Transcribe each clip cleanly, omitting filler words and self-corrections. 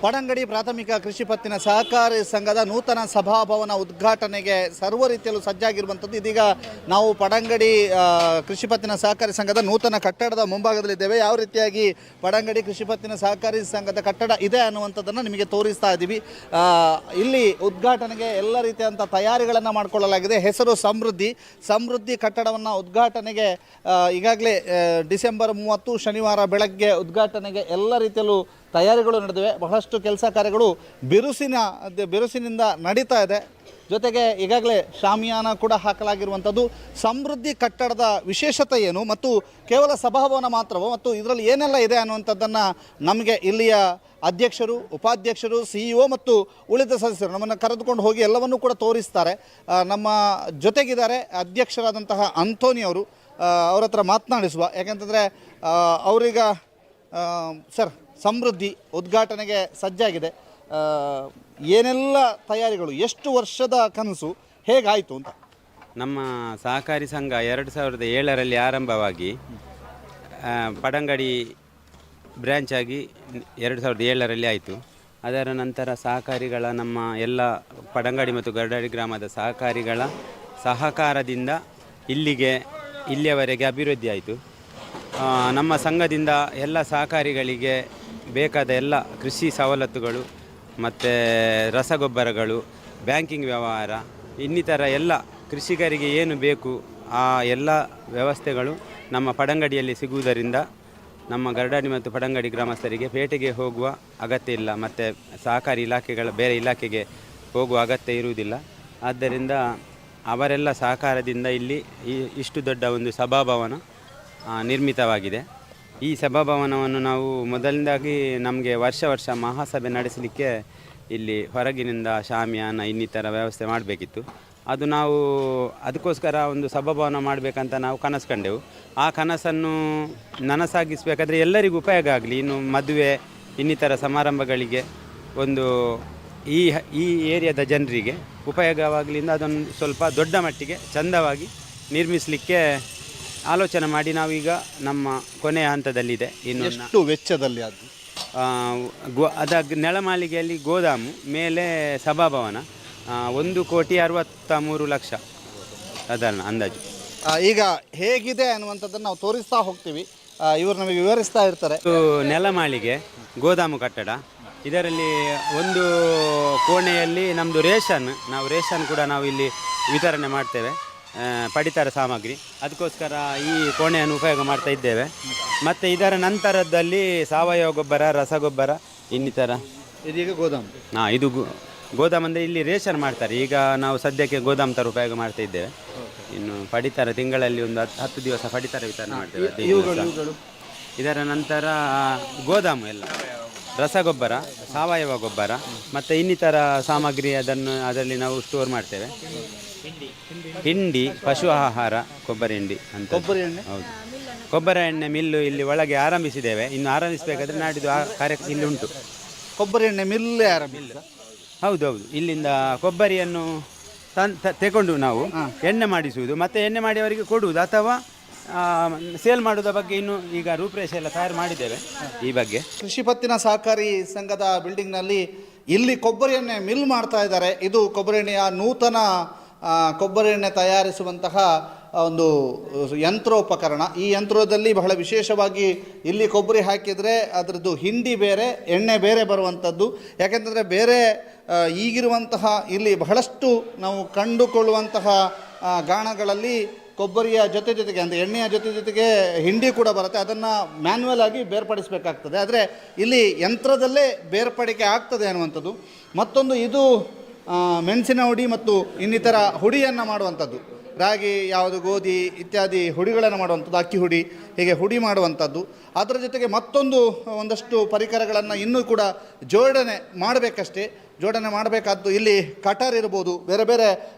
ಪಡಂಗಡಿ ಪ್ರಾಥಮಿಕ ಕೃಷಿ ಪತ್ತಿನ ಸಹಕಾರಿ ಸಂಘದ ನೂತನ ಸಭಾಭವನ ಉದ್ಘಾಟನೆಗೆ ಸರ್ವ ರೀತಿಯಲ್ಲೂ ಸಜ್ಜಾಗಿರುವಂಥದ್ದು. ಇದೀಗ ನಾವು ಪಡಂಗಡಿ ಕೃಷಿ ಪತ್ತಿನ ಸಹಕಾರಿ ಸಂಘದ ನೂತನ ಕಟ್ಟಡದ ಮುಂಭಾಗದಲ್ಲಿದ್ದೇವೆ. ಯಾವ ರೀತಿಯಾಗಿ ಪಡಂಗಡಿ ಕೃಷಿ ಪತ್ತಿನ ಸಹಕಾರಿ ಸಂಘದ ಕಟ್ಟಡ ಇದೆ ಅನ್ನುವಂಥದ್ದನ್ನು ನಿಮಗೆ ತೋರಿಸ್ತಾ ಇದ್ದೀವಿ. ಇಲ್ಲಿ ಉದ್ಘಾಟನೆಗೆ ಎಲ್ಲ ರೀತಿಯಂಥ ತಯಾರಿಗಳನ್ನು ಮಾಡಿಕೊಳ್ಳಲಾಗಿದೆ. ಹೆಸರು ಸಮೃದ್ಧಿ ಕಟ್ಟಡವನ್ನು ಉದ್ಘಾಟನೆಗೆ ಈಗಾಗಲೇ ಡಿಸೆಂಬರ್ 30 ಶನಿವಾರ ಬೆಳಗ್ಗೆ ಉದ್ಘಾಟನೆಗೆ ಎಲ್ಲ ರೀತಿಯಲ್ಲೂ ತಯಾರಿಗಳು ನಡೆದಿವೆ. ಬಹಳಷ್ಟು ಕೆಲಸ ಕಾರ್ಯಗಳು ಬಿರುಸಿನಿಂದ ನಡೀತಾ ಇದೆ. ಜೊತೆಗೆ ಈಗಾಗಲೇ ಶಾಮಿಯಾನ ಕೂಡ ಹಾಕಲಾಗಿರುವಂಥದ್ದು. ಸಮೃದ್ಧಿ ಕಟ್ಟಡದ ವಿಶೇಷತೆ ಏನು ಮತ್ತು ಕೇವಲ ಸಭಾಭವನ ಮಾತ್ರವೋ ಮತ್ತು ಇದರಲ್ಲಿ ಏನೆಲ್ಲ ಇದೆ ಅನ್ನುವಂಥದ್ದನ್ನು ನಮಗೆ ಇಲ್ಲಿಯ ಅಧ್ಯಕ್ಷರು, ಉಪಾಧ್ಯಕ್ಷರು, CEO ಮತ್ತು ಉಳಿದ ಸದಸ್ಯರು ನಮ್ಮನ್ನು ಕರೆದುಕೊಂಡು ಹೋಗಿ ಎಲ್ಲವನ್ನೂ ಕೂಡ ತೋರಿಸ್ತಾರೆ. ನಮ್ಮ ಜೊತೆಗಿದ್ದಾರೆ ಅಧ್ಯಕ್ಷರಾದಂತಹ ಅಂಥೋನಿ ಅವರು. ಅವ್ರ ಹತ್ರ ಮಾತನಾಡಿಸುವ. ಯಾಕೆಂತಂದರೆ ಅವರೀಗ ಸರ್, ಸಮೃದ್ಧಿ ಉದ್ಘಾಟನೆಗೆ ಸಜ್ಜಾಗಿದೆ. ಏನೆಲ್ಲ ತಯಾರಿಗಳು, ಎಷ್ಟು ವರ್ಷದ ಕನಸು, ಹೇಗಾಯಿತು ಅಂತ? ನಮ್ಮ ಸಹಕಾರಿ ಸಂಘ 2007ರಲ್ಲಿ ಆರಂಭವಾಗಿ ಪಡಂಗಡಿ ಬ್ರ್ಯಾಂಚ್ ಆಗಿ 2007ರಲ್ಲಿ ಆಯಿತು. ಅದರ ನಂತರ ಸಹಕಾರಿಗಳ ನಮ್ಮ ಎಲ್ಲ ಪಡಂಗಡಿ ಮತ್ತು ಗರಡಾಡಿ ಗ್ರಾಮದ ಸಹಕಾರಿಗಳ ಸಹಕಾರದಿಂದ ಇಲ್ಲಿಯವರೆಗೆ ಅಭಿವೃದ್ಧಿ ಆಯಿತು. ನಮ್ಮ ಸಂಘದಿಂದ ಎಲ್ಲ ಸಹಕಾರಿಗಳಿಗೆ ಬೇಕಾದ ಎಲ್ಲ ಕೃಷಿ ಸವಲತ್ತುಗಳು ಮತ್ತು ರಸಗೊಬ್ಬರಗಳು, ಬ್ಯಾಂಕಿಂಗ್ ವ್ಯವಹಾರ, ಇನ್ನಿತರ ಎಲ್ಲ ಕೃಷಿಕರಿಗೆ ಏನು ಬೇಕು ಆ ಎಲ್ಲ ವ್ಯವಸ್ಥೆಗಳು ನಮ್ಮ ಪಡಂಗಡಿಯಲ್ಲಿ ಸಿಗುವುದರಿಂದ ನಮ್ಮ ಗರಡಾಡಿ ಮತ್ತು ಪಡಂಗಡಿ ಗ್ರಾಮಸ್ಥರಿಗೆ ಪೇಟೆಗೆ ಹೋಗುವ ಅಗತ್ಯ ಇಲ್ಲ, ಮತ್ತು ಸಹಕಾರಿ ಇಲಾಖೆಗಳ ಬೇರೆ ಇಲಾಖೆಗೆ ಹೋಗುವ ಅಗತ್ಯ ಇರುವುದಿಲ್ಲ. ಆದ್ದರಿಂದ ಅವರೆಲ್ಲ ಸಹಕಾರದಿಂದ ಇಲ್ಲಿ ಇಷ್ಟು ದೊಡ್ಡ ಒಂದು ಸಭಾಭವನ ನಿರ್ಮಿತವಾಗಿದೆ. ಈ ಸಭಾಭವನವನ್ನು ನಾವು ಮೊದಲನೇದಾಗಿ ನಮಗೆ ವರ್ಷ ಮಹಾಸಭೆ ನಡೆಸಲಿಕ್ಕೆ ಇಲ್ಲಿ ಹೊರಗಿನಿಂದ ಶಾಮಿಯಾನ ಇನ್ನಿತರ ವ್ಯವಸ್ಥೆ ಮಾಡಬೇಕಿತ್ತು. ಅದು ನಾವು ಅದಕ್ಕೋಸ್ಕರ ಒಂದು ಸಭಾಭವನ ಮಾಡಬೇಕಂತ ನಾವು ಕನಸು ಕಂಡೆವು. ಆ ಕನಸನ್ನು ನನಸಾಗಿಸಬೇಕಾದ್ರೆ ಎಲ್ಲರಿಗೂ ಉಪಯೋಗ ಆಗಲಿ, ಇನ್ನು ಮದುವೆ ಇನ್ನಿತರ ಸಮಾರಂಭಗಳಿಗೆ ಒಂದು ಈ ಏರಿಯಾದ ಜನರಿಗೆ ಉಪಯೋಗವಾಗಲಿಂದ ಅದನ್ನು ಸ್ವಲ್ಪ ದೊಡ್ಡ ಮಟ್ಟಿಗೆ ಚೆಂದವಾಗಿ ನಿರ್ಮಿಸಲಿಕ್ಕೆ ಆಲೋಚನೆ ಮಾಡಿ ನಾವೀಗ ನಮ್ಮ ಕೊನೆಯ ಹಂತದಲ್ಲಿದೆ. ಇನ್ನು ಎಷ್ಟು ವೆಚ್ಚದಲ್ಲಿ ಅದ ನೆಲಮಾಳಿಗೆಯಲ್ಲಿ ಗೋದಾಮು, ಮೇಲೆ ಸಭಾಭವನ 1,63,00,000 ಅದನ್ನು ಅಂದಾಜು. ಈಗ ಹೇಗಿದೆ ಅನ್ನುವಂಥದ್ದನ್ನು ನಾವು ತೋರಿಸ್ತಾ ಹೋಗ್ತೀವಿ. ಇವರು ನಮಗೆ ವಿವರಿಸ್ತಾ ಇರ್ತಾರೆ. ನೆಲಮಾಳಿಗೆ ಗೋದಾಮು ಕಟ್ಟಡ. ಇದರಲ್ಲಿ ಒಂದು ಕೋಣೆಯಲ್ಲಿ ನಮ್ಮದು ನಾವು ರೇಷನ್ ಕೂಡ ನಾವು ಇಲ್ಲಿ ವಿತರಣೆ ಮಾಡ್ತೇವೆ, ಪಡಿತರ ಸಾಮಗ್ರಿ. ಅದಕ್ಕೋಸ್ಕರ ಈ ಕೋಣೆಯನ್ನು ಉಪಯೋಗ ಮಾಡ್ತಾ ಇದ್ದೇವೆ. ಮತ್ತು ಇದರ ನಂತರದಲ್ಲಿ ಸಾವಯವ ಗೊಬ್ಬರ, ರಸಗೊಬ್ಬರ ಇನ್ನಿತರ. ಇದೀಗ ಗೋದಾಮು. ಇದು ಗೋದಾಮು ಅಂದರೆ ಇಲ್ಲಿ ರೇಷನ್ ಮಾಡ್ತಾರೆ. ಈಗ ನಾವು ಸದ್ಯಕ್ಕೆ ಗೋದಾಮು ಥರ ಉಪಯೋಗ ಮಾಡ್ತಾ ಇದ್ದೇವೆ. ಇನ್ನು ಪಡಿತರ ತಿಂಗಳಲ್ಲಿ ಒಂದು 10 ದಿವಸ ಪಡಿತರ ವಿತರಣೆ ಮಾಡ್ತೇವೆ. ಇದರ ನಂತರ ಗೋದಾಮು ಎಲ್ಲ ರಸಗೊಬ್ಬರ, ಸಾವಯವ ಗೊಬ್ಬರ ಮತ್ತು ಇನ್ನಿತರ ಸಾಮಗ್ರಿ ಅದರಲ್ಲಿ ನಾವು ಸ್ಟೋರ್ ಮಾಡ್ತೇವೆ. ಹಿಂಡಿ, ಪಶು ಆಹಾರ, ಕೊಬ್ಬರಿ ಹಿಂಡಿ ಅಂತ. ಕೊಬ್ಬರಿ ಎಣ್ಣೆ? ಹೌದು, ಕೊಬ್ಬರಿ ಎಣ್ಣೆ ಮಿಲ್ಲು ಇಲ್ಲಿ ಒಳಗೆ ಆರಂಭಿಸಿದ್ದೇವೆ. ಇನ್ನು ಆರಂಭಿಸಬೇಕಾದ್ರೆ ನಾಡಿದ್ದು ಆ ಕಾರ್ಯ ಇಲ್ಲಿ ಉಂಟು. ಕೊಬ್ಬರಿ ಎಣ್ಣೆ ಮಿಲ್ಲೇ ಹೌದು. ಇಲ್ಲಿಂದ ಕೊಬ್ಬರಿಯನ್ನು ತಗೊಂಡು ನಾವು ಎಣ್ಣೆ ಮಾಡಿಸುವುದು, ಮತ್ತು ಎಣ್ಣೆ ಮಾಡಿ ಅವರಿಗೆ ಕೊಡುವುದು ಅಥವಾ ಸೇಲ್ ಮಾಡೋದ್ರ ಬಗ್ಗೆ ಇನ್ನು ಈಗ ರೂಪರೇಷೆ ಎಲ್ಲ ತಯಾರು ಮಾಡಿದ್ದೇವೆ. ಈ ಬಗ್ಗೆ ಕೃಷಿ ಪತ್ತಿನ ಸಹಕಾರಿ ಸಂಘದ ಬಿಲ್ಡಿಂಗ್ನಲ್ಲಿ ಇಲ್ಲಿ ಕೊಬ್ಬರಿ ಎಣ್ಣೆ ಮಿಲ್ ಮಾಡ್ತಾ ಇದ್ದಾರೆ. ಇದು ಕೊಬ್ಬರಿ ಎಣ್ಣೆಯ ನೂತನ ಕೊಬ್ಬರಿ ಎಣ್ಣೆ ತಯಾರಿಸುವಂತಹ ಒಂದು ಯಂತ್ರೋಪಕರಣ. ಈ ಯಂತ್ರದಲ್ಲಿ ಬಹಳ ವಿಶೇಷವಾಗಿ ಇಲ್ಲಿ ಕೊಬ್ಬರಿ ಹಾಕಿದರೆ ಅದರದ್ದು ಹಿಂಡಿ ಬೇರೆ, ಎಣ್ಣೆ ಬೇರೆ ಬರುವಂಥದ್ದು. ಯಾಕೆಂತಂದರೆ ಬೇರೆ ಈಗಿರುವಂತಹ ಇಲ್ಲಿ ಬಹಳಷ್ಟು ನಾವು ಕಂಡುಕೊಳ್ಳುವಂತಹ ಗಾಣಗಳಲ್ಲಿ ಕೊಬ್ಬರಿಯ ಜೊತೆಗೆ ಅಂದರೆ ಎಣ್ಣೆಯ ಜೊತೆಗೆ ಹಿಂಡಿ ಕೂಡ ಬರುತ್ತೆ. ಅದನ್ನು ಮ್ಯಾನ್ಯುವಲ್ ಆಗಿ ಬೇರ್ಪಡಿಸಬೇಕಾಗ್ತದೆ. ಆದರೆ ಇಲ್ಲಿ ಯಂತ್ರದಲ್ಲೇ ಬೇರ್ಪಡಿಕೆ ಆಗ್ತದೆ ಅನ್ನುವಂಥದ್ದು. ಮತ್ತೊಂದು, ಇದು ಮೆಣಸಿನ ಹುಡಿ ಮತ್ತು ಇನ್ನಿತರ ಹುಡಿಯನ್ನು ಮಾಡುವಂಥದ್ದು. ರಾಗಿ, ಯಾವುದು ಗೋಧಿ ಇತ್ಯಾದಿ ಹುಡಿಗಳನ್ನು ಮಾಡುವಂಥದ್ದು, ಅಕ್ಕಿ ಹುಡಿ, ಹೀಗೆ ಹುಡಿ ಮಾಡುವಂಥದ್ದು. ಅದರ ಜೊತೆಗೆ ಒಂದಷ್ಟು ಪರಿಕರಗಳನ್ನು ಇನ್ನೂ ಕೂಡ ಜೋಡಣೆ ಮಾಡಬೇಕಾದ್ದು. ಇಲ್ಲಿ ಕಟರ್ ಇರ್ಬೋದು, ಬೇರೆ ಬೇರೆ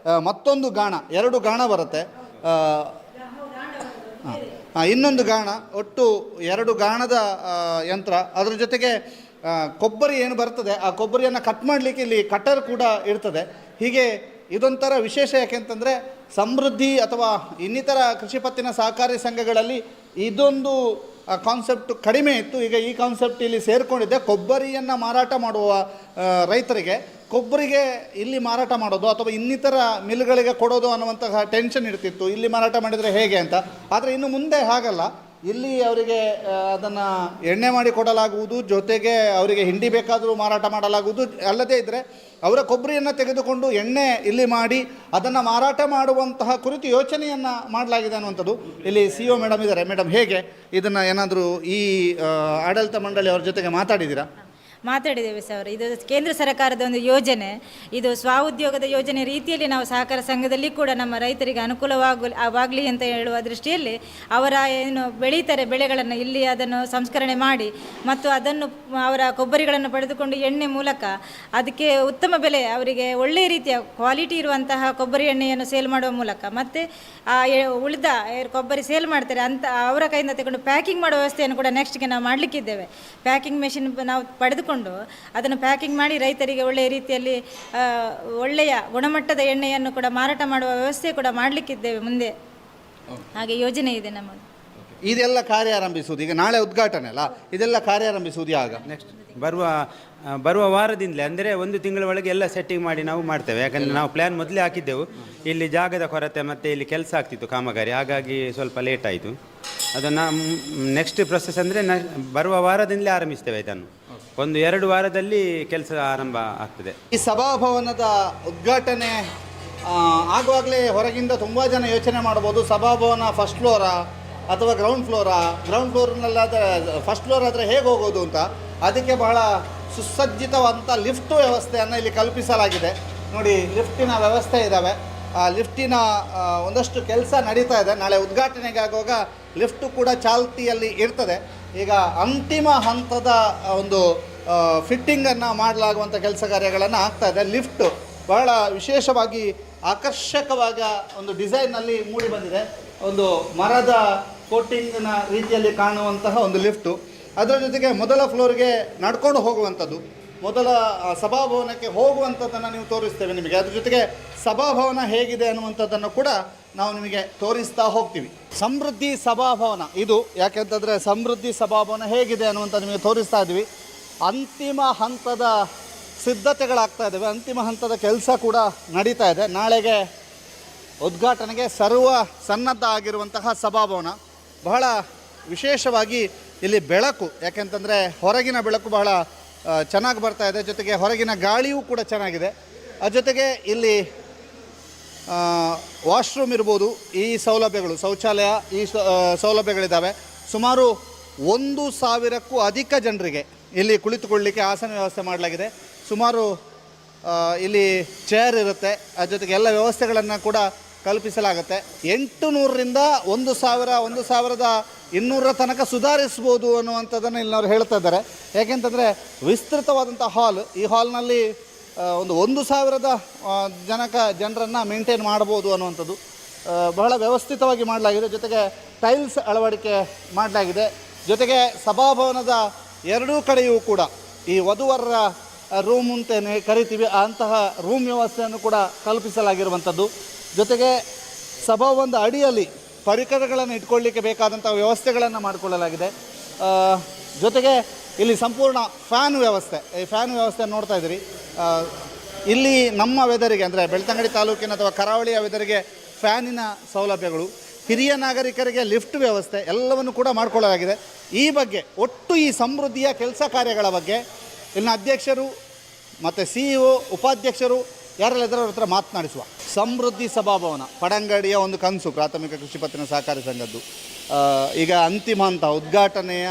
ಮತ್ತೊಂದು ಗಾಣ, 2 ಗಾಣ ಬರುತ್ತೆ. ಇನ್ನೊಂದು ಗಾಣ, ಒಟ್ಟು 2 ಗಾಣದ ಯಂತ್ರ. ಅದರ ಜೊತೆಗೆ ಕೊಬ್ಬರಿ ಏನು ಬರ್ತದೆ ಆ ಕೊಬ್ಬರಿಯನ್ನು ಕಟ್ ಮಾಡಲಿಕ್ಕೆ ಇಲ್ಲಿ ಕಟರ್ ಕೂಡ ಇರ್ತದೆ. ಹೀಗೆ ಇದೊಂಥರ ವಿಶೇಷ. ಯಾಕೆಂತಂದರೆ ಸಮೃದ್ಧಿ ಅಥವಾ ಇನ್ನಿತರ ಕೃಷಿ ಪತ್ತಿನ ಸಹಕಾರಿ ಸಂಘಗಳಲ್ಲಿ ಇದೊಂದು ಕಾನ್ಸೆಪ್ಟ್ ಕಡಿಮೆ ಇತ್ತು. ಈಗ ಈ ಕಾನ್ಸೆಪ್ಟ್ ಇಲ್ಲಿ ಸೇರಿಕೊಂಡಿದೆ. ಕೊಬ್ಬರಿಯನ್ನು ಮಾರಾಟ ಮಾಡುವ ರೈತರಿಗೆ ಕೊಬ್ಬರಿಗೆ ಇಲ್ಲಿ ಮಾರಾಟ ಮಾಡೋದು ಅಥವಾ ಇನ್ನಿತರ ಮಿಲ್ಗಳಿಗೆ ಕೊಡೋದು ಅನ್ನುವಂತಹ ಟೆನ್ಷನ್ ಇರ್ತಿತ್ತು, ಇಲ್ಲಿ ಮಾರಾಟ ಮಾಡಿದರೆ ಹೇಗೆ ಅಂತ. ಆದರೆ ಇನ್ನು ಮುಂದೆ ಹಾಗಲ್ಲ, ಇಲ್ಲಿ ಅವರಿಗೆ ಅದನ್ನು ಎಣ್ಣೆ ಮಾಡಿ ಕೊಡಲಾಗುವುದು, ಜೊತೆಗೆ ಅವರಿಗೆ ಹಿಂಡಿ ಬೇಕಾದರೂ ಮಾರಾಟ ಮಾಡಲಾಗುವುದು. ಅಲ್ಲದೇ ಇದ್ದರೆ ಅವರ ಕೊಬ್ಬರಿಯನ್ನು ತೆಗೆದುಕೊಂಡು ಎಣ್ಣೆ ಇಲ್ಲಿ ಮಾಡಿ ಅದನ್ನು ಮಾರಾಟ ಮಾಡುವಂತಹ ಕುರಿತು ಯೋಚನೆಯನ್ನು ಮಾಡಲಾಗಿದೆ ಅನ್ನುವಂಥದ್ದು. ಇಲ್ಲಿ CEO ಮೇಡಮ್ ಇದ್ದಾರೆ. ಮೇಡಮ್, ಹೇಗೆ ಇದನ್ನು ಏನಾದರೂ ಈ ಆಡಳಿತ ಮಂಡಳಿ ಅವರ ಜೊತೆಗೆ ಮಾತಾಡಿದ್ದೀರಾ? ಮಾತಾಡಿದ್ದೇವೆ ಸರ್. ಇದು ಕೇಂದ್ರ ಸರ್ಕಾರದ ಒಂದು ಯೋಜನೆ, ಇದು ಸ್ವಉದ್ಯೋಗದ ಯೋಜನೆ ರೀತಿಯಲ್ಲಿ ನಾವು ಸಹಕಾರ ಸಂಘದಲ್ಲಿ ಕೂಡ ನಮ್ಮ ರೈತರಿಗೆ ಅನುಕೂಲವಾಗಲಿ ಅಂತ ಹೇಳುವ ದೃಷ್ಟಿಯಲ್ಲಿ ಅವರ ಏನು ಬೆಳೀತಾರೆ ಬೆಳೆಗಳನ್ನು ಇಲ್ಲಿ ಅದನ್ನು ಸಂಸ್ಕರಣೆ ಮಾಡಿ ಮತ್ತು ಅದನ್ನು ಅವರ ಕೊಬ್ಬರಿಗಳನ್ನು ಪಡೆದುಕೊಂಡು ಎಣ್ಣೆ ಮೂಲಕ ಅದಕ್ಕೆ ಉತ್ತಮ ಬೆಲೆ ಅವರಿಗೆ ಒಳ್ಳೆಯ ರೀತಿಯ ಕ್ವಾಲಿಟಿ ಇರುವಂತಹ ಕೊಬ್ಬರಿ ಎಣ್ಣೆಯನ್ನು ಸೇಲ್ ಮಾಡುವ ಮೂಲಕ ಮತ್ತು ಉಳಿದ ಕೊಬ್ಬರಿ ಸೇಲ್ ಮಾಡ್ತಾರೆ ಅಂತ ಅವರ ಕೈಯಿಂದ ತಗೊಂಡು ಪ್ಯಾಕಿಂಗ್ ಮಾಡುವ ವ್ಯವಸ್ಥೆಯನ್ನು ಕೂಡ ನೆಕ್ಸ್ಟ್ಗೆ ನಾವು ಮಾಡಲಿಕ್ಕಿದ್ದೇವೆ. ಪ್ಯಾಕಿಂಗ್ ಮೆಷಿನ್ ನಾವು ಪಡೆದುಕೊಂಡು ಅದನ್ನು ಪ್ಯಾಕಿಂಗ್ ಮಾಡಿ ರೈತರಿಗೆ ಒಳ್ಳೆಯ ರೀತಿಯಲ್ಲಿ ಒಳ್ಳೆಯ ಗುಣಮಟ್ಟದ ಎಣ್ಣೆಯನ್ನು ಕೂಡ ಮಾರಾಟ ಮಾಡುವ ವ್ಯವಸ್ಥೆ ಕೂಡ ಮಾಡಲಿಕ್ಕಿದ್ದೇವೆ ಮುಂದೆ. ಹಾಗೆ ಯೋಜನೆ ಇದೆ ನಮ್ಮದು. ಇದೆಲ್ಲ ಕಾರ್ಯ ಆರಂಭಿಸುವುದು ಈಗ ನಾಳೆ ಉದ್ಘಾಟನೆ ಅಲ್ಲ, ಇದೆಲ್ಲ ಕಾರ್ಯ ಆರಂಭಿಸುವುದು ಆಗ ನೆಕ್ಸ್ಟ್ ಬರುವ ವಾರದಿಂದಲೇ, ಅಂದರೆ ಒಂದು ತಿಂಗಳ ಒಳಗೆ ಎಲ್ಲ ಸೆಟ್ಟಿಂಗ್ ಮಾಡಿ ನಾವು ಮಾಡ್ತೇವೆ. ಯಾಕಂದರೆ ನಾವು ಪ್ಲ್ಯಾನ್ ಮೊದಲೇ ಹಾಕಿದ್ದೆವು. ಇಲ್ಲಿ ಜಾಗದ ಕೊರತೆ ಮತ್ತು ಇಲ್ಲಿ ಕೆಲಸ ಆಗ್ತಿತ್ತು ಕಾಮಗಾರಿ, ಹಾಗಾಗಿ ಸ್ವಲ್ಪ ಲೇಟ್ ಆಯಿತು. ಅದನ್ನು ನೆಕ್ಸ್ಟ್ ಪ್ರೊಸೆಸ್ ಅಂದರೆ ಬರುವ ವಾರದಿಂದಲೇ ಆರಂಭಿಸ್ತೇವೆ. ಇದನ್ನು 1-2 ವಾರದಲ್ಲಿ ಕೆಲಸ ಆರಂಭ ಆಗ್ತದೆ. ಈ ಸಭಾಭವನದ ಉದ್ಘಾಟನೆ ಆಗುವಾಗಲೇ ಹೊರಗಿಂದ ತುಂಬ ಜನ ಯೋಚನೆ ಮಾಡ್ಬೋದು, ಸಭಾಭವನ ಫಸ್ಟ್ ಫ್ಲೋರಾ ಅಥವಾ ಗ್ರೌಂಡ್ ಫ್ಲೋರ್ನಲ್ಲಾದರೆ ಫಸ್ಟ್ ಫ್ಲೋರ್ ಆದರೆ ಹೇಗೆ ಹೋಗೋದು ಅಂತ. ಅದಕ್ಕೆ ಬಹಳ ಸುಸಜ್ಜಿತವಾದಂಥ ಲಿಫ್ಟ್ ವ್ಯವಸ್ಥೆಯನ್ನು ಇಲ್ಲಿ ಕಲ್ಪಿಸಲಾಗಿದೆ. ನೋಡಿ, ಲಿಫ್ಟಿನ ವ್ಯವಸ್ಥೆ ಇದ್ದಾವೆ. ಆ ಲಿಫ್ಟಿನ ಒಂದಷ್ಟು ಕೆಲಸ ನಡೀತಾ ಇದೆ. ನಾಳೆ ಉದ್ಘಾಟನೆಗೆ ಆಗುವಾಗ ಲಿಫ್ಟು ಕೂಡ ಚಾಲ್ತಿಯಲ್ಲಿ ಇರ್ತದೆ. ಈಗ ಅಂತಿಮ ಹಂತದ ಒಂದು ಫಿಟ್ಟಿಂಗನ್ನು ಮಾಡಲಾಗುವಂಥ ಕೆಲಸ ಕಾರ್ಯಗಳನ್ನು ಆಗ್ತಾಯಿದೆ. ಲಿಫ್ಟು ಬಹಳ ವಿಶೇಷವಾಗಿ ಆಕರ್ಷಕವಾದ ಒಂದು ಡಿಸೈನ್ನಲ್ಲಿ ಮೂಡಿ ಬಂದಿದೆ. ಒಂದು ಮರದ ಕೋಟಿಂಗ್ನ ರೀತಿಯಲ್ಲಿ ಕಾಣುವಂತಹ ಒಂದು ಲಿಫ್ಟು. ಅದರ ಜೊತೆಗೆ ಮೊದಲ ಫ್ಲೋರ್ಗೆ ನಡ್ಕೊಂಡು ಹೋಗುವಂಥದ್ದು, ಮೊದಲ ಸಭಾಭವನಕ್ಕೆ ಹೋಗುವಂಥದ್ದನ್ನು ನೀವು ತೋರಿಸ್ತೇವೆ ನಿಮಗೆ. ಅದ್ರ ಜೊತೆಗೆ ಸಭಾಭವನ ಹೇಗಿದೆ ಅನ್ನುವಂಥದ್ದನ್ನು ಕೂಡ ನಾವು ನಿಮಗೆ ತೋರಿಸ್ತಾ ಹೋಗ್ತೀವಿ. ಸಮೃದ್ಧಿ ಸಭಾಭವನ ಇದು, ಯಾಕೆಂತಂದರೆ ಸಮೃದ್ಧಿ ಸಭಾಭವನ ಹೇಗಿದೆ ಅನ್ನುವಂಥ ನಿಮಗೆ ತೋರಿಸ್ತಾ ಇದ್ವಿ. ಅಂತಿಮ ಹಂತದ ಸಿದ್ಧತೆಗಳಾಗ್ತಾ ಇದ್ದಾವೆ, ಅಂತಿಮ ಹಂತದ ಕೆಲಸ ಕೂಡ ನಡೀತಾ ಇದೆ. ನಾಳೆಗೆ ಉದ್ಘಾಟನೆಗೆ ಸರ್ವ ಸನ್ನದ್ಧ ಆಗಿರುವಂತಹ ಸಭಾಭವನ. ಬಹಳ ವಿಶೇಷವಾಗಿ ಇಲ್ಲಿ ಬೆಳಕು, ಯಾಕೆಂತಂದರೆ ಹೊರಗಿನ ಬೆಳಕು ಬಹಳ ಚೆನ್ನಾಗಿ ಬರ್ತಾ ಇದೆ, ಜೊತೆಗೆ ಹೊರಗಿನ ಗಾಳಿಯೂ ಕೂಡ ಚೆನ್ನಾಗಿದೆ. ಅದ್ರ ಜೊತೆಗೆ ಇಲ್ಲಿ ವಾಶ್ರೂಮ್ ಇರ್ಬೋದು, ಈ ಸೌಲಭ್ಯಗಳು, ಶೌಚಾಲಯ, ಈ ಸೌಲಭ್ಯಗಳಿದ್ದಾವೆ. ಸುಮಾರು 1,000ಕ್ಕೂ ಅಧಿಕ ಜನರಿಗೆ ಇಲ್ಲಿ ಕುಳಿತುಕೊಳ್ಳಲಿಕ್ಕೆ ಆಸನ ವ್ಯವಸ್ಥೆ ಮಾಡಲಾಗಿದೆ. ಸುಮಾರು ಇಲ್ಲಿ ಚೇರ್ ಇರುತ್ತೆ, ಅದ್ರ ಜೊತೆಗೆ ಎಲ್ಲ ವ್ಯವಸ್ಥೆಗಳನ್ನು ಕೂಡ ಕಲ್ಪಿಸಲಾಗುತ್ತೆ. 800ರಿಂದ 1,200 ತನಕ ಸುಧಾರಿಸ್ಬೋದು ಅನ್ನುವಂಥದ್ದನ್ನು ಇಲ್ಲಿ ನಾವು ಹೇಳ್ತಾ ಇದ್ದಾರೆ. ಯಾಕೆಂತಂದರೆ ವಿಸ್ತೃತವಾದಂಥ ಹಾಲ್, ಈ ಹಾಲ್ನಲ್ಲಿ ಒಂದು 1,000 ಜನರನ್ನು ಮೇಂಟೈನ್ ಮಾಡ್ಬೋದು ಅನ್ನುವಂಥದ್ದು. ಬಹಳ ವ್ಯವಸ್ಥಿತವಾಗಿ ಮಾಡಲಾಗಿದೆ. ಜೊತೆಗೆ ಟೈಲ್ಸ್ ಅಳವಡಿಕೆ ಮಾಡಲಾಗಿದೆ. ಜೊತೆಗೆ ಸಭಾಭವನದ ಎರಡೂ ಕಡೆಯೂ ಕೂಡ ಈ ವಧುವರರ ರೂಮ್ ಅಂತೇನೆ ಕರಿತೀವಿ, ಅಂತಹ ರೂಮ್ ವ್ಯವಸ್ಥೆಯನ್ನು ಕೂಡ ಕಲ್ಪಿಸಲಾಗಿರುವಂಥದ್ದು. ಜೊತೆಗೆ ಸಭಾಭವನದ ಅಡಿಯಲ್ಲಿ ಪರಿಕರಗಳನ್ನು ಇಟ್ಕೊಳ್ಳಿಕ್ಕೆ ಬೇಕಾದಂಥ ವ್ಯವಸ್ಥೆಗಳನ್ನು ಮಾಡಿಕೊಳ್ಳಲಾಗಿದೆ. ಜೊತೆಗೆ ಇಲ್ಲಿ ಸಂಪೂರ್ಣ ಫ್ಯಾನ್ ವ್ಯವಸ್ಥೆ, ಈ ಫ್ಯಾನ್ ವ್ಯವಸ್ಥೆ ನೋಡ್ತಾ ಇದ್ದೀರಿ. ಇಲ್ಲಿ ನಮ್ಮ ವೆದರಿಗೆ, ಅಂದರೆ ಬೆಳ್ತಂಗಡಿ ತಾಲೂಕಿನ ಅಥವಾ ಕರಾವಳಿಯ ವೆದರಿಗೆ ಫ್ಯಾನಿನ ಸೌಲಭ್ಯಗಳು, ಹಿರಿಯ ನಾಗರಿಕರಿಗೆ ಲಿಫ್ಟ್ ವ್ಯವಸ್ಥೆ ಎಲ್ಲವನ್ನು ಕೂಡ ಮಾಡಿಕೊಳ್ಳಲಾಗಿದೆ. ಈ ಬಗ್ಗೆ ಒಟ್ಟು ಈ ಸಮೃದ್ಧಿಯ ಕೆಲಸ ಕಾರ್ಯಗಳ ಬಗ್ಗೆ ಇಲ್ಲಿನ ಅಧ್ಯಕ್ಷರು ಮತ್ತು CEO, ಉಪಾಧ್ಯಕ್ಷರು ಯಾರೆಲ್ಲ ಇದ್ದಾರೆ ಅವ್ರ ಹತ್ರ ಮಾತನಾಡಿಸುವ. ಸಮೃದ್ಧಿ ಸಭಾಭವನ ಪಡಂಗಡಿಯ ಒಂದು ಕನಸು ಪ್ರಾಥಮಿಕ ಕೃಷಿ ಪತ್ತಿನ ಸಹಕಾರಿ ಸಂಘದ್ದು. ಈಗ ಅಂತಿಮ ಹಂತ ಉದ್ಘಾಟನೆಯ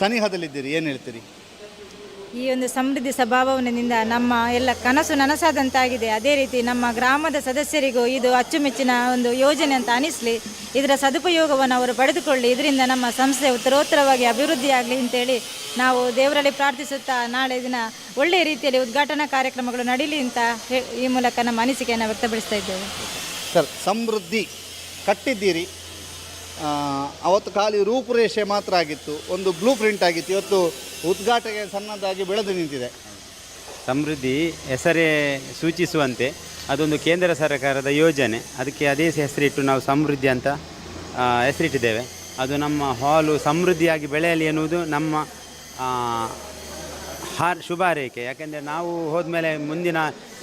ಸನಿಹದಲ್ಲಿದ್ದೀರಿ, ಏನು ಹೇಳ್ತೀರಿ? ಈ ಒಂದು ಸಮೃದ್ಧಿ ಸಭಾಭವನದಿಂದ ನಮ್ಮ ಎಲ್ಲ ಕನಸು ನನಸಾದಂತಾಗಿದೆ. ಅದೇ ರೀತಿ ನಮ್ಮ ಗ್ರಾಮದ ಸದಸ್ಯರಿಗೂ ಇದು ಅಚ್ಚುಮೆಚ್ಚಿನ ಒಂದು ಯೋಜನೆ ಅಂತ ಅನಿಸಲಿ, ಇದರ ಸದುಪಯೋಗವನ್ನು ಅವರು ಪಡೆದುಕೊಳ್ಳಿ, ಇದರಿಂದ ನಮ್ಮ ಸಂಸ್ಥೆ ಉತ್ತರೋತ್ತರವಾಗಿ ಅಭಿವೃದ್ಧಿಯಾಗಲಿ ಅಂತೇಳಿ ನಾವು ದೇವರಲ್ಲಿ ಪ್ರಾರ್ಥಿಸುತ್ತಾ ನಾಳೆ ದಿನ ಒಳ್ಳೆಯ ರೀತಿಯಲ್ಲಿ ಉದ್ಘಾಟನಾ ಕಾರ್ಯಕ್ರಮಗಳು ನಡೀಲಿ ಅಂತ ಈ ಮೂಲಕ ನಮ್ಮ ಅನಿಸಿಕೆಯನ್ನು ವ್ಯಕ್ತಪಡಿಸ್ತಾ ಇದ್ದೇವೆ. ಸರ್, ಸಮೃದ್ಧಿ ಕಟ್ಟಿದ್ದೀರಿ, ಅವತ್ತು ಖಾಲಿ ರೂಪುರೇಷೆ ಮಾತ್ರ ಆಗಿತ್ತು, ಒಂದು ಬ್ಲೂ ಪ್ರಿಂಟ್ ಆಗಿತ್ತು. ಇವತ್ತು ಉದ್ಘಾಟನೆಗೆ ಸಣ್ಣದಾಗಿ ಬೆಳೆದು ನಿಂತಿದೆ. ಸಮೃದ್ಧಿ ಹೆಸರೇ ಸೂಚಿಸುವಂತೆ ಅದೊಂದು ಕೇಂದ್ರ ಸರ್ಕಾರದ ಯೋಜನೆ, ಅದಕ್ಕೆ ಅದೇ ಹೆಸರಿಟ್ಟು ನಾವು ಸಮೃದ್ಧಿ ಅಂತ ಹೆಸರಿಟ್ಟಿದ್ದೇವೆ. ಅದು ನಮ್ಮ ಹಾಲು ಸಮೃದ್ಧಿಯಾಗಿ ಬೆಳೆಯಲಿ ಎನ್ನುವುದು ನಮ್ಮ ಶುಭ ಹಾರೈಕೆ. ಯಾಕೆಂದರೆ ನಾವು ಹೋದ್ಮೇಲೆ ಮುಂದಿನ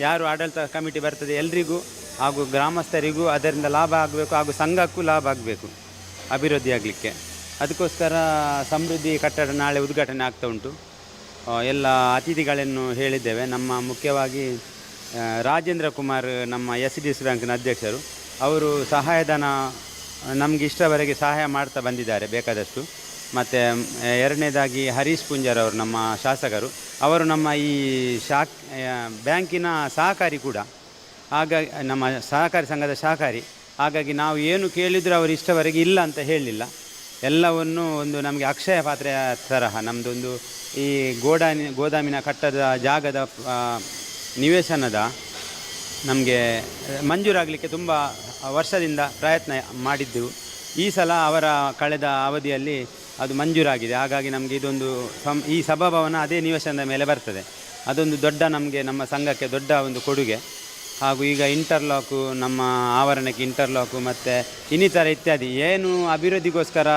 ಯಾರು ಆಡಳಿತ ಕಮಿಟಿ ಬರ್ತದೆ ಎಲ್ರಿಗೂ ಹಾಗೂ ಗ್ರಾಮಸ್ಥರಿಗೂ ಅದರಿಂದ ಲಾಭ ಆಗಬೇಕು, ಹಾಗೂ ಸಂಘಕ್ಕೂ ಲಾಭ ಆಗಬೇಕು, ಅಭಿವೃದ್ಧಿ ಆಗಲಿಕ್ಕೆ. ಅದಕ್ಕೋಸ್ಕರ ಸಮೃದ್ಧಿ ಕಟ್ಟಡ ನಾಳೆ ಉದ್ಘಾಟನೆ ಆಗ್ತಾ ಉಂಟು. ಎಲ್ಲ ಅತಿಥಿಗಳನ್ನು ಹೇಳಿದ್ದೇವೆ. ನಮ್ಮ ಮುಖ್ಯವಾಗಿ ರಾಜೇಂದ್ರ ಕುಮಾರ್, ನಮ್ಮ SDC ಬ್ಯಾಂಕಿನ ಅಧ್ಯಕ್ಷರು, ಅವರು ಸಹಾಯಧನ ನಮಗೆ ಇಷ್ಟವರೆಗೆ ಸಹಾಯ ಮಾಡ್ತಾ ಬಂದಿದ್ದಾರೆ ಬೇಕಾದಷ್ಟು. ಮತ್ತು ಎರಡನೇದಾಗಿ ಹರೀಶ್ ಪುಂಜರ್ ಅವರು, ನಮ್ಮ ಶಾಸಕರು, ಅವರು ನಮ್ಮ ಈ ಬ್ಯಾಂಕಿನ ಸಹಕಾರಿ ಕೂಡ. ಹಾಗಾಗಿ ನಮ್ಮ ಸಹಕಾರಿ ಸಂಘದ ಸಹಕಾರಿ. ಹಾಗಾಗಿ ನಾವು ಏನು ಕೇಳಿದರೂ ಅವರು ಇಷ್ಟವರೆಗೆ ಇಲ್ಲ ಅಂತ ಹೇಳಲಿಲ್ಲ. ಎಲ್ಲವನ್ನು ಒಂದು ನಮಗೆ ಅಕ್ಷಯ ಪಾತ್ರೆಯ ತರಹ ನಮ್ಮದೊಂದು ಈ ಗೋದಾಮಿನ ಕಟ್ಟದ ಜಾಗದ ನಿವೇಶನದ ನಮಗೆ ಮಂಜೂರಾಗಲಿಕ್ಕೆ ತುಂಬ ವರ್ಷದಿಂದ ಪ್ರಯತ್ನ ಮಾಡಿದ್ದೆವು. ಈ ಸಲ ಅವರ ಕಳೆದ ಅವಧಿಯಲ್ಲಿ ಅದು ಮಂಜೂರಾಗಿದೆ. ಹಾಗಾಗಿ ನಮಗೆ ಇದೊಂದು ಈ ಸಭಾಭವನ ಅದೇ ನಿವೇಶನದ ಮೇಲೆ ಬರ್ತದೆ. ಅದೊಂದು ದೊಡ್ಡ ನಮಗೆ ನಮ್ಮ ಸಂಘಕ್ಕೆ ದೊಡ್ಡ ಒಂದು ಕೊಡುಗೆ. ಹಾಗೂ ಈಗ ಇಂಟರ್ಲಾಕು, ನಮ್ಮ ಆವರಣಕ್ಕೆ ಇಂಟರ್ಲಾಕು ಮತ್ತು ಇನ್ನಿತರ ಇತ್ಯಾದಿ ಏನು ಅಭಿವೃದ್ಧಿಗೋಸ್ಕರ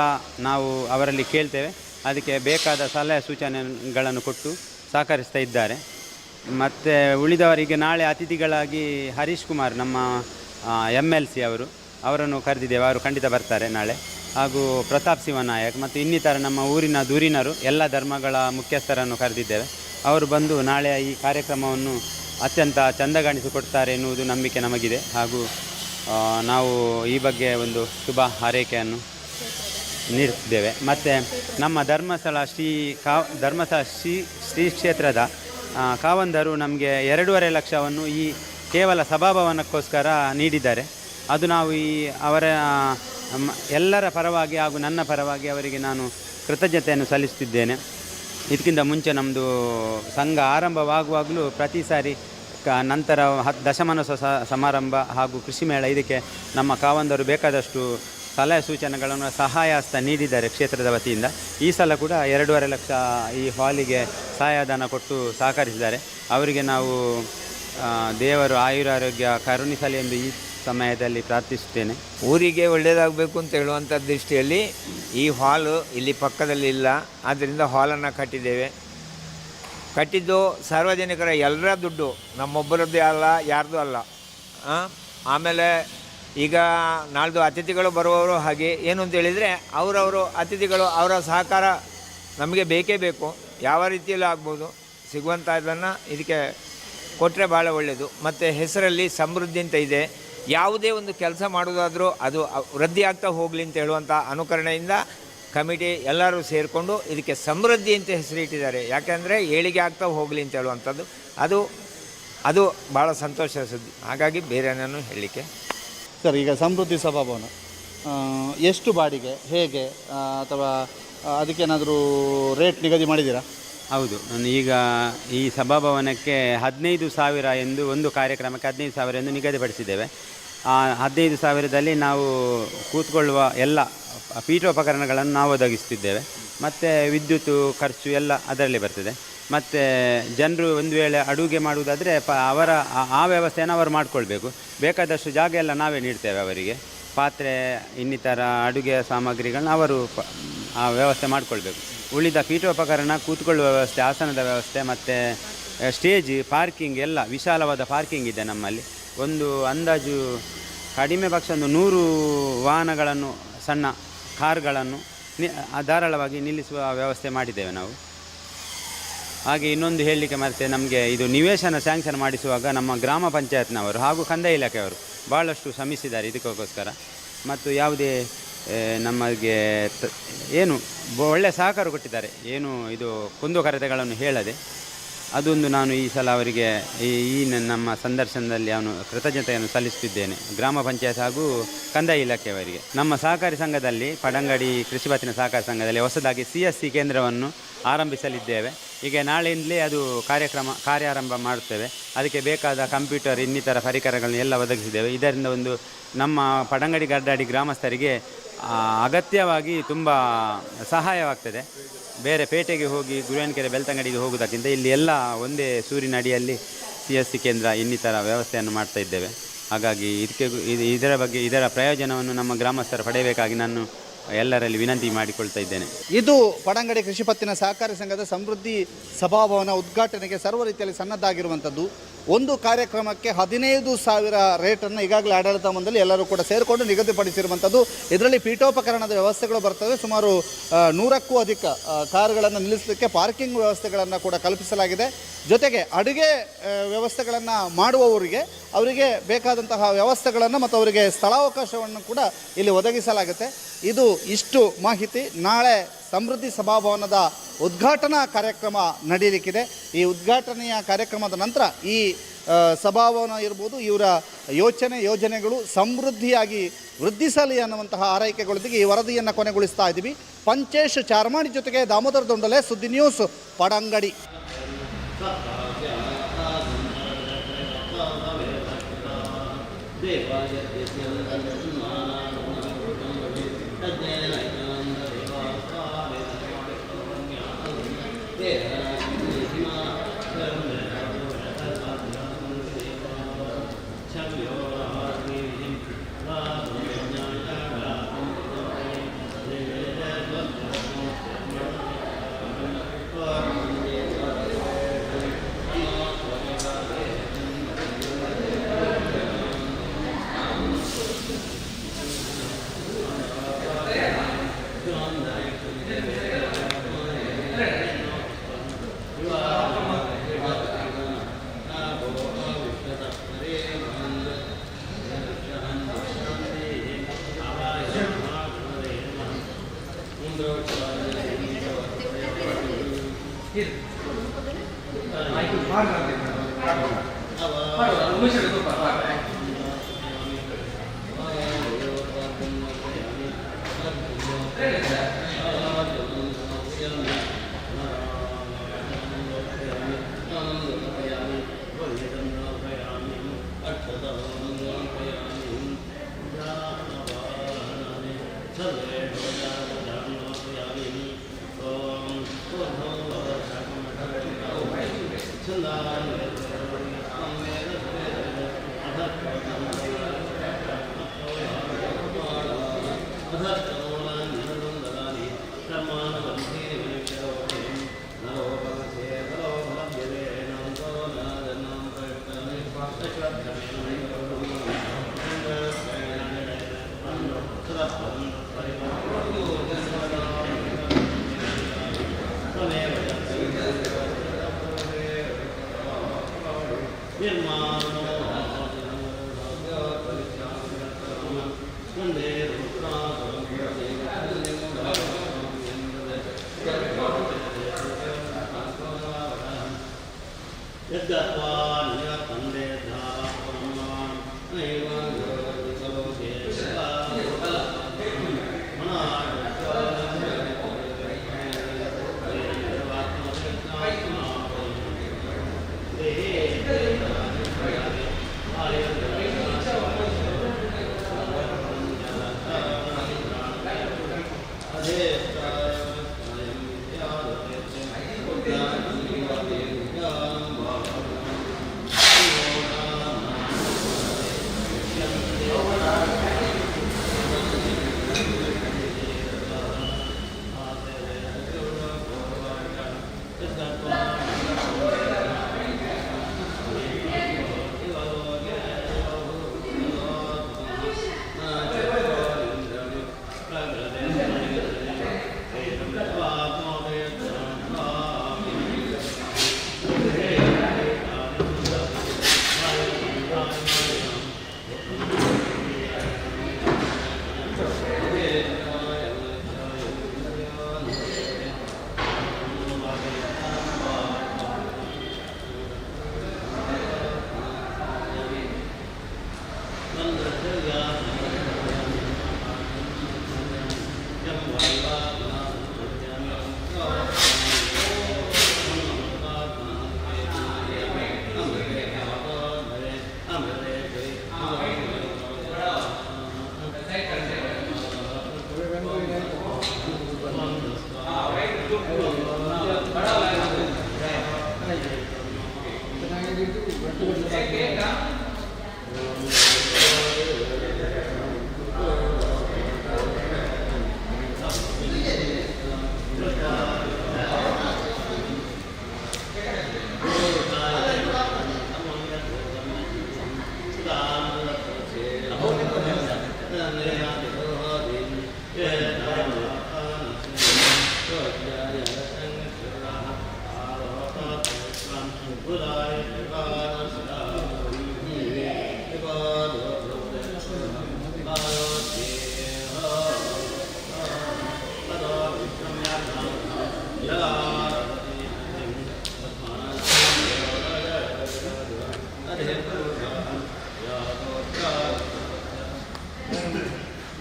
ನಾವು ಅವರಲ್ಲಿ ಕೇಳ್ತೇವೆ ಅದಕ್ಕೆ ಬೇಕಾದ ಸಲಹೆ ಸೂಚನೆಗಳನ್ನು ಕೊಟ್ಟು ಸಹಕರಿಸ್ತಾ ಇದ್ದಾರೆ. ಮತ್ತು ಉಳಿದವರಿಗೆ ನಾಳೆ ಅತಿಥಿಗಳಾಗಿ ಹರೀಶ್ ಕುಮಾರ್, ನಮ್ಮ MLC ಅವರನ್ನು ಕರೆದಿದ್ದೇವೆ. ಅವರು ಖಂಡಿತ ಬರ್ತಾರೆ ನಾಳೆ. ಹಾಗೂ ಪ್ರತಾಪ್ ಶಿವನಾಯಕ್ ಮತ್ತು ಇನ್ನಿತರ ನಮ್ಮ ಊರಿನ ಧುರೀಣರು, ಎಲ್ಲ ಧರ್ಮಗಳ ಮುಖ್ಯಸ್ಥರನ್ನು ಕರೆದಿದ್ದೇವೆ. ಅವರು ಬಂದು ನಾಳೆ ಈ ಕಾರ್ಯಕ್ರಮವನ್ನು ಅತ್ಯಂತ ಚೆಂದಗಾಣಿಸಿಕೊಡ್ತಾರೆ ಎನ್ನುವುದು ನಂಬಿಕೆ ನಮಗಿದೆ. ಹಾಗೂ ನಾವು ಈ ಬಗ್ಗೆ ಒಂದು ಶುಭ ಹಾರೈಕೆಯನ್ನು ನೀಡುತ್ತಿದ್ದೇವೆ. ಮತ್ತು ನಮ್ಮ ಧರ್ಮಸ್ಥಳ ಶ್ರೀ ಕ್ಷೇತ್ರದ ಕಾವಂದರು ನಮಗೆ 2.5 ಲಕ್ಷವನ್ನು ಈ ಕೇವಲ ಸಭಾಭವನಕ್ಕೋಸ್ಕರ ನೀಡಿದ್ದಾರೆ. ಅದು ನಾವು ಅವರ ಎಲ್ಲರ ಪರವಾಗಿ ಹಾಗೂ ನನ್ನ ಪರವಾಗಿ ಅವರಿಗೆ ನಾನು ಕೃತಜ್ಞತೆಯನ್ನು ಸಲ್ಲಿಸುತ್ತಿದ್ದೇನೆ. ಇದಕ್ಕಿಂತ ಮುಂಚೆ ನಮ್ಮದು ಸಂಘ ಆರಂಭವಾಗುವಾಗಲೂ ಪ್ರತಿ ಸಾರಿ ನಂತರ ದಶಮಾನೋತ್ಸವ ಸಮಾರಂಭ ಹಾಗೂ ಕೃಷಿ ಮೇಳ ಇದಕ್ಕೆ ನಮ್ಮ ಕಾವಂದರು ಬೇಕಾದಷ್ಟು ಸಲಹೆ ಸೂಚನೆಗಳನ್ನು ಸಹಾಯ ಹಸ್ತ ನೀಡಿದ್ದಾರೆ ಕ್ಷೇತ್ರದ ವತಿಯಿಂದ. ಈ ಸಲ ಕೂಡ 2.5 ಲಕ್ಷ ಈ ಹಾಲಿಗೆ ಸಹಾಯಧನ ಕೊಟ್ಟು ಸಹಕರಿಸಿದ್ದಾರೆ. ಅವರಿಗೆ ನಾವು ದೇವರು ಆಯುರಾರೋಗ್ಯ ಕರುಣಿಸಲಿ ಎಂದು ಈ ಸಮಯದಲ್ಲಿ ಪ್ರಾರ್ಥಿಸುತ್ತೇನೆ. ಊರಿಗೆ ಒಳ್ಳೆಯದಾಗಬೇಕು ಅಂತ ಹೇಳುವಂಥ ದೃಷ್ಟಿಯಲ್ಲಿ ಈ ಹಾಲು ಇಲ್ಲಿ ಪಕ್ಕದಲ್ಲಿ ಇಲ್ಲ, ಆದ್ದರಿಂದ ಹಾಲನ್ನು ಕಟ್ಟಿದ್ದೇವೆ. ಕಟ್ಟಿದ್ದು ಸಾರ್ವಜನಿಕರ ಎಲ್ಲರ ದುಡ್ಡು, ನಮ್ಮೊಬ್ಬರದ್ದೇ ಅಲ್ಲ, ಯಾರ್ದು ಅಲ್ಲ. ಆಮೇಲೆ ಈಗ ನಾಳ್ದು ಅತಿಥಿಗಳು ಬರುವವರು ಹಾಗೆ ಏನು ಅಂತ ಹೇಳಿದರೆ ಅವರವರು ಅತಿಥಿಗಳು ಅವರ ಸಹಕಾರ ನಮಗೆ ಬೇಕೇ ಬೇಕು. ಯಾವ ರೀತಿಯಲ್ಲೂ ಆಗ್ಬೋದು, ಸಿಗುವಂಥ ಇದನ್ನು ಇದಕ್ಕೆ ಕೊಟ್ಟರೆ ಭಾಳ ಒಳ್ಳೆಯದು. ಮತ್ತು ಹೆಸರಲ್ಲಿ ಸಮೃದ್ಧಿ ಅಂತ ಇದೆ. ಯಾವುದೇ ಒಂದು ಕೆಲಸ ಮಾಡೋದಾದರೂ ಅದು ವೃದ್ಧಿ ಆಗ್ತಾ ಹೋಗಲಿ ಅಂತ ಹೇಳುವಂಥ ಅನುಕರಣೆಯಿಂದ ಕಮಿಟಿ ಎಲ್ಲರೂ ಸೇರಿಕೊಂಡು ಇದಕ್ಕೆ ಸಮೃದ್ಧಿ ಅಂತ ಹೆಸರಿಟ್ಟಿದ್ದಾರೆ. ಯಾಕೆಂದರೆ ಏಳಿಗೆ ಆಗ್ತಾ ಹೋಗಲಿ ಅಂತ ಹೇಳುವಂಥದ್ದು ಅದು ಭಾಳ ಸಂತೋಷ ಸುದ್ದಿ. ಹಾಗಾಗಿ ಬೇರೆನೂ ಹೇಳಲಿಕ್ಕೆ ಸರ್, ಈಗ ಸಮೃದ್ಧಿ ಸಭಾಭವನ ಎಷ್ಟು ಬಾಡಿಗೆ, ಹೇಗೆ, ಅಥವಾ ಅದಕ್ಕೇನಾದರೂ ರೇಟ್ ನಿಗದಿ ಮಾಡಿದ್ದೀರಾ? ಹೌದು, ನಾನು ಈಗ ಈ ಸಭಾಭವನಕ್ಕೆ 15,000 ಎಂದು ಒಂದು ಕಾರ್ಯಕ್ರಮಕ್ಕೆ 15,000 ಎಂದು ನಿಗದಿಪಡಿಸಿದ್ದೇವೆ. ಆ 15,000ದಲ್ಲಿ ನಾವು ಕೂತ್ಕೊಳ್ಳುವ ಎಲ್ಲ ಪೀಠೋಪಕರಣಗಳನ್ನು ನಾವು ಒದಗಿಸುತ್ತಿದ್ದೇವೆ. ಮತ್ತು ವಿದ್ಯುತ್ ಖರ್ಚು ಎಲ್ಲ ಅದರಲ್ಲಿ ಬರ್ತದೆ. ಮತ್ತು ಜನರು ಒಂದು ವೇಳೆ ಅಡುಗೆ ಮಾಡುವುದಾದರೆ ಅವರ ಆ ವ್ಯವಸ್ಥೆಯನ್ನು ಅವರು ಮಾಡಿಕೊಳ್ಬೇಕು. ಬೇಕಾದಷ್ಟು ಜಾಗ ಎಲ್ಲ ನಾವೇ ನೀಡ್ತೇವೆ ಅವರಿಗೆ. ಪಾತ್ರೆ ಇನ್ನಿತರ ಅಡುಗೆ ಸಾಮಗ್ರಿಗಳನ್ನ ಅವರು ಆ ವ್ಯವಸ್ಥೆ ಮಾಡಿಕೊಳ್ಬೇಕು. ಉಳಿದ ಪೀಠೋಪಕರಣ, ಕೂತ್ಕೊಳ್ಳುವ ವ್ಯವಸ್ಥೆ, ಆಸನದ ವ್ಯವಸ್ಥೆ ಮತ್ತು ಸ್ಟೇಜ್, ಪಾರ್ಕಿಂಗ್ ಎಲ್ಲ ವಿಶಾಲವಾದ ಪಾರ್ಕಿಂಗ್ ಇದೆ ನಮ್ಮಲ್ಲಿ. ಒಂದು ಅಂದಾಜು ಕಡಿಮೆ ಪಕ್ಷ ಒಂದು 100 ವಾಹನಗಳನ್ನು, ಸಣ್ಣ ಕಾರ್ಗಳನ್ನು ಧಾರಾಳವಾಗಿ ನಿಲ್ಲಿಸುವ ವ್ಯವಸ್ಥೆ ಮಾಡಿದ್ದೇವೆ ನಾವು. ಹಾಗೆ ಇನ್ನೊಂದು ಹೇಳಲಿಕ್ಕೆ ಮತ್ತೆ, ನಮಗೆ ಇದು ನಿವೇಶನ ಸ್ಯಾಂಕ್ಷನ್ ಮಾಡಿಸುವಾಗ ನಮ್ಮ ಗ್ರಾಮ ಪಂಚಾಯತ್ನವರು ಹಾಗೂ ಕಂದಾಯ ಇಲಾಖೆಯವರು ಭಾಳಷ್ಟು ಶ್ರಮಿಸಿದ್ದಾರೆ ಇದಕ್ಕೋಸ್ಕರ. ಮತ್ತು ಯಾವುದೇ ನಮಗೆ ಏನು ಒಳ್ಳೆಯ ಸಹಕಾರ ಕೊಟ್ಟಿದ್ದಾರೆ, ಏನು ಇದು ಕುಂದುಕೊರತೆಗಳನ್ನು ಹೇಳದೆ. ಅದೊಂದು ನಾನು ಈ ಸಲ ಅವರಿಗೆ ಈ ನಮ್ಮ ಸಂದರ್ಶನದಲ್ಲಿ ಅವನು ಕೃತಜ್ಞತೆಯನ್ನು ಸಲ್ಲಿಸುತ್ತಿದ್ದೇನೆ, ಗ್ರಾಮ ಪಂಚಾಯತ್ ಹಾಗೂ ಕಂದಾಯ ಇಲಾಖೆಯವರಿಗೆ. ನಮ್ಮ ಸಹಕಾರಿ ಸಂಘದಲ್ಲಿ, ಪಡಂಗಡಿ ಕೃಷಿ ಪತ್ತಿನ ಸಹಕಾರಿ ಸಂಘದಲ್ಲಿ ಹೊಸದಾಗಿ CSC ಕೇಂದ್ರವನ್ನು ಆರಂಭಿಸಲಿದ್ದೇವೆ. ಈಗ ನಾಳೆಯಿಂದಲೇ ಅದು ಕಾರ್ಯಾರಂಭ ಮಾಡುತ್ತೇವೆ. ಅದಕ್ಕೆ ಬೇಕಾದ ಕಂಪ್ಯೂಟರ್ ಇನ್ನಿತರ ಪರಿಕರಗಳನ್ನು ಎಲ್ಲ ಒದಗಿಸಿದ್ದೇವೆ. ಇದರಿಂದ ಒಂದು ನಮ್ಮ ಪಡಂಗಡಿ ಗಡ್ಡಾಡಿ ಗ್ರಾಮಸ್ಥರಿಗೆ ಅಗತ್ಯವಾಗಿ ತುಂಬ ಸಹಾಯವಾಗ್ತದೆ. ಬೇರೆ ಪೇಟೆಗೆ ಹೋಗಿ ಗುರುವಾನ್ಕೆರೆ ಬೆಳ್ತಂಗಡಿಗೆ ಹೋಗೋದಕ್ಕಿಂತ ಇಲ್ಲಿ ಎಲ್ಲ ಒಂದೇ ಸೂರಿನ ಅಡಿಯಲ್ಲಿ CSC ಕೇಂದ್ರ ಇನ್ನಿತರ ವ್ಯವಸ್ಥೆಯನ್ನು ಮಾಡ್ತಾ ಇದ್ದೇವೆ. ಹಾಗಾಗಿ ಇದರ ಪ್ರಯೋಜನವನ್ನು ನಮ್ಮ ಗ್ರಾಮಸ್ಥರು ಪಡೆಯಬೇಕಾಗಿ ನಾನು ಎಲ್ಲರಲ್ಲಿ ವಿನಂತಿ ಮಾಡಿಕೊಳ್ತಾ ಇದ್ದೇನೆ. ಇದು ಪಡಂಗಡಿ ಕೃಷಿ ಪತ್ತಿನ ಸಹಕಾರಿ ಸಂಘದ ಸಮೃದ್ಧಿ ಸಭಾಭವನ ಉದ್ಘಾಟನೆಗೆ ಸರ್ವ ರೀತಿಯಲ್ಲಿ ಸನ್ನದ್ಧಾಗಿರುವಂಥದ್ದು. ಒಂದು ಕಾರ್ಯಕ್ರಮಕ್ಕೆ 15,000 ರೇಟನ್ನು ಈಗಾಗಲೇ ಆಡಳಿತ ಮಂಡಳಿ ಎಲ್ಲರೂ ಕೂಡ ಸೇರಿಕೊಂಡು ನಿಗದಿಪಡಿಸಿರುವಂಥದ್ದು. ಇದರಲ್ಲಿ ಪೀಠೋಪಕರಣದ ವ್ಯವಸ್ಥೆಗಳು ಬರ್ತವೆ. ಸುಮಾರು 100ಕ್ಕೂ ಅಧಿಕ ಕಾರುಗಳನ್ನು ನಿಲ್ಲಿಸಲಿಕ್ಕೆ ಪಾರ್ಕಿಂಗ್ ವ್ಯವಸ್ಥೆಗಳನ್ನು ಕೂಡ ಕಲ್ಪಿಸಲಾಗಿದೆ. ಜೊತೆಗೆ ಅಡುಗೆ ವ್ಯವಸ್ಥೆಗಳನ್ನು ಮಾಡುವವರಿಗೆ ಅವರಿಗೆ ಬೇಕಾದಂತಹ ವ್ಯವಸ್ಥೆಗಳನ್ನು ಮತ್ತು ಅವರಿಗೆ ಸ್ಥಳಾವಕಾಶವನ್ನು ಕೂಡ ಇಲ್ಲಿ ಒದಗಿಸಲಾಗುತ್ತೆ. ಇದು ಇಷ್ಟು ಮಾಹಿತಿ. ನಾಳೆ ಸಮೃದ್ಧಿ ಸಭಾಭವನದ ಉದ್ಘಾಟನಾ ಕಾರ್ಯಕ್ರಮ ನಡೆಯಲಿಕ್ಕಿದೆ. ಈ ಉದ್ಘಾಟನೆಯ ಕಾರ್ಯಕ್ರಮದ ನಂತರ ಈ ಸಭಾಭವನ ಇರ್ಬೋದು, ಇವರ ಯೋಜನೆಗಳು ಸಮೃದ್ಧಿಯಾಗಿ ವೃದ್ಧಿಸಲಿ ಅನ್ನುವಂತಹ ಆರೈಕೆಗಳೊಂದಿಗೆ ಈ ವರದಿಯನ್ನು ಕೊನೆಗೊಳಿಸ್ತಾ ಇದ್ದೀವಿ. ಪಂಚೇಶ್ ಚಾರ್ಮಾಡಿ ಜೊತೆಗೆ ದಾಮೋದರ ದೊಂಡಲೆ, ಸುದ್ದಿ ನ್ಯೂಸ್, ಪಡಂಗಡಿ.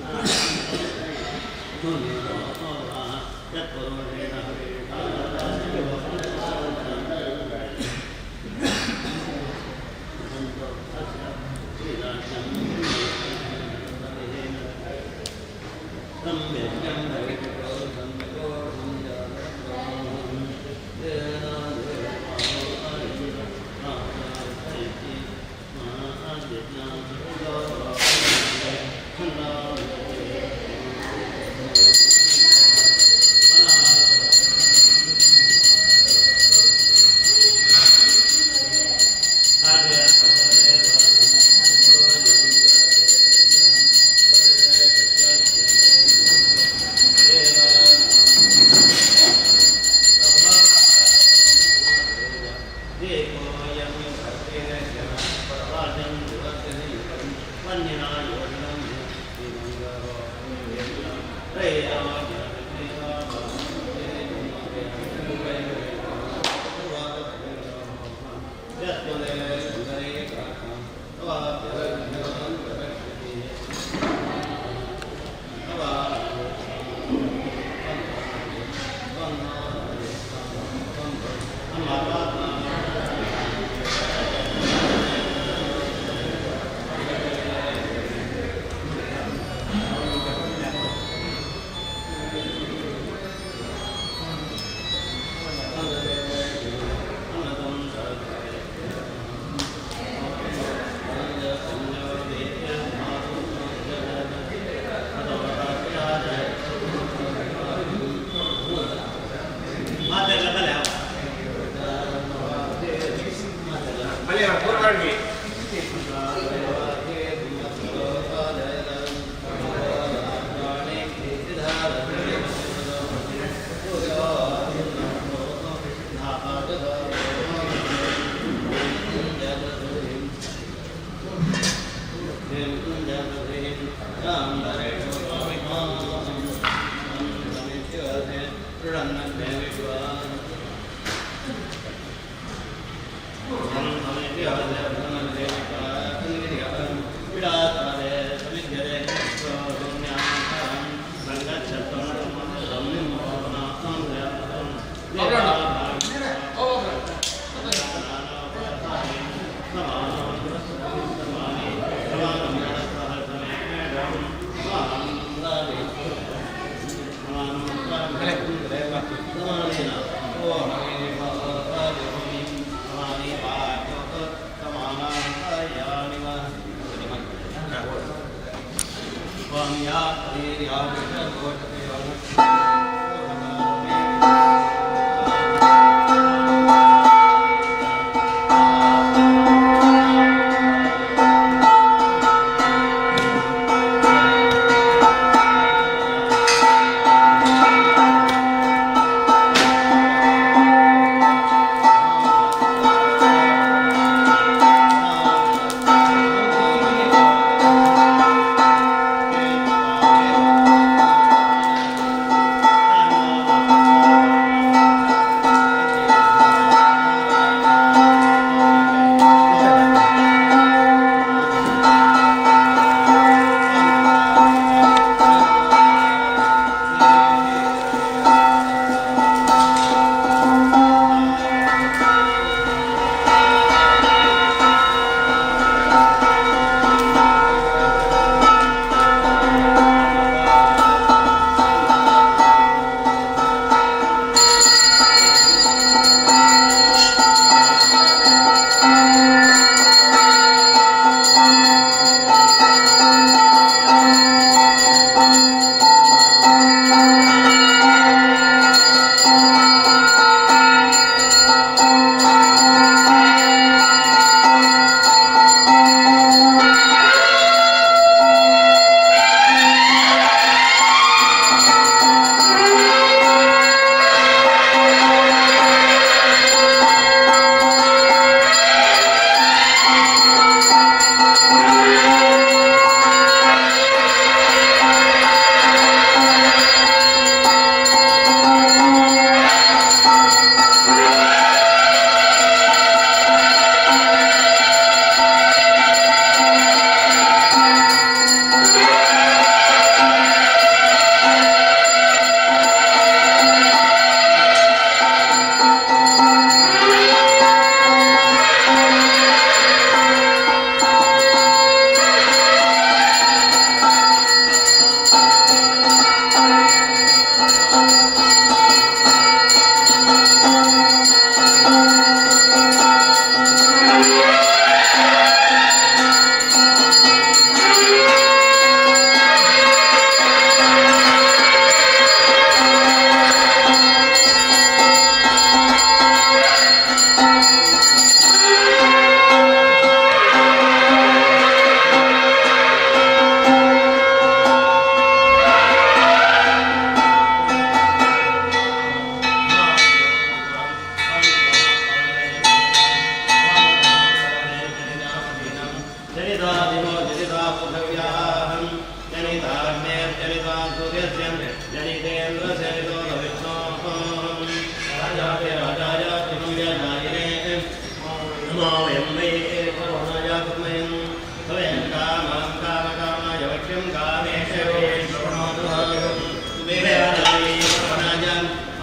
ಿ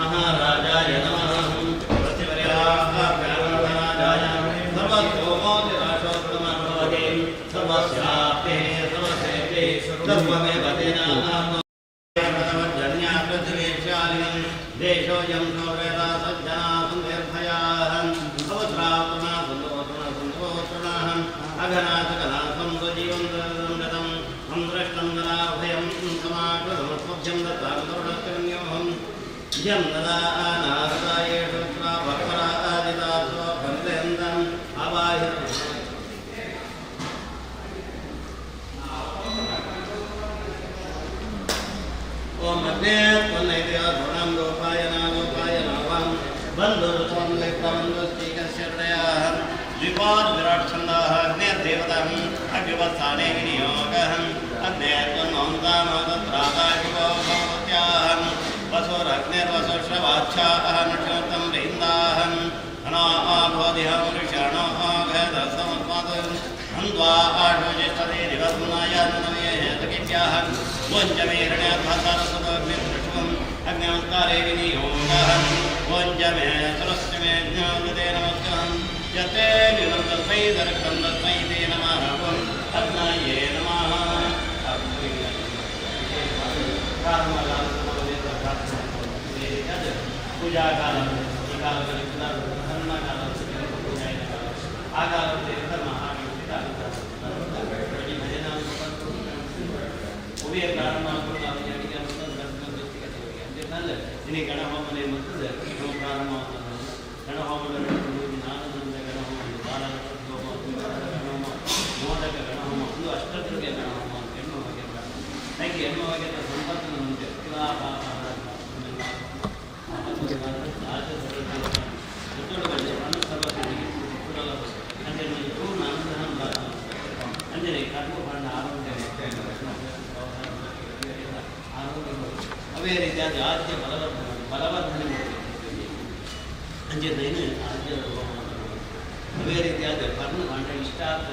महाराजाय नमः प्रतिवर्याय सर्वतोमोदिराशोत्तमभवते सर्वस्याप्ते सर्वसेते सर्वमेव तेन देशोऽयं सौवेदा सज्जना सुन्दर्भयाः अवस्रात्मा सुन्दरोत्तरः अघनाथकला संजीवन्दं संदृष्टं दराभयं समाकृतमस्मभ्यं दत्ताकरुणकन्योहं यं ददा नारदायेषु भक्तरादिदासो भक्तेन्दम् आवाह्य ओम अग्ने त्वन्नैत्या धुणं गोपायनावां बन्धुरुत्वं लेप्तमन्दस्तीकस्यर्दयाः द्विपाद् विराट्छन्दाः अग्नेर्देवताम् अग्निवत्साने विनियोगः अग्नेर्त्वन्नोन्तामदत्रादाशिवो भवत्याः वसुरग्निर्वसुश्रवाच्छाः नक्षत्रं वृन्दाः अनाभोधिहं ऋषणो भेदसमुत्पादं हन्द्वा आशुजिष्ठते दिवसनाय ननवेहेतकिभ्याः वञ्चमेरण्यात्मसारसदग्निदृष्टम् अग्न्यंस्कारे विनियोगः वञ्चमे सरस्वमे ज्ञानते नमस्कारं यते लीलं तस्मै दर्शनं तस्मै ते नमः अग्नये नमः पूजा कालं ini karena hamba ini maksud kalau karena karena hamba ini nana nanda karena hamba ini bala karena hamba moda karena hamba itu asal terus karena hamba enno bagian lagi enno bagian sempat nanti kita apa ಅವೇ ರೀತಿಯಾದ ಆದ್ಯ ಬಲವರ್ಧನೆ ಅಂಜನೇನು ಆದ್ಯ ಅವೇ ರೀತಿಯಾದ ಕರ್ಣ ಕಾಂಡ ಇಷ್ಟಾರ್ಥ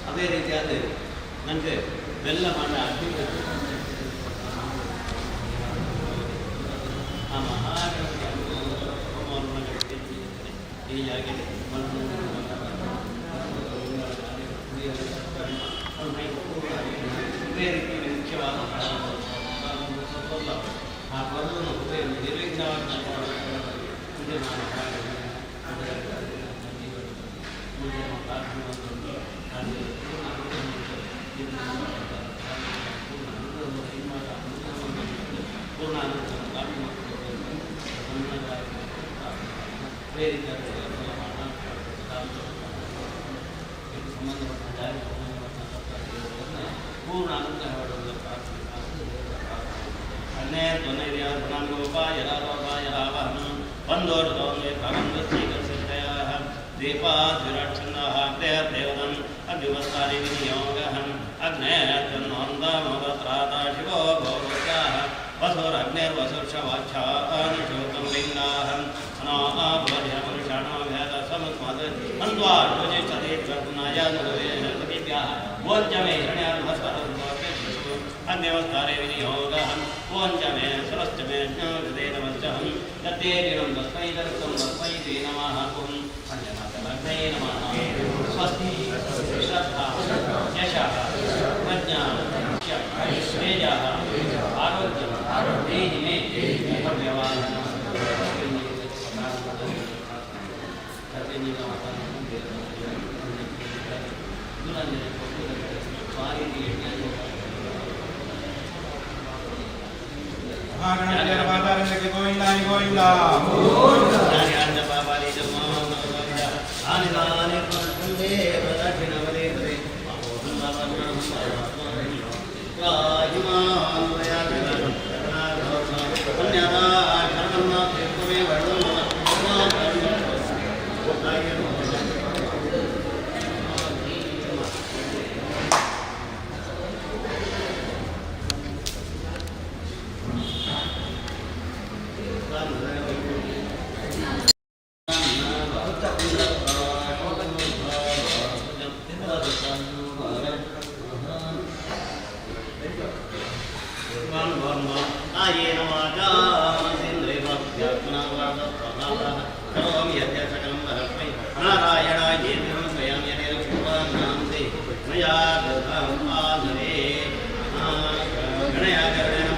ಅದೇ ರೀತಿಯಾದ ನನಗೆ ಬೆಲ್ಲ ಮಾಡ ಅದ್ಭುತ ಆ ಮಹಾಗಣಪತಿ ಹೋಮವನ್ನು ಈ ಜಾಗೆ ಇದೇ ರೀತಿ ಮುಖ್ಯವಾದ ಆ ಪದವನ್ನು ನಿರ್ವಿಘ್ನವಾಗಿ ಪೂಜೆ ಸಂಬಂಧಪಟ್ಟ ಪೂರ್ಣ ಅನುಗ್ರಹ अन्य त्वनैर्या गुणाङ्गोपाय रावाय रावहं बन्धोर्धोमे प्रबन्धस्वीकर्षयाः दीपात् विराट्छन्दाः अग्नेर्देवतम् अग्निवत्सारि विनियोगः अग्नेर्त्वन्नोन्दामोदत्राता शिवो भोगोत्याः वसुरग्निर्वसुर्षवाच्छानुशोकं लिङ्गाः अनाभोध्यमनुषाणो भेदसमुत्पाद हन्द्वा योजिष्ठते प्रपुनाय नरवेहतिभ्यः वोञ्चमे हिरण्यार्भस्वरं अग्निवत्सारे विनियोगः वोञ्चमे सरश्चमे ज्ञानकृते नमश्चहं यत्ते लीनं तस्मै दर्शं तस्मै ते नमः अग्नये नमः स्वस्ति श्रद्धा यशः प्रज्ञा तेजः आरोग्यं देहि मे भव्यवान् गोविंदा गोविंदा आयेन वाचा करोमि यद्य सकलं परस्मै नारायणायेति नमस्कृतं यदेव शुभानां ते मया दत्तं आदरे गणया गणेन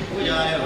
पूजाय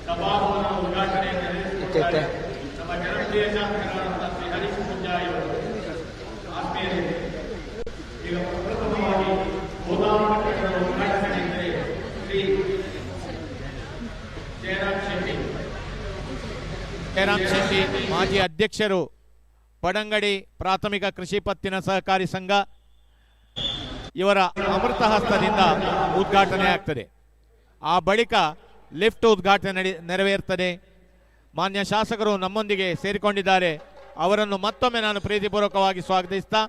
ಸಭಾಭವನ ಉದ್ಘಾಟನೆ ನಮ್ಮ ಜನಪ್ರಿಯ ಶಾಸಕರಾದಂಥ ಶ್ರೀ ಹರೀಶ್ ಪೂಜಾರಿಯವರು ಆತ್ಮೀಯರೇ, ಈಗ ಪ್ರಥಮವಾಗಿ ಗೋದಾಮು ಕಟ್ಟಡದ ಉದ್ಘಾಟನೆ ಎಂದರೆ ಶ್ರೀ ಜಯರಾಮ್ ಶೆಟ್ಟಿ ಮಾಜಿ ಅಧ್ಯಕ್ಷರು, ಪಡಂಗಡಿ ಪ್ರಾಥಮಿಕ ಕೃಷಿ ಪತ್ತಿನ ಸಹಕಾರಿ ಸಂಘ, ಇವರ ಅಮೃತ ಹಸ್ತದಿಂದ ಉದ್ಘಾಟನೆ ಆಗ್ತದೆ. ಆ ಬಳಿಕ ಲಿಫ್ಟ್ ಉದ್ಘಾಟನೆ ನೆರವೇರ್ತದೆ. ಮಾನ್ಯ ಶಾಸಕರು ನಮ್ಮೊಂದಿಗೆ ಸೇರಿಕೊಂಡಿದ್ದಾರೆ. ಅವರನ್ನು ಮತ್ತೊಮ್ಮೆ ನಾನು ಪ್ರೀತಿಪೂರ್ವಕವಾಗಿ ಸ್ವಾಗತಿಸ್ತಾ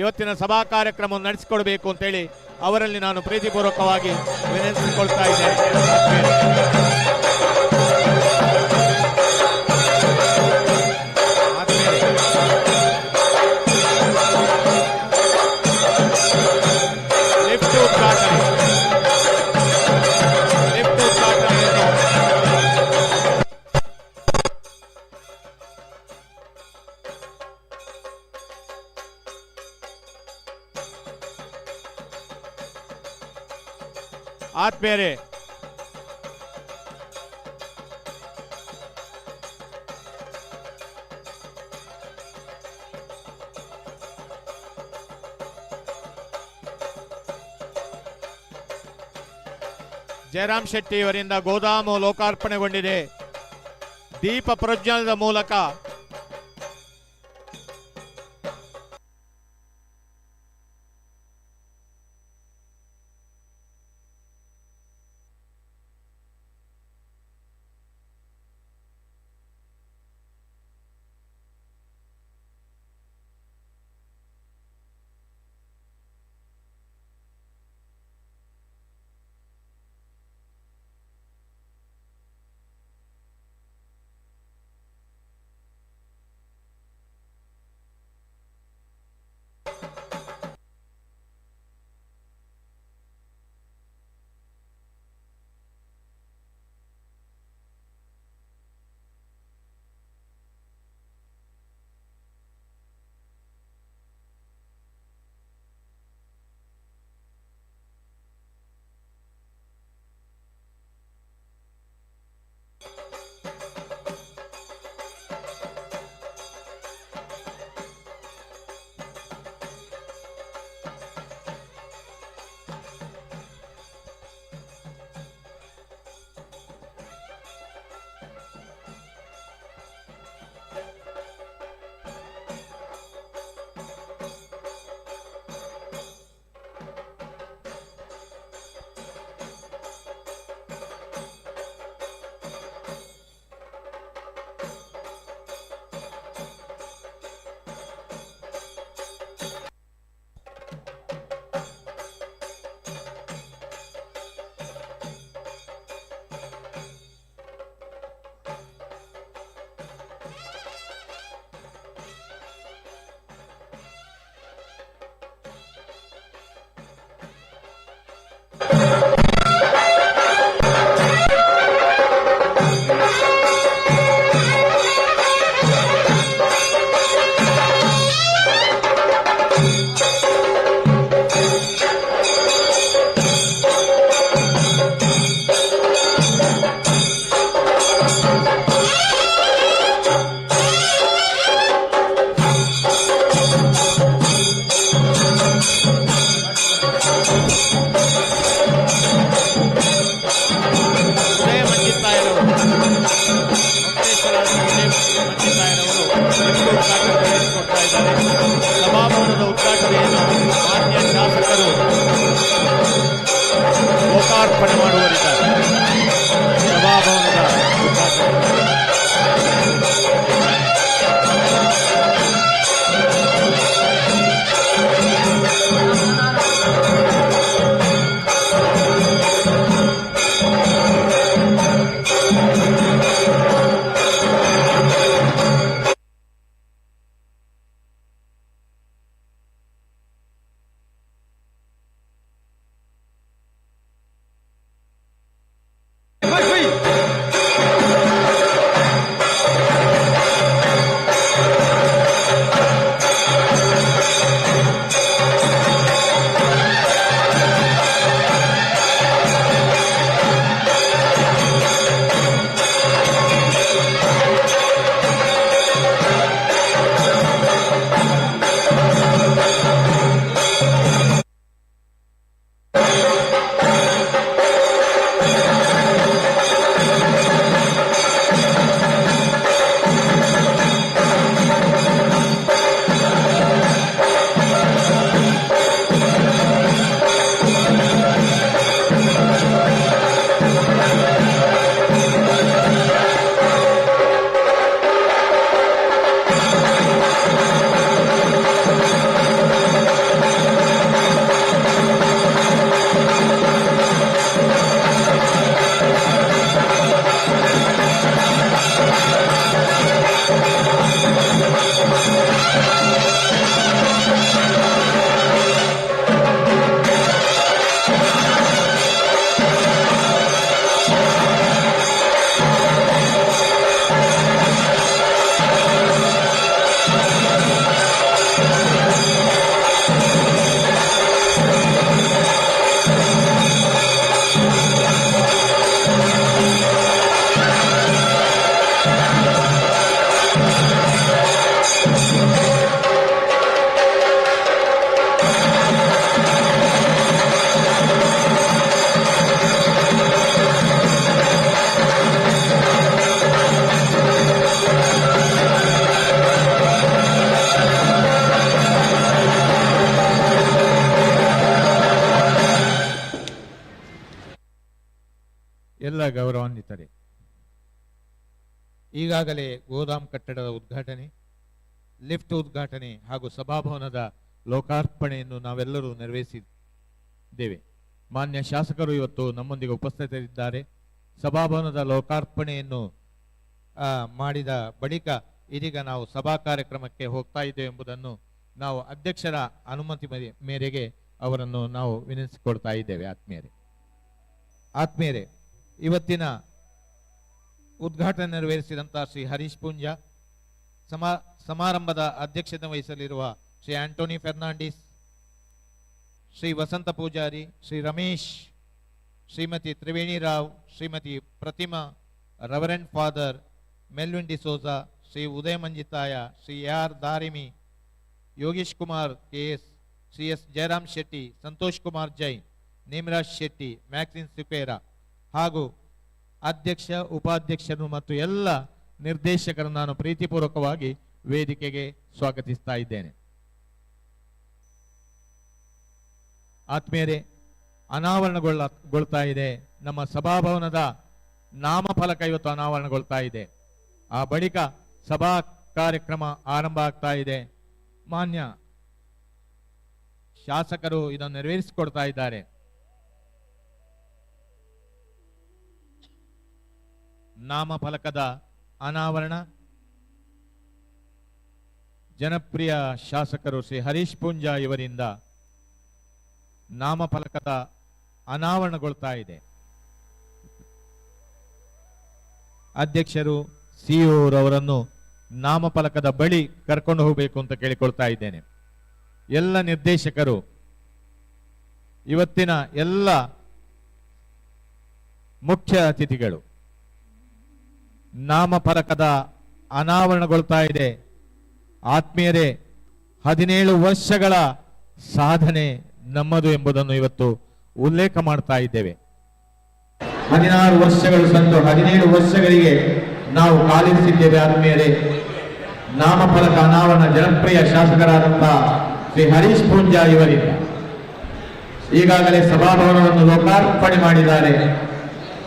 ಇವತ್ತಿನ ಸಭಾ ಕಾರ್ಯಕ್ರಮವನ್ನು ನಡೆಸಿಕೊಡಬೇಕು ಅಂತೇಳಿ ಅವರಲ್ಲಿ ನಾನು ಪ್ರೀತಿಪೂರ್ವಕವಾಗಿ ವಿನಂತಿಸಿಕೊಳ್ತಾ ಇದ್ದೇನೆ. ಆತ್ಮೀಯರೇ, ಜಯರಾಮ್ ಶೆಟ್ಟಿ ಅವರಿಂದ ಗೋದಾಮು ಲೋಕಾರ್ಪಣೆಗೊಂಡಿದೆ. ದೀಪ ಪ್ರಜ್ವಲನದ ಮೂಲಕ ಶಾಸಕರು ಲೋಕಾರ್ಪಣೆ ಮಾಡುವರಿದ್ದಾರೆ. ಸಭಾಭವನದ ಉದ್ಘಾಟನೆ. ಎಲ್ಲ ಗೌರವಾನ್ವಿತರೆ, ಈಗಾಗಲೇ ಗೋದಾಮ್ ಕಟ್ಟಡದ ಉದ್ಘಾಟನೆ, ಲಿಫ್ಟ್ ಉದ್ಘಾಟನೆ ಹಾಗೂ ಸಭಾಭವನದ ಲೋಕಾರ್ಪಣೆಯನ್ನು ನಾವೆಲ್ಲರೂ ನೆರವೇರಿಸಿದ್ದೇವೆ. ಮಾನ್ಯ ಶಾಸಕರು ಇವತ್ತು ನಮ್ಮೊಂದಿಗೆ ಉಪಸ್ಥಿತರಿದ್ದಾರೆ. ಸಭಾಭವನದ ಲೋಕಾರ್ಪಣೆಯನ್ನು ಮಾಡಿದ ಬಳಿಕ ಇದೀಗ ನಾವು ಸಭಾ ಕಾರ್ಯಕ್ರಮಕ್ಕೆ ಹೋಗ್ತಾ ಇದ್ದೇವೆ ಎಂಬುದನ್ನು ನಾವು ಅಧ್ಯಕ್ಷರ ಅನುಮತಿ ಮೇರೆಗೆ ಅವರನ್ನು ನಾವು ವಿನಂತಿಸಿಕೊಳ್ತಾ ಇದ್ದೇವೆ. ಆತ್ಮೀಯರೇ, ಇವತ್ತಿನ ಉದ್ಘಾಟನೆ ನೆರವೇರಿಸಿದಂತಹ ಶ್ರೀ ಹರೀಶ್ ಪೂಂಜಾ, ಸಮಾರಂಭದ ಅಧ್ಯಕ್ಷತೆ ವಹಿಸಲಿರುವ Shri Antony Fernandes, Shri Vasanth Poojary, Shri Ramesh, Shrimati Triveni Rao, Shrimati Prathima, reverend father Melvin D'Souza, Shri Udaya Manjithaya, Shri R Darimi, Yogesh Kumar KS, Shri S Jayaram Shetty, Santosh Kumar Jain, Nemaraj Shetty, Maxim Sequeira ಹಾಗೂ ಅಧ್ಯಕ್ಷ, ಉಪಾಧ್ಯಕ್ಷರು ಮತ್ತು ಎಲ್ಲ ನಿರ್ದೇಶಕರನ್ನು ನಾನು ಪ್ರೀತಿಪೂರ್ವಕವಾಗಿ ವೇದಿಕೆಗೆ ಸ್ವಾಗತಿಸ್ತಾ ಇದ್ದೇನೆ. ಆತ್ಮೀಯರೇ, ಅನಾವರಣಗೊಳ್ತಾ ಇದೆ ನಮ್ಮ ಸಭಾಭವನದ ನಾಮಫಲಕ. ಇವತ್ತು ಅನಾವರಣಗೊಳ್ತಾ ಇದೆ. ಆ ಬಳಿಕ ಸಭಾ ಕಾರ್ಯಕ್ರಮ ಆರಂಭ ಆಗ್ತಾ ಇದೆ. ಮಾನ್ಯ ಶಾಸಕರು ಇದನ್ನು ನೆರವೇರಿಸಿಕೊಡ್ತಾ ಇದ್ದಾರೆ. ನಾಮಫಲಕದ ಅನಾವರಣ ಜನಪ್ರಿಯ ಶಾಸಕರು ಶ್ರೀ ಹರೀಶ್ ಪೂಂಜಾ ಇವರಿಂದ ನಾಮಫಲಕದ ಅನಾವರಣಗೊಳ್ತಾ ಇದೆ. ಅಧ್ಯಕ್ಷರು CEO ರವರನ್ನು ನಾಮಫಲಕದ ಬಳಿ ಕರ್ಕೊಂಡು ಹೋಗಬೇಕು ಅಂತ ಕೇಳಿಕೊಳ್ತಾ ಇದ್ದೇನೆ. ಎಲ್ಲ ನಿರ್ದೇಶಕರು, ಇವತ್ತಿನ ಎಲ್ಲ ಮುಖ್ಯ ಅತಿಥಿಗಳು, ನಾಮಫಲಕದ ಅನಾವರಣಗೊಳ್ತಾ ಇದೆ. ಆತ್ಮೀಯರೇ, 17 ವರ್ಷಗಳ ಸಾಧನೆ ನಮ್ಮದು ಎಂಬುದನ್ನು ಇವತ್ತು ಉಲ್ಲೇಖ ಮಾಡ್ತಾ ಇದ್ದೇವೆ. 16 ವರ್ಷಗಳು ಸಂತು 17 ವರ್ಷಗಳಿಗೆ ನಾವು ಕಾಲಿರಿಸಿದ್ದೇವೆ. ಆತ್ಮೀಯರೇ, ನಾಮಫಲಕ ಅನಾವರಣ ಜನಪ್ರಿಯ ಶಾಸಕರಾದಂತಹ ಶ್ರೀ ಹರೀಶ್ ಪೂಂಜಾ ಇವರಿಂದ ಈಗಾಗಲೇ ಸಭಾಭವನವನ್ನು ಲೋಕಾರ್ಪಣೆ ಮಾಡಿದ್ದಾರೆ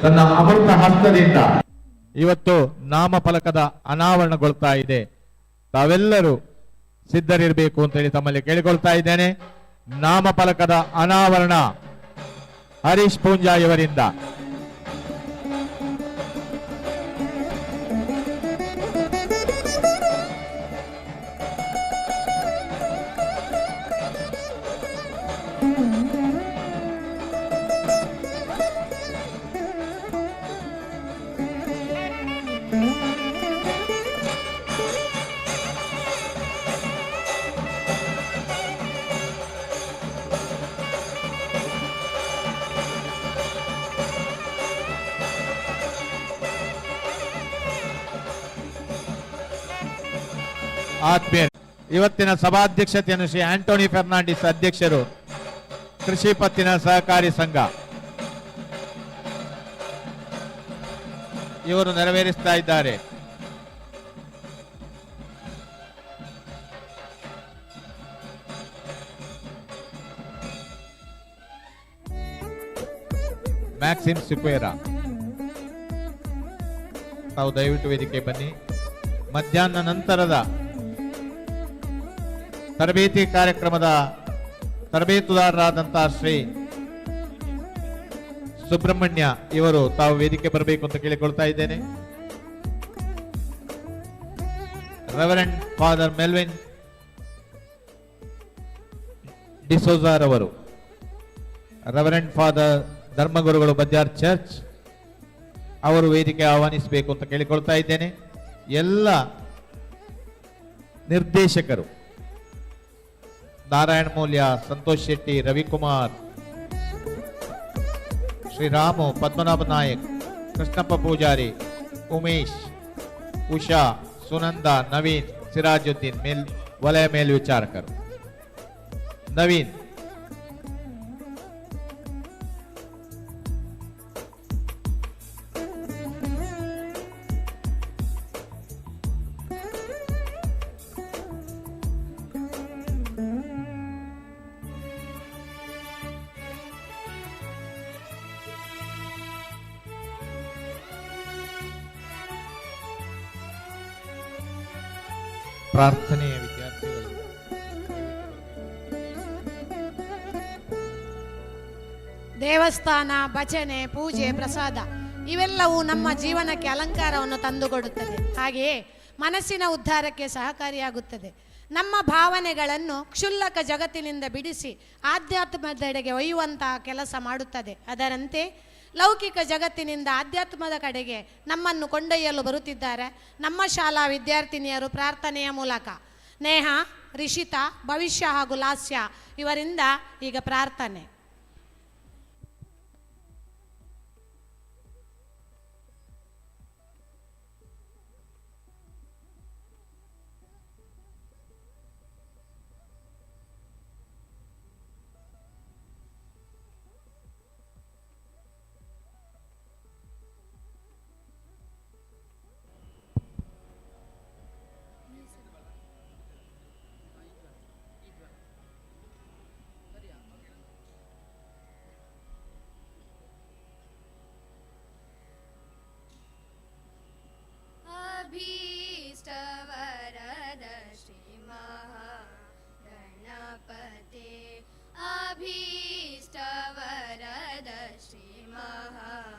ತನ್ನ ಅಮೃತ ಹಸ್ತದಿಂದ. ಇವತ್ತು ನಾಮಫಲಕದ ಅನಾವರಣಗೊಳ್ತಾ ಇದೆ. ತಾವೆಲ್ಲರೂ ಸಿದ್ಧರಿರಬೇಕು ಅಂತೇಳಿ ತಮ್ಮಲ್ಲಿ ಕೇಳಿಕೊಳ್ತಾ ಇದ್ದೇನೆ. ನಾಮಫಲಕದ ಅನಾವರಣ ಹರೀಶ್ ಪೂಂಜಾ ಇವರಿಂದ. ಆತ್ಮೀಯ, ಇವತ್ತಿನ ಸಭಾಧ್ಯಕ್ಷತೆಯನ್ನು ಶ್ರೀ ಆಂಟೋನಿ ಫೆರ್ನಾಂಡಿಸ್ ಅಧ್ಯಕ್ಷರು, ಕೃಷಿ ಪತ್ತಿನ ಸಹಕಾರಿ ಸಂಘ ಇವರು ನೆರವೇರಿಸ್ತಾ ಇದ್ದಾರೆ. ಮ್ಯಾಕ್ಸಿಮ್ ಸಿಕ್ವೇರಾ, ತಾವು ದಯವಿಟ್ಟು ವೇದಿಕೆ ಬನ್ನಿ. ಮಧ್ಯಾಹ್ನ ನಂತರದ ತರಬೇತಿ ಕಾರ್ಯಕ್ರಮದ ತರಬೇತುದಾರರಾದಂತಹ ಶ್ರೀ ಸುಬ್ರಹ್ಮಣ್ಯ ಇವರು ತಾವು ವೇದಿಕೆ ಬರಬೇಕು ಅಂತ ಕೇಳಿಕೊಳ್ತಾ ಇದ್ದೇನೆ. ರೆವರೆಂಡ್ ಫಾದರ್ ಮೆಲ್ವಿನ್ ಡಿಸೋಜಾರ್ ಅವರು, ರೆವರೆಂಡ್ ಫಾದರ್ ಧರ್ಮಗುರುಗಳು ಬದ್ಯಾರ್ ಚರ್ಚ್ ಅವರು ವೇದಿಕೆ ಆಹ್ವಾನಿಸಬೇಕು ಅಂತ ಕೇಳಿಕೊಳ್ತಾ ಇದ್ದೇನೆ. ಎಲ್ಲ ನಿರ್ದೇಶಕರು ನಾರಾಯಣ ಮೌಲ್ಯ, ಸಂತೋಷ್ ಶೆಟ್ಟಿ, ರವಿಕುಮಾರ್, ಶ್ರೀರಾಮು, ಪದ್ಮನಾಭ ನಾಯಕ್, ಕೃಷ್ಣಪ್ಪ ಪೂಜಾರಿ, ಉಮೇಶ್, ಉಷಾ, ಸುನಂದ, ನವೀನ್, ಸಿರಾಜುದ್ದೀನ್ ವಲಯ ಮೇಲ್ವಿಚಾರಕರು. ನವೀನ್ ಪ್ರಾರ್ಥನೆಯ ವಿದ್ಯಾರ್ಥಿಗಳು ದೇವಸ್ಥಾನ, ಭಜನೆ, ಪೂಜೆ, ಪ್ರಸಾದ ಇವೆಲ್ಲವೂ ನಮ್ಮ ಜೀವನಕ್ಕೆ ಅಲಂಕಾರವನ್ನು ತಂದುಕೊಡುತ್ತದೆ. ಹಾಗೆಯೇ ಮನಸ್ಸಿನ ಉದ್ಧಾರಕ್ಕೆ ಸಹಕಾರಿಯಾಗುತ್ತದೆ. ನಮ್ಮ ಭಾವನೆಗಳನ್ನು ಕ್ಷುಲ್ಲಕ ಜಗತ್ತಿನಿಂದ ಬಿಡಿಸಿ ಆಧ್ಯಾತ್ಮದೆಡೆಗೆ ಒಯ್ಯುವಂತಹ ಕೆಲಸ ಮಾಡುತ್ತದೆ. ಅದರಂತೆ ಲೌಕಿಕ ಜಗತ್ತಿನಿಂದ ಆಧ್ಯಾತ್ಮದ ಕಡೆಗೆ ನಮ್ಮನ್ನು ಕೊಂಡೊಯ್ಯಲು ಬರುತ್ತಿದ್ದಾರೆ ನಮ್ಮ ಶಾಲಾ ವಿದ್ಯಾರ್ಥಿನಿಯರು. ಪ್ರಾರ್ಥನೆಯ ಮೂಲಕ ನೇಹ, ರಿಷಿತಾ, ಭವಿಷ್ಯ ಹಾಗೂ ಲಾಸ್ಯ ಇವರಿಂದ ಈಗ ಪ್ರಾರ್ಥನೆ. अभीष्टवरद श्री महागणपते, अभीष्टवरद श्री महागणपते,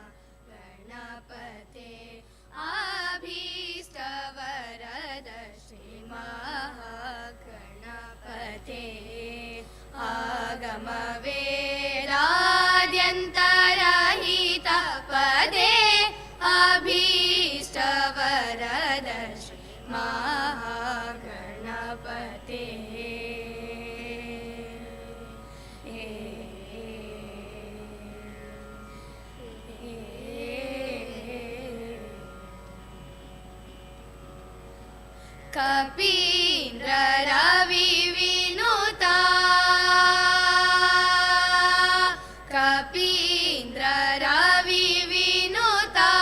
अभीष्टवरद श्री महागणपते, आगमवेदाद्यन्तरहित पदे, अभीष्टवरद श्री महागणपते. कपीन्द्र रवि विनुता, कपीन्द्र रवि विनुता,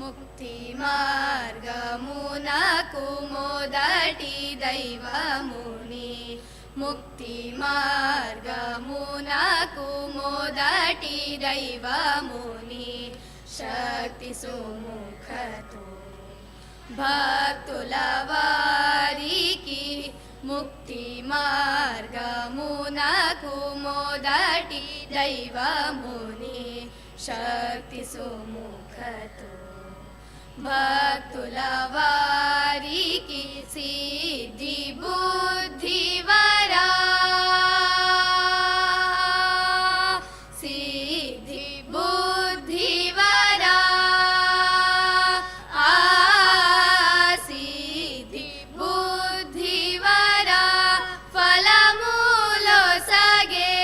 मुक्ति मार्गमुनकु मोदटि दैवमुनि, ముక్తి మార్గమునకు మొదటి దైవముని శక్తి సుముఖతో భక్తుల వారికి ముక్తి మార్గమునకు మొదటి దైవముని శక్తి సుముఖతో భక్తుల వారికి సిద్ధి బుద్ధి వరా సిద్ధి బుద్ధి వరా సిద్ధి బుద్ధి వరా ఫలములో సగే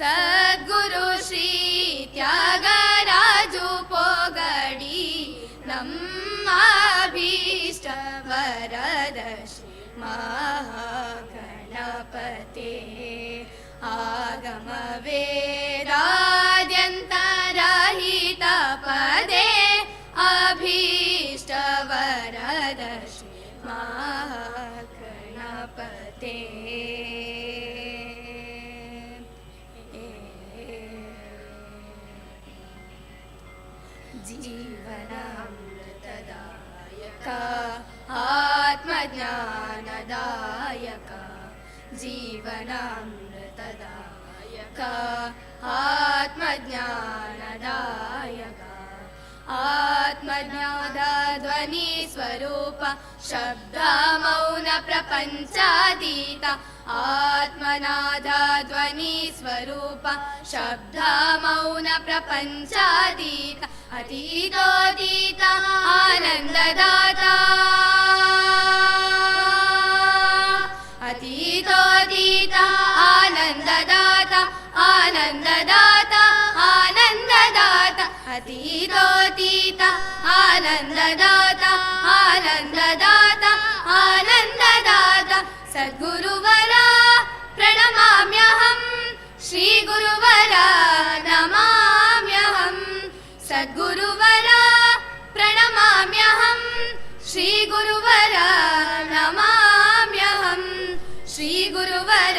సద్గురు శ్రీ ತ್ಯಾಗರಾಜು ಪೊಗಡಿ ನಮ್ಮಾಭೀಷ್ಟ ವರದ ಶ್ರೀ ಮಹಾಗಣಪತೆ ಆಗಮ ವೇದಾದ್ಯಂತರಹಿತ ಪದೇ ಅಭೀಷ್ಟ ವರದ ಶ್ರೀ ಮಹಾಗಣಪತೆ ಜೀವನಾಮೃತದಾಯಕ ಆತ್ಮಜ್ಞಾನದಾಯಕ ಜೀವನಾಮೃತದಾಯಕ ಆತ್ಮಜ್ಞಾನದಾಯಕ ಆತ್ಮಜ್ಞಾನದ ಧ್ವನಿ ಸ್ವರೂಪ ಶಬ್ದ ಮೌನ ಪ್ರಪಂಚಾತೀತ ಆತ್ಮನಾದ ಧ್ವನಿ ಸ್ವರೂಪ ಶಬ್ದ ಮೌನ ಪ್ರಪಂಚಾತೀತ ಅತೀತೋತೀತ ಆನಂದದಾತ ಅತೀತೋತೀತ ಆನಂದದಾತ ಆನಂದದಾತ ಆನಂದದಾತ ಅತೀತೋತೀತ ಆನಂದದಾತ ಆನಂದದಾತ ಆನಂದದಾತ ಸದ್ಗುರುವರ ಪ್ರಣಮಾಮ್ಯಹಂ ಶ್ರೀ ಗುರುವರ ನಮಾಮ್ಯಹಂ ಸದ್ಗುರುವರ ಪ್ರಣಮಾಮ್ಯಹಂ ಶ್ರೀ ಗುರುವರ ನಮಾಮ್ಯಹಂ ಶ್ರೀ ಗುರುವರ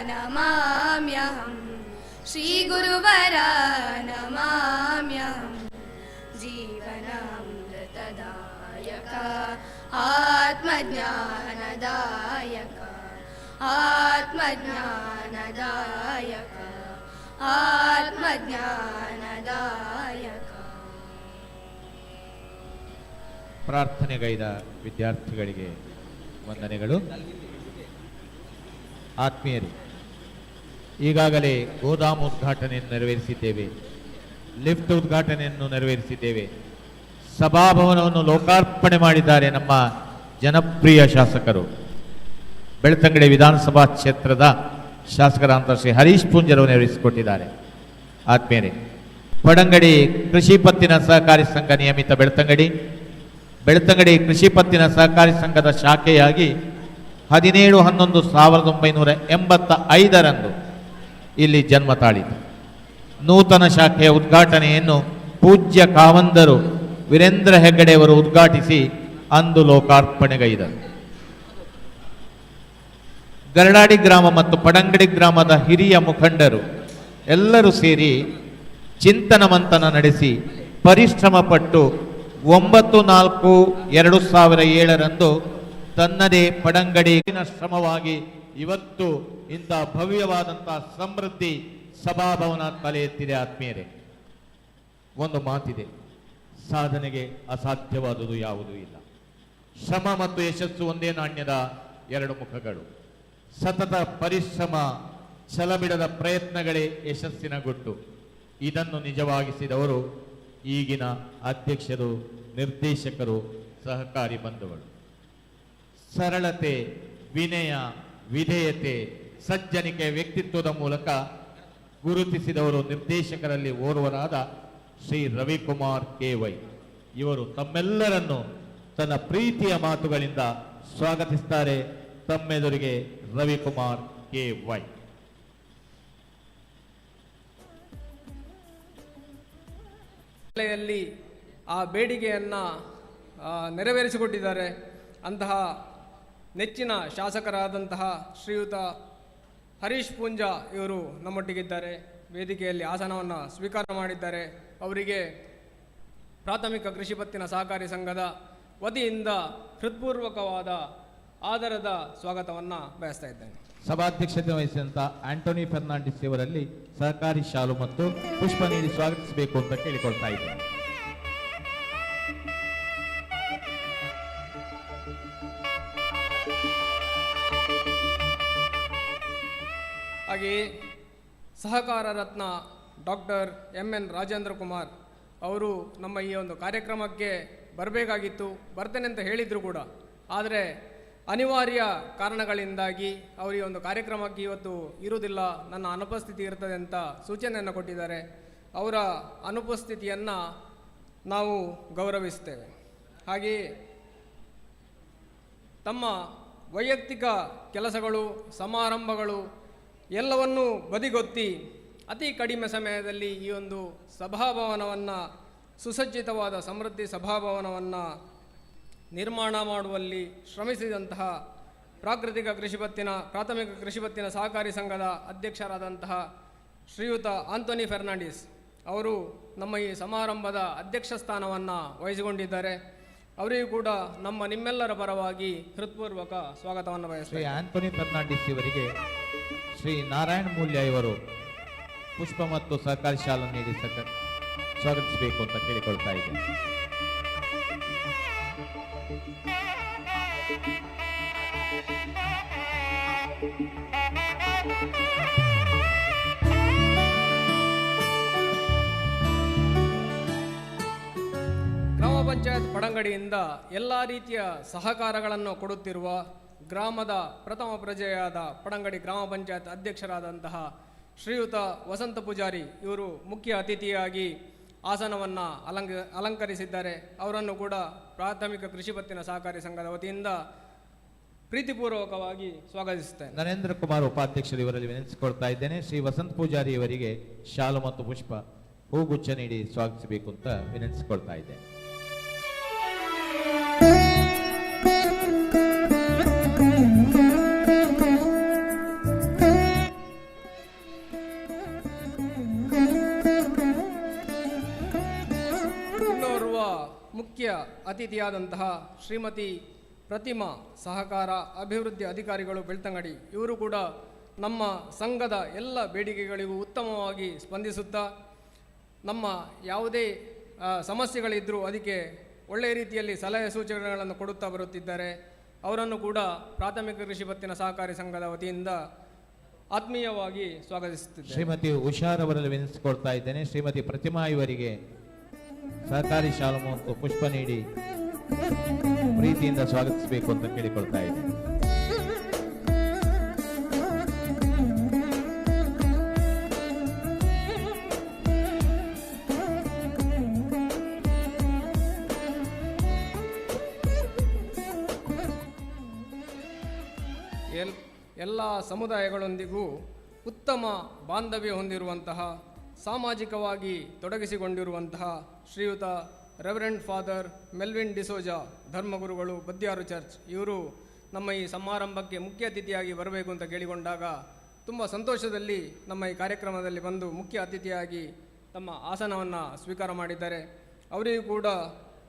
ನಮಾಮ್ಯಹಂ ಶ್ರೀ ಗುರುವರ ನಮಾಮ್ಯಹಂ ಜೀವನಾಮೃತದಾಯಕ ಆತ್ಮಜ್ಞಾನದಾಯಕ ಆತ್ಮಜ್ಞಾನದಾಯಕ ಆತ್ಮಜ್ಞಾನದಾಯಕ. ಪ್ರಾರ್ಥನೆಗೈದ ವಿದ್ಯಾರ್ಥಿಗಳಿಗೆ ವಂದನೆಗಳು. ಆತ್ಮೀಯರೇ, ಈಗಾಗಲೇ ಗೋದಾಮು ಉದ್ಘಾಟನೆಯನ್ನು ನೆರವೇರಿಸಿದ್ದೇವೆ, ಲಿಫ್ಟ್ ಉದ್ಘಾಟನೆಯನ್ನು ನೆರವೇರಿಸಿದ್ದೇವೆ, ಸಭಾಭವನವನ್ನು ಲೋಕಾರ್ಪಣೆ ಮಾಡಿದ್ದಾರೆ ನಮ್ಮ ಜನಪ್ರಿಯ ಶಾಸಕರು, ಬೆಳ್ತಂಗಡಿ ವಿಧಾನಸಭಾ ಕ್ಷೇತ್ರದ ಶಾಸಕರಾದಂಥ ಶ್ರೀ ಹರೀಶ್ ಪೂಂಜರು ನೆರವೇರಿಸಿಕೊಟ್ಟಿದ್ದಾರೆ. ಆತ್ಮೀಯರೇ, ಪಡಂಗಡಿ ಕೃಷಿ ಪತ್ತಿನ ಸಹಕಾರಿ ಸಂಘ ನಿಯಮಿತ ಬೆಳ್ತಂಗಡಿ ಕೃಷಿ ಪತ್ತಿನ ಸಹಕಾರಿ ಸಂಘದ ಶಾಖೆಯಾಗಿ 17/11/1985 ಇಲ್ಲಿ ಜನ್ಮ ತಾಳಿತು. ನೂತನ ಶಾಖೆಯ ಉದ್ಘಾಟನೆಯನ್ನು ಪೂಜ್ಯ ಕಾವಂದರು ವೀರೇಂದ್ರ ಹೆಗ್ಗಡೆಯವರು ಉದ್ಘಾಟಿಸಿ ಅಂದು ಲೋಕಾರ್ಪಣೆಗೈದರು. ಗರಡಾಡಿ ಗ್ರಾಮ ಮತ್ತು ಪಡಂಗಡಿ ಗ್ರಾಮದ ಹಿರಿಯ ಮುಖಂಡರು ಎಲ್ಲರೂ ಸೇರಿ ಚಿಂತನ ಮಂಥನ ನಡೆಸಿ ಪರಿಶ್ರಮ ಪಟ್ಟು 9/4/2007 ತನ್ನದೇ ಪಡಂಗಡಿನ ಶ್ರಮವಾಗಿ ಇವತ್ತು ಇಂಥ ಭವ್ಯವಾದಂತಹ ಸಮೃದ್ಧಿ ಸಭಾಭವನ ತಲೆ ಎತ್ತಿದೆ. ಆತ್ಮೀಯರೇ, ಒಂದು ಮಾತಿದೆ, ಸಾಧನೆಗೆ ಅಸಾಧ್ಯವಾದುದು ಯಾವುದೂ ಇಲ್ಲ. ಶ್ರಮ ಮತ್ತು ಯಶಸ್ಸು ಒಂದೇ ನಾಣ್ಯದ ಎರಡು ಮುಖಗಳು. ಸತತ ಪರಿಶ್ರಮ, ಛಲಬಿಡದ ಪ್ರಯತ್ನಗಳೇ ಯಶಸ್ಸಿನ ಗುಟ್ಟು. ಇದನ್ನು ನಿಜವಾಗಿಸಿದವರು ಈಗಿನ ಅಧ್ಯಕ್ಷರು, ನಿರ್ದೇಶಕರು, ಸಹಕಾರಿ ಬಂಧುಗಳು. ಸರಳತೆ, ವಿನಯ, ವಿಧೇಯತೆ, ಸಜ್ಜನಿಕೆ ವ್ಯಕ್ತಿತ್ವದ ಮೂಲಕ ಗುರುತಿಸಿದವರು ನಿರ್ದೇಶಕರಲ್ಲಿ ಓರ್ವರಾದ ಶ್ರೀ ರವಿಕುಮಾರ್ KY. ಇವರು ತಮ್ಮೆಲ್ಲರನ್ನು ತನ್ನ ಪ್ರೀತಿಯ ಮಾತುಗಳಿಂದ ಸ್ವಾಗತಿಸುತ್ತಾರೆ. ತಮ್ಮೆದುರಿಗೆ ರವಿಕುಮಾರ್ KY. ಜಿಲ್ಲೆಯಲ್ಲಿ ಆ ಬೇಡಿಕೆಯನ್ನು ನೆರವೇರಿಸಿಕೊಟ್ಟಿದ್ದಾರೆ. ಅಂತಹ ನೆಚ್ಚಿನ ಶಾಸಕರಾದಂತಹ ಶ್ರೀಯುತ ಹರೀಶ್ ಪೂಂಜಾ ಇವರು ನಮ್ಮೊಟ್ಟಿಗಿದ್ದಾರೆ. ವೇದಿಕೆಯಲ್ಲಿ ಆಸನವನ್ನು ಸ್ವೀಕಾರ ಮಾಡಿದ್ದಾರೆ. ಅವರಿಗೆ ಪ್ರಾಥಮಿಕ ಕೃಷಿ ಪತ್ತಿನ ಸಹಕಾರಿ ಸಂಘದ ವತಿಯಿಂದ ಹೃತ್ಪೂರ್ವಕವಾದ ಆದರದ ಸ್ವಾಗತವನ್ನು ಬಯಸ್ತಾ ಇದ್ದೇನೆ. ಸಭಾಧ್ಯಕ್ಷತೆ ವಹಿಸಿದಂತ ಆಂಟೋನಿ ಫೆರ್ನಾಂಡಿಸ್ ಇವರಲ್ಲಿ ಸಹಕಾರಿ ಶಾಲು ಮತ್ತು ಪುಷ್ಪ ನೀಡಿ ಸ್ವಾಗತಿಸಬೇಕು ಅಂತ ಕೇಳಿಕೊಳ್ತಾ ಇದ್ದೇನೆ. ಹಾಗೆಯೇ ಸಹಕಾರ ರತ್ನ ಡಾಕ್ಟರ್ MN ರಾಜೇಂದ್ರ ಕುಮಾರ್ ಅವರು ನಮ್ಮ ಈ ಒಂದು ಕಾರ್ಯಕ್ರಮಕ್ಕೆ ಬರಬೇಕಾಗಿತ್ತು, ಬರ್ತೇನೆ ಅಂತ ಹೇಳಿದರು ಕೂಡ. ಆದರೆ ಅನಿವಾರ್ಯ ಕಾರಣಗಳಿಂದಾಗಿ ಅವರು ಈ ಒಂದು ಕಾರ್ಯಕ್ರಮಕ್ಕೆ ಇವತ್ತು ಇರುವುದಿಲ್ಲ, ನನ್ನ ಅನುಪಸ್ಥಿತಿ ಇರ್ತದೆ ಅಂತ ಸೂಚನೆಯನ್ನು ಕೊಟ್ಟಿದ್ದಾರೆ. ಅವರ ಅನುಪಸ್ಥಿತಿಯನ್ನು ನಾವು ಗೌರವಿಸ್ತೇವೆ. ಹಾಗೆಯೇ ತಮ್ಮ ವೈಯಕ್ತಿಕ ಕೆಲಸಗಳು, ಸಮಾರಂಭಗಳು ಎಲ್ಲವನ್ನೂ ಬದಿಗೊತ್ತಿ ಅತಿ ಕಡಿಮೆ ಸಮಯದಲ್ಲಿ ಈ ಒಂದು ಸಭಾಭವನವನ್ನು, ಸುಸಜ್ಜಿತವಾದ ಸಮೃದ್ಧಿ ಸಭಾಭವನವನ್ನು ನಿರ್ಮಾಣ ಮಾಡುವಲ್ಲಿ ಶ್ರಮಿಸಿದಂತಹ ಪ್ರಾಥಮಿಕ ಕೃಷಿ ಪತ್ತಿನ ಸಹಕಾರಿ ಸಂಘದ ಅಧ್ಯಕ್ಷರಾದಂತಹ ಶ್ರೀಯುತ ಆಂಟೋನಿ ಫೆರ್ನಾಂಡಿಸ್ ಅವರು ನಮ್ಮ ಈ ಸಮಾರಂಭದ ಅಧ್ಯಕ್ಷ ಸ್ಥಾನವನ್ನು ವಹಿಸಿಕೊಂಡಿದ್ದಾರೆ. ಅವರಿಗೂ ಕೂಡ ನಿಮ್ಮೆಲ್ಲರ ಪರವಾಗಿ ಹೃತ್ಪೂರ್ವಕ ಸ್ವಾಗತವನ್ನು ಬಯಸುತ್ತೇವೆ. ಶ್ರೀ ಆಂಟೋನಿ ಫೆರ್ನಾಂಡಿಸ್ ಇವರಿಗೆ ಶ್ರೀ ನಾರಾಯಣ ಮೂಲ್ಯ ಇವರು ಪುಷ್ಪ ಮತ್ತು ಸಹಕಾರಿ ಶಾಲು ನೀಡಿ ಸ್ವಾಗತಿಸಬೇಕು ಅಂತ ಕೇಳಿಕೊಳ್ತಾ ಇದ್ದೇನೆ. ಗ್ರಾಮ ಪಂಚಾಯತ್ ಪಡಂಗಡಿಯಿಂದ ಎಲ್ಲ ರೀತಿಯ ಸಹಕಾರಗಳನ್ನು ಕೊಡುತ್ತಿರುವ ಗ್ರಾಮದ ಪ್ರಥಮ ಪ್ರಜೆಯಾದ ಪಡಂಗಡಿ ಗ್ರಾಮ ಪಂಚಾಯತ್ ಅಧ್ಯಕ್ಷರಾದಂತಹ ಶ್ರೀಯುತ ವಸಂತ ಪೂಜಾರಿ ಇವರು ಮುಖ್ಯ ಅತಿಥಿಯಾಗಿ ಆಸನವನ್ನು ಅಲಂಕರಿಸಿದ್ದಾರೆ. ಅವರನ್ನು ಕೂಡ ಪ್ರಾಥಮಿಕ ಕೃಷಿ ಪತ್ತಿನ ಸಹಕಾರಿ ಸಂಘದ ವತಿಯಿಂದ ಪ್ರೀತಿಪೂರ್ವಕವಾಗಿ ಸ್ವಾಗತಿಸುತ್ತೇನೆ. ನರೇಂದ್ರ ಕುಮಾರ್ ಉಪಾಧ್ಯಕ್ಷರು ಇವರಲ್ಲಿ ವಿನಂತಿಸಿಕೊಳ್ತಾ ಇದ್ದೇನೆ. ಶ್ರೀ ವಸಂತ ಪೂಜಾರಿ ಇವರಿಗೆ ಶಾಲು ಮತ್ತು ಪುಷ್ಪ ಹೂಗುಚ್ಛ ನೀಡಿ ಸ್ವಾಗತಿಸಬೇಕು ಅಂತ ವಿನಂತಿಸಿಕೊಳ್ತಾ ಇದ್ದೇನೆ. ಇನ್ನೋರ್ವ ಮುಖ್ಯ ಅತಿಥಿಯಾದಂತಹ ಶ್ರೀಮತಿ ಪ್ರತಿಮಾ ಸಹಕಾರ ಅಭಿವೃದ್ಧಿ ಅಧಿಕಾರಿಗಳು ಬೆಳ್ತಂಗಡಿ ಇವರು ಕೂಡ ನಮ್ಮ ಸಂಘದ ಎಲ್ಲ ಬೇಡಿಕೆಗಳಿಗೂ ಉತ್ತಮವಾಗಿ ಸ್ಪಂದಿಸುತ್ತಾ ನಮ್ಮ ಯಾವುದೇ ಸಮಸ್ಯೆಗಳಿದ್ದರೂ ಅದಕ್ಕೆ ಒಳ್ಳೆಯ ರೀತಿಯಲ್ಲಿ ಸಲಹೆ ಸೂಚನೆಗಳನ್ನು ಕೊಡುತ್ತಾ ಬರುತ್ತಿದ್ದಾರೆ. ಅವರನ್ನು ಕೂಡ ಪ್ರಾಥಮಿಕ ಕೃಷಿ ಪತ್ತಿನ ಸಹಕಾರಿ ಸಂಘದ ವತಿಯಿಂದ ಆತ್ಮೀಯವಾಗಿ ಸ್ವಾಗತಿಸುತ್ತಿದ್ದೇನೆ. ಶ್ರೀಮತಿ ಉಷಾರ್ ಅವರಲ್ಲಿ ವಿನಂತಿಸಿಕೊಳ್ತಾ ಇದ್ದೇನೆ. ಶ್ರೀಮತಿ ಪ್ರತಿಮಾ ಇವರಿಗೆ ಸಹಕಾರಿ ಶಾಲು ಮತ್ತು ಪುಷ್ಪ ನೀಡಿ ಪ್ರೀತಿಯಿಂದ ಸ್ವಾಗತಿಸಬೇಕು ಅಂತ ಕೇಳಿಕೊಳ್ತಾ ಇದ್ದೇನೆ. ಎಲ್ಲ ಸಮುದಾಯಗಳೊಂದಿಗೂ ಉತ್ತಮ ಬಾಂಧವ್ಯ ಹೊಂದಿರುವಂತಹ, ಸಾಮಾಜಿಕವಾಗಿ ತೊಡಗಿಸಿಕೊಂಡಿರುವಂತಹ ಶ್ರೀಯುತ ರೆವರೆಂಡ್ ಫಾದರ್ ಮೆಲ್ವಿನ್ ಡಿಸೋಜಾ ಧರ್ಮಗುರುಗಳು ಬದ್ಯಾರು ಚರ್ಚ್ ಇವರು ನಮ್ಮ ಈ ಸಮಾರಂಭಕ್ಕೆ ಮುಖ್ಯ ಅತಿಥಿಯಾಗಿ ಬರಬೇಕು ಅಂತ ಕೇಳಿಕೊಂಡಾಗ ತುಂಬ ಸಂತೋಷದಲ್ಲಿ ನಮ್ಮ ಈ ಕಾರ್ಯಕ್ರಮದಲ್ಲಿ ಬಂದು ಮುಖ್ಯ ಅತಿಥಿಯಾಗಿ ತಮ್ಮ ಆಸನವನ್ನು ಸ್ವೀಕಾರ ಮಾಡಿದ್ದಾರೆ. ಅವರಿಗೂ ಕೂಡ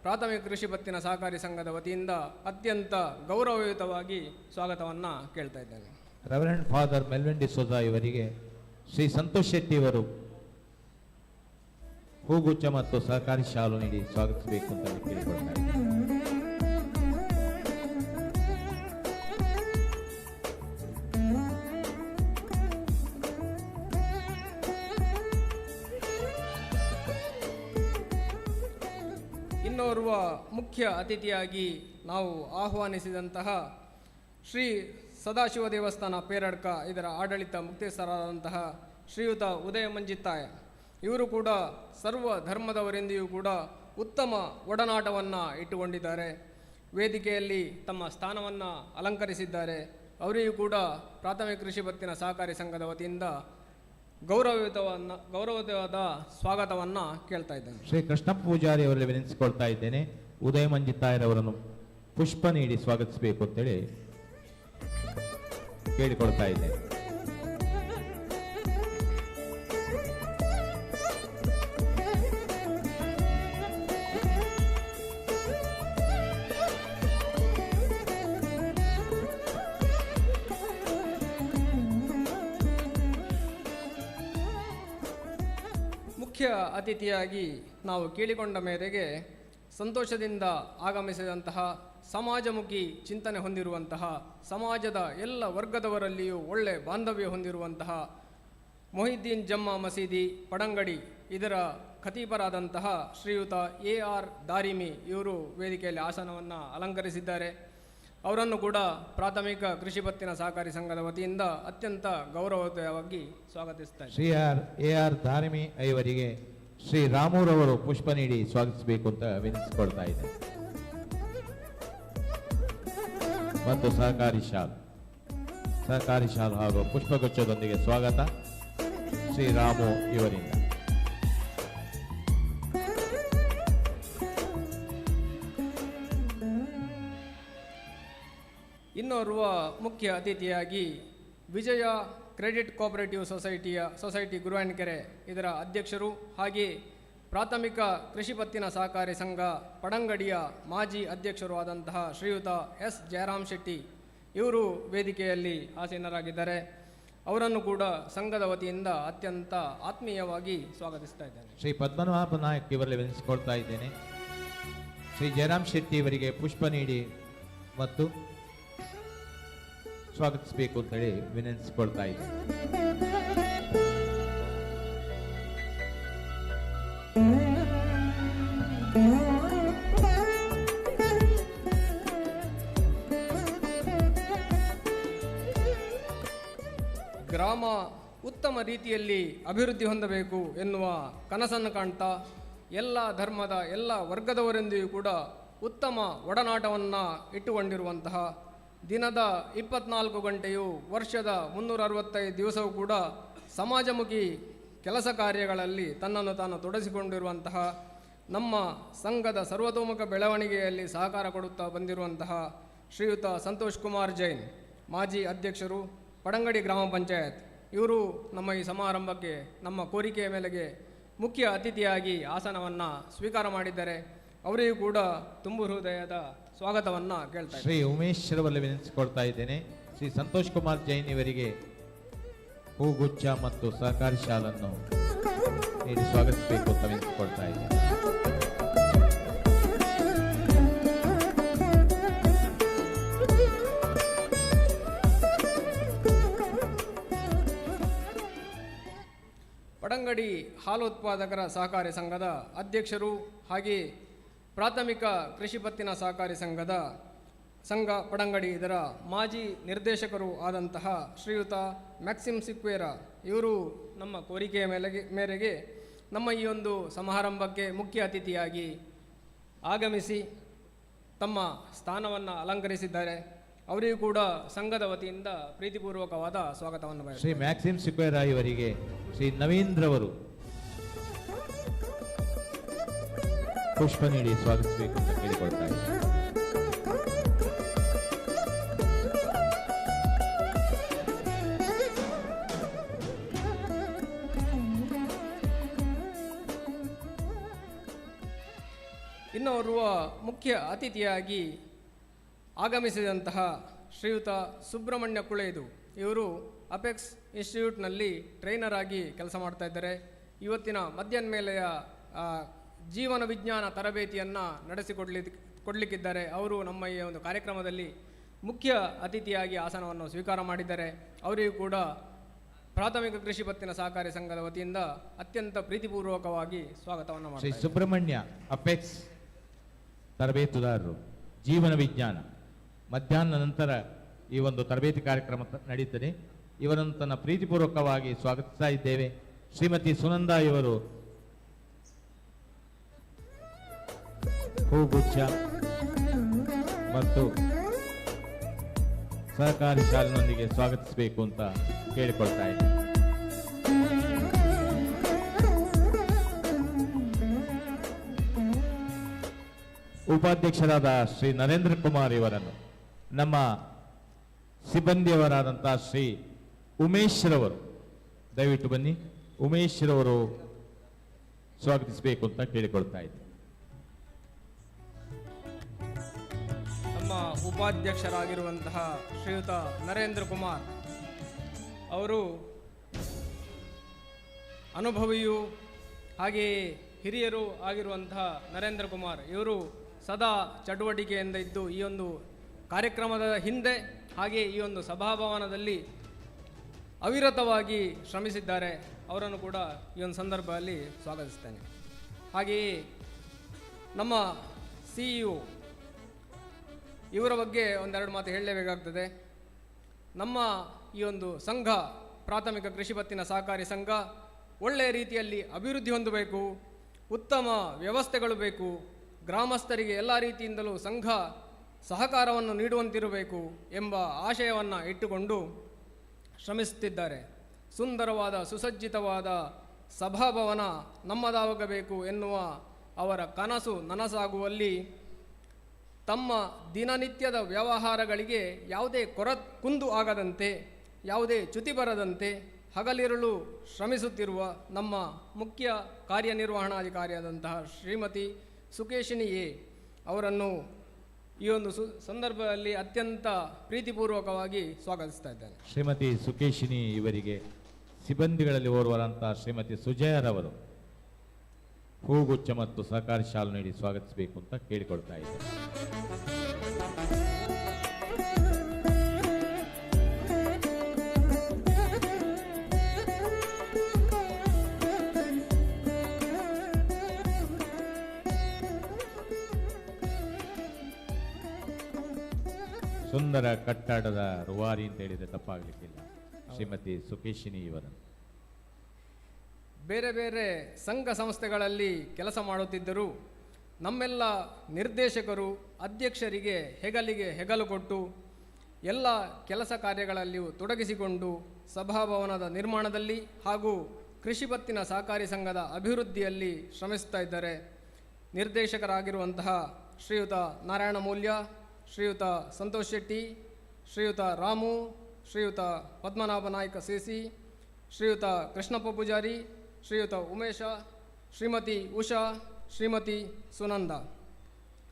ಪ್ರಾಥಮಿಕ ಕೃಷಿ ಪತ್ತಿನ ಸಹಕಾರಿ ಸಂಘದ ವತಿಯಿಂದ ಅತ್ಯಂತ ಗೌರವಯುತವಾಗಿ ಸ್ವಾಗತವನ್ನು ಕೇಳ್ತಾ ಇದ್ದೇನೆ. ರೆವರೆಂಡ್ ಫಾದರ್ ಮೆಲ್ವಿನ್ ಡಿಸೋಜಾ ಇವರಿಗೆ ಶ್ರೀ ಸಂತೋಷ್ ಶೆಟ್ಟಿ ಇವರು ಹೂಗುಚ್ಛ ಮತ್ತು ಸಹಕಾರಿ ಶಾಲು ನೀಡಿ ಸ್ವಾಗತಿಸಬೇಕು ಅಂತ ಕೇಳಿಕೊಳ್ತಾರೆ. ಇನ್ನೋರ್ವ ಮುಖ್ಯ ಅತಿಥಿಯಾಗಿ ನಾವು ಆಹ್ವಾನಿಸಿದಂತಹ ಶ್ರೀ ಸದಾಶಿವ ದೇವಸ್ಥಾನ ಪೇರಡ್ಕ ಇದರ ಆಡಳಿತ ಮುಖ್ಯಸ್ಥರಾದಂತಹ ಶ್ರೀಯುತ ಉದಯ ಮಂಜಿತ್ತಾಯ ಇವರು ಕೂಡ ಸರ್ವ ಧರ್ಮದವರೆಂದಿಯೂ ಕೂಡ ಉತ್ತಮ ಒಡನಾಟವನ್ನು ಇಟ್ಟುಕೊಂಡಿದ್ದಾರೆ. ವೇದಿಕೆಯಲ್ಲಿ ತಮ್ಮ ಸ್ಥಾನವನ್ನು ಅಲಂಕರಿಸಿದ್ದಾರೆ. ಅವರಿಗೂ ಕೂಡ ಪ್ರಾಥಮಿಕ ಕೃಷಿ ಪತ್ತಿನ ಸಹಕಾರಿ ಸಂಘದ ವತಿಯಿಂದ ಗೌರವವಾದ ಸ್ವಾಗತವನ್ನು ಕೇಳ್ತಾ ಇದ್ದೇನೆ. ಶ್ರೀ ಕೃಷ್ಣ ಪೂಜಾರಿ ಅವರಲ್ಲಿ ವಿನಂತಿಸಿಕೊಳ್ತಾ ಇದ್ದೇನೆ. ಉದಯ ಮಂಜಿತಾಯರವರನ್ನು ಪುಷ್ಪ ನೀಡಿ ಸ್ವಾಗತಿಸಬೇಕು ಅಂತೇಳಿ ಕೇಳಿಕೊಳ್ತಾ ಇದ್ದೇನೆ. ಮುಖ್ಯ ಅತಿಥಿಯಾಗಿ ನಾವು ಕೇಳಿಕೊಂಡ ಮೇರೆಗೆ ಸಂತೋಷದಿಂದ ಆಗಮಿಸಿದಂತಹ ಸಮಾಜಮುಖಿ ಚಿಂತನೆ ಹೊಂದಿರುವಂತಹ ಸಮಾಜದ ಎಲ್ಲ ವರ್ಗದವರಲ್ಲಿಯೂ ಒಳ್ಳೆ ಬಾಂಧವ್ಯ ಹೊಂದಿರುವಂತಹ ಮೊಹಿದ್ದೀನ್ ಜಮ್ಮಾ ಮಸೀದಿ ಪಡಂಗಡಿ ಇದರ ಖತೀಬರಾದಂತಹ ಶ್ರೀಯುತ AR ದಾರಿಮಿ ಇವರು ವೇದಿಕೆಯಲ್ಲಿ ಆಸನವನ್ನು ಅಲಂಕರಿಸಿದ್ದಾರೆ. ಅವರನ್ನು ಕೂಡ ಪ್ರಾಥಮಿಕ ಕೃಷಿ ಪತ್ತಿನ ಸಹಕಾರಿ ಸಂಘದ ವತಿಯಿಂದ ಅತ್ಯಂತ ಗೌರವಯುತವಾಗಿ ಸ್ವಾಗತಿಸ್ತಾರೆ. ಶ್ರೀ AR ದಾರಿಮಿ ಇವರಿಗೆ ಶ್ರೀ ರಾಮೂರವರು ಪುಷ್ಪ ನೀಡಿ ಸ್ವಾಗತಿಸಬೇಕು ಅಂತ ವಿನಂತಿಸಿಕೊಳ್ತಾ ಇದ್ದಾರೆ. ಮತ್ತು ಸಹಕಾರಿ ಶಾಲ್ ಹಾಗೂ ಪುಷ್ಪಗುಚ್ಛದೊಂದಿಗೆ ಸ್ವಾಗತ ಶ್ರೀ ರಾಮು ಇವರಿಂದ. ಇನ್ನೋರ್ವ ಮುಖ್ಯ ಅತಿಥಿಯಾಗಿ ವಿಜಯ ಕ್ರೆಡಿಟ್ ಕೋಆಪರೇಟಿವ್ ಸೊಸೈಟಿ ಗುರುವಾನ್ಕೆರೆ ಇದರ ಅಧ್ಯಕ್ಷರು ಹಾಗೆ ಪ್ರಾಥಮಿಕ ಕೃಷಿ ಪತ್ತಿನ ಸಹಕಾರಿ ಸಂಘ ಪಡಂಗಡಿಯ ಮಾಜಿ ಅಧ್ಯಕ್ಷರು ಆದಂತಹ ಶ್ರೀಯುತ S ಜಯರಾಮ್ ಶೆಟ್ಟಿ ಇವರು ವೇದಿಕೆಯಲ್ಲಿ ಆಸೀನರಾಗಿದ್ದಾರೆ. ಅವರನ್ನು ಕೂಡ ಸಂಘದ ವತಿಯಿಂದ ಅತ್ಯಂತ ಆತ್ಮೀಯವಾಗಿ ಸ್ವಾಗತಿಸ್ತಾ ಇದ್ದೇನೆ. ಶ್ರೀ ಪದ್ಮನಾಭ ನಾಯಕ್ ಇವರಲ್ಲಿ ವಿನಂತಿಸಿಕೊಳ್ತಾ ಇದ್ದೇನೆ. ಶ್ರೀ ಜಯರಾಮ್ ಶೆಟ್ಟಿ ಇವರಿಗೆ ಪುಷ್ಪ ನೀಡಿ ಮತ್ತು ಸ್ವಾಗತಿಸಬೇಕು ಅಂತೇಳಿ ವಿನಂತಿಸಿಕೊಳ್ತಾ ಇದ್ದೇನೆ. ಗ್ರಾಮ ಉತ್ತಮ ರೀತಿಯಲ್ಲಿ ಅಭಿವೃದ್ಧಿ ಹೊಂದಬೇಕು ಎನ್ನುವ ಕನಸನ್ನು ಕಾಣ್ತಾ ಎಲ್ಲ ಧರ್ಮದ ಎಲ್ಲ ವರ್ಗದವರೆಂದಿಗೂ ಕೂಡ ಉತ್ತಮ ಒಡನಾಟವನ್ನು ಇಟ್ಟುಕೊಂಡಿರುವಂತಹ ದಿನದ 24 ಗಂಟೆಯು ವರ್ಷದ 365 ದಿವಸವೂ ಕೂಡ ಸಮಾಜಮುಖಿ ಕೆಲಸ ಕಾರ್ಯಗಳಲ್ಲಿ ತನ್ನನ್ನು ತಾನು ತೊಡಗಿಸಿಕೊಂಡಿರುವಂತಹ ನಮ್ಮ ಸಂಘದ ಸರ್ವತೋಮುಖ ಬೆಳವಣಿಗೆಯಲ್ಲಿ ಸಹಕಾರ ಕೊಡುತ್ತಾ ಬಂದಿರುವಂತಹ ಶ್ರೀಯುತ ಸಂತೋಷ್ ಕುಮಾರ್ ಜೈನ್ ಮಾಜಿ ಅಧ್ಯಕ್ಷರು ಪಡಂಗಡಿ ಗ್ರಾಮ ಪಂಚಾಯತ್ ಇವರು ನಮ್ಮ ಈ ಸಮಾರಂಭಕ್ಕೆ ನಮ್ಮ ಕೋರಿಕೆಯ ಮೇಲೆಗೆ ಮುಖ್ಯ ಅತಿಥಿಯಾಗಿ ಆಸನವನ್ನು ಸ್ವೀಕಾರ ಮಾಡಿದ್ದಾರೆ. ಅವರಿಗೂ ಕೂಡ ತುಂಬು ಹೃದಯದ ಸ್ವಾಗತವನ್ನು ಕೇಳ್ತಾ ಶ್ರೀ ಉಮೇಶ್ ರವರಲ್ಲಿ ವಿನಂತಿಸಿಕೊಳ್ತಾ ಇದ್ದೇನೆ. ಶ್ರೀ ಸಂತೋಷ್ ಕುಮಾರ್ ಜೈನ್ ಇವರಿಗೆ ಹೂಗುಚ್ಛ ಮತ್ತು ಸಹಕಾರಿ ಶಾಲನ್ನು ನೀಡಿ ಸ್ವಾಗತಿಸಬೇಕು ಅಂತ ವಿನಂತಿಸಿಕೊಳ್ತಾ ಇದ್ದೇನೆ. ಪಡಂಗಡಿ ಹಾಲು ಉತ್ಪಾದಕರ ಸಹಕಾರಿ ಸಂಘದ ಅಧ್ಯಕ್ಷರು ಹಾಗೆ ಪ್ರಾಥಮಿಕ ಕೃಷಿ ಪತ್ತಿನ ಸಹಕಾರಿ ಸಂಘ ಪಡಂಗಡಿ ಇದರ ಮಾಜಿ ನಿರ್ದೇಶಕರು ಆದಂತಹ ಶ್ರೀಯುತ ಮ್ಯಾಕ್ಸಿಮ್ ಸಿಕ್ವೇರಾ ಇವರು ನಮ್ಮ ಕೋರಿಕೆಯ ಮೇರೆಗೆ ನಮ್ಮ ಈ ಒಂದು ಸಮಾರಂಭಕ್ಕೆ ಮುಖ್ಯ ಅತಿಥಿಯಾಗಿ ಆಗಮಿಸಿ ತಮ್ಮ ಸ್ಥಾನವನ್ನು ಅಲಂಕರಿಸಿದ್ದಾರೆ. ಅವರಿಗೂ ಕೂಡ ಸಂಘದ ವತಿಯಿಂದ ಪ್ರೀತಿಪೂರ್ವಕವಾದ ಸ್ವಾಗತವನ್ನು ಬಯಸುತ್ತೇನೆ. ಶ್ರೀ ಮ್ಯಾಕ್ಸಿಮ್ ಸಿಕ್ವೇರಾ ಇವರಿಗೆ ಶ್ರೀ ನವೀಂದ್ರವರು ಪುಷ್ಪ ನೀಡಿ ಸ್ವಾಗತಿಸಬೇಕು ಅಂತ ಕೇಳಿಕೊಳ್ತಾ ಇದ್ದಾರೆ. ಇನ್ನೋರ್ವ ಮುಖ್ಯ ಅತಿಥಿಯಾಗಿ ಆಗಮಿಸಿದಂತಹ ಶ್ರೀಯುತ ಸುಬ್ರಹ್ಮಣ್ಯ ಕುಳೇದು ಇವರು ಅಪೆಕ್ಸ್ ಇನ್ಸ್ಟಿಟ್ಯೂಟ್ನಲ್ಲಿ ಟ್ರೈನರ್ ಆಗಿ ಕೆಲಸ ಮಾಡ್ತಾ ಇದ್ದಾರೆ. ಇವತ್ತಿನ ಮಧ್ಯಾಹ್ನ ಜೀವನ ವಿಜ್ಞಾನ ತರಬೇತಿಯನ್ನು ಕೊಡಲಿಕ್ಕಿದ್ದಾರೆ. ಅವರು ನಮ್ಮ ಈ ಒಂದು ಕಾರ್ಯಕ್ರಮದಲ್ಲಿ ಮುಖ್ಯ ಅತಿಥಿಯಾಗಿ ಆಸನವನ್ನು ಸ್ವೀಕಾರ ಮಾಡಿದ್ದಾರೆ. ಅವರಿಗೂ ಕೂಡ ಪ್ರಾಥಮಿಕ ಕೃಷಿ ಪತ್ತಿನ ಸಹಕಾರಿ ಸಂಘದ ವತಿಯಿಂದ ಅತ್ಯಂತ ಪ್ರೀತಿಪೂರ್ವಕವಾಗಿ ಸ್ವಾಗತವನ್ನು ಶ್ರೀ ಮಾಡ್ತಾರೆ. ಸುಬ್ರಹ್ಮಣ್ಯ ಅಪೆಕ್ಸ್ ತರಬೇತುದಾರರು ಜೀವನ ವಿಜ್ಞಾನ ಮಧ್ಯಾಹ್ನ ನಂತರ ಈ ಒಂದು ತರಬೇತಿ ಕಾರ್ಯಕ್ರಮ ನಡೀತದೆ. ಇವರನ್ನು ತನ್ನ ಪ್ರೀತಿಪೂರ್ವಕವಾಗಿ ಸ್ವಾಗತಿಸ್ತಾ ಇದ್ದೇವೆ. ಶ್ರೀಮತಿ ಸುನಂದಾ ಇವರು ಹೂಗುಚ್ಛ ಮತ್ತು ಸಹಕಾರಿ ಶಾಲಿನೊಂದಿಗೆ ಸ್ವಾಗತಿಸಬೇಕು ಅಂತ ಕೇಳಿಕೊಳ್ತಾ ಇದ್ದೇನೆ. ಉಪಾಧ್ಯಕ್ಷರಾದ ಶ್ರೀ ನರೇಂದ್ರ ಕುಮಾರ್ ಇವರನ್ನು ನಮ್ಮ ಸಿಬ್ಬಂದಿಯವರಾದಂಥ ಶ್ರೀ ಉಮೇಶ್ ರವರು ದಯವಿಟ್ಟು ಬನ್ನಿ. ಉಮೇಶ್ ರವರು ಸ್ವಾಗತಿಸಬೇಕು ಅಂತ ಕೇಳಿಕೊಳ್ತಾ ಇದ್ದೀನಿ. ನಮ್ಮ ಉಪಾಧ್ಯಕ್ಷರಾಗಿರುವಂತಹ ಶ್ರೀಯುತ ನರೇಂದ್ರ ಕುಮಾರ್ ಅವರು ಅನುಭವಿಯೂ ಹಾಗೆಯೇ ಹಿರಿಯರು ಆಗಿರುವಂತಹ ನರೇಂದ್ರ ಕುಮಾರ್ ಇವರು ಸದಾ ಚಟುವಟಿಕೆಯಿಂದ ಇದ್ದು ಈ ಒಂದು ಕಾರ್ಯಕ್ರಮದ ಹಿಂದೆ ಹಾಗೆ ಈ ಒಂದು ಸಭಾಭವನದಲ್ಲಿ ಅವಿರತವಾಗಿ ಶ್ರಮಿಸಿದ್ದಾರೆ. ಅವರನ್ನು ಕೂಡ ಈ ಒಂದು ಸಂದರ್ಭದಲ್ಲಿ ಸ್ವಾಗತಿಸ್ತೇನೆ. ಹಾಗೆಯೇ ನಮ್ಮ CEO ಇವರ ಬಗ್ಗೆ ಒಂದೆರಡು ಮಾತು ಹೇಳಲೇಬೇಕಾಗ್ತದೆ. ನಮ್ಮ ಈ ಒಂದು ಸಂಘ, ಪ್ರಾಥಮಿಕ ಕೃಷಿ ಪತ್ತಿನ ಸಹಕಾರಿ ಸಂಘ ಒಳ್ಳೆಯ ರೀತಿಯಲ್ಲಿ ಅಭಿವೃದ್ಧಿ ಹೊಂದಬೇಕು, ಉತ್ತಮ ವ್ಯವಸ್ಥೆಗಳು ಬೇಕು, ಗ್ರಾಮಸ್ಥರಿಗೆ ಎಲ್ಲ ರೀತಿಯಿಂದಲೂ ಸಂಘ ಸಹಕಾರವನ್ನು ನೀಡುವಂತಿರಬೇಕು ಎಂಬ ಆಶಯವನ್ನು ಇಟ್ಟುಕೊಂಡು ಶ್ರಮಿಸುತ್ತಿದ್ದಾರೆ. ಸುಂದರವಾದ ಸುಸಜ್ಜಿತವಾದ ಸಭಾಭವನ ನಮ್ಮದಾಗಬೇಕು ಎನ್ನುವ ಅವರ ಕನಸು ನನಸಾಗುವಲ್ಲಿ ತಮ್ಮ ದಿನನಿತ್ಯದ ವ್ಯವಹಾರಗಳಿಗೆ ಯಾವುದೇ ಕುಂದು ಆಗದಂತೆ, ಯಾವುದೇ ಚ್ಯುತಿ ಬರದಂತೆ ಹಗಲಿರುಳು ಶ್ರಮಿಸುತ್ತಿರುವ ನಮ್ಮ ಮುಖ್ಯ ಕಾರ್ಯನಿರ್ವಹಣಾಧಿಕಾರಿಯಾದಂತಹ ಶ್ರೀಮತಿ ಸುಕೇಶಿನಿ ಎ ಅವರನ್ನು ಈ ಒಂದು ಸಂದರ್ಭದಲ್ಲಿ ಅತ್ಯಂತ ಪ್ರೀತಿಪೂರ್ವಕವಾಗಿ ಸ್ವಾಗತಿಸ್ತಾ ಇದ್ದೇನೆ. ಶ್ರೀಮತಿ ಸುಕೇಶಿನಿ ಇವರಿಗೆ ಸಿಬ್ಬಂದಿಗಳಲ್ಲಿ ಓರ್ವರಂತಹ ಶ್ರೀಮತಿ ಸುಜಯರವರು ಹೂಗುಚ್ಛ ಮತ್ತು ಸಹಕಾರಿ ಶಾಲು ನೀಡಿ ಸ್ವಾಗತಿಸಬೇಕು ಅಂತ ಕೇಳಿಕೊಳ್ತಾ ಇದ್ದಾರೆ. ಸುಂದರ ಕಟ್ಟಡದ ರೂವಾರಿ ಅಂತ ಹೇಳಿದ್ರೆ ತಪ್ಪಾಗಲಿಕ್ಕಿಲ್ಲ. ಶ್ರೀಮತಿ ಸುಕೇಶಿನಿ ಇವರನ್ನು ಬೇರೆ ಬೇರೆ ಸಂಘ ಸಂಸ್ಥೆಗಳಲ್ಲಿ ಕೆಲಸ ಮಾಡುತ್ತಿದ್ದರೂ ನಮ್ಮೆಲ್ಲ ನಿರ್ದೇಶಕರು ಅಧ್ಯಕ್ಷರಿಗೆ ಹೆಗಲಿಗೆ ಹೆಗಲು ಕೊಟ್ಟು ಎಲ್ಲ ಕೆಲಸ ಕಾರ್ಯಗಳಲ್ಲಿಯೂ ತೊಡಗಿಸಿಕೊಂಡು ಸಭಾಭವನದ ನಿರ್ಮಾಣದಲ್ಲಿ ಹಾಗೂ ಕೃಷಿ ಪತ್ತಿನ ಸಹಕಾರಿ ಸಂಘದ ಅಭಿವೃದ್ಧಿಯಲ್ಲಿ ಶ್ರಮಿಸ್ತಾ ಇದ್ದಾರೆ. ನಿರ್ದೇಶಕರಾಗಿರುವಂತಹ ಶ್ರೀಯುತ ನಾರಾಯಣ ಮೂಲ್ಯ, ಶ್ರೀಯುತ ಸಂತೋಷ್ ಶೆಟ್ಟಿ, ಶ್ರೀಯುತ ರಾಮು, ಶ್ರೀಯುತ ಪದ್ಮನಾಭ ನಾಯ್ಕ CC, ಶ್ರೀಯುತ ಕೃಷ್ಣಪ್ಪ ಪೂಜಾರಿ, ಶ್ರೀಯುತ ಉಮೇಶ, ಶ್ರೀಮತಿ ಉಷಾ, ಶ್ರೀಮತಿ ಸುನಂದ,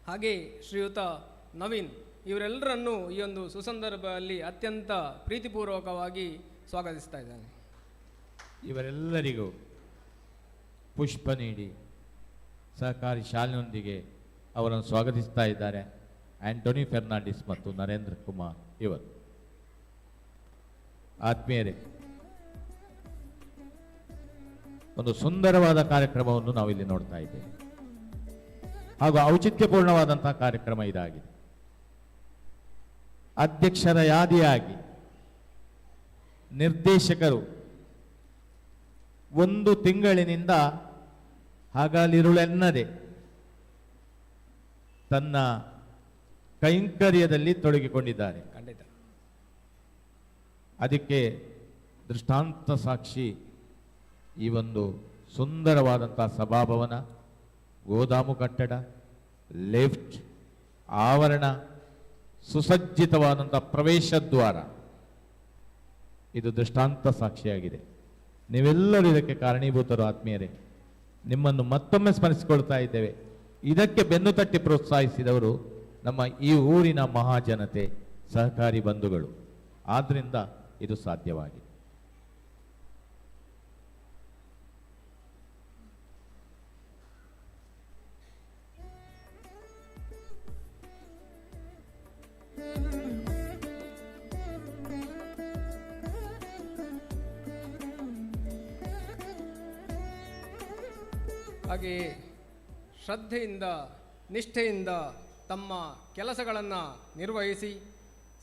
ಹಾಗೆ ಶ್ರೀಯುತ ನವೀನ್ ಇವರೆಲ್ಲರನ್ನೂ ಈ ಒಂದು ಸುಸಂದರ್ಭದಲ್ಲಿ ಅತ್ಯಂತ ಪ್ರೀತಿಪೂರ್ವಕವಾಗಿ ಸ್ವಾಗತಿಸ್ತಾ ಇದ್ದೇನೆ. ಇವರೆಲ್ಲರಿಗೂ ಪುಷ್ಪ ನೀಡಿ ಸಹಕಾರಿ ಶಾಲಿನೊಂದಿಗೆ ಅವರನ್ನು ಸ್ವಾಗತಿಸ್ತಾ ಇದ್ದಾರೆ ಆಂಟೋನಿ ಫೆರ್ನಾಂಡಿಸ್ ಮತ್ತು ನರೇಂದ್ರ ಕುಮಾರ್ ಇವರು. ಆತ್ಮೀಯರೇ, ಒಂದು ಸುಂದರವಾದ ಕಾರ್ಯಕ್ರಮವನ್ನು ನಾವಿಲ್ಲಿ ನೋಡ್ತಾ ಇದ್ದೇವೆ ಹಾಗೂ ಔಚಿತ್ಯಪೂರ್ಣವಾದಂತಹ ಕಾರ್ಯಕ್ರಮ ಇದಾಗಿದೆ. ಅಧ್ಯಕ್ಷರ ಯಾದಿಯಾಗಿ ನಿರ್ದೇಶಕರು ಒಂದು ತಿಂಗಳಿನಿಂದ ಹಗಲಿರುಳೆನ್ನದೆ ತನ್ನ ಕೈಂಕರ್ಯದಲ್ಲಿ ತೊಡಗಿಕೊಂಡಿದ್ದಾರೆ. ಖಂಡಿತ ಅದಕ್ಕೆ ದೃಷ್ಟಾಂತ ಸಾಕ್ಷಿ ಈ ಒಂದು ಸುಂದರವಾದಂತಹ ಸಭಾಭವನ, ಗೋದಾಮು ಕಟ್ಟಡ, ಲಿಫ್ಟ್, ಆವರಣ, ಸುಸಜ್ಜಿತವಾದಂಥ ಪ್ರವೇಶ ದ್ವಾರ, ಇದು ದೃಷ್ಟಾಂತ ಸಾಕ್ಷಿಯಾಗಿದೆ. ನೀವೆಲ್ಲರೂ ಇದಕ್ಕೆ ಕಾರಣೀಭೂತರು. ಆತ್ಮೀಯರೇ, ನಿಮ್ಮನ್ನು ಮತ್ತೊಮ್ಮೆ ಸ್ಮರಿಸಿಕೊಳ್ತಾ ಇದ್ದೇವೆ. ಇದಕ್ಕೆ ಬೆನ್ನು ತಟ್ಟಿ ಪ್ರೋತ್ಸಾಹಿಸಿದವರು ನಮ್ಮ ಈ ಊರಿನ ಮಹಾಜನತೆ, ಸಹಕಾರಿ ಬಂಧುಗಳು. ಆದ್ರಿಂದ ಇದು ಸಾಧ್ಯವಾಗಿದೆ. ಹಾಗೆಯೇ ಶ್ರದ್ಧೆಯಿಂದ ನಿಷ್ಠೆಯಿಂದ ತಮ್ಮ ಕೆಲಸಗಳನ್ನು ನಿರ್ವಹಿಸಿ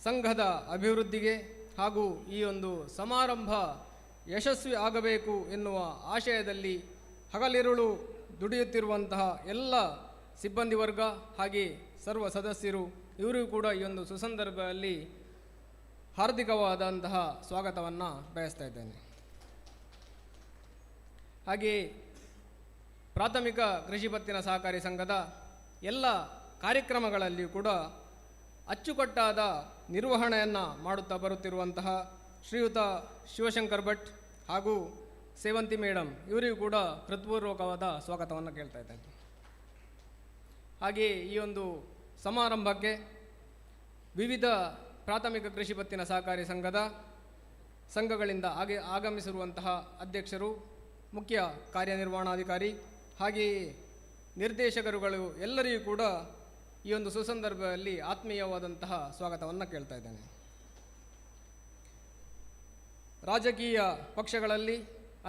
ಸಂಘದ ಅಭಿವೃದ್ಧಿಗೆ ಹಾಗೂ ಈ ಒಂದು ಸಮಾರಂಭ ಯಶಸ್ವಿ ಆಗಬೇಕು ಎನ್ನುವ ಆಶಯದಲ್ಲಿ ಹಗಲಿರುಳು ದುಡಿಯುತ್ತಿರುವಂತಹ ಎಲ್ಲ ಸಿಬ್ಬಂದಿ ವರ್ಗ ಹಾಗೆ ಸರ್ವ ಸದಸ್ಯರು ಇವರಿಗೂ ಕೂಡ ಈ ಒಂದು ಸುಸಂದರ್ಭದಲ್ಲಿ ಹಾರ್ದಿಕವಾದಂತಹ ಸ್ವಾಗತವನ್ನು ಬಯಸ್ತಾ ಇದ್ದೇನೆ. ಹಾಗೆಯೇ ಪ್ರಾಥಮಿಕ ಕೃಷಿ ಪತ್ತಿನ ಸಹಕಾರಿ ಸಂಘದ ಎಲ್ಲ ಕಾರ್ಯಕ್ರಮಗಳಲ್ಲಿಯೂ ಕೂಡ ಅಚ್ಚುಕಟ್ಟಾದ ನಿರ್ವಹಣೆಯನ್ನು ಮಾಡುತ್ತಾ ಬರುತ್ತಿರುವಂತಹ ಶ್ರೀಯುತ ಶಿವಶಂಕರ್ ಭಟ್ ಹಾಗೂ ಸೇವಂತಿ ಮೇಡಮ್ ಇವರಿಗೂ ಕೂಡ ಹೃತ್ಪೂರ್ವಕವಾದ ಸ್ವಾಗತವನ್ನು ಕೇಳ್ತಾ ಇದ್ದೇನೆ. ಹಾಗೆಯೇ ಈ ಒಂದು ಸಮಾರಂಭಕ್ಕೆ ವಿವಿಧ ಪ್ರಾಥಮಿಕ ಕೃಷಿ ಪತ್ತಿನ ಸಹಕಾರಿ ಸಂಘಗಳಿಂದ ಆಗಮಿಸಿರುವಂತಹ ಅಧ್ಯಕ್ಷರು, ಮುಖ್ಯ ಕಾರ್ಯನಿರ್ವಹಣಾಧಿಕಾರಿ ಹಾಗೆಯೇ ನಿರ್ದೇಶಕರುಗಳು ಎಲ್ಲರಿಗೂ ಕೂಡ ಈ ಒಂದು ಸುಸಂದರ್ಭದಲ್ಲಿ ಆತ್ಮೀಯವಾದಂತಹ ಸ್ವಾಗತವನ್ನು ಕೇಳ್ತಾ ಇದ್ದೇನೆ. ರಾಜಕೀಯ ಪಕ್ಷಗಳಲ್ಲಿ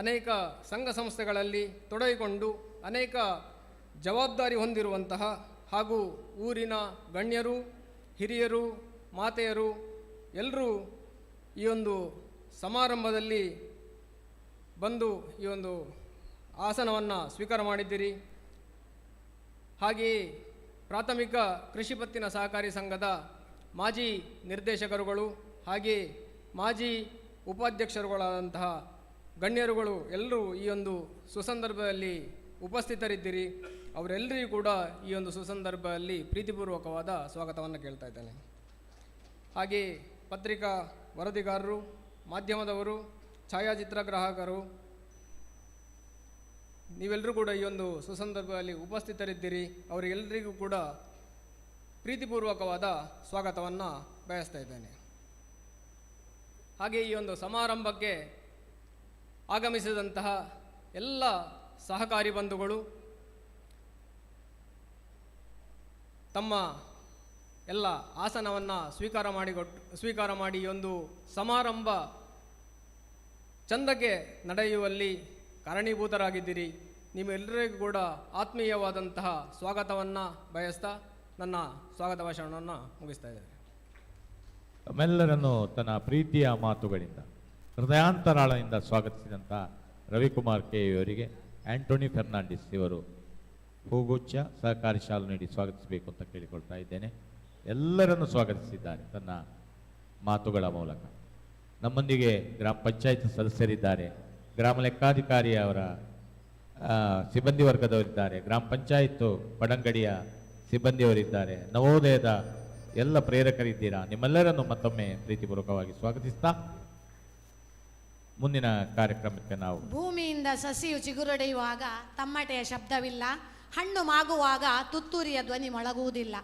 ಅನೇಕ ಸಂಘ ಸಂಸ್ಥೆಗಳಲ್ಲಿ ತೊಡಗಿಕೊಂಡು ಅನೇಕ ಜವಾಬ್ದಾರಿ ಹೊಂದಿರುವಂತಹ ಹಾಗೂ ಊರಿನ ಗಣ್ಯರು, ಹಿರಿಯರು, ಮಾತೆಯರು ಎಲ್ಲರೂ ಈ ಒಂದು ಸಮಾರಂಭದಲ್ಲಿ ಬಂದು ಈ ಒಂದು ಆಸನವನ್ನು ಸ್ವೀಕಾರ ಮಾಡಿದ್ದೀರಿ. ಹಾಗೆಯೇ ಪ್ರಾಥಮಿಕ ಕೃಷಿ ಪತ್ತಿನ ಸಹಕಾರಿ ಸಂಘದ ಮಾಜಿ ನಿರ್ದೇಶಕರುಗಳು ಹಾಗೆಯೇ ಮಾಜಿ ಉಪಾಧ್ಯಕ್ಷರುಗಳಾದಂತಹ ಗಣ್ಯರುಗಳು ಎಲ್ಲರೂ ಈ ಒಂದು ಸುಸಂದರ್ಭದಲ್ಲಿ ಉಪಸ್ಥಿತರಿದ್ದೀರಿ. ಅವರೆಲ್ಲರಿಗೂ ಕೂಡ ಈ ಒಂದು ಸುಸಂದರ್ಭದಲ್ಲಿ ಪ್ರೀತಿಪೂರ್ವಕವಾದ ಸ್ವಾಗತವನ್ನು ಕೇಳ್ತಾ ಇದ್ದೇನೆ. ಹಾಗೆಯೇ ಪತ್ರಿಕಾ ವರದಿಗಾರರು, ಮಾಧ್ಯಮದವರು, ಛಾಯಾಚಿತ್ರಗ್ರಾಹಕರು ನೀವೆಲ್ಲರೂ ಕೂಡ ಈ ಒಂದು ಸುಸಂದರ್ಭದಲ್ಲಿ ಉಪಸ್ಥಿತರಿದ್ದೀರಿ. ಅವರಿಗೆಲ್ಲರಿಗೂ ಕೂಡ ಪ್ರೀತಿಪೂರ್ವಕವಾದ ಸ್ವಾಗತವನ್ನು ಬಯಸ್ತಾ ಇದ್ದೇನೆ. ಹಾಗೆ ಈ ಒಂದು ಸಮಾರಂಭಕ್ಕೆ ಆಗಮಿಸಿದಂತಹ ಎಲ್ಲ ಸಹಕಾರಿ ಬಂಧುಗಳು ತಮ್ಮ ಎಲ್ಲ ಆಸನವನ್ನು ಸ್ವೀಕಾರ ಮಾಡಿ ಈ ಒಂದು ಸಮಾರಂಭ ಚಂದಕ್ಕೆ ನಡೆಯುವಲ್ಲಿ ಕಾರಣೀಭೂತರಾಗಿದ್ದೀರಿ. ನಿಮ್ಮೆಲ್ಲರಿಗೂ ಕೂಡ ಆತ್ಮೀಯವಾದಂತಹ ಸ್ವಾಗತವನ್ನು ಬಯಸ್ತಾ ನನ್ನ ಸ್ವಾಗತ ಭಾಷಣವನ್ನು ಮುಗಿಸ್ತಾ ಇದ್ದೇನೆ. ತಮ್ಮೆಲ್ಲರನ್ನು ತನ್ನ ಪ್ರೀತಿಯ ಮಾತುಗಳಿಂದ ಹೃದಯಾಂತರಾಳದಿಂದ ಸ್ವಾಗತಿಸಿದಂಥ ರವಿಕುಮಾರ್ ಕೆ ಇವರಿಗೆ ಆಂಟೋನಿ ಫೆರ್ನಾಂಡಿಸ್ ಇವರು ಹೂಗುಚ್ಛ ಸಹಕಾರಿ ಶಾಲು ನೀಡಿ ಸ್ವಾಗತಿಸಬೇಕು ಅಂತ ಕೇಳಿಕೊಳ್ತಾ ಇದ್ದೇನೆ. ಎಲ್ಲರನ್ನು ಸ್ವಾಗತಿಸಿದ್ದಾರೆ ತನ್ನ ಮಾತುಗಳ ಮೂಲಕ. ನಮ್ಮೊಂದಿಗೆ ಗ್ರಾಮ ಪಂಚಾಯತ್ ಸದಸ್ಯರಿದ್ದಾರೆ, ಗ್ರಾಮ ಲೆಕ್ಕಾಧಿಕಾರಿ ಅವರ ಸಿಬ್ಬಂದಿ ವರ್ಗದವರಿದ್ದಾರೆ, ಗ್ರಾಮ ಪಂಚಾಯತ್ ಪಡಂಗಡಿಯ ಸಿಬ್ಬಂದಿಯವರಿದ್ದಾರೆ, ನವೋದಯದ ಎಲ್ಲ ಪ್ರೇರಕರಿದ್ದೀರಾ. ನಿಮ್ಮೆಲ್ಲರನ್ನು ಮತ್ತೊಮ್ಮೆ ಪ್ರೀತಿಪೂರ್ವಕವಾಗಿ ಸ್ವಾಗತಿಸ್ತಾ ಮುಂದಿನ ಕಾರ್ಯಕ್ರಮಕ್ಕೆ ನಾವು ಭೂಮಿಯಿಂದ ಸಸಿಯು ಚಿಗುರೊಡೆಯುವಾಗ ತಮ್ಮಟೆಯ ಶಬ್ದವಿಲ್ಲ, ಹಣ್ಣು ಮಾಗುವಾಗ ತುತ್ತೂರಿಯ ಧ್ವನಿ ಮೊಳಗುವುದಿಲ್ಲ,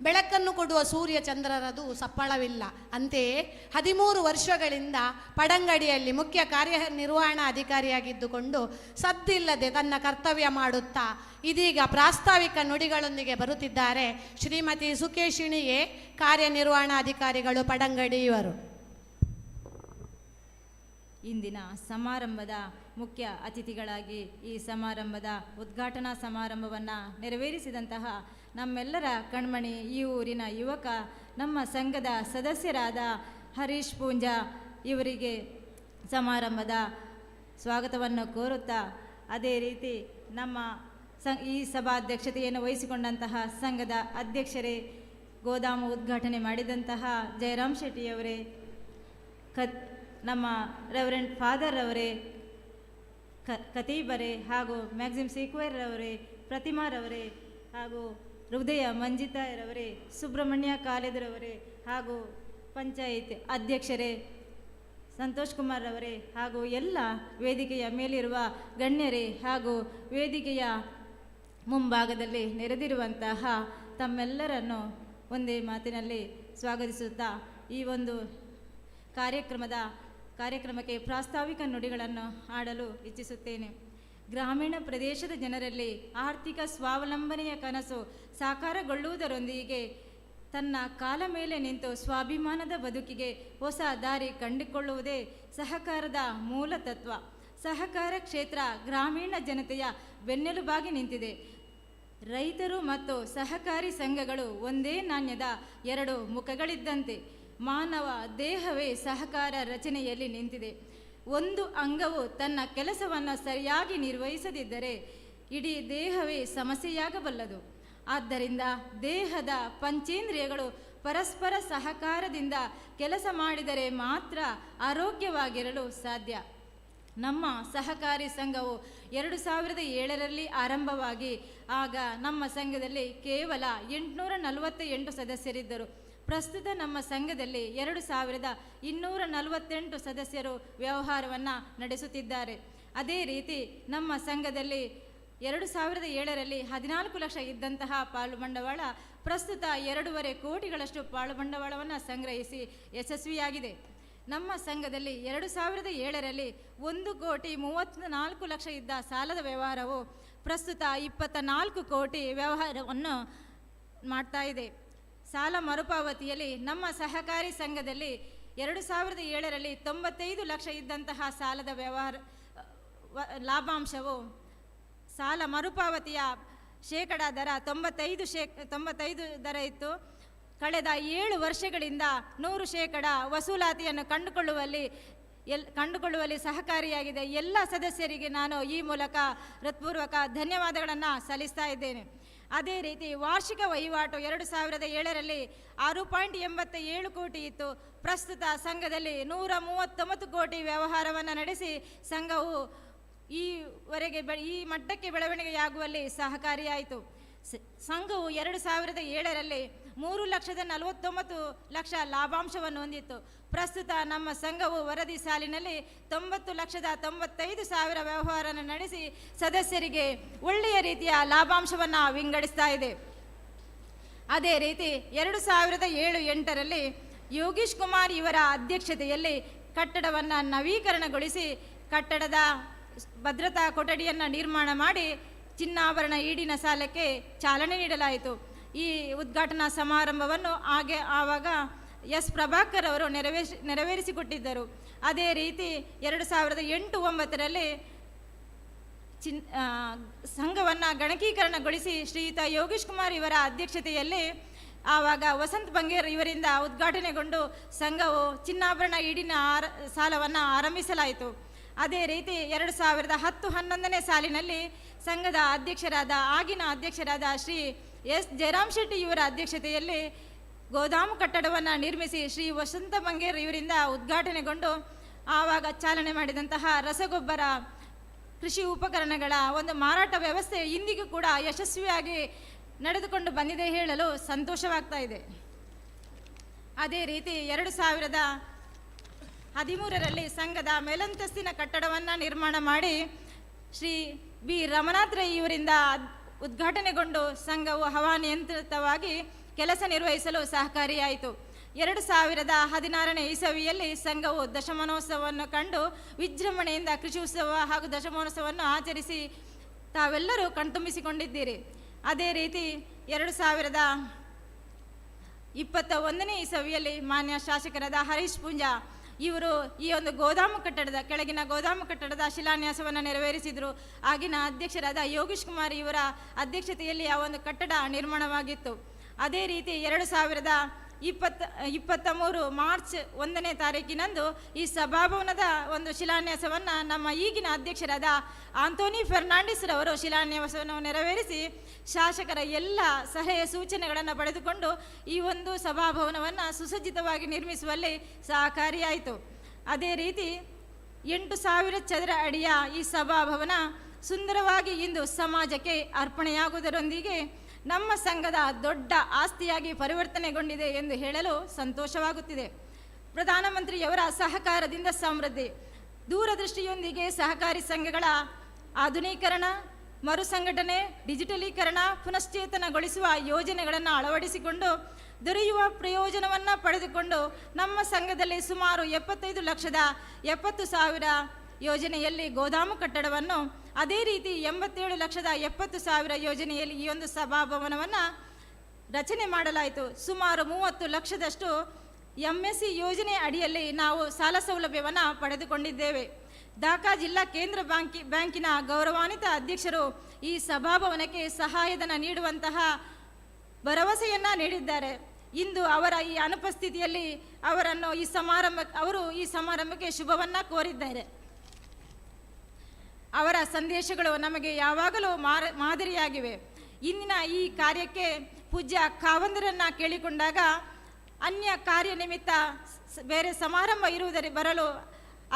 ಬೆಳಕನ್ನು ಕೊಡುವ ಸೂರ್ಯ ಚಂದ್ರರದು ಸಪ್ಪಳವಿಲ್ಲ. ಅಂತೆಯೇ 13 ವರ್ಷಗಳಿಂದ ಪಡಂಗಡಿಯಲ್ಲಿ ಮುಖ್ಯ ಕಾರ್ಯನಿರ್ವಹಣಾಧಿಕಾರಿಯಾಗಿದ್ದುಕೊಂಡು ಸದ್ದಿಲ್ಲದೆ ತನ್ನ ಕರ್ತವ್ಯ ಮಾಡುತ್ತಾ ಇದೀಗ ಪ್ರಾಸ್ತಾವಿಕ ನುಡಿಗಳೊಂದಿಗೆ ಬರುತ್ತಿದ್ದಾರೆ ಶ್ರೀಮತಿ ಸುಕೇಶಿಣಿ ಎ, ಕಾರ್ಯನಿರ್ವಹಣಾಧಿಕಾರಿಗಳು ಪಡಂಗಡಿ ಇವರು. ಇಂದಿನ ಸಮಾರಂಭದ ಮುಖ್ಯ ಅತಿಥಿಗಳಾಗಿ ಈ ಸಮಾರಂಭದ ಉದ್ಘಾಟನಾ ಸಮಾರಂಭವನ್ನು ನೆರವೇರಿಸಿದಂತಹ ನಮ್ಮೆಲ್ಲರ ಕಣ್ಮಣಿ ಈ ಊರಿನ ಯುವಕ, ನಮ್ಮ ಸಂಘದ ಸದಸ್ಯರಾದ ಹರೀಶ್ ಪೂಂಜಾ ಇವರಿಗೆ ಸಮಾರಂಭದ ಸ್ವಾಗತವನ್ನು ಕೋರುತ್ತಾ, ಅದೇ ರೀತಿ ನಮ್ಮ ಈ ಸಭಾಧ್ಯಕ್ಷತೆಯನ್ನು ವಹಿಸಿಕೊಂಡಂತಹ ಸಂಘದ ಅಧ್ಯಕ್ಷರೇ, ಗೋದಾಮು ಉದ್ಘಾಟನೆ ಮಾಡಿದಂತಹ ಜಯರಾಮ್ ಶೆಟ್ಟಿಯವರೇ, ನಮ್ಮ ರೆವರೆಂಡ್ ಫಾದರ್ ಅವರೇ, ಖತೀಬರೇ ಹಾಗೂ ಮ್ಯಾಕ್ಸಿಮ್ ಸೀಕ್ವೇರ್ ಅವರೇ, ಪ್ರತಿಮಾರವರೇ ಹಾಗೂ ಹೃದಯ ಮಂಜಿತಾರವರೇ, ಸುಬ್ರಹ್ಮಣ್ಯ ಕಾಲೇದರವರೇ ಹಾಗೂ ಪಂಚಾಯತ್ ಅಧ್ಯಕ್ಷರೇ ಸಂತೋಷ್ ಕುಮಾರ್ ಅವರೇ ಹಾಗೂ ಎಲ್ಲ ವೇದಿಕೆಯ ಮೇಲಿರುವ ಗಣ್ಯರೇ ಹಾಗೂ ವೇದಿಕೆಯ ಮುಂಭಾಗದಲ್ಲಿ ನೆರೆದಿರುವಂತಹ ತಮ್ಮೆಲ್ಲರನ್ನು ಒಂದೇ ಮಾತಿನಲ್ಲಿ ಸ್ವಾಗತಿಸುತ್ತಾ ಈ ಒಂದು ಕಾರ್ಯಕ್ರಮಕ್ಕೆ ಪ್ರಾಸ್ತಾವಿಕ ನುಡಿಗಳನ್ನು ಆಡಲು ಇಚ್ಛಿಸುತ್ತೇನೆ. ಗ್ರಾಮೀಣ ಪ್ರದೇಶದ ಜನರಲ್ಲಿ ಆರ್ಥಿಕ ಸ್ವಾವಲಂಬನೆಯ ಕನಸು ಸಾಕಾರಗೊಳ್ಳುವುದರೊಂದಿಗೆ ತನ್ನ ಕಾಲ ಮೇಲೆ ನಿಂತು ಸ್ವಾಭಿಮಾನದ ಬದುಕಿಗೆ ಹೊಸ ದಾರಿ ಕಂಡುಕೊಳ್ಳುವುದೇ ಸಹಕಾರದ ಮೂಲ ತತ್ವ. ಸಹಕಾರ ಕ್ಷೇತ್ರ ಗ್ರಾಮೀಣ ಜನತೆಯ ಬೆನ್ನೆಲುಬಾಗಿ ನಿಂತಿದೆ. ರೈತರು ಮತ್ತು ಸಹಕಾರಿ ಸಂಘಗಳು ಒಂದೇ ನಾಣ್ಯದ 2 ಮುಖಗಳಿದ್ದಂತೆ. ಮಾನವ ದೇಹವೇ ಸಹಕಾರ ರಚನೆಯಲ್ಲಿ ನಿಂತಿದೆ. ಒಂದು ಅಂಗವು ತನ್ನ ಕೆಲಸವನ್ನು ಸರಿಯಾಗಿ ನಿರ್ವಹಿಸದಿದ್ದರೆ ಇಡೀ ದೇಹವೇ ಸಮಸ್ಯೆಯಾಗಬಲ್ಲದು. ಆದ್ದರಿಂದ ದೇಹದ ಪಂಚೇಂದ್ರಿಯಗಳು ಪರಸ್ಪರ ಸಹಕಾರದಿಂದ ಕೆಲಸ ಮಾಡಿದರೆ ಮಾತ್ರ ಆರೋಗ್ಯವಾಗಿರಲು ಸಾಧ್ಯ. ನಮ್ಮ ಸಹಕಾರಿ ಸಂಘವು 2007ರಲ್ಲಿ ಆರಂಭವಾಗಿ ಆಗ ನಮ್ಮ ಸಂಘದಲ್ಲಿ ಕೇವಲ 848 ಸದಸ್ಯರಿದ್ದರು. ಪ್ರಸ್ತುತ ನಮ್ಮ ಸಂಘದಲ್ಲಿ 2248 ಸದಸ್ಯರು ವ್ಯವಹಾರವನ್ನು ನಡೆಸುತ್ತಿದ್ದಾರೆ. ಅದೇ ರೀತಿ ನಮ್ಮ ಸಂಘದಲ್ಲಿ 2007ರಲ್ಲಿ 14 ಲಕ್ಷ ಇದ್ದಂತಹ ಪಾಲು ಬಂಡವಾಳ ಪ್ರಸ್ತುತ 2.5 ಕೋಟಿಗಳಷ್ಟು ಪಾಲು ಬಂಡವಾಳವನ್ನು ಸಂಗ್ರಹಿಸಿ ಯಶಸ್ವಿಯಾಗಿದೆ. ನಮ್ಮ ಸಂಘದಲ್ಲಿ 2007ರಲ್ಲಿ 1,34 ಲಕ್ಷ ಇದ್ದ ಸಾಲದ ವ್ಯವಹಾರವು ಪ್ರಸ್ತುತ 24 ಕೋಟಿ ವ್ಯವಹಾರವನ್ನು ಮಾಡ್ತಾ ಇದೆ. ಸಾಲ ಮರುಪಾವತಿಯಲ್ಲಿ ನಮ್ಮ ಸಹಕಾರಿ ಸಂಘದಲ್ಲಿ 2007ರಲ್ಲಿ 95 ಲಕ್ಷ ಇದ್ದಂತಹ ಸಾಲದ ವ್ಯವಹಾರ ಲಾಭಾಂಶವು ಸಾಲ ಮರುಪಾವತಿಯ ಶೇಕಡ ದರ 95 ದರ ಇತ್ತು. ಕಳೆದ 7 ವರ್ಷಗಳಿಂದ 100% ವಸೂಲಾತಿಯನ್ನು ಕಂಡುಕೊಳ್ಳುವಲ್ಲಿ ಸಹಕಾರಿಯಾಗಿದೆ. ಎಲ್ಲ ಸದಸ್ಯರಿಗೆ ನಾನು ಈ ಮೂಲಕ ಹೃತ್ಪೂರ್ವಕ ಧನ್ಯವಾದಗಳನ್ನು ಸಲ್ಲಿಸ್ತಾ ಇದ್ದೇನೆ. ಅದೇ ರೀತಿ ವಾರ್ಷಿಕ ವಹಿವಾಟು 2007ರಲ್ಲಿ 6.87 ಕೋಟಿ ಇತ್ತು. ಪ್ರಸ್ತುತ ಸಂಘದಲ್ಲಿ 139 ಕೋಟಿ ವ್ಯವಹಾರವನ್ನು ನಡೆಸಿ ಸಂಘವು ಈ ಮಟ್ಟಕ್ಕೆ ಬೆಳವಣಿಗೆಯಾಗುವಲ್ಲಿ ಸಹಕಾರಿಯಾಯಿತು. ಸಂಘವು 2007ರಲ್ಲಿ 3,49,00,000 ಲಾಭಾಂಶವನ್ನು ಹೊಂದಿತ್ತು. ಪ್ರಸ್ತುತ ನಮ್ಮ ಸಂಘವು ವರದಿ ಸಾಲಿನಲ್ಲಿ 90,95,000 ವ್ಯವಹಾರವನ್ನು ನಡೆಸಿ ಸದಸ್ಯರಿಗೆ ಒಳ್ಳೆಯ ರೀತಿಯ ಲಾಭಾಂಶವನ್ನು ವಿಂಗಡಿಸ್ತಾ ಇದೆ. ಅದೇ ರೀತಿ 2007-08ರಲ್ಲಿ ಯೋಗೀಶ್ ಕುಮಾರ್ ಇವರ ಅಧ್ಯಕ್ಷತೆಯಲ್ಲಿ ಕಟ್ಟಡವನ್ನು ನವೀಕರಣಗೊಳಿಸಿ ಕಟ್ಟಡದ ಭದ್ರತಾ ಕೊಠಡಿಯನ್ನು ನಿರ್ಮಾಣ ಮಾಡಿ ಚಿನ್ನಾಭರಣ ಈಡಿನ ಸಾಲಕ್ಕೆ ಚಾಲನೆ ನೀಡಲಾಯಿತು. ಈ ಉದ್ಘಾಟನಾ ಸಮಾರಂಭವನ್ನು ಆವಾಗ ಎಸ್ ಪ್ರಭಾಕರ್ ಅವರು ನೆರವೇರಿಸಿಕೊಟ್ಟಿದ್ದರು. ಅದೇ ರೀತಿ 2008-09ರಲ್ಲಿ ಸಂಘವನ್ನು ಗಣಕೀಕರಣಗೊಳಿಸಿ ಶ್ರೀಯುತ ಯೋಗೀಶ್ ಕುಮಾರ್ ಇವರ ಅಧ್ಯಕ್ಷತೆಯಲ್ಲಿ ಆವಾಗ ವಸಂತ್ ಬಂಗೇರ್ ಇವರಿಂದ ಉದ್ಘಾಟನೆಗೊಂಡು ಸಂಘವು ಚಿನ್ನಾಭರಣ ಈಡಿನ ಸಾಲವನ್ನು ಆರಂಭಿಸಲಾಯಿತು. ಅದೇ ರೀತಿ 2010-11ನೇ ಸಾಲಿನಲ್ಲಿ ಸಂಘದ ಆಗಿನ ಅಧ್ಯಕ್ಷರಾದ ಶ್ರೀ ಎಸ್ ಜಯರಾಮ್ ಶೆಟ್ಟಿ ಇವರ ಅಧ್ಯಕ್ಷತೆಯಲ್ಲಿ ಗೋದಾಮು ಕಟ್ಟಡವನ್ನು ನಿರ್ಮಿಸಿ ಶ್ರೀ ವಸಂತ ಬಂಗೇರ್ ಇವರಿಂದ ಉದ್ಘಾಟನೆಗೊಂಡು ಆವಾಗ ಚಾಲನೆ ಮಾಡಿದಂತಹ ರಸಗೊಬ್ಬರ ಕೃಷಿ ಉಪಕರಣಗಳ ಒಂದು ಮಾರಾಟ ವ್ಯವಸ್ಥೆ ಇಂದಿಗೂ ಕೂಡ ಯಶಸ್ವಿಯಾಗಿ ನಡೆದುಕೊಂಡು ಬಂದಿದೆ ಹೇಳಲು ಸಂತೋಷವಾಗ್ತಾ ಇದೆ. ಅದೇ ರೀತಿ 2013ರಲ್ಲಿ ಸಂಘದ ಮೇಲಂತಸ್ತಿನ ಕಟ್ಟಡವನ್ನು ನಿರ್ಮಾಣ ಮಾಡಿ ಶ್ರೀ ಬಿ ರಮನಾಥ್ ರೈ ಇವರಿಂದ ಉದ್ಘಾಟನೆಗೊಂಡು ಸಂಘವು ಹವಾನಿಯಂತ್ರಿತವಾಗಿ ಕೆಲಸ ನಿರ್ವಹಿಸಲು ಸಹಕಾರಿಯಾಯಿತು. 2016ನೇ ಇಸವಿಯಲ್ಲಿ ಸಂಘವು ದಶಮಾನೋತ್ಸವವನ್ನು ಕಂಡು ವಿಜೃಂಭಣೆಯಿಂದ ಕೃಷಿ ಉತ್ಸವ ಹಾಗೂ ದಶಮಾನೋತ್ಸವವನ್ನು ಆಚರಿಸಿ ತಾವೆಲ್ಲರೂ ಕಣ್ತುಂಬಿಸಿಕೊಂಡಿದ್ದೀರಿ. ಅದೇ ರೀತಿ 2021ನೇ ಇಸವಿಯಲ್ಲಿ ಮಾನ್ಯ ಶಾಸಕರಾದ ಹರೀಶ್ ಪೂಂಜಾ ಇವರು ಈ ಒಂದು ಕೆಳಗಿನ ಗೋದಾಮು ಕಟ್ಟಡದ ಶಿಲಾನ್ಯಾಸವನ್ನು ನೆರವೇರಿಸಿದರು. ಆಗಿನ ಅಧ್ಯಕ್ಷರಾದ ಯೋಗೀಶ್ ಕುಮಾರ್ ಇವರ ಅಧ್ಯಕ್ಷತೆಯಲ್ಲಿ ಆ ಒಂದು ಕಟ್ಟಡ ನಿರ್ಮಾಣವಾಗಿತ್ತು. ಅದೇ ರೀತಿ 2023 ಮಾರ್ಚ್ 1ನೇ ತಾರೀಕಿನಂದು ಈ ಸಭಾಭವನದ ಒಂದು ಶಿಲಾನ್ಯಾಸವನ್ನು ನಮ್ಮ ಈಗಿನ ಅಧ್ಯಕ್ಷರಾದ ಆಂಟೋನಿ ಫೆರ್ನಾಂಡಿಸ್ ರವರು ಶಿಲಾನ್ಯಾಸವನ್ನು ನೆರವೇರಿಸಿ ಶಾಸಕರ ಎಲ್ಲ ಸಲಹೆ ಸೂಚನೆಗಳನ್ನು ಪಡೆದುಕೊಂಡು ಈ ಒಂದು ಸಭಾಭವನವನ್ನು ಸುಸಜ್ಜಿತವಾಗಿ ನಿರ್ಮಿಸುವಲ್ಲಿ ಸಹಕಾರಿಯಾಯಿತು. ಅದೇ ರೀತಿ 8,000 ಚದರ ಅಡಿಯ ಈ ಸಭಾಭವನ ಸುಂದರವಾಗಿ ಇಂದು ಸಮಾಜಕ್ಕೆ ಅರ್ಪಣೆಯಾಗುವುದರೊಂದಿಗೆ ನಮ್ಮ ಸಂಘದ ದೊಡ್ಡ ಆಸ್ತಿಯಾಗಿ ಪರಿವರ್ತನೆಗೊಂಡಿದೆ ಎಂದು ಹೇಳಲು ಸಂತೋಷವಾಗುತ್ತಿದೆ. ಪ್ರಧಾನಮಂತ್ರಿಯವರ ಸಹಕಾರದಿಂದ ಸಮೃದ್ಧಿ ದೂರದೃಷ್ಟಿಯೊಂದಿಗೆ ಸಹಕಾರಿ ಸಂಘಗಳ ಆಧುನೀಕರಣ, ಮರುಸಂಘಟನೆ, ಡಿಜಿಟಲೀಕರಣ, ಪುನಶ್ಚೇತನಗೊಳಿಸುವ ಯೋಜನೆಗಳನ್ನು ಅಳವಡಿಸಿಕೊಂಡು ದೊರೆಯುವ ಪ್ರಯೋಜನವನ್ನು ಪಡೆದುಕೊಂಡು ನಮ್ಮ ಸಂಘದಲ್ಲಿ ಸುಮಾರು 75,70,000 ಯೋಜನೆಯಲ್ಲಿ ಗೋದಾಮು ಕಟ್ಟಡವನ್ನು, ಅದೇ ರೀತಿ 87,70,000 ಯೋಜನೆಯಲ್ಲಿ ಈ ಒಂದು ಸಭಾಭವನವನ್ನು ರಚನೆ ಮಾಡಲಾಯಿತು. ಸುಮಾರು 30 ಲಕ್ಷದಷ್ಟು MSE ಯೋಜನೆ ಅಡಿಯಲ್ಲಿ ನಾವು ಸಾಲ ಸೌಲಭ್ಯವನ್ನು ಪಡೆದುಕೊಂಡಿದ್ದೇವೆ. ಢಾಕಾ ಜಿಲ್ಲಾ ಕೇಂದ್ರ ಬ್ಯಾಂಕಿನ ಗೌರವಾನ್ವಿತ ಅಧ್ಯಕ್ಷರು ಈ ಸಭಾಭವನಕ್ಕೆ ಸಹಾಯಧನ ನೀಡುವಂತಹ ಭರವಸೆಯನ್ನು ನೀಡಿದ್ದಾರೆ. ಇಂದು ಅವರ ಈ ಅನುಪಸ್ಥಿತಿಯಲ್ಲಿ ಅವರು ಈ ಸಮಾರಂಭಕ್ಕೆ ಶುಭವನ್ನು ಕೋರಿದ್ದಾರೆ. ಅವರ ಸಂದೇಶಗಳು ನಮಗೆ ಯಾವಾಗಲೂ ಮಾದರಿಯಾಗಿವೆ. ಇಂದಿನ ಈ ಕಾರ್ಯಕ್ಕೆ ಪೂಜ್ಯ ಕಾವಂದರನ್ನು ಕೇಳಿಕೊಂಡಾಗ ಅನ್ಯ ಕಾರ್ಯ ನಿಮಿತ್ತ ಬೇರೆ ಸಮಾರಂಭ ಬರಲು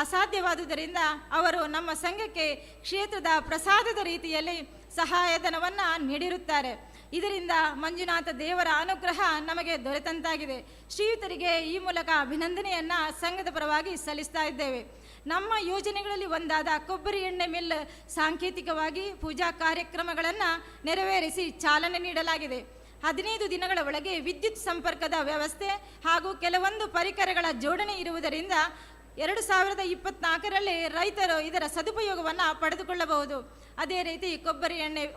ಅಸಾಧ್ಯವಾದುದರಿಂದ ಅವರು ನಮ್ಮ ಸಂಘಕ್ಕೆ ಕ್ಷೇತ್ರದ ಪ್ರಸಾದದ ರೀತಿಯಲ್ಲಿ ಸಹಾಯಧನವನ್ನು ನೀಡಿರುತ್ತಾರೆ. ಇದರಿಂದ ಮಂಜುನಾಥ ದೇವರ ಅನುಗ್ರಹ ನಮಗೆ ದೊರೆತಂತಾಗಿದೆ. ಶ್ರೀಯುತರಿಗೆ ಈ ಮೂಲಕ ಅಭಿನಂದನೆಯನ್ನು ಸಂಘದ ಪರವಾಗಿ ಸಲ್ಲಿಸ್ತಾ ಇದ್ದೇವೆ. ನಮ್ಮ ಯೋಜನೆಗಳಲ್ಲಿ ಒಂದಾದ ಕೊಬ್ಬರಿ ಎಣ್ಣೆ ಮಿಲ್ ಸಾಂಕೇತಿಕವಾಗಿ ಪೂಜಾ ಕಾರ್ಯಕ್ರಮಗಳನ್ನು ನೆರವೇರಿಸಿ ಚಾಲನೆ ನೀಡಲಾಗಿದೆ. 15 ದಿನಗಳ ಒಳಗೆ ವಿದ್ಯುತ್ ಸಂಪರ್ಕದ ವ್ಯವಸ್ಥೆ ಹಾಗೂ ಕೆಲವೊಂದು ಪರಿಕರಗಳ ಜೋಡಣೆ ಇರುವುದರಿಂದ 2024ರಲ್ಲಿ ರೈತರು ಇದರ ಸದುಪಯೋಗವನ್ನು ಪಡೆದುಕೊಳ್ಳಬಹುದು. ಅದೇ ರೀತಿ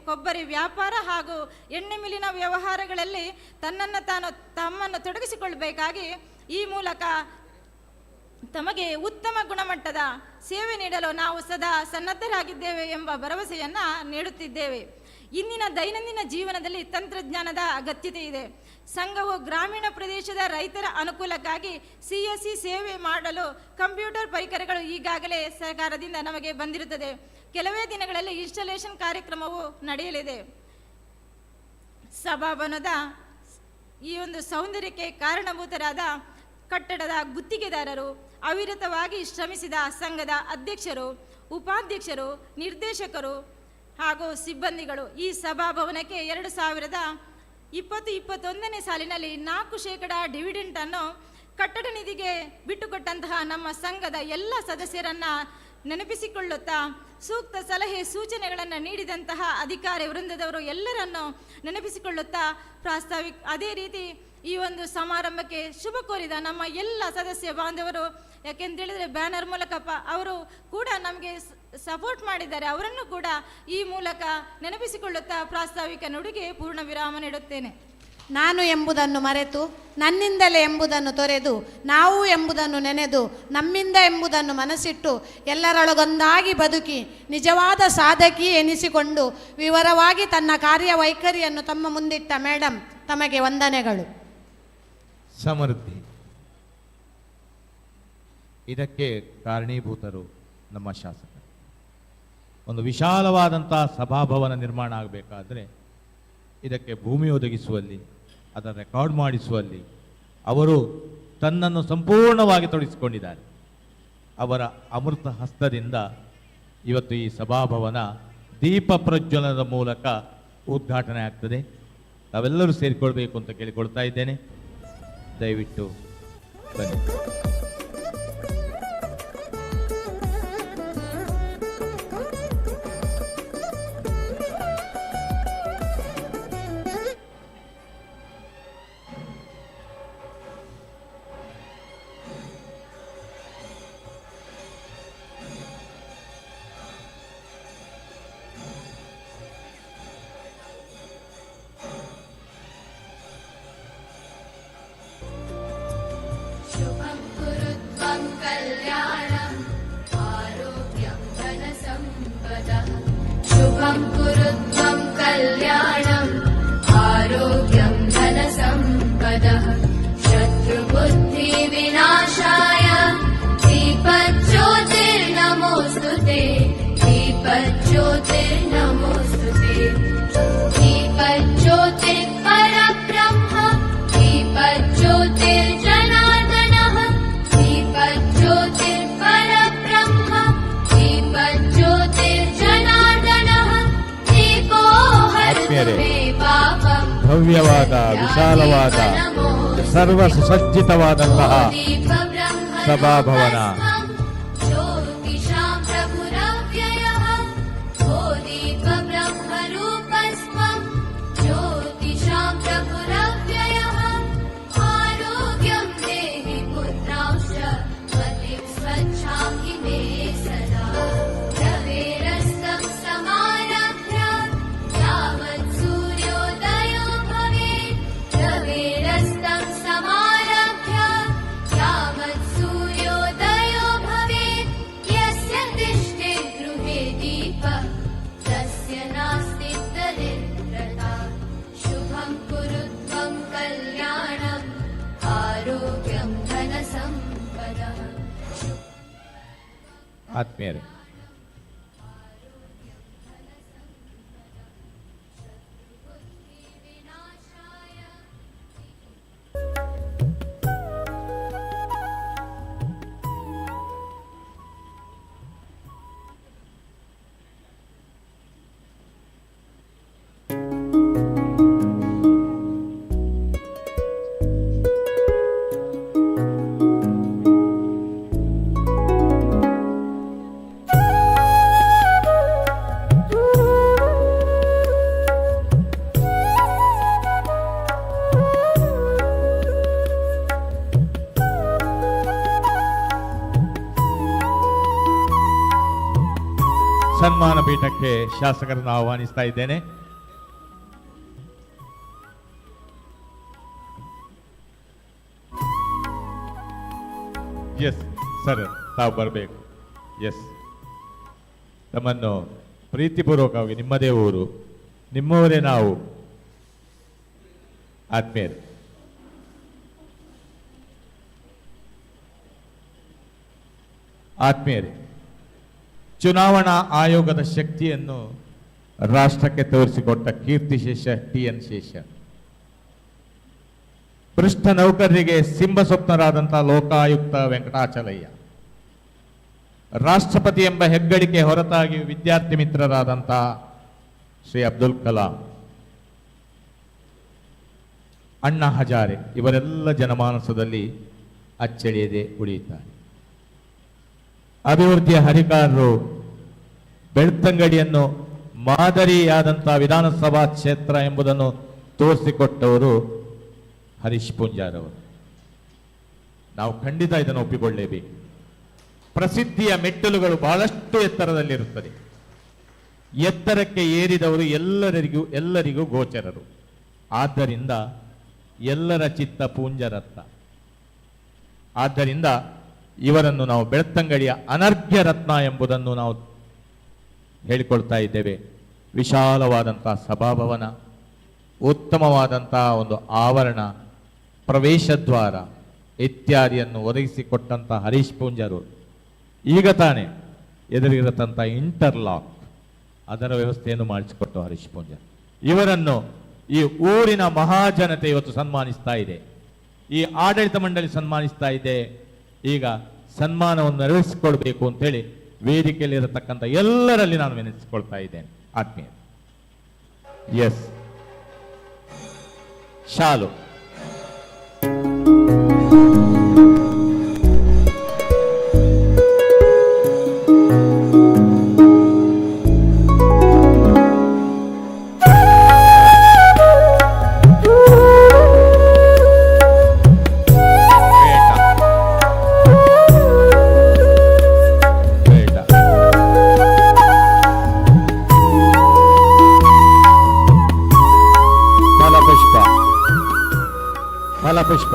ಕೊಬ್ಬರಿ ವ್ಯಾಪಾರ ಹಾಗೂ ಎಣ್ಣೆ ಮಿಲ್ಲಿನ ವ್ಯವಹಾರಗಳಲ್ಲಿ ತಮ್ಮನ್ನು ತೊಡಗಿಸಿಕೊಳ್ಳಬೇಕಾಗಿ ಈ ಮೂಲಕ ತಮಗೆ ಉತ್ತಮ ಗುಣಮಟ್ಟದ ಸೇವೆ ನೀಡಲು ನಾವು ಸದಾ ಸನ್ನದ್ಧರಾಗಿದ್ದೇವೆ ಎಂಬ ಭರವಸೆಯನ್ನು ನೀಡುತ್ತಿದ್ದೇವೆ. ಇಂದಿನ ದೈನಂದಿನ ಜೀವನದಲ್ಲಿ ತಂತ್ರಜ್ಞಾನದ ಅಗತ್ಯತೆ ಇದೆ. ಸಂಘವು ಗ್ರಾಮೀಣ ಪ್ರದೇಶದ ರೈತರ ಅನುಕೂಲಕ್ಕಾಗಿ CSC ಸೇವೆ ಮಾಡಲು ಕಂಪ್ಯೂಟರ್ ಪರಿಕರಗಳು ಈಗಾಗಲೇ ಸರ್ಕಾರದಿಂದ ನಮಗೆ ಬಂದಿರುತ್ತದೆ. ಕೆಲವೇ ದಿನಗಳಲ್ಲಿ ಇನ್ಸ್ಟಾಲೇಷನ್ ಕಾರ್ಯಕ್ರಮವು ನಡೆಯಲಿದೆ. ಸಭಾಭವನದ ಈ ಒಂದು ಸೌಂದರ್ಯಕ್ಕೆ ಕಾರಣಭೂತರಾದ ಕಟ್ಟಡದ ಗುತ್ತಿಗೆದಾರರು, ಅವಿರತವಾಗಿ ಶ್ರಮಿಸಿದ ಸಂಘದ ಅಧ್ಯಕ್ಷರು, ಉಪಾಧ್ಯಕ್ಷರು, ನಿರ್ದೇಶಕರು ಹಾಗೂ ಸಿಬ್ಬಂದಿಗಳು ಈ ಸಭಾಭವನಕ್ಕೆ 2020-21ನೇ ಸಾಲಿನಲ್ಲಿ 4% ಡಿವಿಡೆಂಟನ್ನು ಕಟ್ಟಡ ನಿಧಿಗೆ ಬಿಟ್ಟುಕೊಟ್ಟಂತಹ ನಮ್ಮ ಸಂಘದ ಎಲ್ಲ ಸದಸ್ಯರನ್ನು ನೆನಪಿಸಿಕೊಳ್ಳುತ್ತಾ ಸೂಕ್ತ ಸಲಹೆ ಸೂಚನೆಗಳನ್ನು ನೀಡಿದಂತಹ ಅಧಿಕಾರಿ ವೃಂದದವರು ಎಲ್ಲರನ್ನು ನೆನಪಿಸಿಕೊಳ್ಳುತ್ತಾ ಅದೇ ರೀತಿ ಈ ಒಂದು ಸಮಾರಂಭಕ್ಕೆ ಶುಭ ಕೋರಿದ ನಮ್ಮ ಎಲ್ಲ ಸದಸ್ಯ ಬಾಂಧವರು, ಯಾಕೆಂತೇಳಿದರೆ ಬ್ಯಾನರ್ ಮೂಲಕ ಅವರು ಕೂಡ ನಮಗೆ ಸಪೋರ್ಟ್ ಮಾಡಿದ್ದಾರೆ, ಅವರನ್ನು ಕೂಡ ಈ ಮೂಲಕ ನೆನಪಿಸಿಕೊಳ್ಳುತ್ತಾ ಪ್ರಾಸ್ತಾವಿಕ ನುಡಿಗೆ ಪೂರ್ಣ ವಿರಾಮ ನೀಡುತ್ತೇನೆ. ನಾನು ಎಂಬುದನ್ನು ಮರೆತು, ನನ್ನಿಂದಲೇ ಎಂಬುದನ್ನು ತೊರೆದು, ನಾವು ಎಂಬುದನ್ನು ನೆನೆದು, ನಮ್ಮಿಂದ ಎಂಬುದನ್ನು ಮನಸ್ಸಿಟ್ಟು, ಎಲ್ಲರೊಳಗೊಂದಾಗಿ ಬದುಕಿ ನಿಜವಾದ ಸಾಧಕಿ ಎನಿಸಿಕೊಂಡು ವಿವರವಾಗಿ ತನ್ನ ಕಾರ್ಯವೈಖರಿಯನ್ನು ತಮ್ಮ ಮುಂದಿಟ್ಟ ಮೇಡಮ್ ತಮಗೆ ವಂದನೆಗಳು. ಸಮೃದ್ಧಿ, ಇದಕ್ಕೆ ಕಾರಣೀಭೂತರು ನಮ್ಮ ಶಾಸಕರು. ಒಂದು ವಿಶಾಲವಾದಂಥ ಸಭಾಭವನ ನಿರ್ಮಾಣ ಆಗಬೇಕಾದ್ರೆ ಇದಕ್ಕೆ ಭೂಮಿ ಒದಗಿಸುವಲ್ಲಿ, ಅದನ್ನು ರೆಕಾರ್ಡ್ ಮಾಡಿಸುವಲ್ಲಿ ಅವರು ತನ್ನನ್ನು ಸಂಪೂರ್ಣವಾಗಿ ತೊಡಗಿಸಿಕೊಂಡಿದ್ದಾರೆ. ಅವರ ಅಮೃತ ಹಸ್ತದಿಂದ ಇವತ್ತು ಈ ಸಭಾಭವನ ದೀಪ ಪ್ರಜ್ವಲನದ ಮೂಲಕ ಉದ್ಘಾಟನೆ ಆಗ್ತದೆ. ತಾವೆಲ್ಲರೂ ಸೇರಿಕೊಳ್ಬೇಕು ಅಂತ ಕೇಳಿಕೊಳ್ತಾ ಇದ್ದೇನೆ. ದಯವಿಟ್ಟು ಬನ್ನಿ. शुभं कुरु त्वं कल्याणम् आरोग्यं धनसम्पदः शुभं कुरु त्वं कल्याणम् आरोग्यं धनसम्पदः शत्रुबुद्धिविनाशाय दीपज्योतिर्नमोऽस्तुते दीपज्योतिर्नमोऽस्तुते दीपज्योतिर्परब्रह्म दीपज्योतिर्जनार्दनः दीपज्योतिर्परब्रह्म दीपज्योतिर्जनार्दनः दीपो हरतु मे पापम् ಭವ್ಯವಾದ, ವಿಶಾಲವಾದ, ಸರ್ವ ಸುಸಜ್ಜಿತವಾದಂತಹ ಸಭಾಭವನ ज्योतिषां प्रभुरव्ययः ओ दीपब्रह्मरूपस्त्वं ज्योतिषां प्रभुरव्ययः आरोग्यं देहि पुत्रांश्च मतिं स्वच्छां हि मे सदा रवेरस्तं समारभ्य यावत् सूर्योदयो भवेत् रवेरस्तं समारभ्य यावत् सूर्योदयो भवेत् यस्य तिष्ठेत् गृहे दीपः तस्य नास्ति दरिद्रता शुभं कुरु त्वं कल्याणम् आरोग्यं धनसम्पदः ಆತ್ಮೀಯರೇ, ಸನ್ಮಾನ ಪೀಠಕ್ಕೆ ಶಾಸಕರನ್ನು ಆಹ್ವಾನಿಸ್ತಾ ಇದ್ದೇನೆ. ಎಸ್ ಸರ್, ತಾವು ಬರಬೇಕು. ಎಸ್, ತಮ್ಮನ್ನು ಪ್ರೀತಿಪೂರ್ವಕವಾಗಿ ನಿಮ್ಮದೇ ಊರು, ನಿಮ್ಮವರೇ ನಾವು ಆತ್ಮೀಯರು. ಆತ್ಮೀಯರೇ, ಚುನಾವಣಾ ಆಯೋಗದ ಶಕ್ತಿಯನ್ನು ರಾಷ್ಟ್ರಕ್ಕೆ ತೋರಿಸಿಕೊಟ್ಟ ಕೀರ್ತಿಶೇಷ TN ಶೇಷ, ಭ್ರಷ್ಟ ನೌಕರರಿಗೆ ಸಿಂಹಸ್ವಪ್ನರಾದಂಥ ಲೋಕಾಯುಕ್ತ ವೆಂಕಟಾಚಲಯ್ಯ, ರಾಷ್ಟ್ರಪತಿ ಎಂಬ ಹೆಗ್ಗಳಿಕೆ ಹೊರತಾಗಿ ವಿದ್ಯಾರ್ಥಿ ಮಿತ್ರರಾದಂಥ ಶ್ರೀ ಅಬ್ದುಲ್ ಕಲಾಂ, ಅಣ್ಣಾ ಹಜಾರೆ ಇವರೆಲ್ಲ ಜನಮಾನಸದಲ್ಲಿ ಅಚ್ಚಳಿಯದೆ ಉಳಿಯುತ್ತಾರೆ. ಅಭಿವೃದ್ಧಿಯ ಹರಿಕಾರರು ಬೆಳ್ತಂಗಡಿಯನ್ನು ಮಾದರಿಯಾದಂಥ ವಿಧಾನಸಭಾ ಕ್ಷೇತ್ರ ಎಂಬುದನ್ನು ತೋರಿಸಿಕೊಟ್ಟವರು ಹರೀಶ್ ಪೂಂಜಾರ್ ಅವರು. ನಾವು ಖಂಡಿತ ಇದನ್ನು ಒಪ್ಪಿಕೊಳ್ಳೇಬೇಕು. ಪ್ರಸಿದ್ಧಿಯ ಮೆಟ್ಟಲುಗಳು ಬಹಳಷ್ಟು ಎತ್ತರದಲ್ಲಿರುತ್ತದೆ. ಎತ್ತರಕ್ಕೆ ಏರಿದವರು ಎಲ್ಲರಿಗೂ ಗೋಚರರು. ಆದ್ದರಿಂದ ಎಲ್ಲರ ಚಿತ್ತ ಪೂಂಜರತ್ತ. ಆದ್ದರಿಂದ ಇವರನ್ನು ನಾವು ಬೆಳ್ತಂಗಡಿಯ ಅನರ್ಘ್ಯ ರತ್ನ ಎಂಬುದನ್ನು ನಾವು ಹೇಳಿಕೊಳ್ತಾ ಇದ್ದೇವೆ. ವಿಶಾಲವಾದಂಥ ಸಭಾಭವನ, ಉತ್ತಮವಾದಂಥ ಒಂದು ಆವರಣ, ಪ್ರವೇಶ ದ್ವಾರ ಇತ್ಯಾದಿಯನ್ನು ಒದಗಿಸಿಕೊಟ್ಟಂಥ ಹರೀಶ್ ಪೂಂಜರು ಈಗ ತಾನೇ ಎದುರಿರತಂಥ ಇಂಟರ್ಲಾಕ್ ಅದರ ವ್ಯವಸ್ಥೆಯನ್ನು ಮಾಡಿಸಿಕೊಟ್ಟು ಹರೀಶ್ ಪೂಂಜರ್ ಇವರನ್ನು ಈ ಊರಿನ ಮಹಾಜನತೆ ಇವತ್ತು ಸನ್ಮಾನಿಸ್ತಾ ಇದೆ. ಈ ಆಡಳಿತ ಮಂಡಳಿ ಸನ್ಮಾನಿಸ್ತಾ ಇದೆ. ಈಗ ಸನ್ಮಾನವನ್ನು ನೆರವೇರಿಸಿಕೊಳ್ಬೇಕು ಅಂತೇಳಿ ವೇದಿಕೆಯಲ್ಲಿರತಕ್ಕಂಥ ಎಲ್ಲರಲ್ಲಿ ನಾನು ವಿನಂತಿಸಿಕೊಳ್ತಾ ಇದ್ದೇನೆ. ಆತ್ಮೀಯ ಎಸ್, ಶಾಲು ಫಲಪುಷ್ಪ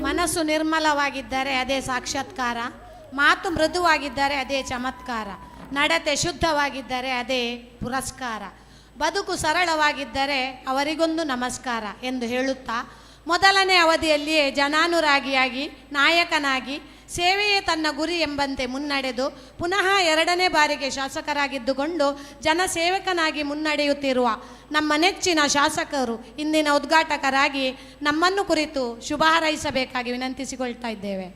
ಮನಸ್ಸು ನಿರ್ಮಲವಾಗಿದ್ದರೆ ಅದೇ ಸಾಕ್ಷಾತ್ಕಾರ, ಮಾತು ಮೃದುವಾಗಿದ್ದರೆ ಅದೇ ಚಮತ್ಕಾರ, ನಡತೆ ಶುದ್ಧವಾಗಿದ್ದರೆ ಅದೇ ಪುರಸ್ಕಾರ, ಬದುಕು ಸರಳವಾಗಿದ್ದರೆ ಅವರಿಗೊಂದು ನಮಸ್ಕಾರ ಎಂದು ಹೇಳುತ್ತಾ ಮೊದಲನೇ ಅವಧಿಯಲ್ಲಿಯೇ ಜನಾನುರಾಗಿಯಾಗಿ ನಾಯಕನಾಗಿ ಸೇವೆಯೇ ತನ್ನ ಗುರಿ ಎಂಬಂತೆ ಮುನ್ನಡೆದು ಪುನಃ ಎರಡನೇ ಬಾರಿಗೆ ಶಾಸಕರಾಗಿದ್ದುಕೊಂಡು ಜನಸೇವಕನಾಗಿ ಮುನ್ನಡೆಯುತ್ತಿರುವ ನಮ್ಮ ನೆಚ್ಚಿನ ಶಾಸಕರು ಇಂದಿನ ಉದ್ಘಾಟಕರಾಗಿ ನಮ್ಮನ್ನು ಕುರಿತು ಶುಭ ಹಾರೈಸಬೇಕಾಗಿ ವಿನಂತಿಸಿಕೊಳ್ತಾ ಇದ್ದೇವೆ.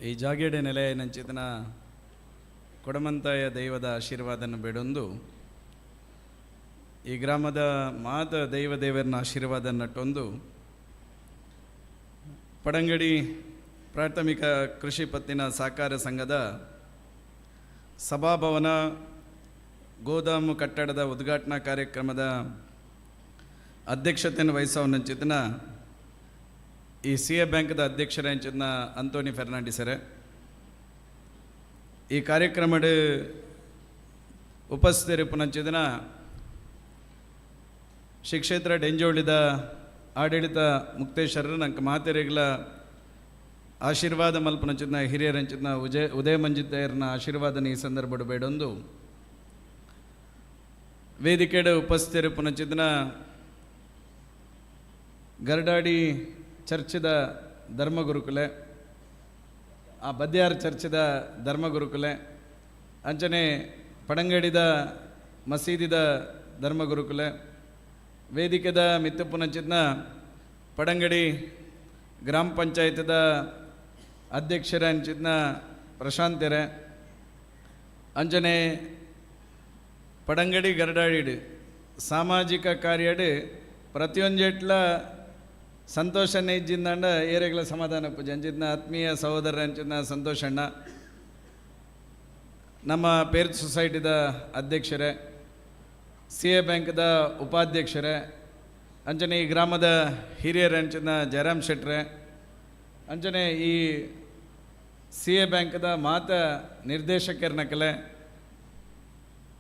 ಈ ಜಾಗೇಡೆ ನೆಲೆಯ ನಂಚಿತನ ಕೊಡಮಂತಾಯ ದೈವದ ಆಶೀರ್ವಾದನ ಬೇಡೊಂದು ಈ ಗ್ರಾಮದ ಮಾತ ದೇವರನ್ನ ಆಶೀರ್ವಾದ ನಟ್ಟೊಂದು ಪಡಂಗಡಿ ಪ್ರಾಥಮಿಕ ಕೃಷಿ ಪತ್ತಿನ ಸಹಕಾರ ಸಂಘದ ಸಭಾಭವನ ಗೋದಾಮು ಕಟ್ಟಡದ ಉದ್ಘಾಟನಾ ಕಾರ್ಯಕ್ರಮದ ಅಧ್ಯಕ್ಷತೆಯನ್ನು ವಹಿಸೋನಂಚಿತನ ಈ CA ಬ್ಯಾಂಕ್ದ ಅಧ್ಯಕ್ಷರ ಅಂಚಿನ ಅಂತೋನಿ ಫೆರ್ನಾಂಡಿಸರೆ ಈ ಕಾರ್ಯಕ್ರಮದ ಉಪಸ್ಥಿತರಿಪ್ಪುನಂಚಿದನ ಶ್ರೀ ಕ್ಷೇತ್ರ ಡೆಂಜೋಳಿದ ಆಡಳಿತ ಮುಕ್ತೇಶ್ವರರು ನಂಗೆ ಮಾತೆರೆಗಳ ಆಶೀರ್ವಾದ ಮಲ್ಪನಂಚಿನ ಹಿರಿಯರಂಚಿನ ಉದಯ ಮಂಜಿತೇರನ ಆಶೀರ್ವಾದನ ಈ ಸಂದರ್ಭದ ಬೇಡೊಂದು ವೇದಿಕೆಡು ಉಪಸ್ಥಿತರು ಪುನಚಿದ್ನ ಗರಡಾಡಿ ಚರ್ಚದ ಧರ್ಮಗುರುಕುಲೆ, ಆ ಬದ್ಯಾರ್ ಚರ್ಚದ ಧರ್ಮಗುರುಕುಲೆ, ಅಂಚನೆ ಪಡಂಗಡಿದ ಮಸೀದಿದ ಧರ್ಮಗುರುಕುಲೆ, ವೇದಿಕೆದ ಮಿತ್ತು ಪುನಚಿದ್ನ ಪಡಂಗಡಿ ಗ್ರಾಮ ಪಂಚಾಯತದ ಅಧ್ಯಕ್ಷರ ಅಂಚಿದ್ನ ಪ್ರಶಾಂತರೆ, ಅಂಚನೆ ಪಡಂಗಡಿ ಗರಡಾಡಿಡು ಸಾಮಾಜಿಕ ಕಾರ್ಯಡು ಪ್ರತಿಯೊಂಜೆಟ್ಲ ಸಂತೋಷನೇ ಇಜ್ಜಿಂದಂಡ ಏರೆಗಳ ಸಮಾಧಾನ ಪೂಜೆ ಅಂಚಿದ್ನ ಆತ್ಮೀಯ ಸಹೋದರ ಅಂಚಿದ್ನ ಸಂತೋಷಣ್ಣ, ನಮ್ಮ ಪೇರ್ ಸೊಸೈಟಿದ ಅಧ್ಯಕ್ಷರೇ, ಸಿ ಎ ಬ್ಯಾಂಕ್ದ ಉಪಾಧ್ಯಕ್ಷರೇ, ಅಂಚನೆ ಈ ಗ್ರಾಮದ ಹಿರಿಯರ ಅಂಚಿನ ಜಯರಾಮ್ ಶೆಟ್ರೆ, ಅಂಚನೆ ಈ ಸಿ ಎ ಬ್ಯಾಂಕ್ದ ಮಾತ ನಿರ್ದೇಶಕರನಕಲೆ,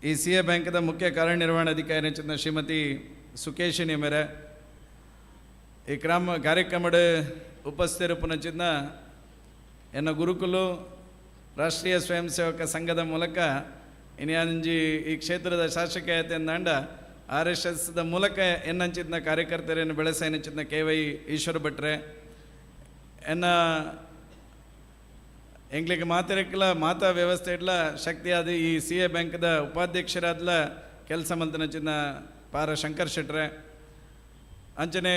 ಈ ಸಿ ಎ ಬ್ಯಾಂಕ್ದ ಮುಖ್ಯ ಕಾರ್ಯನಿರ್ವಹಣಾಧಿಕಾರಿ ಅಂಚಿನ ಶ್ರೀಮತಿ ಸುಕೇಶಿನಿ ಮೇರೆ, ಈ ಕಾರ್ಯಕ್ರಮದ ಉಪಸ್ಥಿತರು ಪುನಚಿದ್ನ ಎನ್ನ ಗುರುಕುಲು ರಾಷ್ಟ್ರೀಯ ಸ್ವಯಂ ಸೇವಕ ಸಂಘದ ಮೂಲಕ ಇನ್ನಂಜಿ ಈ ಕ್ಷೇತ್ರದ ಶಾಸಕೀಯತೆ ಅಂದಾಂಡ RSSದ ಮೂಲಕ ಎನ್ನಂಚಿದ್ನ ಕಾರ್ಯಕರ್ತರನ್ನು ಬೆಳೆಸ ಎನ್ನಚಿದ್ನ KY ಈಶ್ವರ ಭಟ್ರೆ ಎನ್ನ ಎಂಗ್ಲಿಗೆ ಮಾತಾಡಕ್ಕೆಲ್ಲ ಮಾತಾ ವ್ಯವಸ್ಥೆ ಇಡ್ಲ ಶಕ್ತಿಯಾದ ಈ ಸಿ ಎ ಬ್ಯಾಂಕ್ದ ಉಪಾಧ್ಯಕ್ಷರಾದ್ಲ ಕೆಲಸ ಮಂತನಚಿದ್ನ ಪಾರ ಶಂಕರ್ ಶೆಟ್ರೆ, ಅಂಚನೆ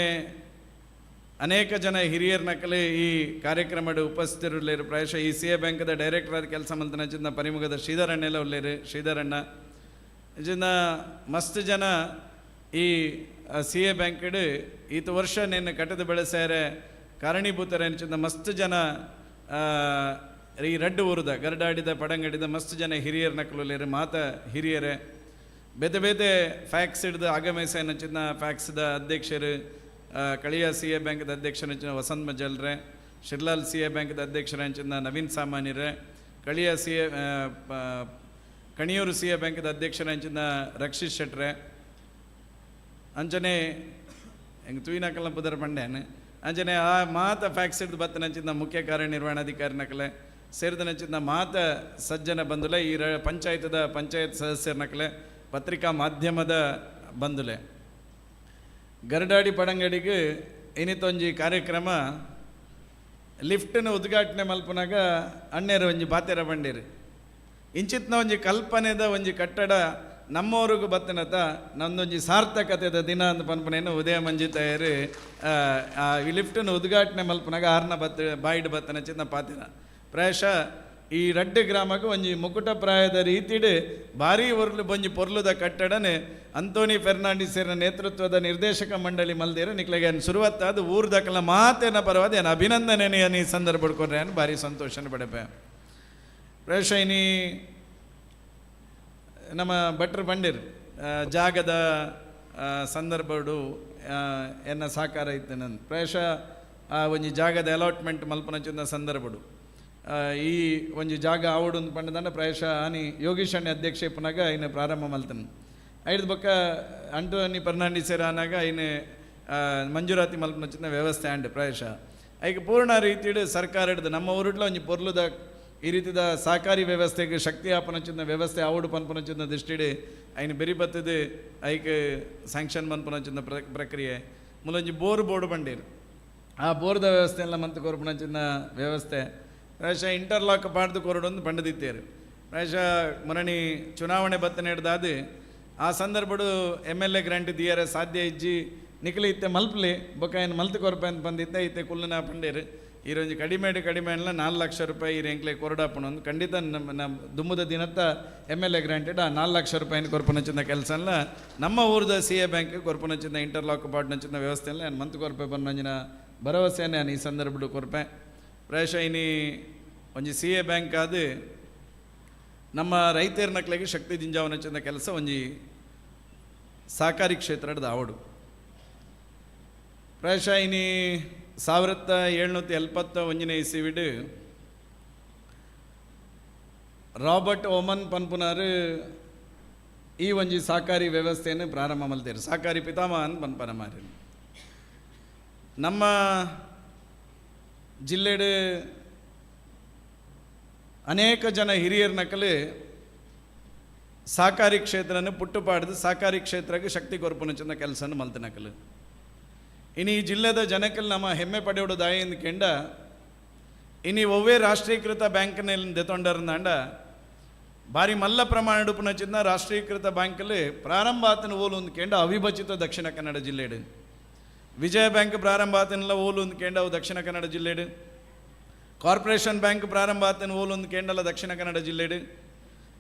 ಅನೇಕ ಜನ ಹಿರಿಯರ ನಕಲೆ ಈ ಕಾರ್ಯಕ್ರಮದ ಉಪಸ್ಥಿತರಿರ್ಲೇರು. ಪ್ರಾಯಶಃ ಈ ಸಿ ಎ ಬ್ಯಾಂಕ್ದ ಡೈರೆಕ್ಟರ್ ಆದ ಕೆಲಸ ಮಂತನಚಿದ್ನ ಪರಿಮುಖದ ಶ್ರೀಧರಣ್ಣೆಲ್ಲ ಉಳ್ಳೇರು. ಶ್ರೀಧರಣ್ಣ ಇದನ್ನ ಮಸ್ತ್ ಜನ ಈ ಸಿ ಎ ಬ್ಯಾಂಕ್ಡ್ ಈತ ವರ್ಷ ನಿನ್ನ ಕಟ್ಟದ ಬೆಳೆಸ್ಯಾರೆ ಕಾರಣೀಭೂತರ ಅಂಚಿದ್ನ ಮಸ್ತ್ ಜನ ಈ ರಡ್ಡು ಊರದ ಗರಡಾಡಿದ ಪಡಂಗಡಿದ ಮಸ್ತ್ ಜನ ಹಿರಿಯರ ನಕಲುಲ್ಲೇರು. ಮಾತ ಹಿರಿಯರೇ ಬೇತೆ ಬೇತೆ ಫ್ಯಾಕ್ಸ್ ಹಿಡ್ದು ಆಗಮೈಸ ಅನ್ನಚಿದ್ನ ಫ್ಯಾಕ್ಸ್ದ ಅಧ್ಯಕ್ಷರು, ಕಳಿಯ ಸಿ ಎ ಬ್ಯಾಂಕ್ದ ಅಧ್ಯಕ್ಷರ ಅಂಚಿನ ವಸಂತ್ ಮಜಲ್ರೆ, ಶಿರ್ಲಾಲ್ ಸಿ ಎ ಬ್ಯಾಂಕ್ದ ಅಧ್ಯಕ್ಷರ ಅಂಚಿನ ನವೀನ್ ಸಾಮಾನ್ಯರೇ, Kaliya C A Kaniyur C A ಬ್ಯಾಂಕ್ದ ಅಧ್ಯಕ್ಷರ ಅಂಚಿನ ರಕ್ಷಿತ್ ಶೆಟ್ರೆ, ಅಂಚನೆ ಹೆಂಗೆ ತುಯಿನಕಲ್ಲ ಪುದರ್ ಪಂಡ್ಯಾನ ಅಂಚನೆ ಆ ಮಾತ ಫ್ಯಾಕ್ಸ್ ಹಿಡ್ದು ಬತ್ತನಂಚಿನ ಮುಖ್ಯ ಕಾರ್ಯನಿರ್ವಹಣಾಧಿಕಾರಿ ನಕಲೆ ಸೇರಿದನಂಚಿನ ಮಾತ ಸಜ್ಜನ ಬಂಧುಲೆ, ಈ ಪಂಚಾಯತ್ ಸದಸ್ಯರ ನಕಲೆ, ಪತ್ರಿಕಾ ಮಾಧ್ಯಮದ ಬಂಧುಲೆ. ಗರಡಾಡಿ ಪಡಂಗಡಿಗೆ ಇನ್ನಿತ್ತೊಂಜಿ ಕಾರ್ಯಕ್ರಮ ಲಿಫ್ಟ್ನ ಉದ್ಘಾಟನೆ ಮಲ್ಪನಾಗ ಅಣ್ಣೇರ ಒಂಜಿ ಬಾತೆರ ಬಂಡೇರು ಇಂಚಿತ್ನ ಒಂಜಿ ಕಲ್ಪನೆದ ಒಂಜಿ ಕಟ್ಟಡ ನಮ್ಮವ್ರಿಗೂ ಬತ್ತನತ ನಂದೊಂಜಿ ಸಾರ್ಥಕತೆದ ದಿನ ಅಂತ ಪನ್ಪನೇನು ಉದಯ ಮಂಜಿ ತಯಾರಿ ಈ ಲಿಫ್ಟನ್ನು ಉದ್ಘಾಟನೆ ಮಲ್ಪನಾಗ ಆರ್ನ ಬಾಯಿಡ್ ಬತ್ತನ ಚಿನ್ನ ಪಾತಿನ ಪ್ರಾಯಶಃ ಈ ರಡ್ಡು ಗ್ರಾಮಕ್ಕೆ ಒಂಜಿ ಮುಕುಟ ಪ್ರಾಯದ ರೀತಿಡ್ ಭಾರೀ ಒಂಜಿ ಪೊರ್ಲುದ ಕಟ್ಟಡನೆ ಅಂತೋನಿ ಫೆರ್ನಾಂಡಿಸರ ನೇತೃತ್ವದ ನಿರ್ದೇಶಕ ಮಂಡಳಿ ಮಲ್ದೇರ ನಿಕ್ಲೆಗೆ ಶುರುವತ್ತಾದ ಊರ್ದಕಲ ಮಾತೇನ ಪರವಾದ ಏನು ಅಭಿನಂದನೆ ಈ ಸಂದರ್ಭ ಪಡ್ಕೊಂಡ್ರೆ ಏನು ಭಾರಿ ಸಂತೋಷನ ಪಡೆಪೆ. ಪ್ರಾಯಶಃ ಇನಿ ನಮ್ಮ ಭಟ್ರು ಬಂದಿರು ಜಾಗದ ಸಂದರ್ಭಡು ಎನ್ನ ಸಾಕಾರ ಇತ್ತು ನನ್ನ ಪ್ರಾಯಶಃ ಒಂಜಿ ಜಾಗದ ಅಲಾಟ್ಮೆಂಟ್ ಮಲ್ಪನಚಿನ ಸಂದರ್ಭಡು ಈ ಒಂಜಿ ಜಾಗ ಆವಡು ಪಂಡದಂಡ ಪ್ರಾಯಶಃ ಆನಿ ಯೋಗೀಶಣ್ಣ ಅಧ್ಯಕ್ಷ ಪುನಗ ಇನ್ನು ಪ್ರಾರಂಭ ಮಲ್ತನು ಐದು ಬೊಕ್ಕ ಅಂಟೋನಿ ಫರ್ನಾಂಡಿಸರ ಅನ್ನಾಗ ಇನ್ನು ಮಂಜೂರಾತಿ ಮಲ್ಪನಚಿನ ವ್ಯವಸ್ಥೆ ಆಂಡ್ ಪ್ರಾಯಶಃ ಐಗೆ ಪೂರ್ಣ ರೀತಿಡ್ ಸರ್ಕಾರ ಹಿಡ್ದು ನಮ್ಮ ಊರುಡ್ಲ ಒಂಜಿ ಪೊರ್ಲುದ ಈ ರೀತಿದ ಸಹಕಾರಿ ವ್ಯವಸ್ಥೆಗೆ ಶಕ್ತಿ ಆಪನಚಿನ ವ್ಯವಸ್ಥೆ ಆವಡು ಪನ್ಪನಚಿನ ದೃಷ್ಟಿಡಿ ಐನು ಬೆರಿ ಬತ್ತದು ಐಕೆ ಸ್ಯಾಂಕ್ಷನ್ ಮನ್ಪನಚಿನ ಪ್ರಕ್ರಿಯೆ ಮೂಲೊಂಜಿ ಬೋರ್ಡ್ ಬಂಡೀರು ಆ ಬೋರ್ದ ವ್ಯವಸ್ಥೆ ಎಲ್ಲ ಮಂತ್ ಕೊರ್ಪನಚಿನ ವ್ಯವಸ್ಥೆ ಪ್ರಾಯಶಃ ಇಂಟರ್ಲಾಕ್ ಪಾಡ್ದು ಕೊರಡೊಂದು ಬಂಡದಿತ್ತೇರು. ಪ್ರಾಯಶಃ ಮೊರಣಿ ಚುನಾವಣೆ ಬತ್ತನೆ ಹಿಡ್ದಾದು ಆ ಸಂದರ್ಭಡು MLA ಗ್ರಾಂಟ್ ದಿಯರ ಸಾಧ್ಯ ಇಜ್ಜಿ ನಿಖಲಿ ಇತ್ತೆ ಮಲ್ಪಲಿ ಬೊಕ್ಕ ಏನು ಮಲ್ತು ಕೊರಪೆ ಅಂತ ಬಂದಿತ್ತೆ ಇತ್ತೆ ಕುಲ್ಲನ ಪಂಡೇರು ಈರೊಂಜಿ ಕಡಿಮೆ ಅಲ್ಲ 4 ಲಕ್ಷ ರೂಪಾಯಿ ಎಂಕ್ಲೆ ಕೊರಡಾಪಣೊಂದು ಖಂಡಿತ ನಮ್ಮ ದುಮ್ಮದ ದಿನತ್ತ MLA ಗ್ರಾಂಟೆಡ್ ಆ 4 ಲಕ್ಷ ರೂಪಾಯಿನ ಕೊರ್ಪನಚಿನ ಕೆಲಸ ಎಲ್ಲ ನಮ್ಮ ಊರದ ಸಿ ಎ ಬ್ಯಾಂಕ್ ಕೊರ್ಪನಚಿನ ಇಂಟರ್ಲಾಕ್ ಪಾಡ್ನಚಿನ ವ್ಯವಸ್ಥೆ ಎಲ್ಲ ಏನು ಮಂತ್ ಕೊರಪೆ ಬಂದಿನ ಭರವಸೆನೇ ನಾನು ಈ ಸಂದರ್ಭಡು ಕೊರಪೆ. ಪ್ರಾಯಶಃ ಇನಿ ಒಂಜಿ ಸಿ ಎ ಬ್ಯಾಂಕ್ ಆದ ನಮ್ಮ ರೈತರ ನಕ್ಲೆಗೆ ಶಕ್ತಿ ದಿಂಜಾವನಚಿನ ಕೆಲಸ ಒಂಜಿ ಸಹಕಾರಿ ಕ್ಷೇತ್ರದ ಆವಡು. ಪ್ರಾಯಶಃ ಇನಿ 1771 ಇಸವಿಡು ರಾಬರ್ಟ್ ಓಮನ್ ಪನ್ಪುನಾರು ಈ ಒಂಜಿ ಸಹಕಾರಿ ವ್ಯವಸ್ಥೆಯನ್ನು ಪ್ರಾರಂಭ ಮಲ್ತೇರು. ಸಹಕಾರಿ ಪಿತಾಮಹ ಅಂತ ಪನ್ಪನ ಮಾರಿ ನಮ್ಮ ಜಿಲ್ಲೆಡು ಅನೇಕ ಜನ ಹಿರಿಯರ ನಕಲು ಸಹಕಾರಿ ಕ್ಷೇತ್ರನ ಪುಟ್ಟುಪಾಡ್ದು ಸಹಕಾರಿ ಕ್ಷೇತ್ರಕ್ಕೆ ಶಕ್ತಿ ಕೊರ್ಪುನಚಿನ ಕೆಲಸನ ಮಲ್ತನಕಲು ಇನ್ನು ಈ ಜಿಲ್ಲೆದ ಜನಕಲ್ ನಮ್ಮ ಹೆಮ್ಮೆ ಪಡೆಯೋಡು ದಾಯಿಂದ ಕೆಂಡ ಇನ್ನು ಒವ್ವೇ ರಾಷ್ಟ್ರೀಕೃತ ಬ್ಯಾಂಕ್ನಲ್ಲಿ ದೆತೊಂಡರ್ನಾಂಡ ಭಾರಿ ಮಲ್ಲ ಪ್ರಮಾಣ ಉಪನಚಿನ ರಾಷ್ಟ್ರೀಕೃತ ಬ್ಯಾಂಕಲ್ಲಿ ಪ್ರಾರಂಭ ಆತನ ಓಲು ಕೆಂಡ ಅವಿಭಜಿತ ದಕ್ಷಿಣ ಕನ್ನಡ ಜಿಲ್ಲೆಡು ವಿಜಯ ಬ್ಯಾಂಕ್ ಪ್ರಾರಂಭ ಆತನೆಲ್ಲ ಓಲು ಕೆಂಡ ಅವು ದಕ್ಷಿಣ ಕನ್ನಡ ಜಿಲ್ಲೆಡು ಕಾರ್ಪೊರೇಷನ್ ಬ್ಯಾಂಕ್ ಪ್ರಾರಂಭ ಆತನ ಓಲು ಕೆಂಡಲ್ಲ ದಕ್ಷಿಣ ಕನ್ನಡ ಜಿಲ್ಲೆಡು